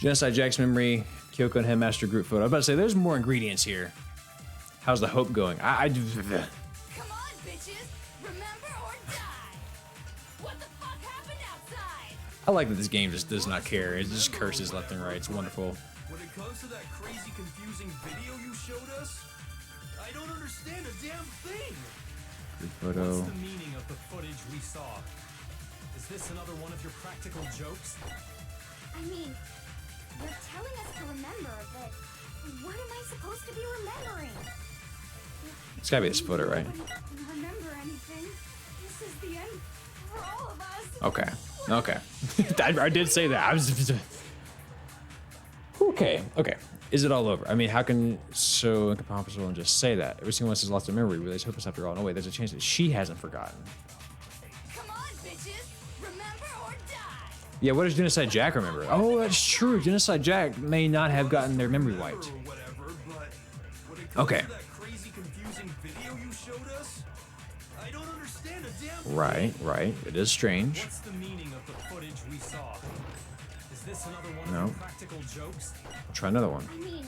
Genocide Jack's memory, Kyoko and Headmaster group photo. I was about to say, there's more ingredients here. How's the hope going? Come on, bitches. Remember or die. What the fuck happened outside? I like that this game just does not care. It just curses left and right. It's wonderful. When it comes to that crazy, confusing video you showed us, I don't understand a damn thing. Group photo. What's the meaning of the footage we saw? Is this another one of your practical jokes? I mean, you're telling us to remember, but what am I supposed to be remembering? It's gotta be this photo, right? Remember anything? This is the end for all of us. Okay. Okay. I did say that. I was. Okay. Okay. Is it all over? I mean, how can so incomprehensible and just say that? Every single one has lost a memory. Really, hope us after all. No way. There's a chance that she hasn't forgotten. Come on, bitches. Remember or die. Yeah. What does Genocide Jack remember? Oh, that's true. Genocide Jack may not have gotten their memory wiped. Okay. Crazy, confusing video you showed us? I don't understand a damn Right. Right. It is strange. What's the meaning of the footage we saw? Is this another one No. of your practical jokes? I'll try another one. I mean,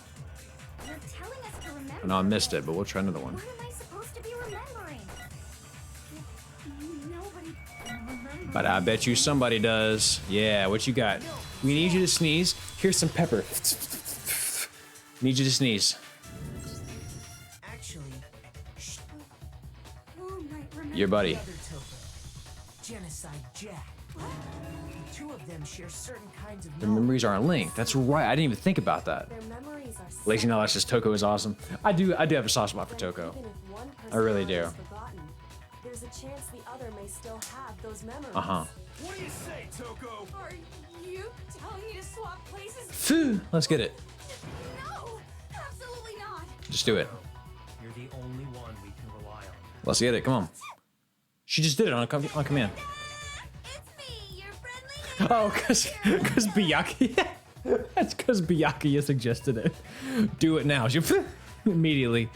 you're telling us to remember. No, I missed it, but we'll try another one. What am I supposed to be remembering? Nobody remembers. But I bet you somebody does. Yeah, what you got? We need you to sneeze. Here's some pepper. Need you to sneeze. Actually, Who might remember? Your buddy. other Toko, Genocide Jack. The two of them share certain kinds of The memories aren't linked. That's right. I didn't even think about that. Their memories are Lazy knowledge says Toko is awesome. I do have a soft spot for Toko. Even if one person I really do. is forgotten, there's a chance the other may still have those memories. Uh-huh. What do you say, Toko? Are you telling me to swap places? Phew, let's get it. No, absolutely not. Just do it. You're the only one we can rely on. Let's get it. Come on. She just did it on command. Oh, because Byakuya. That's because Byakuya suggested it. Do it now. She immediately.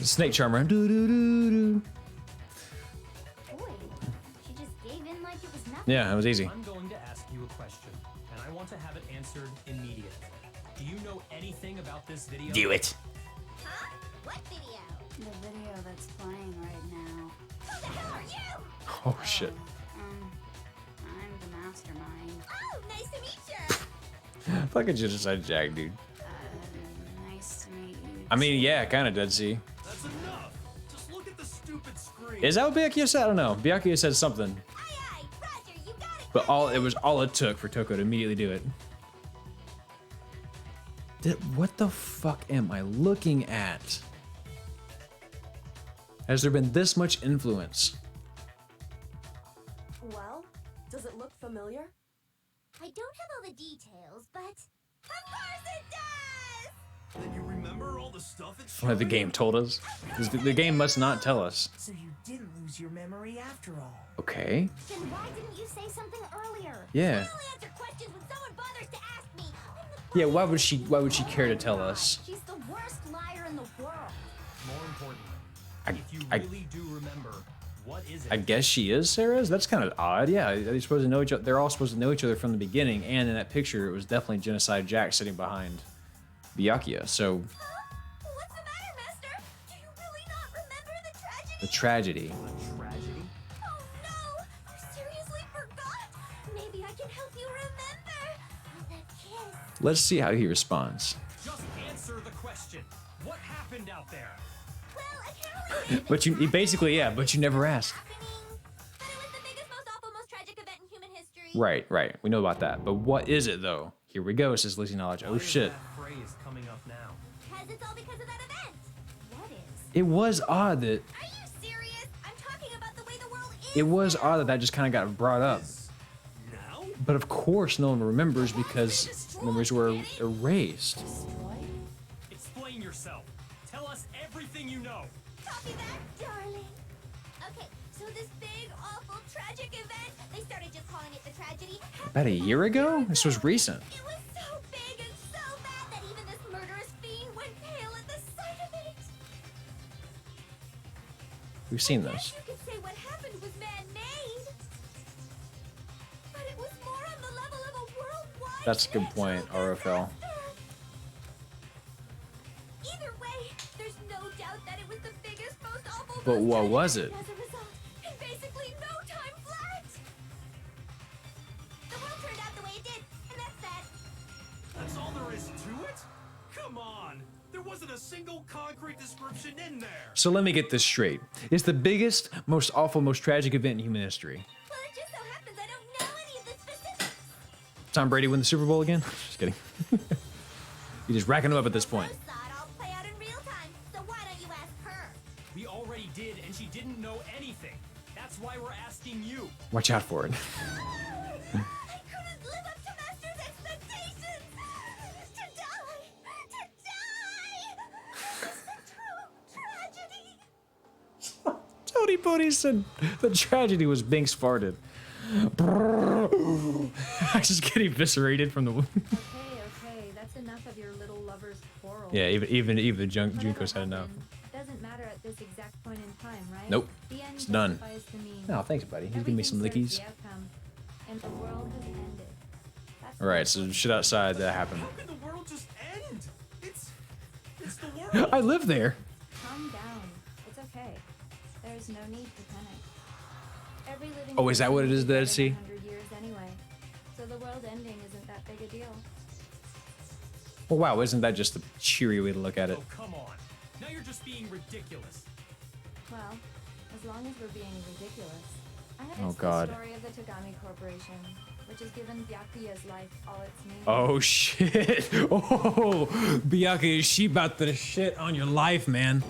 Snake charmer. Do do do do. Boy, she just gave in like it was nothing. Yeah, it was easy. I'm going to ask you a question, and I want want to have it answered immediately. Do you know anything about this video? Do it. Huh? What video? The video that's playing right now. Who the hell are you? Oh shit. I'm the mastermind. Oh, nice to meet you. Fucking genocide Jack, dude. Nice to meet you. I mean, yeah, kind of Dead Sea. That's enough. Just look at the stupid screen. Is that what Byakuya said? I don't know. Byakuya said something. Aye, aye. Roger, you got it. But it was all it took for Toko to immediately do it. What the fuck am I looking at? Has there been this much influence? Well, does it look familiar? I don't have all the details, but of course it does. Then you remember all the stuff it What showed the game told us? 'Cause the game must not tell us. So you didn't lose your memory after all. Okay. Then why didn't you say something earlier? Yeah. I only answer questions when someone bothers to ask me. Yeah, why would she care to tell us? She's the worst liar in the world. More importantly, if you I- really do remember, what is it? I guess she is Sarah's. That's kind of odd. Yeah, they're supposed to know each other. They're all supposed to know each other from the beginning. And in that picture, it was definitely Genocide Jack sitting behind Byakuya. So What's the matter, Master? Do you really not remember the tragedy? the tragedy. Tragedy? Oh no! You seriously forgot? Maybe I can help you remember. Oh, that kiss. Let's see how he responds. Just answer the question. What happened out there? Well, I can't really But you basically, yeah. But you never asked. happening. But it was the biggest, most awful, most tragic event in human history. Right. We know about that. But what is it though? Here we go. Says Lizzie Knowledge. Oh Why is shit. that phrase coming up now? Because it's all because of that event. What is? It was odd that Are you serious? I'm talking about the way the world is. it was odd that just kind of got brought up. Now? But of course, no one remembers because memories were erased. Explain yourself. Tell us everything you know. Copy that, darling. Okay, so this big, awful, tragic event, they started just calling it the tragedy. About a year ago? This was recent. It was so big and so bad that even this murderous fiend went pale at the sight of it. We've seen Yes, this. you could say what happened was man-made. But it was more on the level of a worldwide That's a good point, RFL. Either way, there's no doubt that it was the biggest, most awful. But most what tragic was event it? As a result, in basically no time flat. The world turned out the way it did, and that's that. That's all there is to it? Come on. There wasn't a single concrete description in there. So let me get this straight. It's the biggest, most awful, most tragic event in human history. Well, it just so happens I don't know any of the specifics. Tom Brady win the Super Bowl again? Just kidding. You're just racking them up at this point. Saw it all play out in real time, so why don't you ask her? We already did, and she didn't know anything. That's why we're asking you. Watch out for it. I couldn't live up to Master's expectations. To die. Is the true tragedy. Tony Booty said the tragedy was Binks farted. I just get eviscerated from the. Okay, that's enough of your little lover's quarrel. Yeah, even Whatever Junko's had enough. happened Doesn't matter at this exact point in time, right? Nope. The end It's done. justifies the means. No, thanks, buddy. He's giving me some Everything lickies. serves the outcome, and the world has ended. That's All right, so shit outside that happened. How can the world just end? It's the world. I live there. Calm down. It's okay. There's no need to panic. Every living Oh, is that what it is, person Dead lives Sea? 100 years anyway. So the world ending isn't that big a deal. Well, wow, isn't that just a cheery way to look at it? Oh, come on. Now you're just being ridiculous. Well, as long as we're being ridiculous. I have Oh, it's God. the story of the Tagami Corporation, which has given Byakuya's life all its meaning. Oh shit! Oh, Byakuya, she about to shit on your life, man.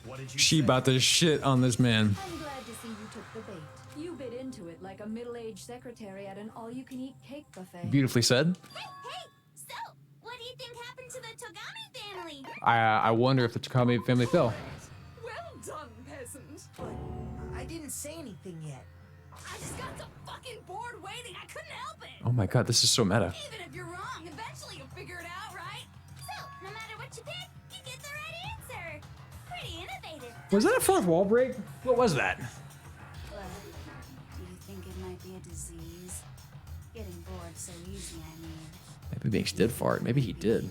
What did you She say? about to shit on this man. I'm glad to see you took the bait. You bit into it like a middle-aged secretary at an all-you-can-eat cake buffet. Beautifully said. Hey, so what do you think happened to the Togami family? I wonder if the Takami family fell. Well done, peasant. But I didn't say anything yet. I just got so fucking bored waiting. I couldn't help it. Oh my god, this is so meta. Even if you're wrong, eventually you'll figure it out, right? So, no matter what you pick, you get the right answer. Pretty innovative. Was that a fourth wall break? What was that? What? Do you think it might be a disease? getting bored so easy, I mean. Maybe Binks did fart. Maybe he did.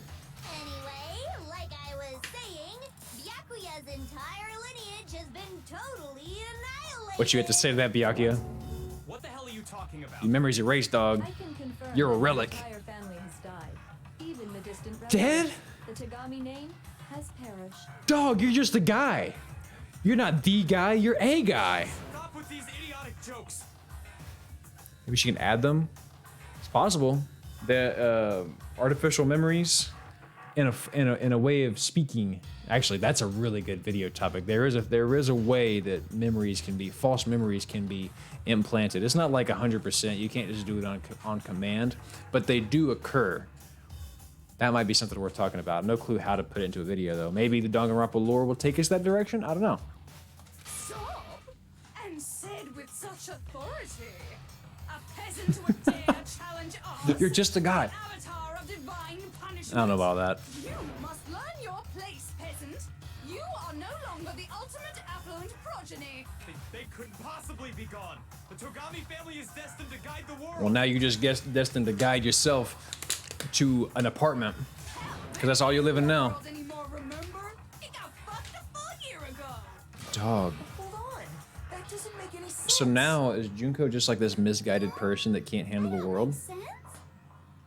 Anyway, like I was saying, Byakuya's entire lineage has been totally annihilated. What you had to say to that, Byakuya? What the hell are you talking about? Your memory's erased, dog. I can confirm You're a that relic. The entire family has died. Even the distant Dead? relatives. The Tagami name has perished. Dog, you're just a guy. You're not the guy, you're a guy. Stop with these idiotic jokes. Maybe she can add them. It's possible. The artificial memories in a way of speaking. Actually, that's a really good video topic. There is a way that false memories can be implanted. It's not like 100%. You can't just do it on command, but they do occur. That might be something worth talking about. No clue how to put it into a video though. Maybe the Danganronpa lore will take us that direction. I don't know. Stop! And said with such authority. A peasant would dare challenge us. You're just a guy. Avatar of divine punishment. I don't know about that. You must learn your place, peasant. You are no longer the ultimate affluent progeny. They couldn't possibly be gone. The Togami family is destined to guide the world. Well, now you just destined to guide yourself to an apartment. Because that's all you're living now. Anymore, remember? It got fucked a full year ago. Dog. Hold on. That doesn't make any sense. So now is Junko just like this misguided person that can't handle the world?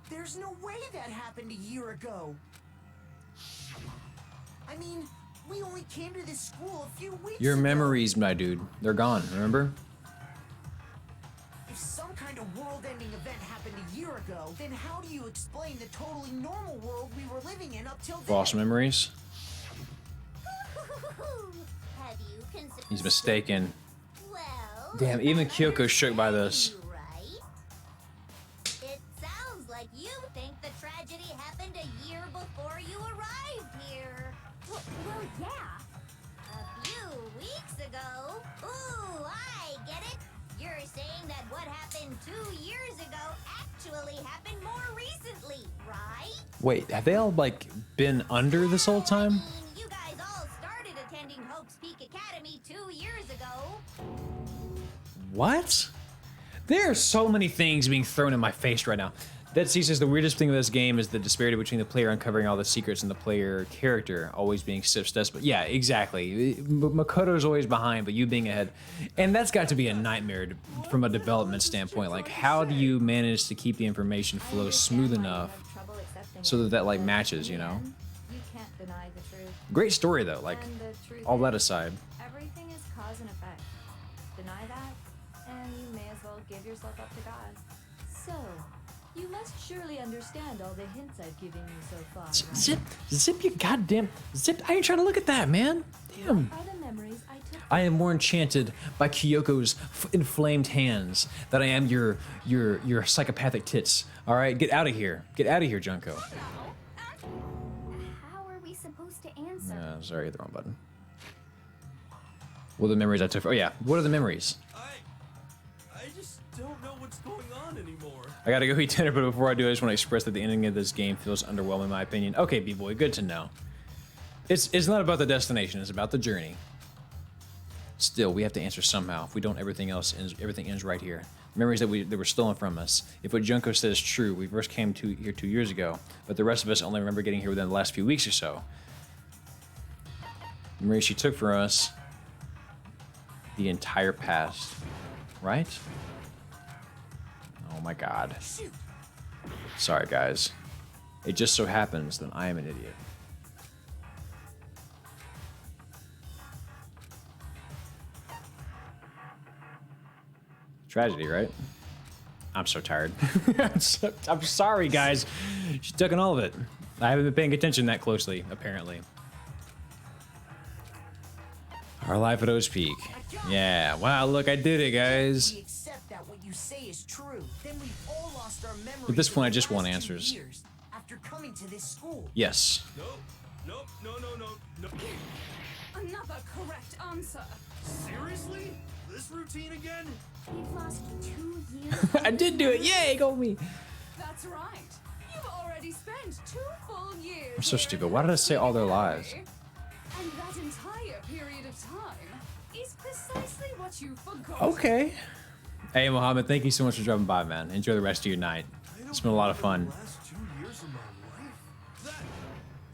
There's no way that happened a year ago. I mean, we only came to this school a few weeks Your ago. memories, my dude, they're gone, remember? If some kind of world-ending event happened a year ago, then how do you explain the totally normal world we were living in up till then? False memories? Have you considered? He's mistaken. Well, Damn, even Kyoko's shook by this. right? It sounds like you think the tragedy happened a year before you arrived here. Well, yeah. A few weeks ago. Ooh, I get it. You're saying that what happened 2 years ago actually happened more recently, right? Wait, have they all like been under this whole time? You guys all started attending Hope's Peak Academy 2 years ago. What? There are so many things being thrown in my face right now. That says the weirdest thing with this game is the disparity between the player uncovering all the secrets and the player character always being steps. But yeah, exactly. Makoto's always behind, but you being ahead. And that's got to be a nightmare from a development standpoint. Like, how do you manage to keep the information flow smooth enough so that like matches, you know? You can't deny the truth. Great story though, like, And the truth all that is, aside. Everything is cause and effect. Deny that, and you may as well give yourself up to God. So, you must surely understand all the hints I've given you so far, right? Zip, you goddamn Zip! I ain't trying to look at that, man. Damn. Are the memories I took? I am more enchanted by Kyoko's inflamed hands than I am your psychopathic tits. All right, get out of here. Get out of here, Junko. How are we supposed to answer? Sorry, hit the wrong button. What are the memories I took? Oh yeah, what are the memories? I just don't know what's going on anymore. I gotta go eat dinner, but before I do, I just want to express that the ending of this game feels underwhelming in my opinion. Okay, B-boy, good to know. It's not about the destination, it's about the journey. Still, we have to answer somehow. If we don't, everything ends right here. Memories that were stolen from us. If what Junko says is true, we first came here 2 years ago, but the rest of us only remember getting here within the last few weeks or so. Memories she took for us the entire past, right? Oh my god. Sorry, guys. It just so happens that I am an idiot. Tragedy, right? I'm so tired. I'm sorry, guys. She took in all of it. I haven't been paying attention that closely, apparently. Our life at O's Peak. Yeah, wow, look, I did it, guys. We accept that what you say is true. Then we've all lost our memories. At this point, I of the just want last 2 answers. years after coming to this school. Yes. No. Another correct answer. Seriously? This routine again? We've lost 2 years. I did do it. Yay, go me. That's right. You've already spent 2 full years. I'm so stupid. Why did I say all their lives? And that entire period of time is precisely what you forgot. Okay. Hey, Mohammed, thank you so much for dropping by, man. Enjoy the rest of your night. It's been a lot of fun. Last 2 years of my life?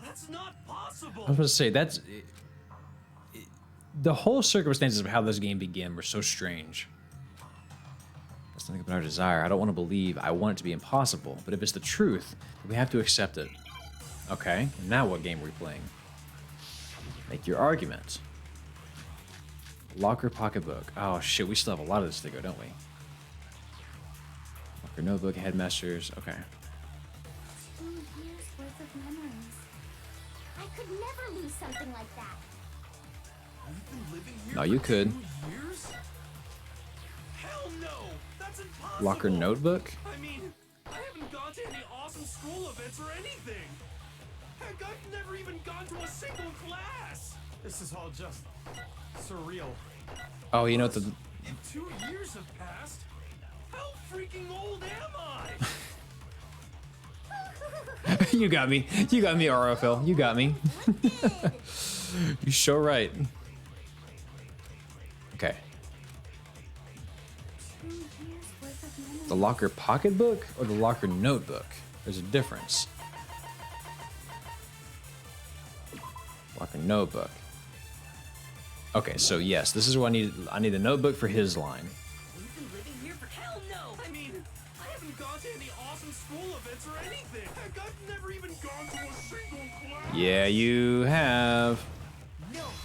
That's not possible. I was going to say, the whole circumstances of how this game began were so strange. That's nothing but our desire. I don't want to believe. I want it to be impossible. But if it's the truth, then we have to accept it. Okay, now what game are we playing? Make your argument. Locker pocketbook. Oh shit, we still have a lot of this to go, don't we? Locker notebook, headmasters. Okay. 2 years worth of memories. I could never lose something like that. You've been living here No, you for could. 2 years? Hell no! That's impossible! Locker notebook? I mean, I haven't gone to any awesome school events or anything. Heck, I've never even gone to a single class. This is all just surreal. Oh, you know what the... 2 years have passed. How freaking old am I? You got me. You got me, RFL. You got me. You sure right. Okay. 2 years worth of memories. The locker pocketbook or the locker notebook? There's a difference. Locker notebook. Okay, so yes, this is what I need. I need the notebook for his line. We've been living here for hell no! I mean, I haven't gone to any awesome school events or anything. Heck, I've never even gone to a single class. Yeah, you have.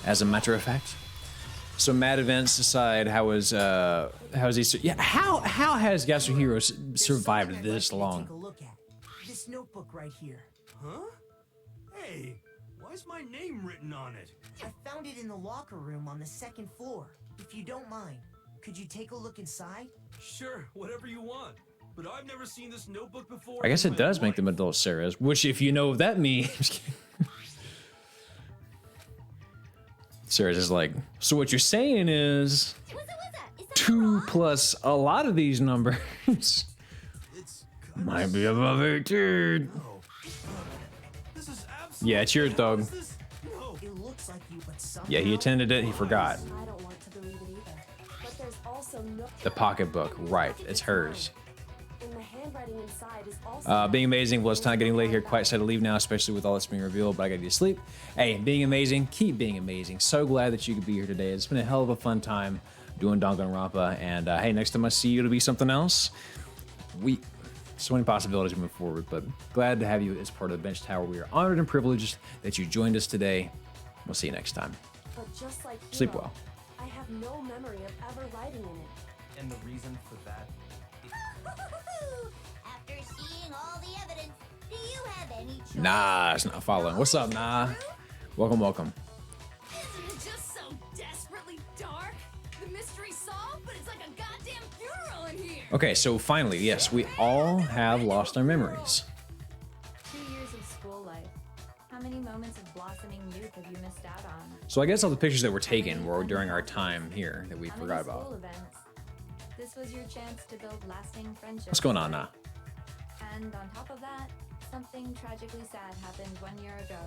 As a matter of fact. So mad events aside, how's he? Yeah, how has Yasuhiro survived this Take a long? look at this notebook right here. Huh? Hey, why's my name written on it? I found it in the locker room on the 2nd floor. If you don't mind, could you take a look inside? Sure, whatever you want. But I've never seen this notebook before. I guess in it my does make life. them adult Sarahs, which if you know what that means. Sarah's is like, so what you're saying is 2 plus a lot of these numbers might be above 18. This is Yeah, it's yours, dog. It looks like you, but somehow... Yeah, he attended it, he forgot. I don't want to believe it either. But there's also no... The pocketbook, right, it's hers. And the handwriting inside is also... Being amazing. Well, it's time getting late here. Quite sad to leave now, especially with all that's being revealed, but I gotta get to sleep. Hey, being amazing. Keep being amazing. So glad that you could be here today. It's been a hell of a fun time doing Danganronpa. And hey, next time I see you, it'll be something else. So many possibilities moving forward, but glad to have you as part of the Bench Tower. We are honored and privileged that you joined us today. We'll see you next time. But just like Sleep Hiro, well. I have no memory of ever writing in it. And the reason for that After seeing all the evidence, do you have any choice? Nah, it's not following. What's up, Nah? Welcome, welcome. Isn't it just so desperately dark? The mystery solved, but it's like a goddamn funeral in here. Okay, so finally, yes, we all have lost our memories. 2 years of school life. How many moments of blossoming youth have you missed out on? So I guess all the pictures that were taken were during our time here that we How forgot many school about. events? This was your chance to build lasting friendships. What's going on now? And on top of that, something tragically sad happened 1 year ago.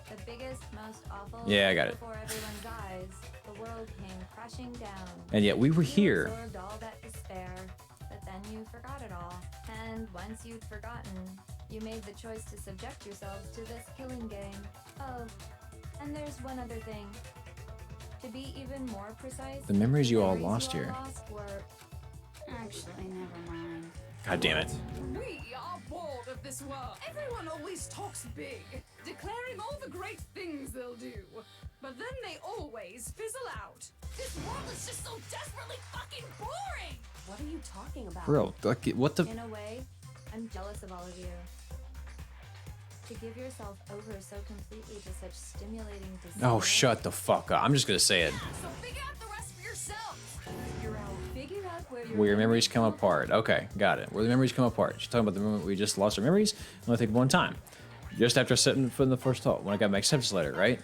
The biggest, most awful. Yeah, I got it. Before everyone's eyes, the world came crashing down. And yet we were You here. absorbed all that despair, but then you forgot it all. And once you'd forgotten, you made the choice to subject yourselves to this killing game. Oh, and there's one other thing. To be even more precise, The memories you all memories lost you all here. lost were Actually, never mind. God damn it. We are bored of this world. Everyone always talks big, declaring all the great things they'll do. But then they always fizzle out. This world is just so desperately fucking boring! What are you talking about? Bro, like, what the? In a way, I'm jealous of all of you. To give yourself over so completely to such stimulating despair. Oh, shut the fuck up. I'm just gonna say it. So figure out the rest for yourselves. Figure out Where your memories come apart. Okay, got it. Where the memories come apart. She's talking about the moment we just lost our memories. Only take one time. Just after setting foot in the first hall, when I got my acceptance letter, right?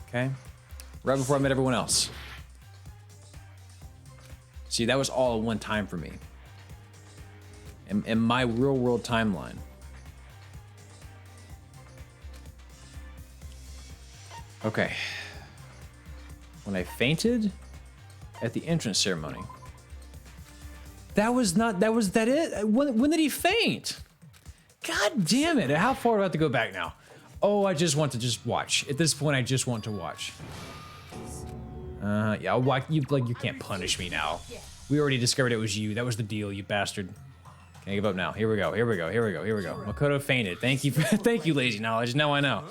Okay. Right before I met everyone else. See, that was all at one time for me. In my real world timeline. Okay. When I fainted at the entrance ceremony. That was it? When did he faint? God damn it. How far do I have to go back now? Oh, I just want to just watch. At this point, I just want to watch. Yeah, I'll watch. You can't punish me now. We already discovered it was you. That was the deal, you bastard. Can I give up now? Here we go. Here we go. Here we go. Here we go. Makoto fainted. Thank you. Thank you, lazy knowledge. Now I know.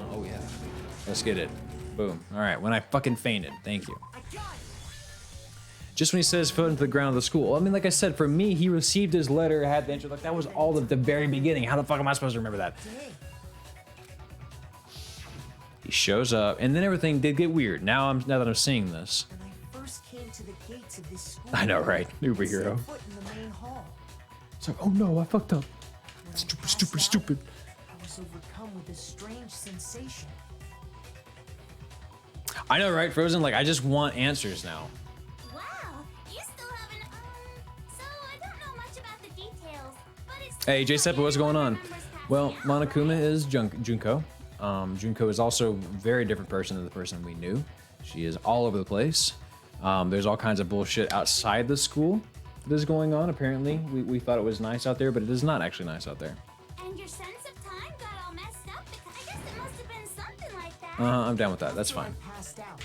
Oh yeah. Let's get it. Boom. All right. When I fucking fainted. Thank you. Just when he says foot into the ground of the school. I mean, like I said, for me, he received his letter, had the intro. Like that was all of the very beginning. How the fuck am I supposed to remember that? He shows up, and then everything did get weird. Now that I'm seeing this. When I first came to the gates of this school, I know, right? Uber hero. foot in the main hall. It's like, oh no, I fucked up. Stupid. I was overcome with a strange sensation. I know, right? Frozen, like, I just want answers now. Wow, you still haven't, so I don't know much about the details, but it's... Hey, J-Seppa, what's going on? Well, Monokuma is Junko. Junko is also a very different person than the person we knew. She is all over the place. There's all kinds of bullshit outside the school that is going on, apparently. We thought it was nice out there, but it is not actually nice out there. And your sense of time got all messed up? I guess it must have been something like that. I'm down with that. That's fine. Passed out.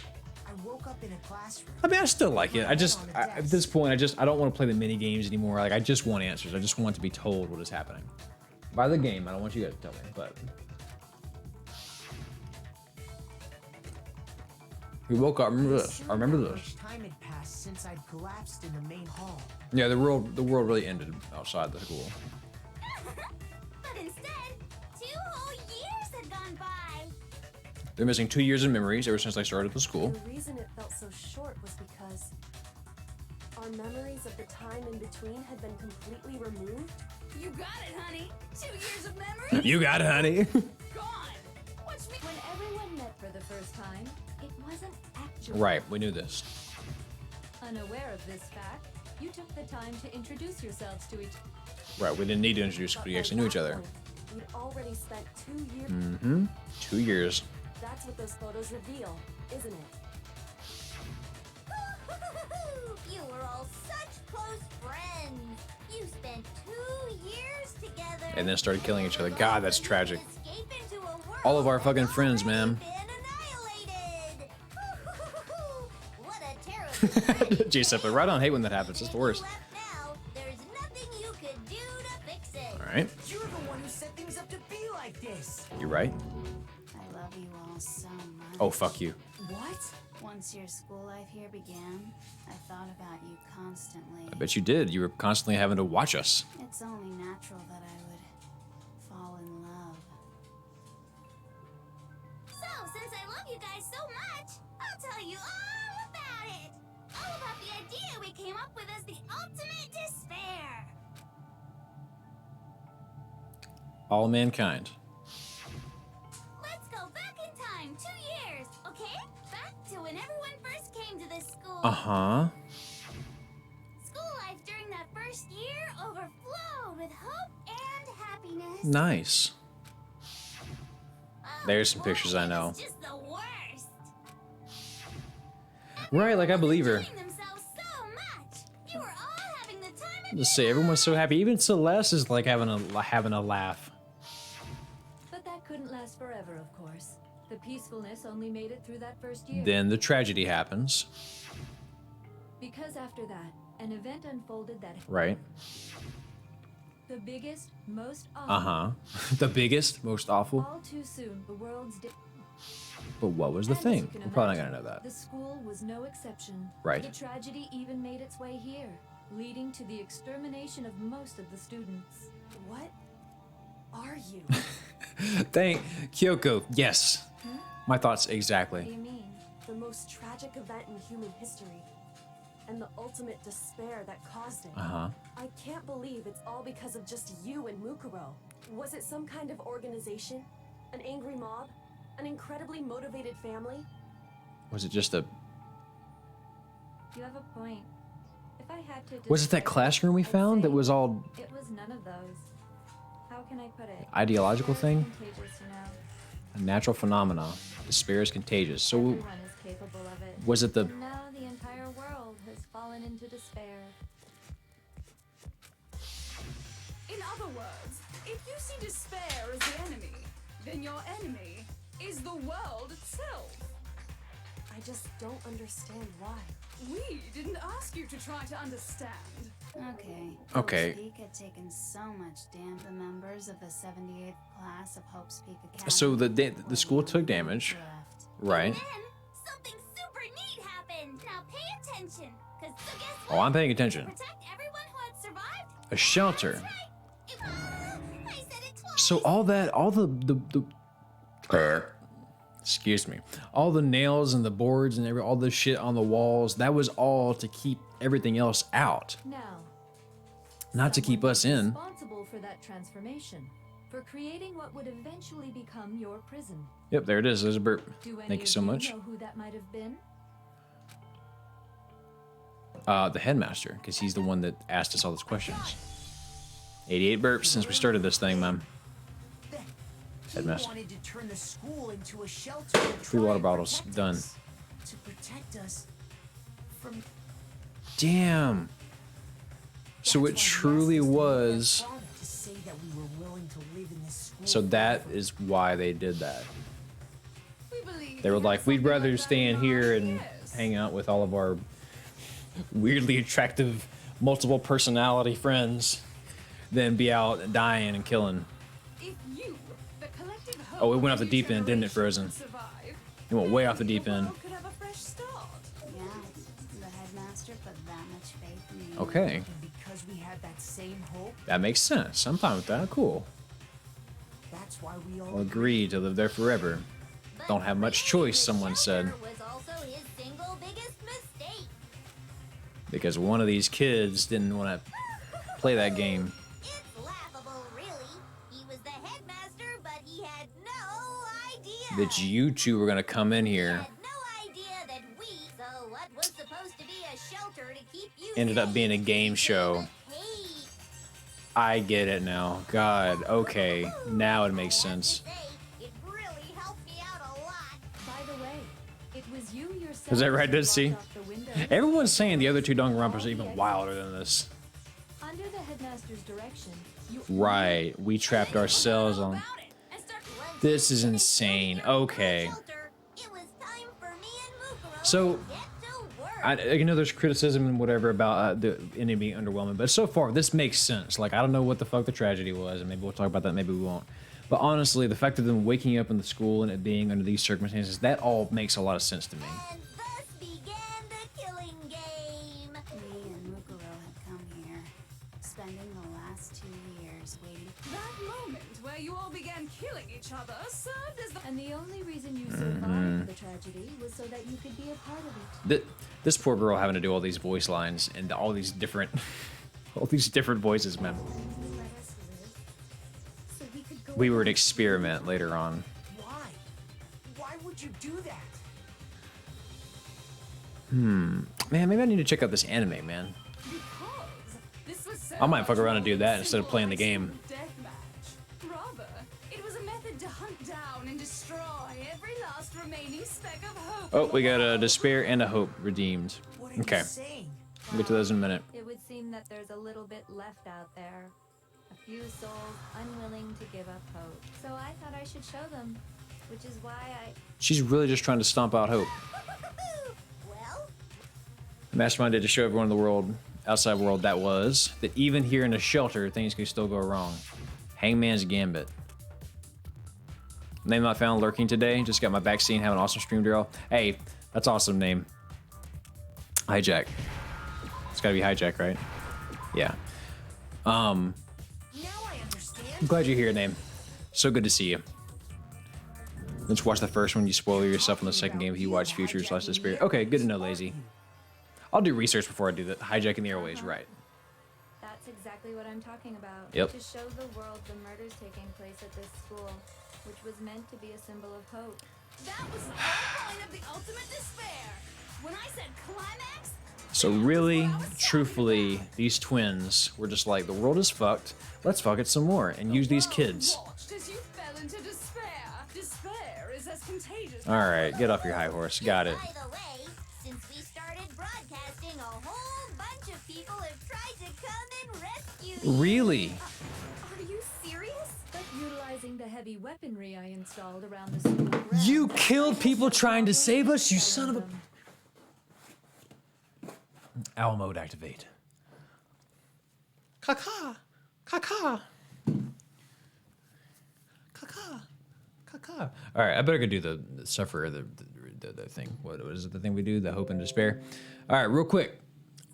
I woke up in a classroom. I mean, I still like it. At this point, I don't want to play the mini games anymore. Like, I just want answers. I just want to be told what is happening. By the game, I don't want you guys to tell me, but... We woke up. Remember this. I remember this. Time had passed since I'd collapsed in the main hall. Yeah, the world really ended outside the school. But instead, 2 whole years had gone by. They're missing 2 years of memories ever since I started the school. The reason it felt so short was because our memories of the time in between had been completely removed. You got it, honey. 2 years of memory. You got it, honey. Gone. Watch me. When everyone met for the first time, it wasn't actually. Right, we knew this. Unaware of this fact, you took the time to introduce yourselves to each. Right, we didn't need to introduce because we actually knew each other. We'd already spent 2 years. Mm-hmm. 2 years. That's what those photos reveal, isn't it? You were all such close friends. You spent 2 years together. And then started killing each other. God, that's tragic. All of our fucking friends, man. What a terrible. J-Seppa, right on. Hate when that happens. It's the worst. There's nothing you could do to fix it. All right. You're the one who set things up to be like this. You're right. I love you all so much. Oh, fuck you. What? Once your school life here began, I thought about you constantly. I bet you did. You were constantly having to watch us. It's only natural that I would fall in love. So, since I love you guys so much, I'll tell you all about it. All about the idea we came up with as the ultimate despair. All mankind. Let's go back in time 2 years, okay? Back to when everyone first came to this school. Uh-huh. School life during that first year overflowed with hope and happiness. Nice. There's some pictures I know. It's just the worst. Right, like I believe her. Enjoying themselves so much. You were all having the time of Just say everyone's so happy. Even Celeste is like having a laugh. But that couldn't last forever, of course. The peacefulness only made it through that first year. Then the tragedy happens. Because after that, an event unfolded that. Right. The biggest, most awful. Uh-huh. The biggest, most awful. All too soon, the world's. But what was the And as thing? you can We're probably not imagine, gonna know that. The school was no exception. Right. The tragedy even made its way here, leading to the extermination of most of the students. What are you? Thank Kyoko. Yes. Hmm? My thoughts What do exactly. you mean? The most tragic event in human history. And the ultimate despair that caused it. Uh-huh. I can't believe it's all because of just you and Mukuro. Was it some kind of organization? An angry mob? An incredibly motivated family? Was it just a... You have a point. If I had to. Was it that classroom we found that was all... It was none of those. How can I put it? Ideological thing? Contagious, you know. A natural phenomena. Despair is contagious. So Everyone is capable of it. was it the... And now the entire world has fallen into despair. In other words, if you see despair as the enemy, then your enemy is the world itself. I just don't understand why. We didn't ask you to try to understand. Okay. Peak had taken so much damn the members of the 78th class of Hope's Peak Academy. So the school took damage. Right. And then something super neat happened. Now pay attention, because so guess Oh, what? I'm paying attention. Protect everyone who had survived. A shelter. That's right. I said it twice. So all the excuse me, all the nails and the boards and all the shit on the walls, that was all to keep everything else out, Now, not to keep us in. responsible for that transformation, for creating what would eventually become your prison. Yep, there it is. There's a burp. Do any Thank you of so much. know who that might have been? The headmaster, because he's the one that asked us all those questions. 88 burps since we started this thing, man. He Headmaster. wanted to turn the school into a shelter. and 3 try water and bottles. protect Done. us. To protect us from. Damn. So it truly was. To say that we were willing to live in this school. So that is why they did that. We believe They were you like, have we'd something rather like that stay in here and yes. hang out with all of our weirdly attractive, multiple personality friends than be out dying and killing. If you, the collective hope Oh, it went off of the new deep end, didn't it, Frozen? generations survive, It went way off the maybe deep end. world could have a fresh start. Yeah, the headmaster put that much faith in me. Okay, And because we had that same hope, that makes sense. I'm fine with that. Cool. that's why we all I'll agree to live there forever. Don't have much choice, someone said. Was also his single biggest mistake. Because one of these kids didn't want to play that game. It's laughable, really. He was the headmaster, but he had no idea. That you two were going to come in He here. had no idea that we, so what was supposed to be a shelter to keep you Ended up safe, being a game show. hate. I get it now. God, okay. Now it makes sense. It really helped me out a lot. By the way, it was you yourself. Is that right, who Ditsy? walked off the window. Everyone's saying the other two Danganronpas are even wilder than this. Under the headmaster's direction, you Right, we trapped ourselves on. This is insane. Okay. It was time for me and Mukuro So, to get to work. I know there's criticism and whatever about the ending being underwhelming, but so far this makes sense. Like, I don't know what the fuck the tragedy was, and maybe we'll talk about that, maybe we won't. But honestly, the fact of them waking up in the school and it being under these circumstances, that all makes a lot of sense to me. And thus began the killing game. Me and Mukuro had come here, spending the last 2 years waiting. That moment where you all began killing each other served as the And the only reason you survived the tragedy was so that you could be a part of it. This poor girl having to do all these voice lines and all these different, all these different voices, man. So we could go We were an experiment later on. Why? Why would you do that? Man, maybe I need to check out this anime, man. because this was so I might fuck much around and more do than that instead of simple playing the high game. school deathmatch. Rather, it was a method to hunt down and destroy every last remaining speck of hope. Oh, in the we got a world. despair and a hope redeemed. What are you Okay, saying? we'll get to those in a minute. It would seem that there's a little bit left out there. A few souls unwilling to give up hope. So I thought I should show them, which is why I... She's really just trying to stomp out hope. Well, Mastermind did to show everyone in the world, outside world, that even here in a shelter, things can still go wrong. Hangman's Gambit. Name not found lurking today. Just got my back scene, have an awesome stream drill. Hey, that's awesome name. Hijack. It's gotta be Hijack, right? Yeah. Now I understand. I'm glad you're here, name. So good to see you. Let's watch the first one. You spoil yourself in the second game if you watch Futures Last of Spirit. Okay, good to know, Lazy. I'll do research before I do that. Hijacking the airways, right. That's exactly what I'm talking about. Yep. To show the world the murders taking place at this school, which was meant to be a symbol of hope. That was the whole point of the ultimate despair. When I said climax, So really, truthfully, these twins were just like, the world is fucked. Let's fuck it some more and use these kids. Watched as you fell into despair. Despair is as contagious. All right, get off your high horse. Got it. By the way, since we started broadcasting, a whole bunch of people have tried to come and rescue you. Really? Are you serious? But utilizing the heavy weaponry I installed around the school grounds, You killed people trying to save us, you son of a... Owl mode activate. Caca. Caca. Caca. Caca. All right, I better go do the suffer, the thing. What is it, the thing we do? The hope and despair. All right, real quick.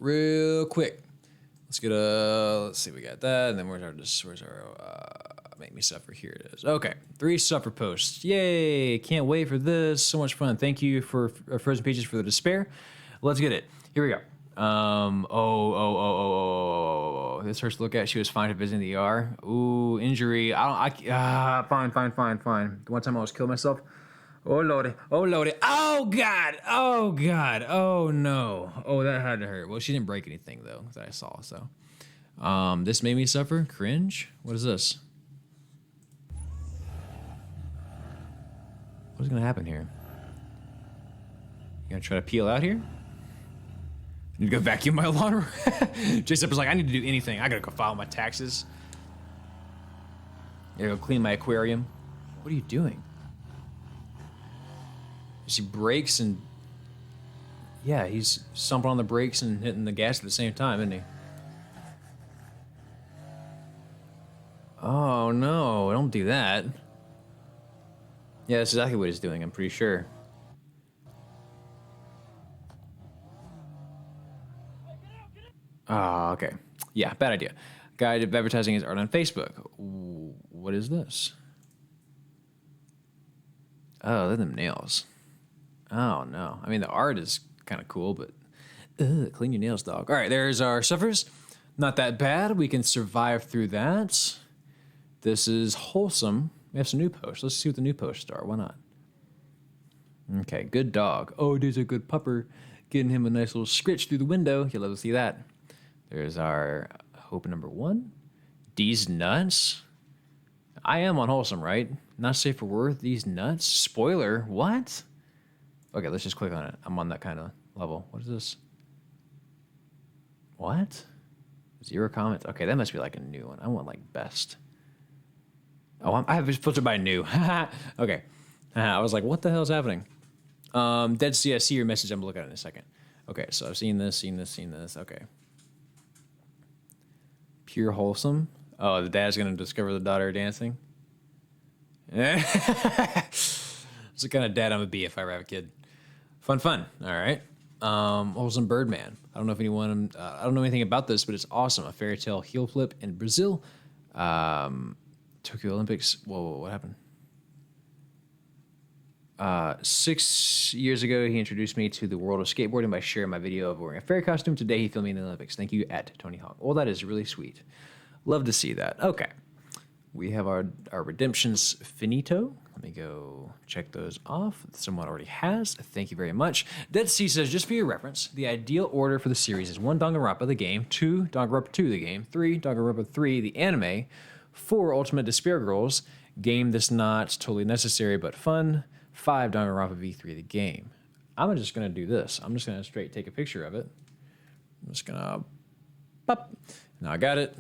Let's get let's see, we got that, and then where's our make me suffer? Here it is. Okay, 3 suffer posts. Yay! Can't wait for this. So much fun. Thank you for Frozen Peaches for the despair. Let's get it. Here we go. This hurts to look at. She was fine to visit the ER. Ooh, injury. Fine. The one time I almost killed myself. Oh lordy. Oh god. Oh no. Oh, that had to hurt. Well, she didn't break anything though that I saw. So, this made me suffer. Cringe. What is this? What is gonna happen here? You gonna try to peel out here? I need to go vacuum my lawn. Jason was like, I need to do anything. I gotta go file my taxes. I gotta go clean my aquarium. What are you doing? She brakes and... Yeah, he's stumping on the brakes and hitting the gas at the same time, isn't he? Oh no, don't do that. Yeah, that's exactly what he's doing, I'm pretty sure. Oh, okay. Yeah, bad idea. Guide of advertising his art on Facebook. Ooh, what is this? Oh, they're them nails. Oh, no. I mean, the art is kind of cool, but... clean your nails, dog. All right, there's our suffers. Not that bad. We can survive through that. This is wholesome. We have some new posts. Let's see what the new posts are. Why not? Okay, good dog. Oh, there's a good pupper. Getting him a nice little scritch through the window. You'll love to see that. There's our hope number 1. These nuts. I am unwholesome, right? Not safe for work. These nuts. Spoiler. What? Okay, let's just click on it. I'm on that kind of level. What is this? What? 0 comments. Okay, that must be like a new one. I want like best. Oh, I have it filtered by new. Okay. I was like, what the hell is happening? Dead Sea, I see your message. I'm looking at it in a second. Okay, so I've seen this. Okay. Pure wholesome. Oh, the dad's gonna discover the daughter dancing. It's the kind of dad I'm gonna be if I ever have a kid. Fun. All right. Wholesome Birdman. I don't know if anyone. I don't know anything about this, but it's awesome. A fairy tale heel flip in Brazil. Tokyo Olympics. Whoa, what happened? 6 years ago, he introduced me to the world of skateboarding by sharing my video of wearing a fairy costume. Today, he filmed me in the Olympics. Thank you, at Tony Hawk. Well, that is really sweet. Love to see that. Okay. We have our redemptions finito. Let me go check those off. Someone already has. Thank you very much. Dead Sea says, just for your reference, the ideal order for the series is 1, Danganronpa, the game, 2, Danganronpa 2, the game, 3, Danganronpa 3, the anime, 4, Ultimate Despair Girls, game that's not totally necessary but fun, 5, Danganronpa V3, the game. I'm just going to do this. I'm just going to straight take a picture of it. I'm just going to pop. Now I got it.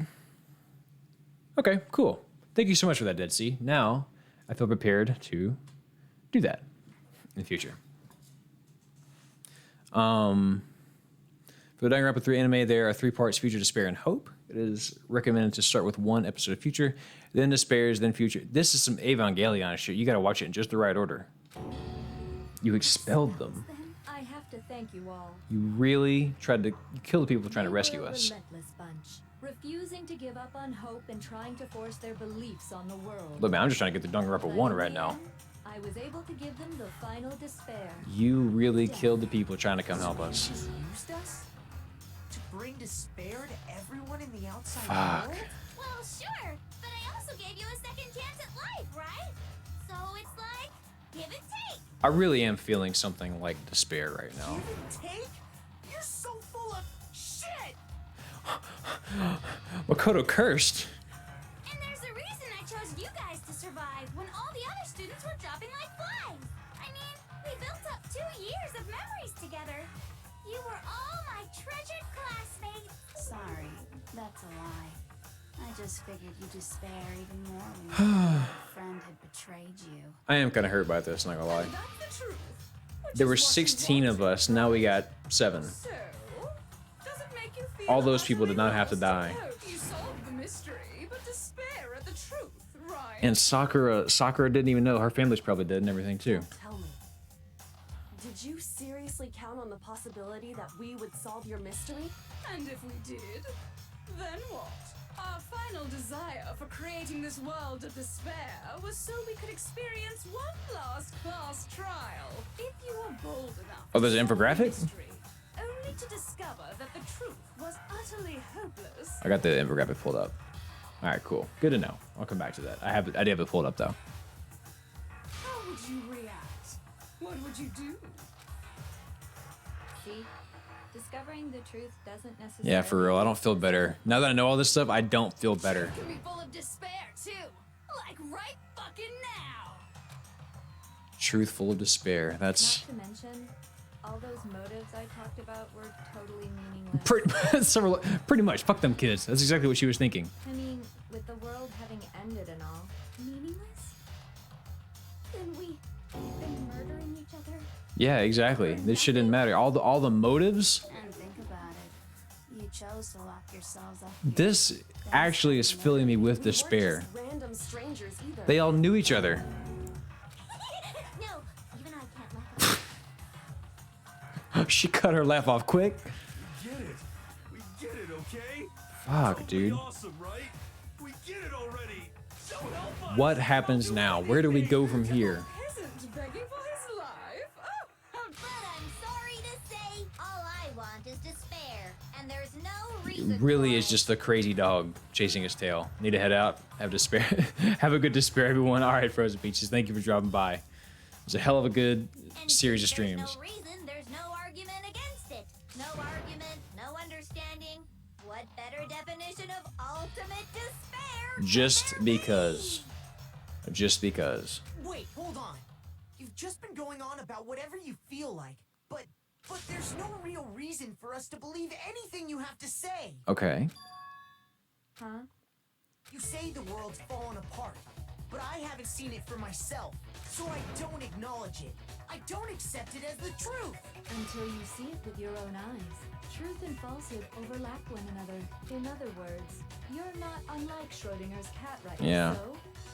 Okay, cool. Thank you so much for that, Dead Sea. Now I feel prepared to do that in the future. For the Danganronpa 3 anime, there are 3 parts: Future, Despair, and Hope. It is recommended to start with 1 episode of Future, then Despairs, then Future. This is some Evangelion shit. You gotta watch it in just the right order. You expelled them. I have to thank you all. You really tried to kill the people trying to rescue us. Relentless bunch, refusing to give up on hope and trying to force their beliefs on the world. Look, man, I'm just trying to get the Danganronpa 1 right now. I was able to give them the final despair. You really killed the people trying to come help us. Used us to bring despair to everyone in the outside Fuck. world? Well, sure, but I also gave you a second chance at life, right? So it's like, give and take. I really am feeling something like despair right now. Give and take? You're so full Makoto cursed. And there's a reason I chose you guys to survive when all the other students were dropping like flies. I mean, we built up 2 years of memories together. You were all my treasured classmates. Sorry, that's a lie. I just figured you'd despair even more when your friend had betrayed you. I am kind of hurt by this, not gonna lie. That's the truth. There were 16 of us, now we got 7. So, does it make you feel All those people did not have to lost? die. I hope you solved the mystery, but despair at the truth, right? And Sakura didn't even know. Her family's probably dead and everything too. Tell me, did you seriously count on the possibility that we would solve your mystery? And if we did, then what? Our final desire for creating this world of despair was so we could experience one last class trial. If you were bold enough Oh, there's an to solve the infographic? mystery, only to discover that the truth was utterly hopeless. I got the infographic pulled up. All right, cool. Good to know. I'll come back to that. I did have it pulled up though. How would you react? What would you do? See? Discovering the truth doesn't necessarily... Yeah, for real. I don't feel better. Now that I know all this stuff, I don't feel better. It can be full of despair too, like right fucking now. Truth full of despair. That's Not to mention, all those motives I talked about were totally meaningless. pretty much. Fuck them kids. That's exactly what she was thinking. I mean, with the world having ended and all, meaningless? Then we've been murdering each other? Yeah, exactly. This shit didn't matter. All the motives. And think about it. You chose to lock yourselves up. This actually is filling me with despair. Random strangers either. They all knew each other. No, even I can't laugh. She cut her laugh off quick. We get it. We get it, okay? Fuck, Totally dude. awesome, right? We get it already. So help us. What happens now? Where do we go from here? Peasant begging for his life? Oh, how But I'm sorry to say, all I want is despair, and there's no It reason really for is it. just the crazy dog chasing his tail. Need to head out. Have despair. Have a good despair, everyone. All right, Frozen Peaches. Thank you for dropping by. It was a hell of a good And series of since there's streams. no reason, there's no argument against it. No argument, no understanding. What better definition of ultimate despair? Just because. Just because. Wait, hold on. You've just been going on about whatever you feel like, but there's no real reason for us to believe anything you have to say. Okay. Huh? You say the world's fallen apart, but I haven't seen it for myself, so I don't acknowledge it. I don't accept it as the truth. Until you see it with your own eyes. Truth and falsehood overlap one another. In other words, you're not unlike Schrodinger's cat right Yeah.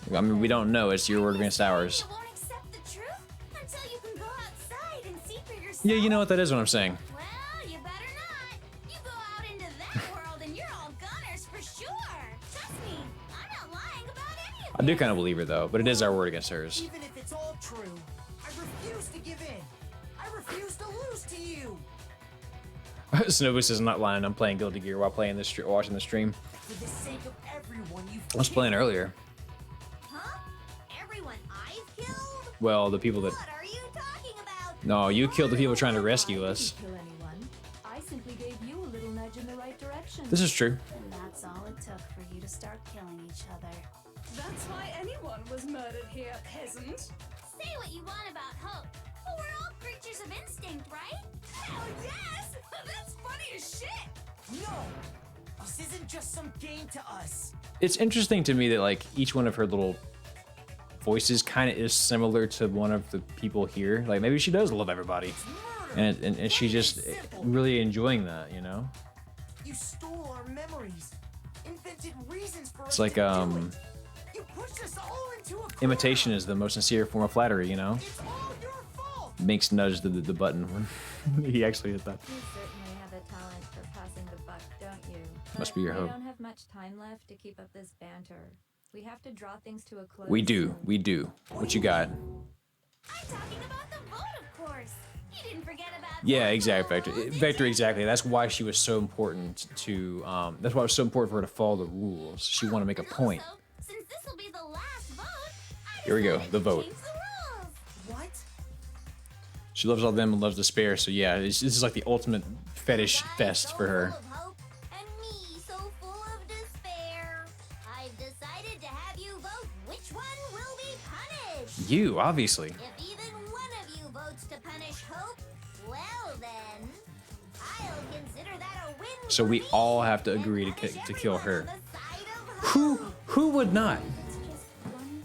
so I mean, we don't know. It's your word against ours. You won't accept the truth until you can go outside and see for yourself. Yeah, you know what that is what I'm saying. Well, you better not. You go out into that world and you're all gunners for sure. Trust me, I'm not lying about any of I do kind of believe her though, but it is our word against hers. Even if it's all true, I refuse to give in. I refuse to lose to you. Snowboo says I'm not lying. I'm playing Guilty Gear while playing this, watching the stream. For the sake of everyone you've I was playing earlier. Huh? Everyone I've killed? Well, the people that. What are you talking about? No, you killed the people trying to rescue us. kill anyone. I simply gave you a little nudge in the right direction. This is true. And that's all it took for you to start killing each other. That's why anyone was murdered here, peasant. Say what you want about hope, but we're all creatures of instinct, right? Hell yes! That's funny as shit! No! This isn't just some game to us. It's interesting to me that like each one of her little voices kind of is similar to one of the people here. Like maybe she does love everybody, and she's just really enjoying that, you know. You stole our memories, invented reasons for It's us like to do it. You pushed us all into a imitation is the most sincere form of flattery, you know. It's all your fault. Makes nudge the button when he actually hit that. You certainly have a talent for passing the buck, don't you? Must be your But hope. We don't have much time left to keep up this banter. We have to draw things to a close. We do, soon. we do. What you got? I'm talking about the vote, of course. You didn't forget about Yeah, that exactly, rule, Vector. did Vector, you? exactly. That's why she was so important to. That's why it was so important for her to follow the rules. She wanted to make a And point. also, since this will be the last vote, I Here we go, decided the to vote. change the rules. What? She loves all them and loves despair. So yeah, this is like the ultimate fetish fest for her. Full of hope, and me one will be punished. You, obviously. If even one of you votes to punish Hope, well then, I'll consider that a win. So we all have to agree to kill her. Who would not?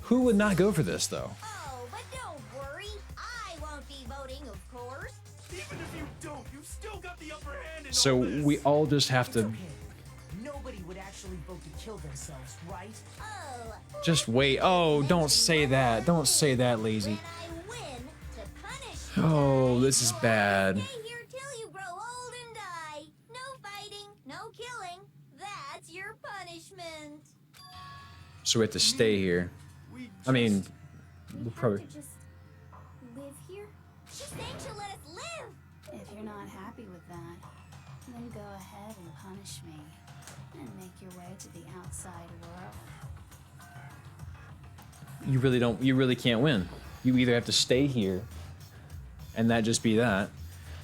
Who would not go for this though? Oh, but don't worry. I won't be voting, of course. Even if you don't, you've still got the upper hand in So all this. we all just have to Nobody would actually vote to kill themselves, right? Oh, just wait. Oh, don't say that. Don't say that, lazy. I win to punish you. Oh, this is bad. Stay here till you grow old and die. No fighting, no killing. That's your punishment. So we have to stay here. I mean, we'll probably. To just live here? She's saying she'll let us live. If you're not happy with that, then go ahead and punish me and make your way to the outside world. You really don't. You really can't win. You either have to stay here, and that just be that.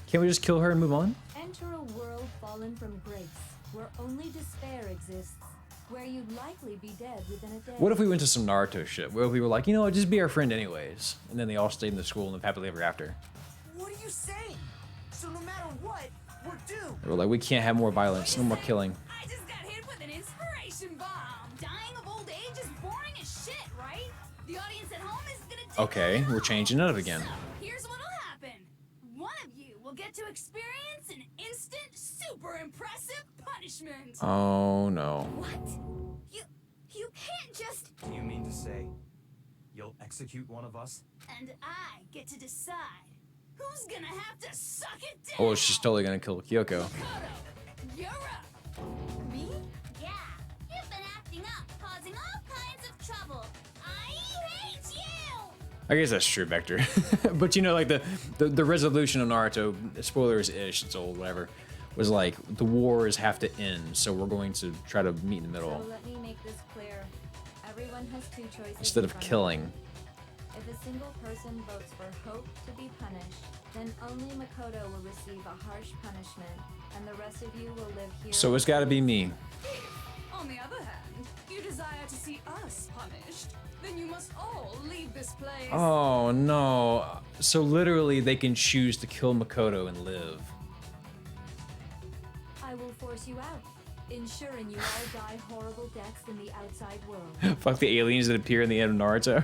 Can't we just kill her and move on? Enter a world fallen from grace, where only despair exists, where you'd likely be dead within a day. What if we went to some Naruto shit? Where we were like, you know what, just be our friend anyways, and then they all stayed in the school and lived happily ever after. What are you saying? So no matter what, we're doomed. They were like, we can't have more violence, no more killing. I just got hit with an inspiration bomb. Dying of old age is boring as shit, right? The audience at home is gonna take Okay, we're changing it up again. So, here's what'll happen. One of you will get to experience an instant, super impressive punishment. Oh no. You can't just... You mean to say you'll execute one of us? And I get to decide who's gonna have to suck it down. Oh, she's totally gonna kill Kyoko. Makoto, you're up. Me? Yeah. You've been acting up, causing all kinds of trouble. I hate you. I guess that's true, Vector. But you know, like the resolution of Naruto, spoilers-ish, it's old, whatever, was like the wars have to end, so we're going to try to meet in the middle So let me make this clear. Everyone has two choices. instead in of front killing. If a single person votes for Hope to be punished, then only Makoto will receive a harsh punishment, and the rest of you will live here. So it's got to be me. On the other hand, you desire to see us punished, then you must all leave this place. Oh no. So literally they can choose to kill Makoto and live. I will force you out, ensuring you all die horrible deaths in the outside world. Fuck the aliens that appear in the end of Naruto.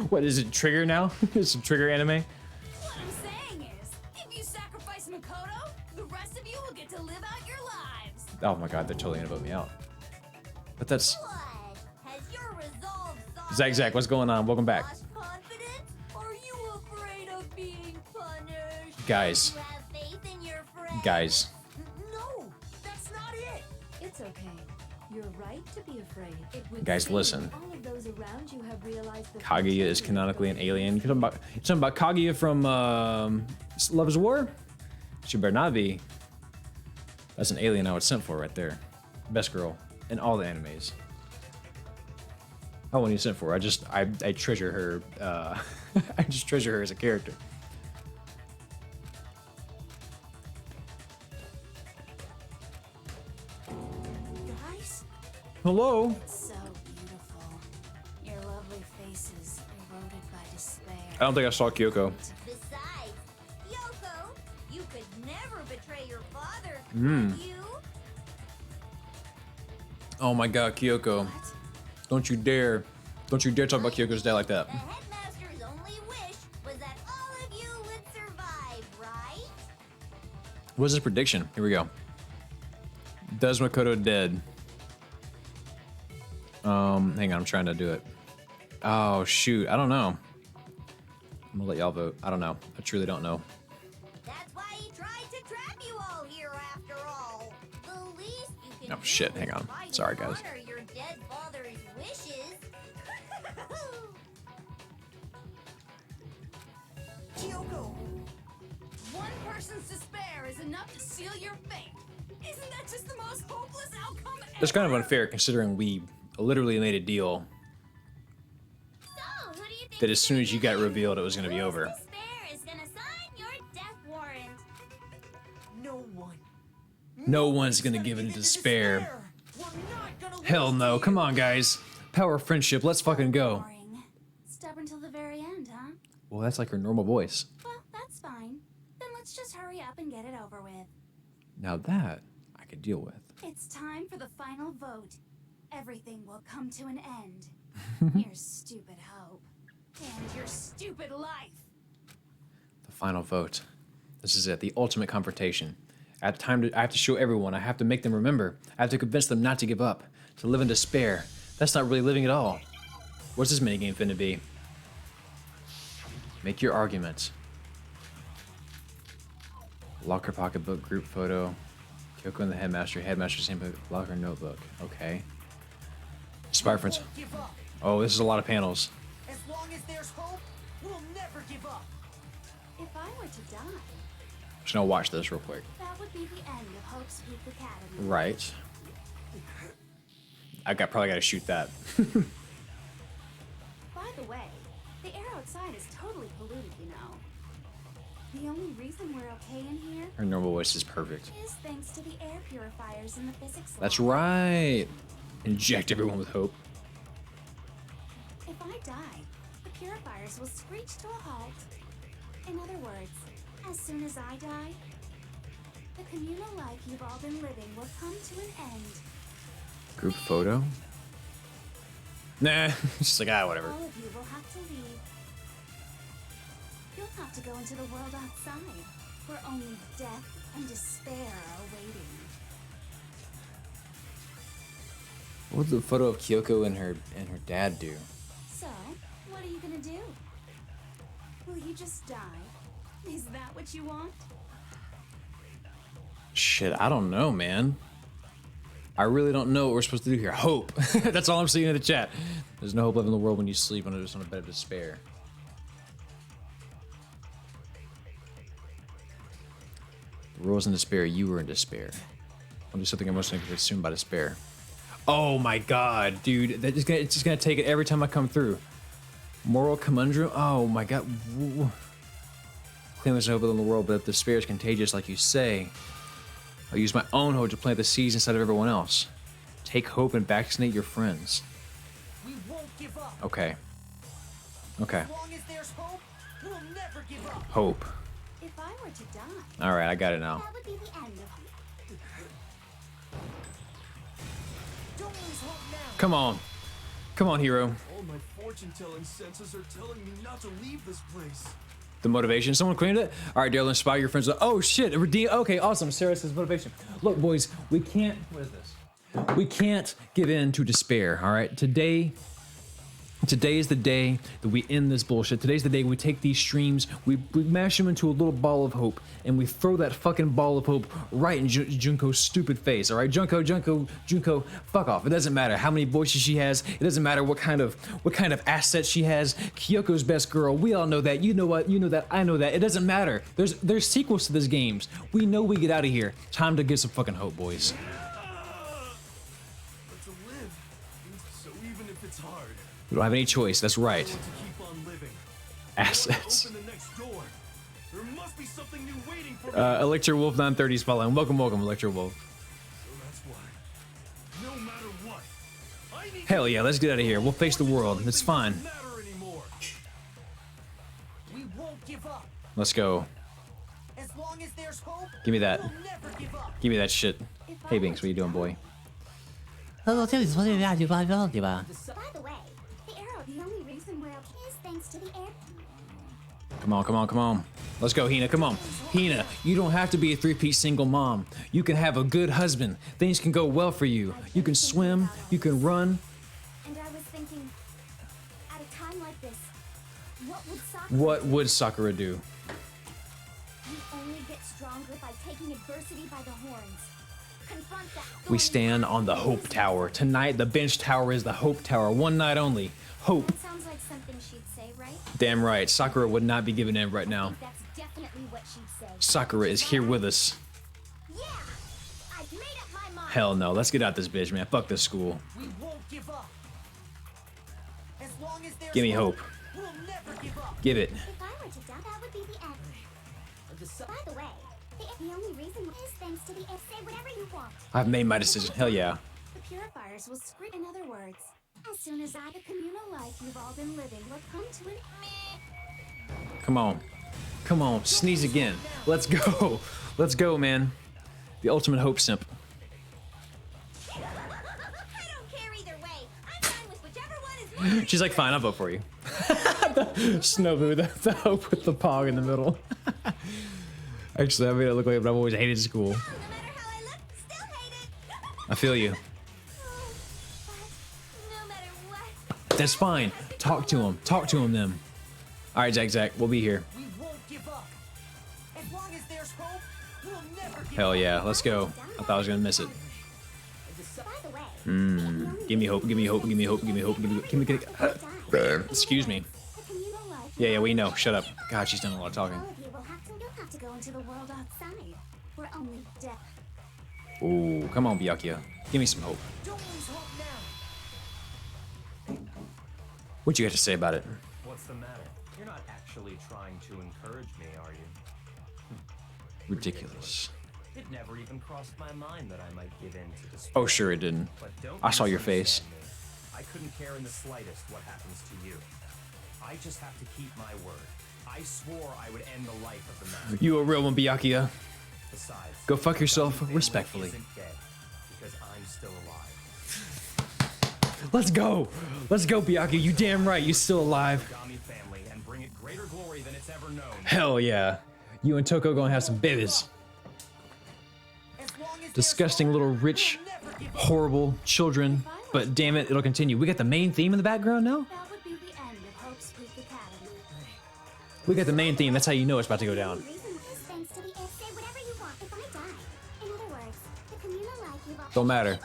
What is it, Trigger now? It's a Trigger anime? What I'm saying is, if you sacrifice Makoto, the rest of you will get to live out your lives. Oh my god, they're totally gonna vote me out. But that's... What? Has your resolve Zach, what's going on? Welcome back. lost confidence? Are you afraid of being punished? Guys. Do you have faith in your friends? Guys. No, that's not it. It's okay. You're right to be afraid. It would Guys, seem listen. all of those around you have realized the Kaguya is canonically an alien. You're talking about Kaguya from Love is War? She better not be. That's an alien I would sent for right there. Best girl in all the animes. I wouldn't even sent for her. I treasure her. I just treasure her as a character. Guys, Hello. So beautiful. Your lovely faces eroded by despair. I don't think I saw Kyoko. Besides, Yoko, you could never betray your father, Mm. could you? Oh my god, Kyoko. Don't you dare talk about Kyoko's dad like that. The headmaster's only wish was that all of you would survive, right? What's his prediction? Here we go. Does Makoto dead? Hang on, I'm trying to do it. Oh shoot, I don't know. I'm gonna let y'all vote. I don't know. I truly don't know. That's why he tried to trap you all here after all. The least you can Oh shit, hang on. try to Sorry guys. honor your dead father's wishes. Kyoko. One person's despair is enough to seal your fate. Isn't that just the most hopeless outcome ever? It's kind of unfair considering we literally made a deal So, who do you think that as soon as you got revealed it was gonna be over. despair is gonna sign your death warrant? No one. No one's gonna give in to despair. Hell no, come on guys. Power of friendship, let's fucking go. Boring. Well, that's like her normal voice. Well, that's fine. Then let's just hurry up and get it over with. Now that I could deal with. It's time for the final vote. Everything will come to an end. Your stupid hope. And your stupid life. The final vote. This is it. The ultimate confrontation. I have to show everyone. I have to make them remember. I have to convince them not to give up. To live in despair. That's not really living at all. What's this minigame finna be? Make your argument. Locker pocketbook group photo. Kyoko and the headmaster. Headmaster's handbook. Locker notebook. Okay. Spy friends. Oh, this is a lot of panels. As long as there's hope, we'll never give up. If I were to die, Just gonna watch this real quick. that would be the end of Hope's Peak Academy. Right. Probably gotta shoot that. By the way, the air outside is totally polluted, you know. The only reason we're okay in here Her normal voice is perfect. is thanks to the air purifiers in the physics lab. That's right. Inject everyone with hope. If I die, the purifiers will screech to a halt. In other words, as soon as I die, the communal life you've all been living will come to an end. Group photo? Nah. Just like, whatever. All of you will have to leave. You'll have to go into the world outside, where only death and despair are waiting. What would the photo of Kyoko and her dad do? So, what are you gonna do? Will you just die? Is that what you want? Shit, I don't know, man. I really don't know what we're supposed to do here. Hope. That's all I'm seeing in the chat. There's no hope left in the world when you sleep on a bed of despair. The world was in despair. You were in despair. I'll do something emotionally consumed by despair. Oh my god, dude. It's just gonna take it every time I come through. Moral conundrum? Oh my god. Claim there's no hope in the world, but if despair is contagious, like you say, I'll use my own hope to plant the seeds inside of everyone else. Take hope and vaccinate your friends. We won't give up. Okay. Okay. As long as there's hope, we'll never give up. Hope. If I were to die, Alright, I got it now. that would be the end of Don't lose hope now. Come on. Come on, hero. All my fortune-telling senses are telling me not to leave this place. The motivation. Someone claimed it? Alright, Daryl, inspire your friends. Oh shit. Redeem. Okay, awesome. Sarah says motivation. Look, boys, we can't. What is this? We can't give in to despair, alright? Today is the day that we end this bullshit. Today's the day we take these streams, we mash them into a little ball of hope, and we throw that fucking ball of hope right in Junko's stupid face, all right? Junko, fuck off. It doesn't matter how many voices she has. It doesn't matter what kind of assets she has. Kyoko's best girl. We all know that. You know what? You know that. I know that. It doesn't matter. There's sequels to these games. We know we get out of here. Time to get some fucking hope, boys. But to live, so even if it's hard, We don't have any choice. That's right. I want to keep on living. Assets. Open the next door. There must be something new waiting for me. Electro Wolf 930 is following. Welcome, Electro Wolf. So that's why, no matter what, I need Hell yeah, let's get out of here. We'll face the world. It's fine. to matter anymore. We won't give up. Let's go. As long as there's hope, Give me that. we'll never give up. Give me that shit. Hey, Binks, what you doing, boy? By the way, the arrow, the only reason we're okay is thanks to the air. Come on, come on, come on. Let's go, Hina. Come on. Hina, you don't have to be a three-piece single mom. You can have a good husband. Things can go well for you. You can swim. You can run. And I was thinking, at a time like this, What would Sakura do? You only get stronger by taking adversity by the horns. Confront that. We stand on the Hope Tower. Tonight, the bench tower is the Hope Tower. One night only. Hope. That sounds like something she'd say, right? Damn right. Sakura would not be giving in right now. That's definitely what she'd say. Sakura is here with us. Yeah, I've made up my mind. Hell no. Let's get out this bitch, man. Fuck this school. We won't give up. As long as there's Give me hope. we'll never give up. Give it. If I were to die, that would be the end. By the way, the only reason is thanks to the air. Say whatever you want. I've made my decision. Hell yeah. The purifiers will scream. In other words, as soon as the communal life you've all been living will come to an Come on. Come on. Sneeze again. Let's go. Let's go, man. The ultimate hope simp. I don't care either way. I'm fine with whichever one is more. She's like, fine, I'll vote for you. Snowboo, the hope with the pog in the middle. Actually, I made it look like I've always hated school. No matter how I look, still hate it. I feel you. No matter what. That's fine. Talk to him. Talk to him then. All right, Zach, we'll be here. We won't give up. As long as there's hope, we'll never give Hell up. yeah, let's go. I thought I was gonna miss it. By the way, Give me hope, give me hope, give me hope, give me hope, excuse me. the communal life. Yeah, we know. Shut up. God, she's done a lot of talking. All of you will have to go into the world outside. We're only death. Ooh, come on, Byakuya. Give me some hope. Don't lose hope now. What you got to say about it? What's the matter? You're not actually trying to encourage me, are you? Ridiculous. It never even crossed my mind that I might give in to despair. Oh, sure it didn't. But don't I saw your face. misunderstand me. I couldn't care in the slightest what happens to you. I just have to keep my word. I swore I would end the life of the master. You a real one, Byakuya. Besides, Go fuck yourself Gami family respectfully. isn't dead because I'm still alive. Let's go. Let's go, Byakuya. You damn right. You still alive. Gami family and bring it greater glory than it's ever known. Hell yeah. You and Toko gonna have some babies. Disgusting little rich, horrible children. But damn it, it'll continue. We got the main theme in the background now? That would be the end of Hope's Peak Academy. We got the main theme. That's how you know it's about to go down. Reason is thanks to the say whatever you want if I die. In other words, the communal life you've all Don't matter.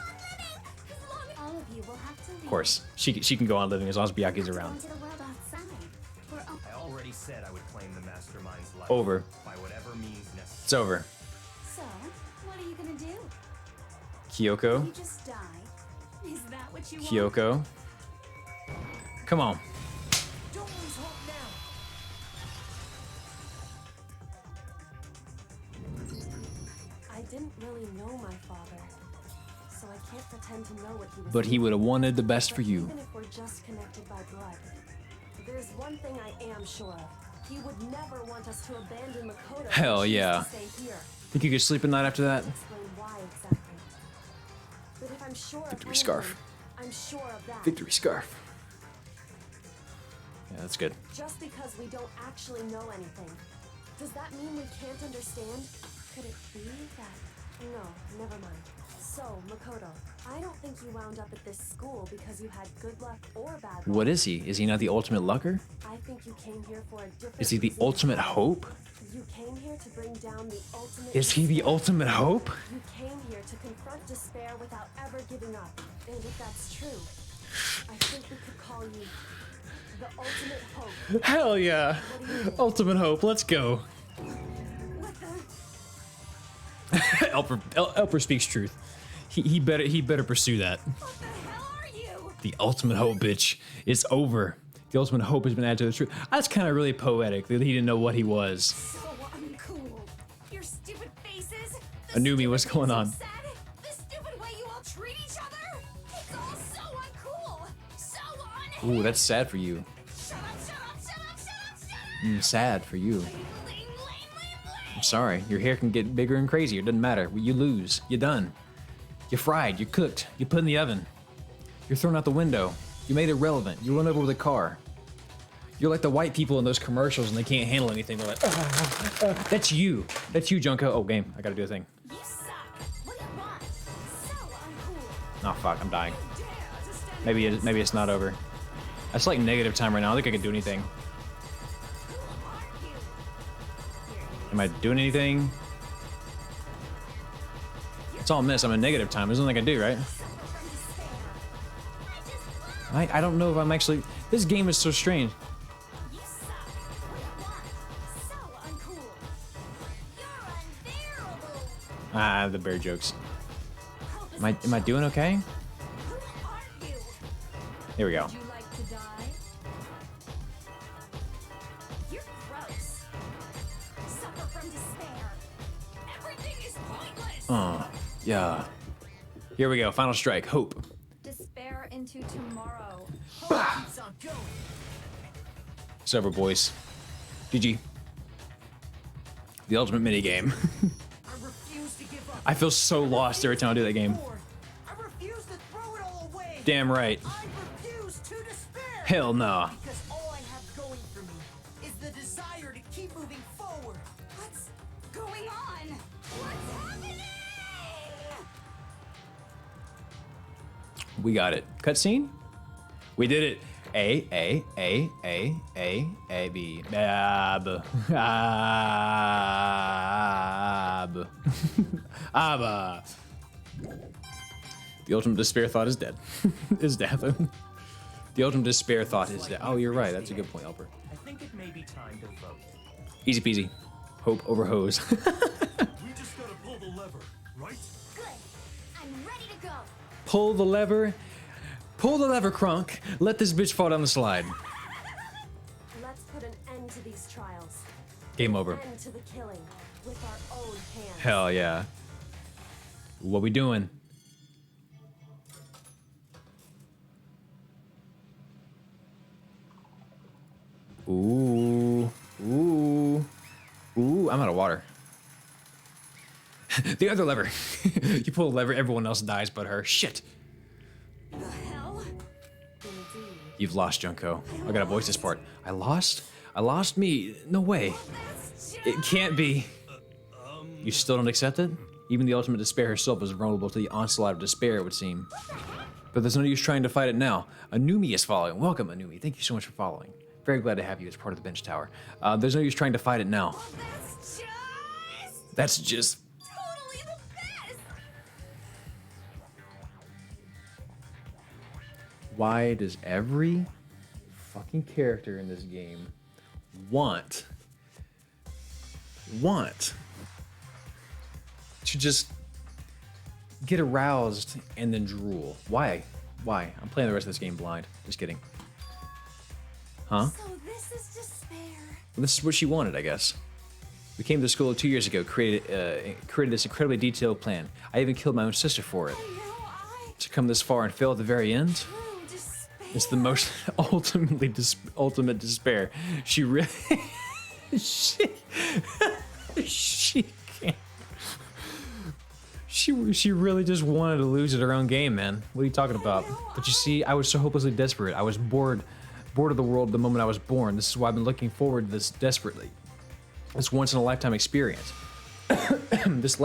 all of you will have to leave. Of course. She can go on living as long as Byakuya's Go around. into the world outside. We're all I already said I would claim the mastermind's life. Over. By whatever means necessary. It's over. So, what are you gonna do? Kyoko. You just die? Is that what you want? Kyoko. Come on. Don't lose hope now. I didn't really know my father, so I can't pretend to know what he was. But he would have wanted the best for you. Even if we're just connected by blood, there's one thing I am sure of. He would never want us to abandon Makoto. Hell and choose yeah. to stay here. Think you could sleep at night after that? Explain why exactly. But if I'm sure of Victory anything, scarf. I'm sure of that. Victory scarf. Yeah, that's good. Just because we don't actually know anything, does that mean we can't understand? Could it be that? No, never mind. So, Makoto, I don't think you wound up at this school because you had good luck or bad luck. What is he? Is he not the ultimate lucker? I think you came here for a different Is he the reason. ultimate hope? You came here to bring down the ultimate. Is he the despair. ultimate hope? You came here to confront despair without ever giving up. And if that's true, I think we could call you the ultimate hope. Hell yeah. What do you think? Ultimate hope. Let's go. What the? Elper speaks truth. He better pursue that. What the hell are you? The ultimate hope, bitch. It's over. The ultimate hope has been added to the truth. That's kind of really poetic that he didn't know what he was. So uncool. Your stupid faces. I knew me. What's going on? Sad. The stupid way you all treat each other. It's all so uncool. So unhinged. Ooh, that's sad for you. Shut up, shut up, shut up, shut up, shut up. Sad for you. Lame, lame, lame, lame. I'm sorry. Your hair can get bigger and crazier. Doesn't matter. You lose. You're done. You're fried. You're cooked. You put in the oven. You're thrown out the window. You made it irrelevant. You run over with a car. You're like the white people in those commercials and they can't handle anything. They're like, that's you. That's you, Junko. Oh, game. I gotta do a thing. You suck. What do you want? So uncool. Oh, fuck. I'm dying. Maybe it's not over. It's like negative time right now. I don't think I can do anything. Who are you? Am I doing anything? It's all miss. I'm in negative time. There's nothing I can do, right? I don't know if I'm actually... This game is so strange. You suck. What do you want? So uncool. You're unbearable. Ah, the bear jokes. Am I doing okay? Who are you? Here we go. Would you like to die? You're gross. Suffer from despair. Everything is pointless. Yeah. Here we go. Final strike. Hope. Despair into tomorrow. Keeps on going. It's over, boys. GG. The ultimate minigame. I refuse to give up. I feel so lost every time I do that game. I refuse to throw it all away. Damn right. I refuse to despair. Hell no. Because all I have going for me is the desire to keep moving forward. What's going on? What's happening? We got it. Cutscene? We did it. A, B. Ab. Ab. Abba. The ultimate despair thought is dead. Is death. The ultimate despair thought is dead. Oh, you're right. That's a good point, Albert. I think it may be time to vote. Easy peasy. Hope over hose. We just gotta pull the lever, right? Good. I'm ready to go. Pull the lever. Pull the lever, Crunk. Let this bitch fall down the slide. Let's put an end to these trials. Game over. End to the killing with our own hands. Hell yeah. What we doing? Ooh. Ooh. Ooh, I'm out of water. The other lever. You pull the lever, everyone else dies but her. Shit. The hell? You've lost, Junko. I gotta voice this part. I lost? I lost me? No way. It can't be. You still don't accept it? Even the ultimate despair herself is vulnerable to the onslaught of despair, it would seem. But there's no use trying to fight it now. Anumi is following. Welcome, Anumi. Thank you so much for following. Very glad to have you as part of the bench tower. There's no use trying to fight it now. That's just... Totally the best! Why does every fucking character in this game want to just get aroused and then drool? Why? Why? I'm playing the rest of this game blind. Just kidding. Huh? So this is despair. Well, this is what she wanted, I guess. We came to school 2 years ago, created this incredibly detailed plan. I even killed my own sister for it. To come this far and fail at the very end? It's the most ultimate despair. She really... she can't... She really just wanted to lose at her own game, man. What are you talking about? But you see, I was so hopelessly desperate. I was bored of the world the moment I was born. This is why I've been looking forward to this desperately. This once-in-a-lifetime experience. This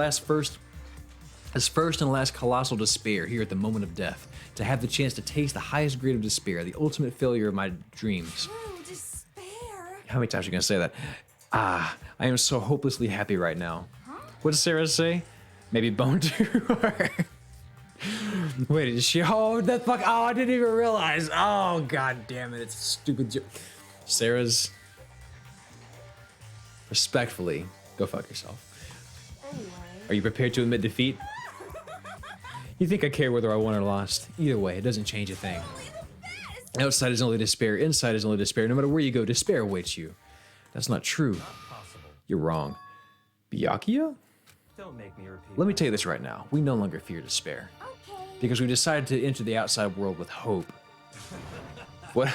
first and last colossal despair here at the moment of death. To have the chance to taste the highest grade of despair, the ultimate failure of my dreams. How many times are you gonna say that? I am so hopelessly happy right now. What does Sarah say? Maybe bone to her. Wait, is she? Oh, that fuck! Oh, I didn't even realize. Oh, god damn it! It's a stupid joke. Sarah's. Respectfully, go fuck yourself. Anyway. Are you prepared to admit defeat? You think I care whether I won or lost? Either way, it doesn't change a thing. Outside is only despair. Inside is only despair. No matter where you go, despair awaits you. That's not true. You're wrong. Byakuya? Don't make me repeat. Let me tell you this right now. We no longer fear despair. Because we decided to enter the outside world with hope. What?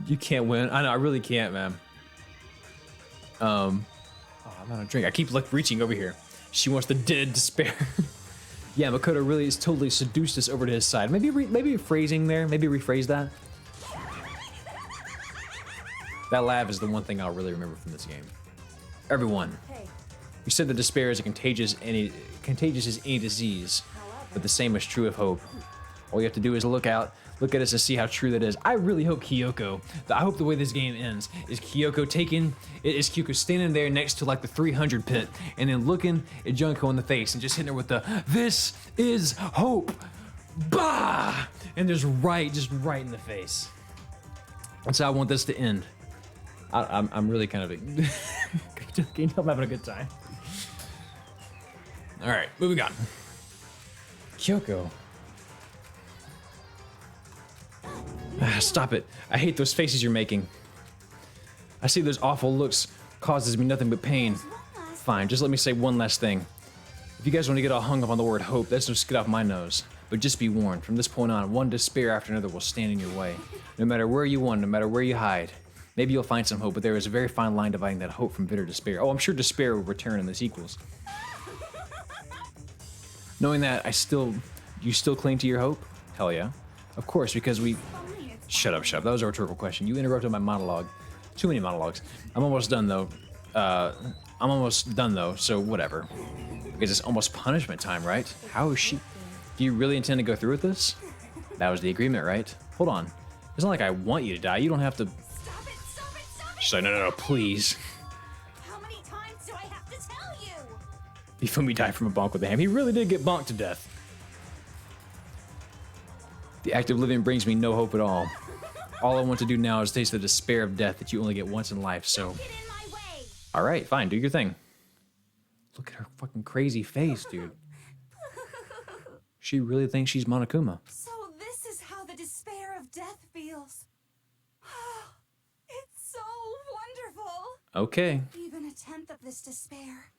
You can't win. I know, I really can't, man. Oh, I'm out of drink. I keep reaching over here. She wants the dead despair. Yeah, Makoto really has totally seduced us over to his side. Maybe phrasing there. Maybe rephrase that. That laugh is the one thing I'll really remember from this game. Everyone, you said that despair is contagious as any disease, but the same is true of hope. All you have to do is look at us and see how true that is. I really hope I hope the way this game ends is Kyoko standing there next to like the 300 pit and then looking at Junko in the face and just hitting her with the, "This is hope!" Bah! And just right in the face. That's how I want this to end. I'm really kind of, can you tell I'm having a good time? All right, moving on. Kyoko. Stop it. I hate those faces you're making. I see those awful looks causes me nothing but pain. Fine, just let me say one last thing. If you guys want to get all hung up on the word hope, that's just get off my nose. But just be warned, from this point on, one despair after another will stand in your way. No matter where you run, no matter where you hide, Maybe you'll find some hope, but there is a very fine line dividing that hope from bitter despair. Oh, I'm sure despair will return in the sequels. Knowing that, you still cling to your hope? Hell yeah. Of course, because we... Shut up. That was a rhetorical question. You interrupted my monologue. Too many monologues. I'm almost done, though. So whatever. Because it's almost punishment time, right? How is she... Do you really intend to go through with this? That was the agreement, right? Hold on. It's not like I want you to die. You don't have to... She's like, no, please. How many times do I have to tell you? Before we die from a bonk with a ham. He really did get bonked to death. The act of living brings me no hope at all. All I want to do now is taste the despair of death that you only get once in life, so... All right, fine, do your thing. Look at her fucking crazy face, dude. She really thinks she's Monokuma. So this is how the despair of death feels. It's so wonderful. Okay. Even a tenth of this despair.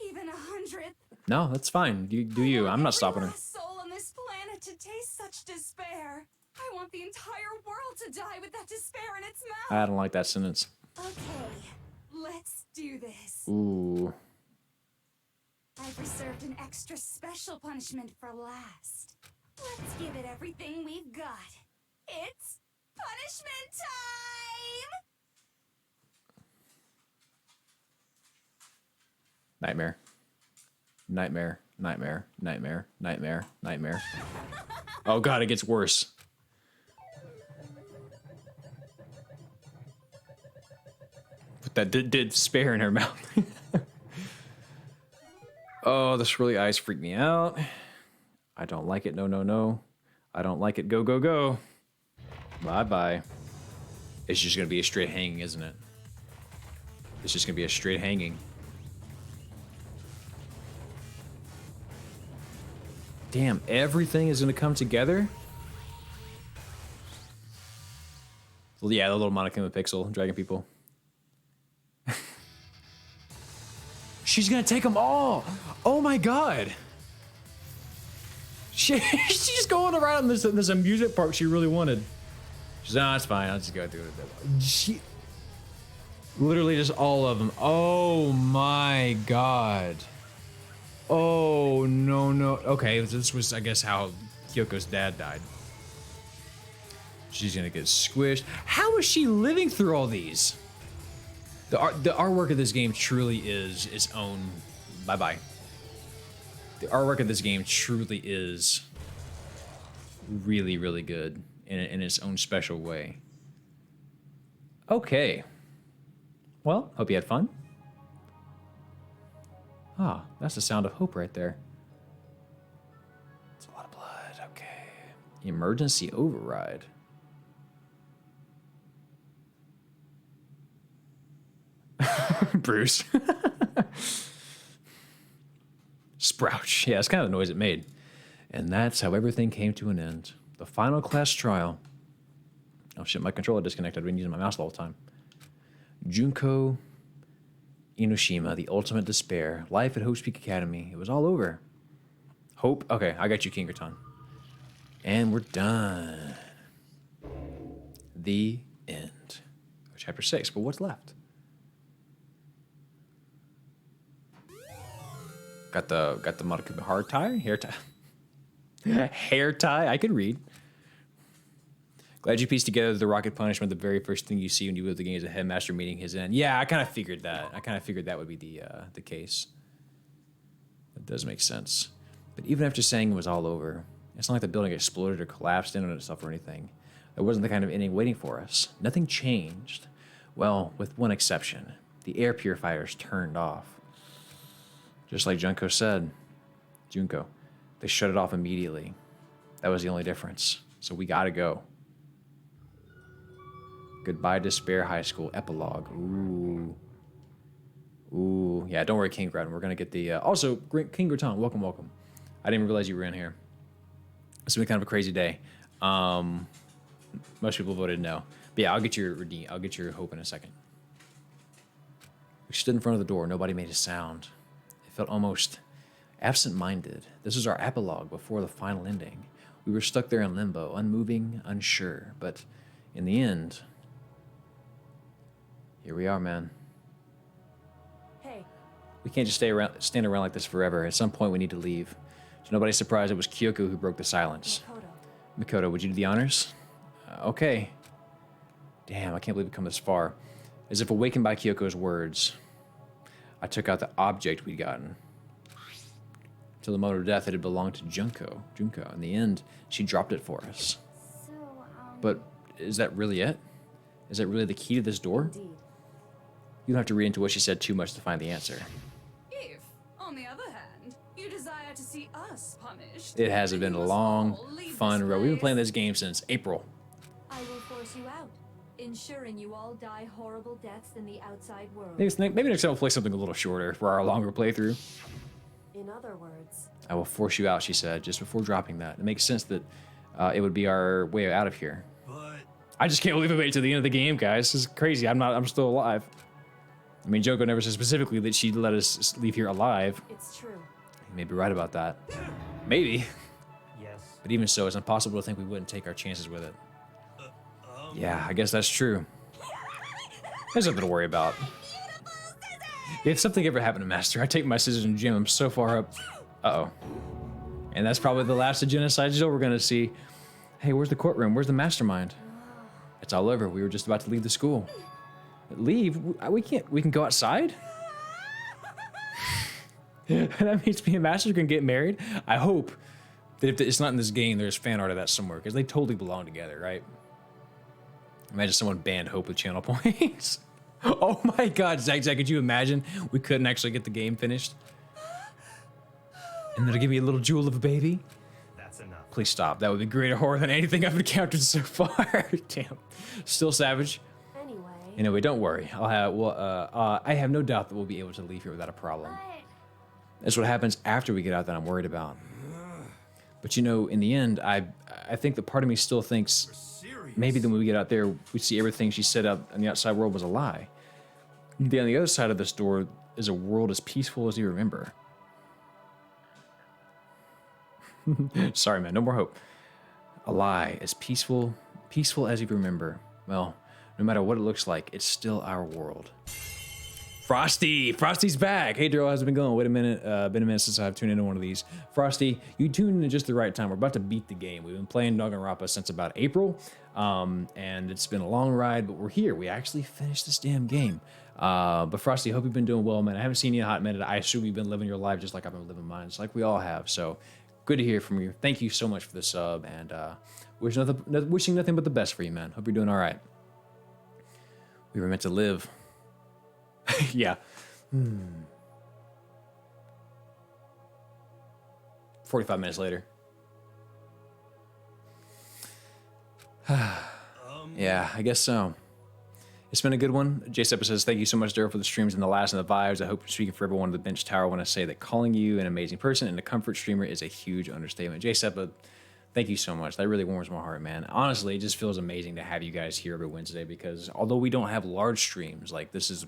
Even 100th. No, that's fine. You do you. I'm not stopping her. Soul on this planet to taste such despair. I want the entire world to die with that despair in its mouth. I don't like that sentence. Okay, let's do this. Ooh. I've reserved an extra special punishment for last. Let's give it everything we've got. It's punishment time! Nightmare. Nightmare. Nightmare. Nightmare. Nightmare. Nightmare. Oh god, it gets worse. Put that did spare in her mouth. Oh, the swirly eyes freak me out. I don't like it. No. I don't like it. Go. Bye. It's just gonna be a straight hanging, isn't it? It's just gonna be a straight hanging. Damn, everything is gonna come together? Well, yeah, the little Monokuma pixel, dragon people. She's gonna take them all! Oh my god! She's just going around this amusement park she really wanted. She's like, no, it's fine, I'll just go through it. She... Literally just all of them. Oh my god. Oh, no. Okay, this was, I guess, how Kyoko's dad died. She's gonna get squished. How is she living through all these? The artwork of this game truly is its own... Bye-bye. The artwork of this game truly is really, really good in its own special way. Okay. Well, hope you had fun. Ah, that's the sound of hope right there. It's a lot of blood, okay. Emergency override. Bruce. Sprouch. Yeah, that's kind of the noise it made. And that's how everything came to an end. The final class trial. Oh shit, my controller disconnected. I've been using my mouse the whole time. Junko Inoshima, the ultimate despair. Life at Hope's Peak Academy. It was all over. Hope. Okay, I got you, Kingerton. And we're done. The end. Chapter 6, but what's left? Got the Monokuma hard tie, hair tie. Hair tie, I could read. Glad you pieced together the rocket punishment. The very first thing you see when you build the game is a headmaster meeting his end. Yeah, I kind of figured that. that would be the case. That does make sense. But even after saying it was all over, it's not like the building exploded or collapsed in on itself or anything. There wasn't the kind of ending waiting for us. Nothing changed. Well, with one exception. The air purifiers turned off. Just like Junko said. Junko. They shut it off immediately. That was the only difference. So we gotta go. Goodbye Despair High School epilogue. Ooh. Ooh. Yeah, don't worry, King Grattan. We're gonna get the... also, King Grattan, welcome. I didn't even realize you were in here. It's been kind of a crazy day. Most people voted no. But yeah, I'll get your hope in a second. We stood in front of the door. Nobody made a sound. It felt almost absent-minded. This was our epilogue before the final ending. We were stuck there in limbo, unmoving, unsure. But in the end, Here we are, man. Hey, We can't just stand around like this forever. At some point, we need to leave. So nobody's surprised it was Kyoko who broke the silence. Makoto, would you do the honors? Okay. Damn, I can't believe we've come this far. As if awakened by Kyoko's words, I took out the object we'd gotten. Till the moment of death, it had belonged to Junko. In the end, she dropped it for us. So, But is that really it? Is that really the key to this door? indeed. You don't have to read into what she said too much to find the answer. If, on the other hand, you desire to see us punished, It has then been you a must long, all leave fun this road. We've been place. playing this game since April. I will force you out, ensuring you all die horrible deaths in the outside world. Maybe next time we'll play something a little shorter for our longer playthrough. In other words, I will force you out, she said, just before dropping that. It makes sense that it would be our way out of here. But I just can't believe we made it to the end of the game, guys. This is crazy. I'm still alive. I mean, Joko never said specifically that she'd let us leave here alive. it's true. You may be right about that. Maybe. Yes. But even so, it's impossible to think we wouldn't take our chances with it. Yeah, I guess that's true. There's nothing to worry about. If something ever happened to Master, I'd take my scissors and jam him so far up. Uh-oh. And that's probably the last of Genocide Jill we're gonna see. Hey, where's the courtroom? Where's the mastermind? It's all over. We were just about to leave the school. Leave? We can't. We can go outside? That means me and Master can get married? I hope that if it's not in this game, there's fan art of that somewhere, because they totally belong together, right? Imagine someone banned Hope with channel points. Oh my god, Zach, could you imagine we couldn't actually get the game finished? And it'll give me a little jewel of a baby? That's enough. Please stop. That would be greater horror than anything I've encountered so far. Damn. Still savage. Anyway, don't worry. I have no doubt that we'll be able to leave here without a problem. That's what happens after we get out that I'm worried about. But you know, in the end, I think that part of me still thinks maybe then when we get out there, we see everything she set up in the outside world was a lie. On the other side of this door is a world as peaceful as you remember. Sorry, man, no more hope. A lie, as peaceful as you remember. Well, no matter what it looks like, it's still our world. Frosty's back. Hey, Daryl, how's it been going? Wait a minute, been a minute since I've tuned into one of these. Frosty, you tuned in at just the right time. We're about to beat the game. We've been playing Danganronpa since about April, and it's been a long ride, but we're here. We actually finished this damn game. But Frosty, hope you've been doing well, man. I haven't seen you in a hot minute. I assume you've been living your life just like I've been living mine, just like we all have. So good to hear from you. Thank you so much for the sub, and wishing nothing but the best for you, man. Hope you're doing all right. We were meant to live. Yeah. 45 minutes later. Yeah, I guess so. It's been a good one. J-Seppa says, thank you so much, Daryl, for the streams and the laughs and the vibes. I hope speaking for everyone at the Bench Tower when I say that calling you an amazing person and a comfort streamer is a huge understatement. J-Seppa, thank you so much. That really warms my heart, man. Honestly, it just feels amazing to have you guys here every Wednesday because although we don't have large streams, like this is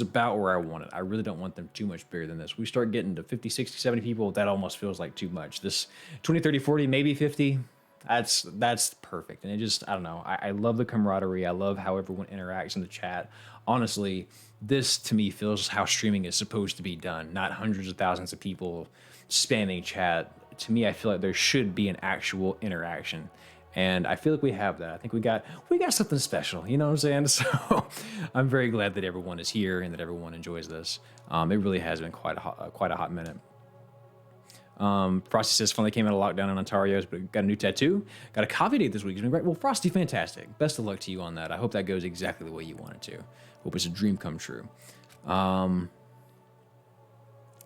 about where I want it. I really don't want them too much bigger than this. We start getting to 50, 60, 70 people, that almost feels like too much. This 20, 30, 40, maybe 50, that's perfect. And it just, I don't know. I love the camaraderie. I love how everyone interacts in the chat. Honestly, this to me feels how streaming is supposed to be done, not hundreds of thousands of people spamming chat. To me, I feel like there should be an actual interaction. And I feel like we have that. I think we got something special, you know what I'm saying? So I'm very glad that everyone is here and that everyone enjoys this. It really has been quite a hot minute. Frosty says finally came out of lockdown in Ontario, but got a new tattoo. Got a coffee date this week. It's been great. Well, Frosty, fantastic. Best of luck to you on that. I hope that goes exactly the way you want it to. Hope it's a dream come true.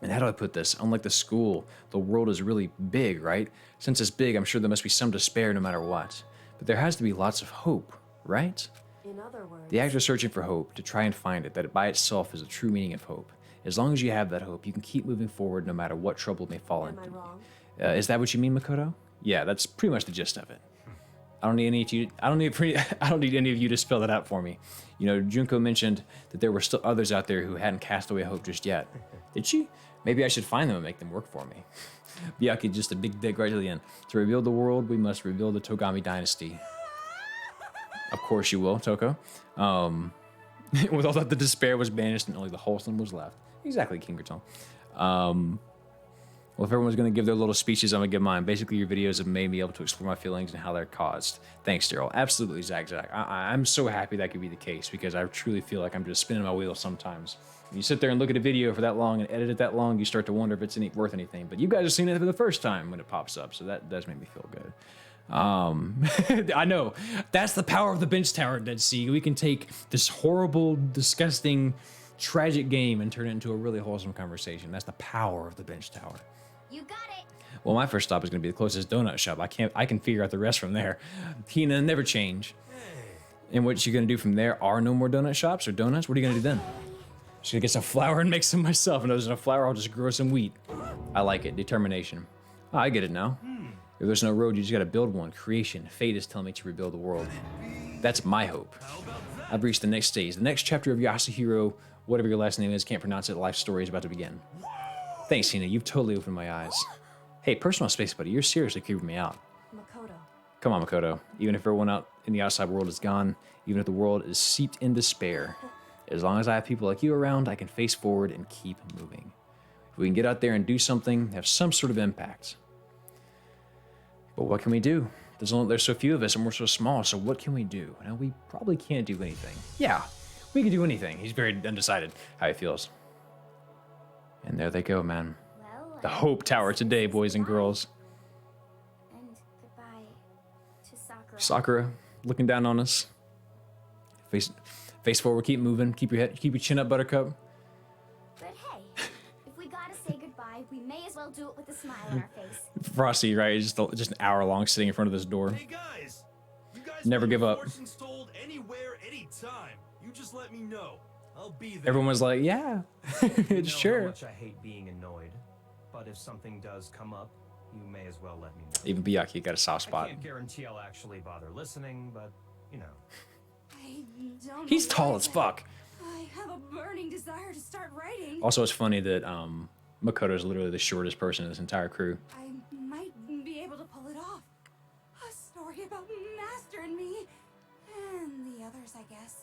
And how do I put this? Unlike the school, the world is really big, right? Since it's big, I'm sure there must be some despair no matter what. But there has to be lots of hope, right? In other words, The act of searching for hope, to try and find it, that it by itself is the true meaning of hope. As long as you have that hope, you can keep moving forward no matter what trouble may fall am I into. wrong? Is that what you mean, Makoto? Yeah, that's pretty much the gist of it. I don't need any of you to spell that out for me. You know, Junko mentioned that there were still others out there who hadn't cast away hope just yet. Did she? Maybe I should find them and make them work for me. Byakuya, just a big dick right to the end. To reveal the world, we must reveal the Togami dynasty. Of course you will, Toko. With all that, the despair was banished and only the wholesome was left. Exactly, King Graton. Well, if everyone's going to give their little speeches, I'm going to give mine. Basically, your videos have made me able to explore my feelings and how they're caused. Thanks, Daryl. Absolutely, Zach. I'm so happy that could be the case because I truly feel like I'm just spinning my wheels sometimes. When you sit there and look at a video for that long and edit it that long, you start to wonder if it's worth anything. But you guys have seen it for the first time when it pops up, so that does make me feel good. I know. That's the power of the bench tower, Dead Sea. We can take this horrible, disgusting, tragic game and turn it into a really wholesome conversation. That's the power of the bench tower. You got it. Well, my first stop is going to be the closest donut shop. I can figure out the rest from there. Hina, never change. And what you going to do from there are no more donut shops or donuts? What are you going to do then? Just going to get some flour and make some myself. And if there's no flour, I'll just grow some wheat. I like it. Determination. Oh, I get it now. If there's no road, you just got to build one. Creation. Fate is telling me to rebuild the world. That's my hope. I've reached the next stage. The next chapter of Yasuhiro, whatever your last name is, can't pronounce it, life story is about to begin. Thanks, Hina. You've totally opened my eyes. Hey, personal space buddy, you're seriously creeping me out. Makoto. Come on, Makoto. Even if everyone out in the outside world is gone, even if the world is seeped in despair, as long as I have people like you around, I can face forward and keep moving. If we can get out there and do something, have some sort of impact. But what can we do? There's so few of us and we're so small, so what can we do? Now, we probably can't do anything. Yeah, we can do anything. He's very undecided how he feels. And there they go, man. Well, The Hope Tower today, boys and girls. And goodbye to Sakura. Sakura looking down on us. Face forward, keep moving. Keep your chin up, Buttercup. But hey, if we gotta say goodbye, we may as well do it with a smile on our face. Frosty, right? Just an hour long sitting in front of this door. Hey guys, you guys Never want give your up. fortunes told anywhere, anytime. You just let me know. I'll be there. Everyone was like, yeah, You know sure. how much I hate being annoyed, but if something does come up, you may as well let me know. Even Byakuya got a soft I spot. can't guarantee I'll actually bother listening, but you know. I don't He's know tall why, as but fuck. I have a burning desire to start writing. Also, it's funny that Makoto is literally the shortest person in this entire crew. I might be able to pull it off. A story about Master and me, and the others, I guess.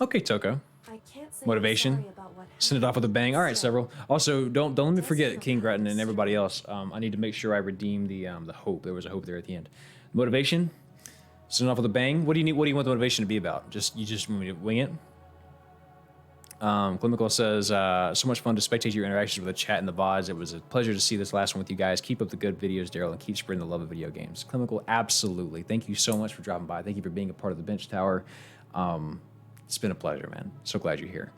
Okay, Toko. I can't say Motivation. I'm sorry about what Send it off with a bang. All right, So, several. Also, don't let me forget King Gretton and everybody else. I need to make sure I redeem the hope. There was a hope there at the end. Motivation. Send it off with a bang. What do you need? What do you want the motivation to be about? You just want me to wing it? Clinical says, so much fun to spectate your interactions with the chat and the VODs. It was a pleasure to see this last one with you guys. Keep up the good videos, Daryl, and keep spreading the love of video games. Clinical, absolutely. Thank you so much for dropping by. Thank you for being a part of the Bench Tower. It's been a pleasure, man. So glad you're here.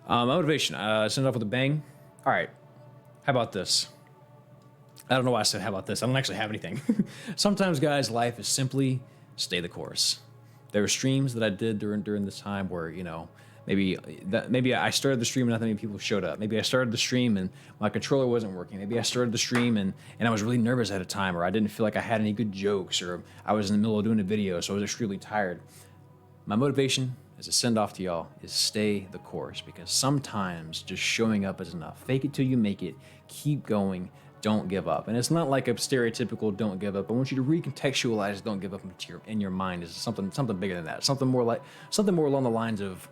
Motivation, send it off with a bang. All right, how about this? I don't know why I said how about this. I don't actually have anything. Sometimes, guys, life is simply stay the course. There were streams that I did during this time where, you know, maybe I started the stream and not that many people showed up. Maybe I started the stream and my controller wasn't working. Maybe I started the stream and I was really nervous at a time, or I didn't feel like I had any good jokes, or I was in the middle of doing a video, so I was extremely tired. My motivation as a send-off to y'all is stay the course, because sometimes just showing up is enough. Fake it till you make it. Keep going. Don't give up. And it's not like a stereotypical don't give up. I want you to recontextualize don't give up in your mind as something bigger than that. Something more along the lines of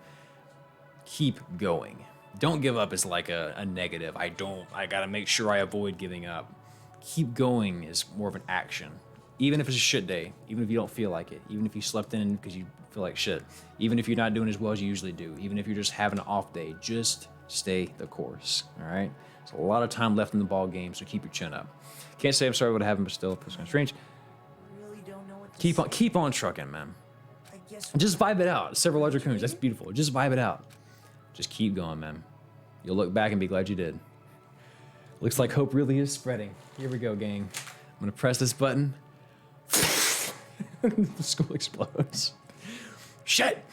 keep going. Don't give up is like a negative. I gotta make sure I avoid giving up. Keep going is more of an action. Even if it's a shit day, even if you don't feel like it, even if you slept in because you feel like shit, even if you're not doing as well as you usually do, even if you're just having an off day, just stay the course, all right? There's a lot of time left in the ball game, so keep your chin up. Can't say I'm sorry what happened, but still, it feels kind of strange. Really don't know what to Keep on trucking, man. I guess Just vibe it out. Several larger coons, that's beautiful. Just vibe it out. Just keep going, man. You'll look back and be glad you did. Looks like hope really is spreading. Here we go, gang. I'm gonna press this button. The school explodes. Shit!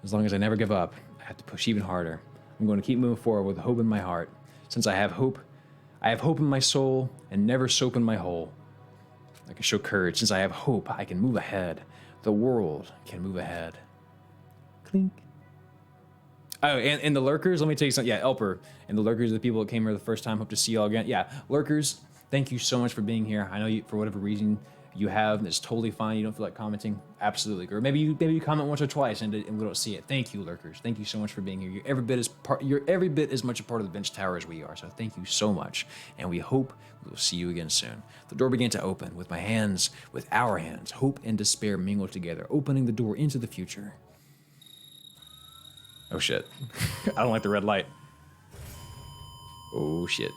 As long as I never give up, I have to push even harder. I'm going to keep moving forward with hope in my heart. Since I have hope in my soul and never soap in my hole. I can show courage. Since I have hope, I can move ahead. The world can move ahead. Clink. Oh, and the lurkers, let me tell you something. Yeah, Elper. And the lurkers are the people that came here the first time. Hope to see y'all again. Yeah, lurkers, thank you so much for being here. I know you, for whatever reason, you have, it's totally fine. You don't feel like commenting, absolutely. Or maybe you comment once or twice and we don't see it. Thank you, lurkers. Thank you so much for being here. You're every bit as much a part of the bench tower as we are. So thank you so much, and we hope we will see you again soon. The door began to open with our hands. Hope and despair mingled together, opening the door into the future. Oh shit! I don't like the red light. Oh shit.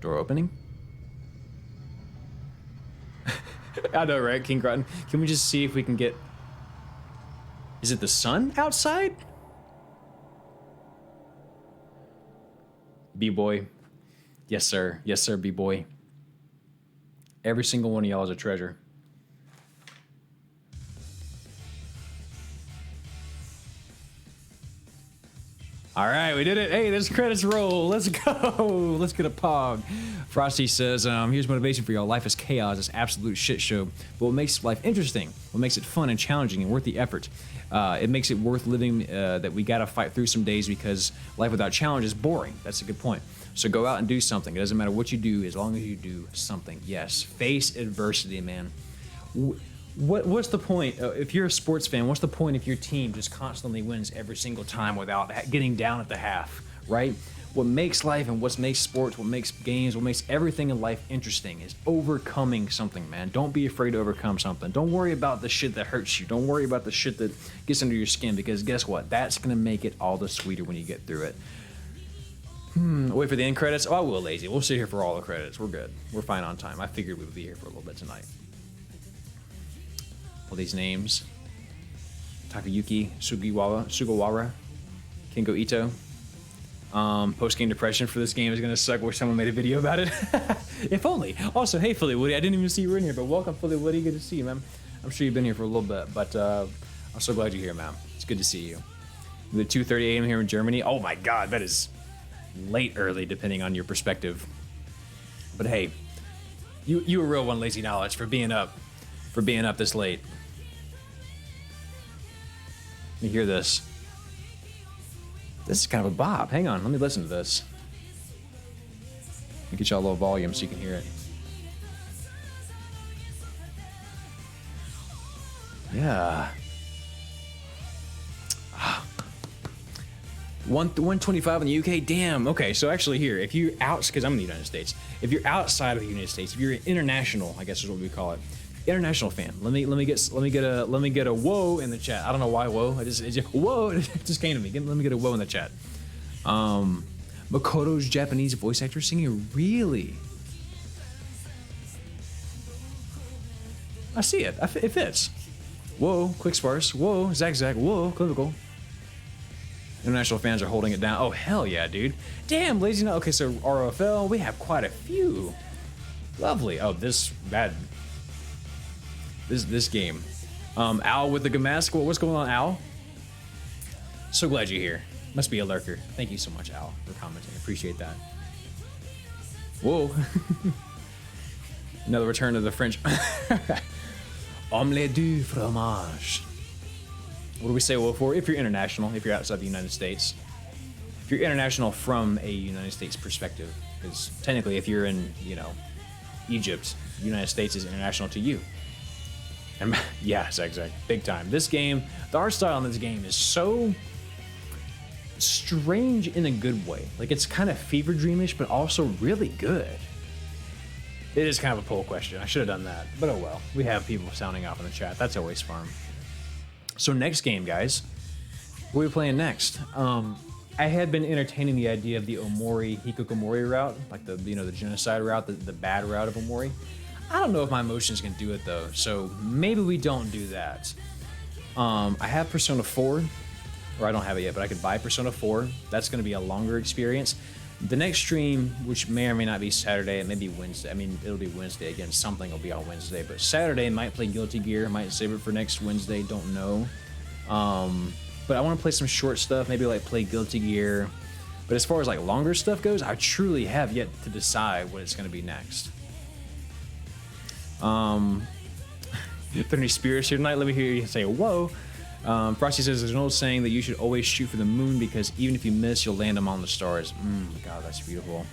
Door opening? I know, right, King Groton? Can we just see if we can get... Is it the sun outside? B-boy. Yes, sir. Yes, sir, B-boy. Every single one of y'all is a treasure. All right, we did it. Hey, this credits roll. Let's go. Let's get a pog. Frosty says, here's motivation for y'all. Life is chaos. It's absolute shit show. But what makes life interesting, what makes it fun and challenging and worth the effort, it makes it worth living, that we got to fight through some days because life without challenge is boring. That's a good point. So go out and do something. It doesn't matter what you do as long as you do something. Yes, face adversity, man. What's the point? If you're a sports fan, what's the point if your team just constantly wins every single time without getting down at the half, right? What makes life and what makes sports, what makes games, what makes everything in life interesting is overcoming something, man. Don't be afraid to overcome something. Don't worry about the shit that hurts you. Don't worry about the shit that gets under your skin, because guess what? That's going to make it all the sweeter when you get through it. Wait for the end credits? Oh, I will, lazy. We'll sit here for all the credits. We're good. We're fine on time. I figured we would be here for a little bit tonight. All these names: Takayuki Sugawara, Kengo Ito. Post-game depression for this game is gonna suck. Wish someone made a video about it. If only. Also, hey Philly Woody, I didn't even see you were in here, but welcome Philly Woody. Good to see you, man. I'm sure you've been here for a little bit, but I'm so glad you're here, man. It's good to see you. The 2:30 a.m. here in Germany. Oh my God, that is late early, depending on your perspective. But hey, you a real one, Lazy Knowledge, for being up this late. Let me hear this. This is kind of a bop. Hang on, let me listen to this. Let me get y'all a little volume so you can hear it. Yeah. 125 in the UK. Damn. Okay, so actually here, if you're out, because I'm in the United States, if you're outside of the United States, if you're international, I guess is what we call it, international fan. Let me get a whoa in the chat. I don't know why whoa. It just whoa. It just came to me. Let me get a whoa in the chat. Makoto's Japanese voice actor singing. Really? I see it. It fits. Whoa, quick sparse. Whoa, Zag. Whoa, clinical. International fans are holding it down. Oh hell yeah, dude. Damn, lazy. Okay, so ROFL, we have quite a few. Lovely. Oh, this game. Al with the mask. What's going on, Al? So glad you're here. Must be a lurker. Thank you so much, Al, for commenting. Appreciate that. Whoa. Another return to the French. Omelette du fromage. What do we say whoa for? If you're international, if you're outside the United States. If you're international from a United States perspective. Because technically, if you're in, Egypt, the United States is international to you. And yeah, Zach, big time. This game, the art style in this game is so strange in a good way. Like, it's kind of fever dreamish, but also really good. It is kind of a poll question. I should have done that, but oh well. We have people sounding off in the chat. That's always fun. So next game, guys. What are we playing next? I had been entertaining the idea of the Omori Hikikomori route, like the genocide route, the bad route of Omori. I don't know if my emotions can do it though, so maybe we don't do that. I have Persona 4, or I don't have it yet, but I could buy Persona 4. That's going to be a longer experience. The next stream, which may or may not be Saturday, it may be Wednesday. I mean, it'll be Wednesday again. Something will be on Wednesday, but Saturday might play Guilty Gear. Might save it for next Wednesday. Don't know. But I want to play some short stuff. Maybe like play Guilty Gear. But as far as like longer stuff goes, I truly have yet to decide what it's going to be next. If there are any spirits here tonight, let me hear you say whoa. Frosty says there's an old saying that you should always shoot for the moon because even if you miss, you'll land them on the stars. God, that's beautiful.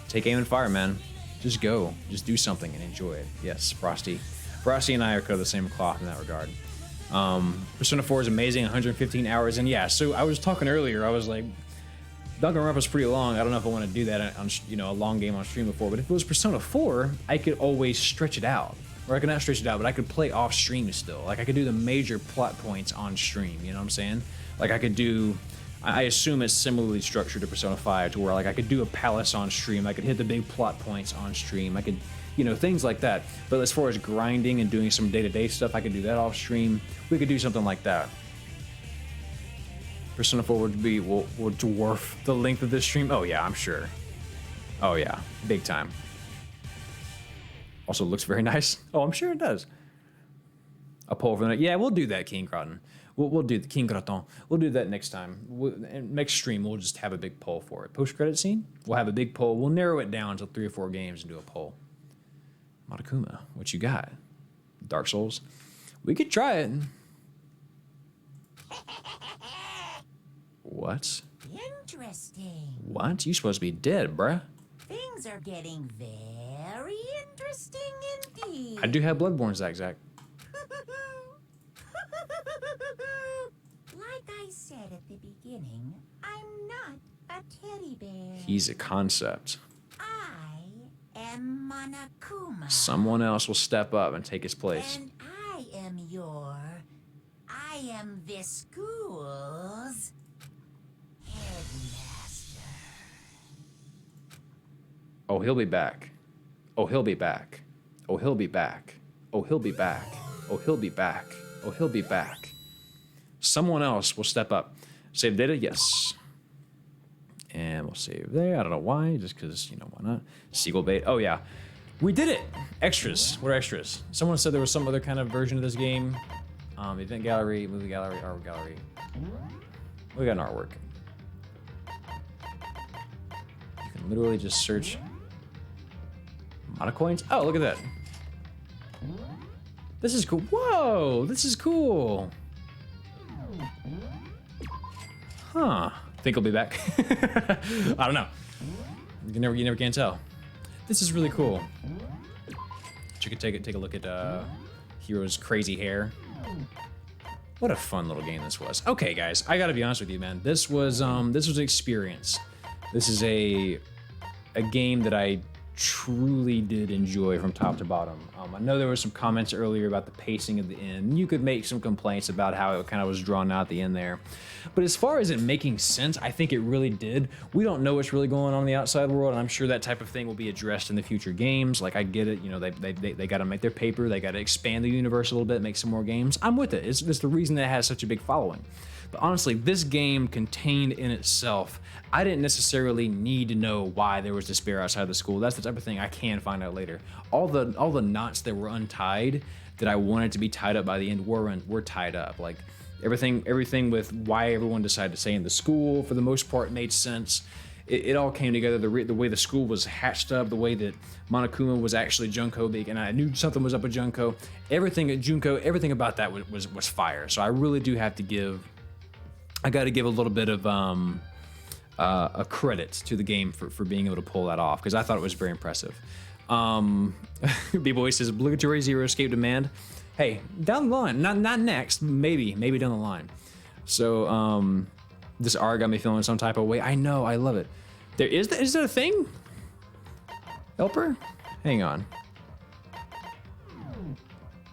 Take aim and fire, man. Just go. Just do something and enjoy it. Yes, Frosty. Frosty and I are cut of the same cloth in that regard. Persona 4 is amazing, 115 hours. And yeah, so I was talking earlier, I was like, Danganronpa's pretty long. I don't know if I want to do that on a long game on stream before, but if it was Persona 4, I could always stretch it out. Or I could not stretch it out, but I could play off stream still. Like I could do the major plot points on stream, you know what I'm saying? Like I could do, I assume it's similarly structured to Persona 5 to where like I could do a palace on stream, I could hit the big plot points on stream, I could, things like that. But as far as grinding and doing some day-to-day stuff, I could do that off stream. We could do something like that. Persona 4 will dwarf the length of this stream. Oh yeah, I'm sure. Oh yeah, big time. Also looks very nice. Oh, I'm sure it does. A poll for the night. Yeah, we'll do that, King Groton. We'll do the King Groton. We'll do that next time. Next stream, we'll just have a big poll for it. Post-credit scene, we'll have a big poll. We'll narrow it down to 3 or 4 games and do a poll. Monokuma, what you got? Dark Souls? We could try it. What? Interesting. What? You supposed to be dead, bruh. Things are getting very interesting indeed. I do have Bloodborne, Zach. Like I said at the beginning, I'm not a teddy bear. He's a concept. I am Monokuma. Someone else will step up and take his place. And I am this school's headmaster. Oh, he'll be back. Oh, he'll be back. Oh, he'll be back. Oh, he'll be back. Oh, he'll be back. Oh, he'll be back. Someone else will step up. Save data? Yes. And we'll save there. I don't know why. Just because, why not? Seagull bait. Oh, yeah. We did it! Extras. What are extras? Someone said there was some other kind of version of this game. Event gallery, movie gallery, art gallery. We got an artwork. You can literally just search Monocoins. Oh, look at that. This is cool. Whoa, this is cool. Huh. Think he'll be back. I don't know. You never can tell. This is really cool. You could take a look at Hero's crazy hair. What a fun little game this was. Okay, guys, I gotta be honest with you, man. This was an experience. This is a game that I truly did enjoy from top to bottom. I know there were some comments earlier about the pacing of the end. You could make some complaints about how it kind of was drawn out at the end there. But as far as it making sense, I think it really did. We don't know what's really going on in the outside world, and I'm sure that type of thing will be addressed in the future games. Like, I get it, they got to make their paper, they got to expand the universe a little bit, make some more games. I'm with it. It's the reason that it has such a big following. But honestly, this game contained in itself, I didn't necessarily need to know why there was despair outside the school. That's the type of thing I can find out later. All the knots that were untied that I wanted to be tied up by the end were tied up. Like everything with why everyone decided to stay in the school, for the most part, made sense. It all came together. The way the school was hatched up, the way that Monokuma was actually Junko, and I knew something was up with Junko. Everything at Junko, everything about that was fire. So I really do have to give. I got to give a little bit of a credit to the game for being able to pull that off, because I thought it was very impressive. B-Boy says obligatory zero escape demand. Hey, down the line, not next, maybe down the line. So this R got me feeling some type of way. I know, I love it. Is that a thing? Helper? Hang on.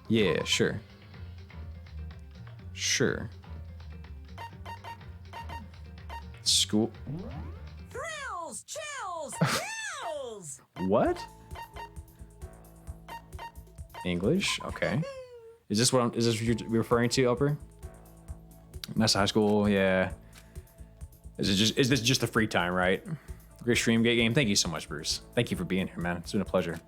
Yeah, sure. School. Thrills, chills, thrills. What? English? Okay. Is this what you're referring to, Upper? Master High School, yeah. Is this just the free time, right? Great stream, great game. Thank you so much, Bruce. Thank you for being here, man. It's been a pleasure.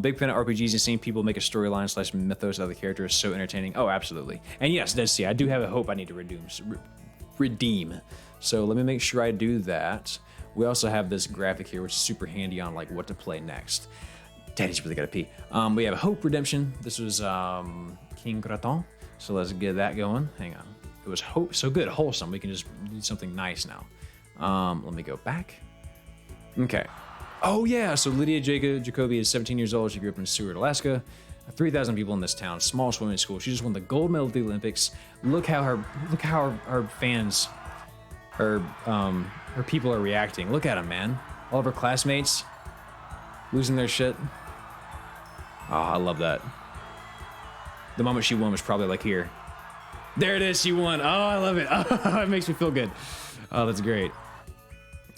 Big fan of RPGs and seeing people make a storyline / mythos out of the characters is so entertaining. Oh, absolutely. And yes, Dead Sea, I do have a hope I need to redeem. So let me make sure I do that. We also have this graphic here, which is super handy on like what to play next. Daddy's really gotta pee. We have Hope Redemption. This was King Graton. So let's get that going. Hang on. It was so good, wholesome. We can just do something nice now. Let me go back. Okay. Oh yeah, so Lydia Jacoby is 17 years old. She grew up in Seward, Alaska. 3,000 people in this town, small swimming school. She just won the gold medal at the Olympics. Look how her fans, her people are reacting. Look at them, man. All of her classmates losing their shit. Oh, I love that. The moment she won was probably like here. There it is, she won. Oh, I love it. Oh, it makes me feel good. Oh, that's great.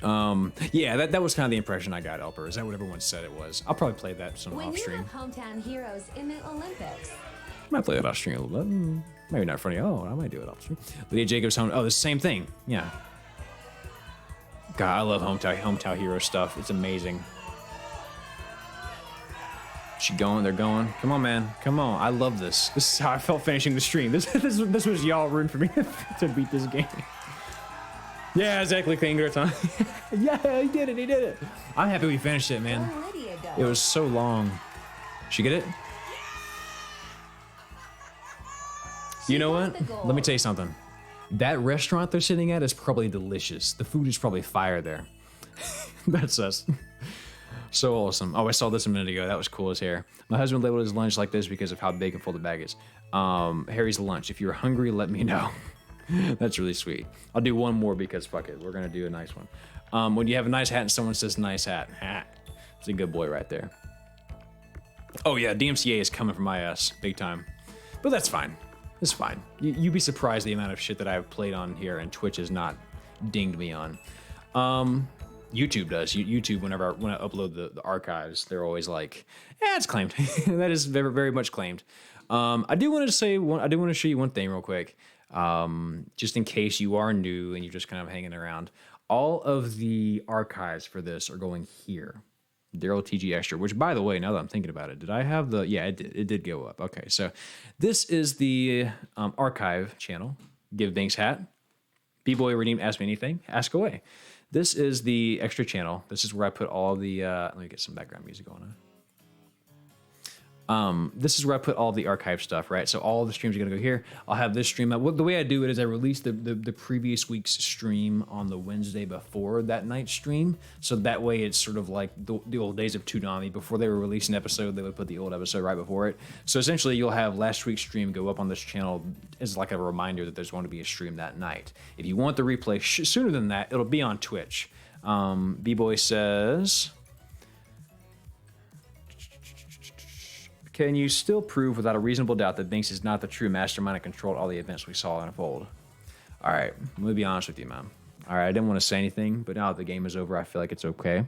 Yeah, that was kind of the impression I got, Elper. Is that what everyone said it was? I'll probably play that some off stream. When you have hometown heroes in the Olympics. I might play that off stream a little bit. Maybe not funny. Oh, I might do it off stream. Lydia Jacobs home. Oh, the same thing. Yeah. God, I love hometown hero stuff. It's amazing. She going? They're going. Come on, man. Come on. I love this. This is how I felt finishing the stream. This was y'all rooting for me to beat this game. Yeah, exactly. Clean good time. Yeah, he did it. He did it. I'm happy we finished it, man. It was so long. She get it? You know what? Let me tell you something. That restaurant they're sitting at is probably delicious. The food is probably fire there. That's us. So awesome. Oh, I saw this a minute ago. That was cool as hair. My husband labeled his lunch like this because of how big and full the bag is. Harry's lunch. If you're hungry, let me know. That's really sweet. I'll do one more because fuck it. We're going to do a nice one. When you have a nice hat and someone says nice hat, it's a good boy right there. Oh yeah, DMCA is coming for my ass big time. But that's fine. It's fine. You'd be surprised the amount of shit that I've played on here and Twitch has not dinged me on. YouTube does. YouTube, when I upload the archives, they're always like, "Yeah, it's claimed." That is very, very much claimed. I do want to show you one thing real quick, just in case you are new and you're just kind of hanging around. All of the archives for this are going here. Daryl TG Extra, which, by the way, now that I'm thinking about it, did I have the? Yeah, it did go up. Okay, so this is the archive channel. Give Thanks hat. B-Boy Redeemed Ask Me Anything. Ask away. This is the extra channel. This is where I put all the, let me get some background music going on. This is where I put all the archive stuff, right? So all the streams are gonna go here. I'll have this stream up. The way I do it is I release the previous week's stream on the Wednesday before that night's stream. So that way it's sort of like the old days of Toonami. Before they were releasing an episode, they would put the old episode right before it. So essentially you'll have last week's stream go up on this channel as like a reminder that there's going to be a stream that night. If you want the replay sooner than that, it'll be on Twitch. B-Boy says, can you still prove without a reasonable doubt that Binks is not the true mastermind and controlled all the events we saw unfold? All right, let me be honest with you, man. All right, I didn't want to say anything, but now that the game is over, I feel like it's okay.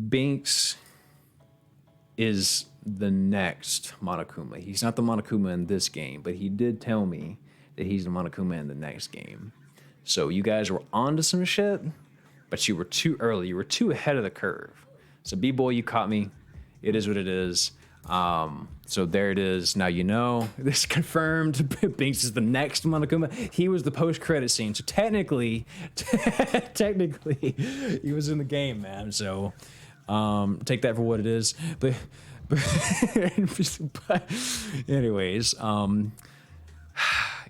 Binks is the next Monokuma. He's not the Monokuma in this game, but he did tell me that he's the Monokuma in the next game. So you guys were onto some shit, but you were too early. You were too ahead of the curve. So B-Boy, you caught me. It is what it is. So there it is. Now you know. This is confirmed. Binks is the next Monokuma. He was the post-credit scene. So technically, he was in the game, man. So take that for what it is. But anyways,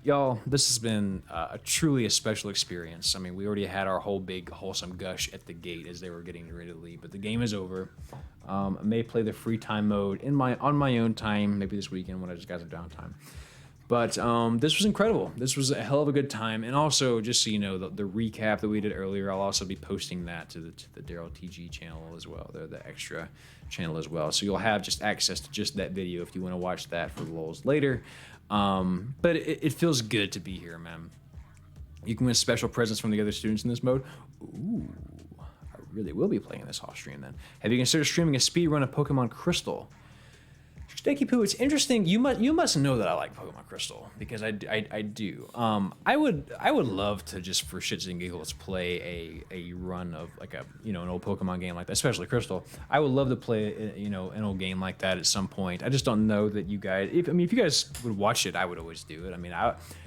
y'all, this has been truly a special experience. I mean, we already had our whole big wholesome gush at the gate as they were getting ready to leave, but the game is over. I may play the free time mode on my own time, maybe this weekend when I just got some downtime. But this was incredible. This was a hell of a good time, and also just so you know, the recap that we did earlier, I'll also be posting that to the Daryl TG channel as well. They're the extra channel as well, so you'll have just access to just that video if you want to watch that for the lulz later. But it feels good to be here, man. You can win special presents from the other students in this mode. Ooh, I really will be playing this off stream then. Have you considered streaming a speed run of Pokemon Crystal? Sticky Poo, it's interesting. You must know that I like Pokemon Crystal because I do. I would love to just for shits and giggles play a run of like an old Pokemon game like that, especially Crystal. I would love to play an old game like that at some point. I just don't know that you guys. If you guys would watch it, I would always do it. I mean,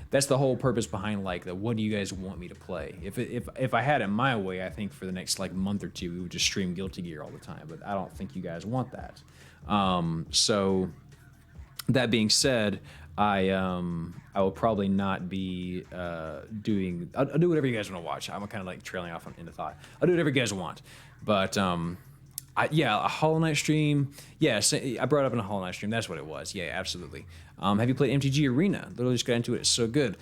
that's the whole purpose behind like the what do you guys want me to play? If I had it my way, I think for the next like month or two we would just stream Guilty Gear all the time. But I don't think you guys want that. So that being said, I will probably not be doing. I'll do whatever you guys want to watch. I'm kind of like trailing off into thought. I'll do whatever you guys want, but yeah, a Hollow Knight stream. Yes, I brought up in a Hollow Knight stream. That's what it was. Yeah, absolutely. Have you played MTG Arena? Literally just got into it. It's so good.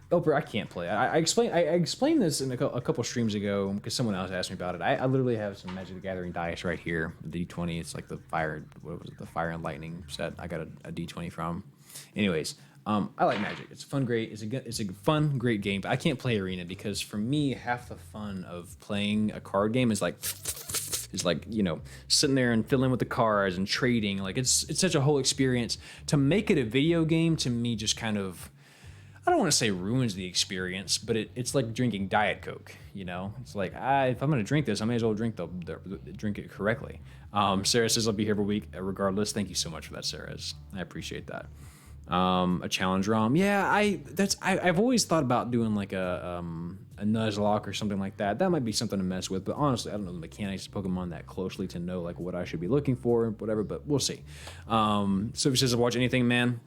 Oprah, I can't play. I explained this in a couple streams ago because someone else asked me about it. I literally have some Magic the Gathering dice right here. The D20. It's like the fire. What was it? The Fire and Lightning set. I got a D20 from. Anyways, I like Magic. It's fun, great. It's a fun, great game. But I can't play Arena because for me, half the fun of playing a card game is like sitting there and filling with the cards and trading. Like it's such a whole experience. To make it a video game to me just kind of, I don't want to say ruins the experience, but it's like drinking Diet Coke. It's like if I'm gonna drink this, I may as well drink drink it correctly. Sarah says I'll be here every week regardless. Thank you so much for that, Sarah. I appreciate that. A challenge ROM, yeah. I've always thought about doing like a Nuzlocke or something like that. That might be something to mess with, but honestly, I don't know the mechanics of Pokemon that closely to know like what I should be looking for, whatever. But we'll see. Sophie says, "I'll watch anything, man."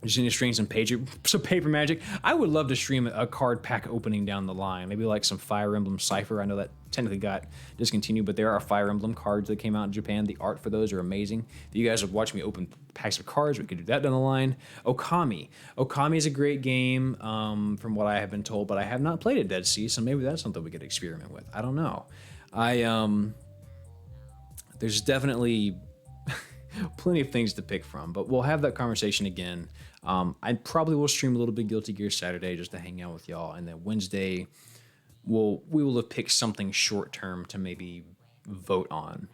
Just need to stream some paper magic. I would love to stream a card pack opening down the line. Maybe like some Fire Emblem Cypher. I know that technically got discontinued, but there are Fire Emblem cards that came out in Japan. The art for those are amazing. If you guys would watch me open packs of cards, we could do that down the line. Okami. Okami is a great game, from what I have been told, but I have not played it, Dead Sea, so maybe that's something we could experiment with. I don't know. There's definitely plenty of things to pick from, but we'll have that conversation again. I probably will stream a little bit Guilty Gear Saturday just to hang out with y'all, and then Wednesday we will have picked something short term to maybe vote on,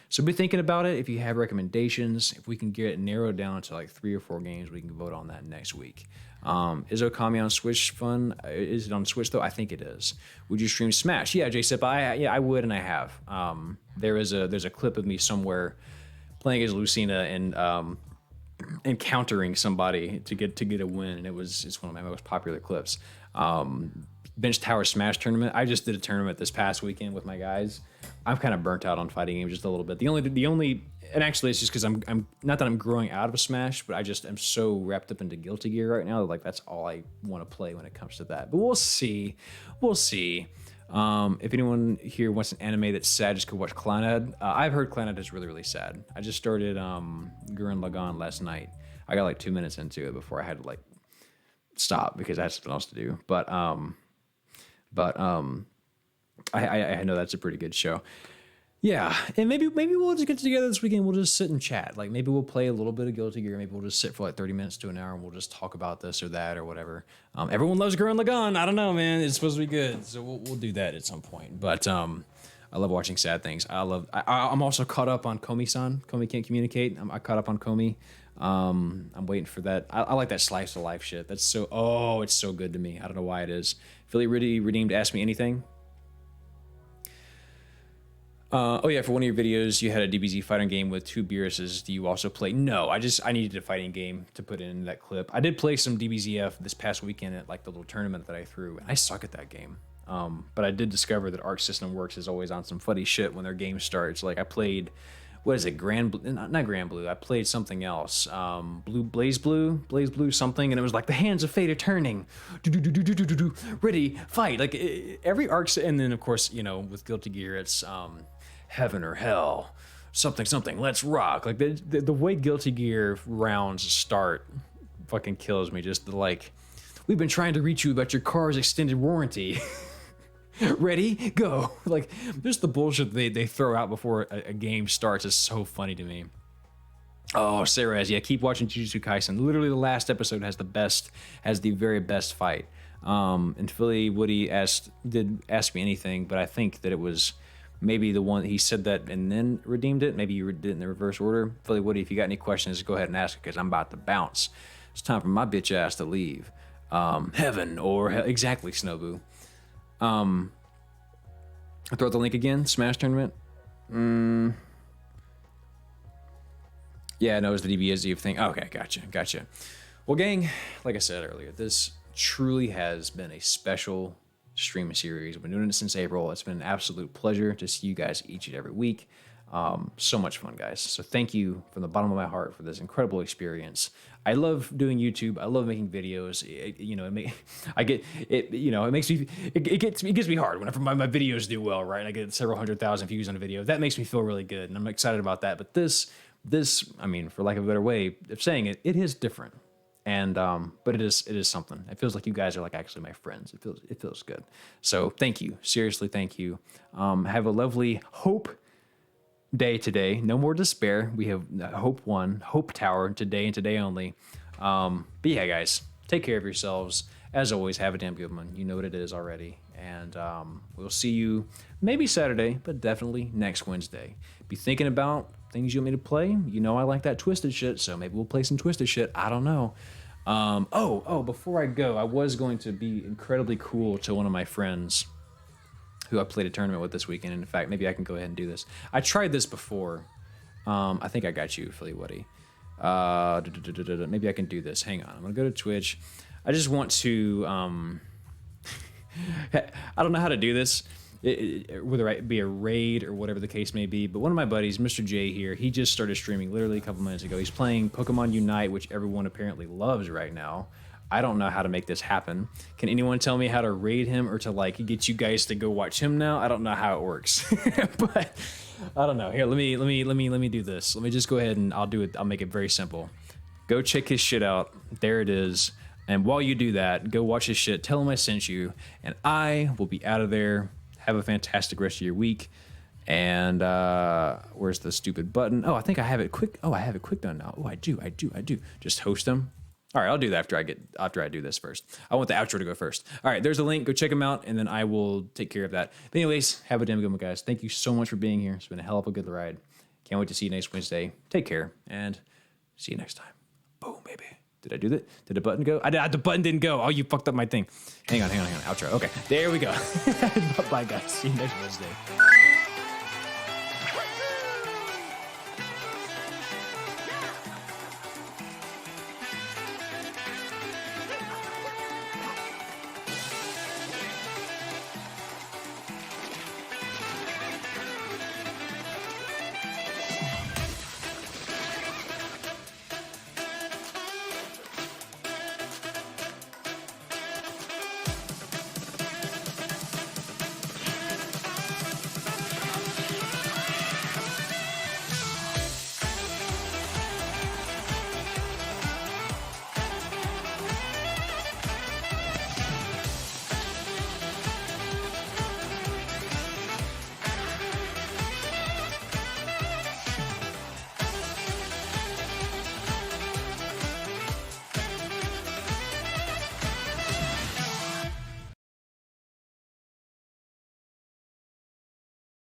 So be thinking about it. If you have recommendations, if we can get it narrowed down to like 3 or 4 games, we can vote on that next week. Is Okami on Switch fun? Is it on Switch though? I think it is. Would you stream Smash? Yeah, J-Sip, I would, and I have. There's a clip of me somewhere playing as Lucina and encountering somebody to get a win, and it's one of my most popular clips. Bench Tower Smash tournament. I just did a tournament this past weekend with my guys. I'm kind of burnt out on fighting games just a little bit. The only, and actually it's just because I'm not that I'm growing out of Smash, but I just am so wrapped up into Guilty Gear right now that like that's all I want to play when it comes to that. But we'll see. If anyone here wants an anime that's sad, just go watch Clannad. I've heard Clannad is really, really sad. I just started Gurren Lagann last night. I got like 2 minutes into it before I had to like stop because I had something else to do. But I know that's a pretty good show. Yeah, and maybe we'll just get together this weekend. We'll just sit and chat. Like maybe we'll play a little bit of Guilty Gear. Maybe we'll just sit for like 30 minutes to an hour and we'll just talk about this or that or whatever. Everyone loves Gurren Lagann. I don't know, man. It's supposed to be good, so we'll do that at some point. But I love watching sad things. I'm also caught up on Komi-san. Komi Can't Communicate. I caught up on Komi. I'm waiting for that. I like that slice of life shit. It's so good to me. I don't know why it is. Philly Redeemed Ask Me Anything. Oh yeah, for one of your videos, you had a DBZ fighting game with 2 Beeruses. Do you also play? No, I needed a fighting game to put in that clip. I did play some DBZF this past weekend at like the little tournament that I threw, and I suck at that game. But I did discover that Arc System Works is always on some funny shit when their game starts. Like I played, what is it, not Grand Blue. I played something else, Blaze Blue something, and it was like the hands of fate are turning, ready, fight. Like every Arc, and then of course with Guilty Gear it's heaven or hell, something, let's rock. Like the way Guilty Gear rounds start fucking kills me. Just like, we've been trying to reach you about your car's extended warranty. Ready, go. Like just the bullshit they throw out before a game starts is so funny to me. Oh, Sarah, keep watching Jujutsu Kaisen. Literally the last episode has the very best fight. And Philly Woody did ask me anything, but I think that it was maybe the one he said that and then redeemed it. Maybe you did it in the reverse order. Philly Woody, if you got any questions, go ahead and ask it because I'm about to bounce. It's time for my bitch ass to leave. Heaven or hell. Exactly, Snowboo. I'll throw out the link again. Smash tournament. Yeah, no, it was the DBZ thing. Okay, gotcha. Well, gang, like I said earlier, this truly has been a special streaming series. I've been doing it since April. It's been an absolute pleasure to see you guys each and every week. So much fun, guys. So thank you from the bottom of my heart for this incredible experience. I love doing YouTube. I love making videos. It gets me hard whenever my videos do well, right? And I get several 100,000 views on a video. That makes me feel really good, and I'm excited about that. But this, I mean, for lack of a better way of saying it, it is different. And but it is something. It feels like you guys are like actually my friends. It feels good. So thank you, seriously, thank you. Have a lovely hope day today. No more despair. We have Hope One, Hope Tower today and today only. But yeah, guys, take care of yourselves. As always, have a damn good one. You know what it is already. And we'll see you maybe Saturday, but definitely next Wednesday. Be thinking about things you want me to play. You know I like that twisted shit, so maybe we'll play some twisted shit. I don't know. Before I go, I was going to be incredibly cool to one of my friends who I played a tournament with this weekend. And in fact, maybe I can go ahead and do this. I tried this before. I think I got you, Philly Woody. Maybe I can do this. Hang on. I'm going to go to Twitch. I just want to... I don't know how to do this, whether it be a raid or whatever the case may be, but one of my buddies, Mr. J here, he just started streaming literally a couple minutes ago. He's playing Pokemon Unite, which everyone apparently loves right now. I don't know how to make this happen. Can anyone tell me how to raid him or to like get you guys to go watch him now? I don't know how it works, but I don't know. Here, let me do this. Let me just go ahead and I'll do it. I'll make it very simple. Go check his shit out. There it is. And while you do that, go watch his shit. Tell him I sent you, and I will be out of there. Have a fantastic rest of your week. And where's the stupid button? Oh, I think I have it quick. Oh, I have it quick done now. Oh, I do. Just host them. All right, I'll do that after I do this first. I want the outro to go first. All right, there's a link. Go check them out, and then I will take care of that. But anyways, have a damn good one, guys. Thank you so much for being here. It's been a hell of a good ride. Can't wait to see you next Wednesday. Take care, and see you next time. Boom, baby. Did I do that? Did the button go? The button didn't go. Oh, you fucked up my thing. Hang on. Outro. Okay, there we go. Bye, guys. See you next Wednesday.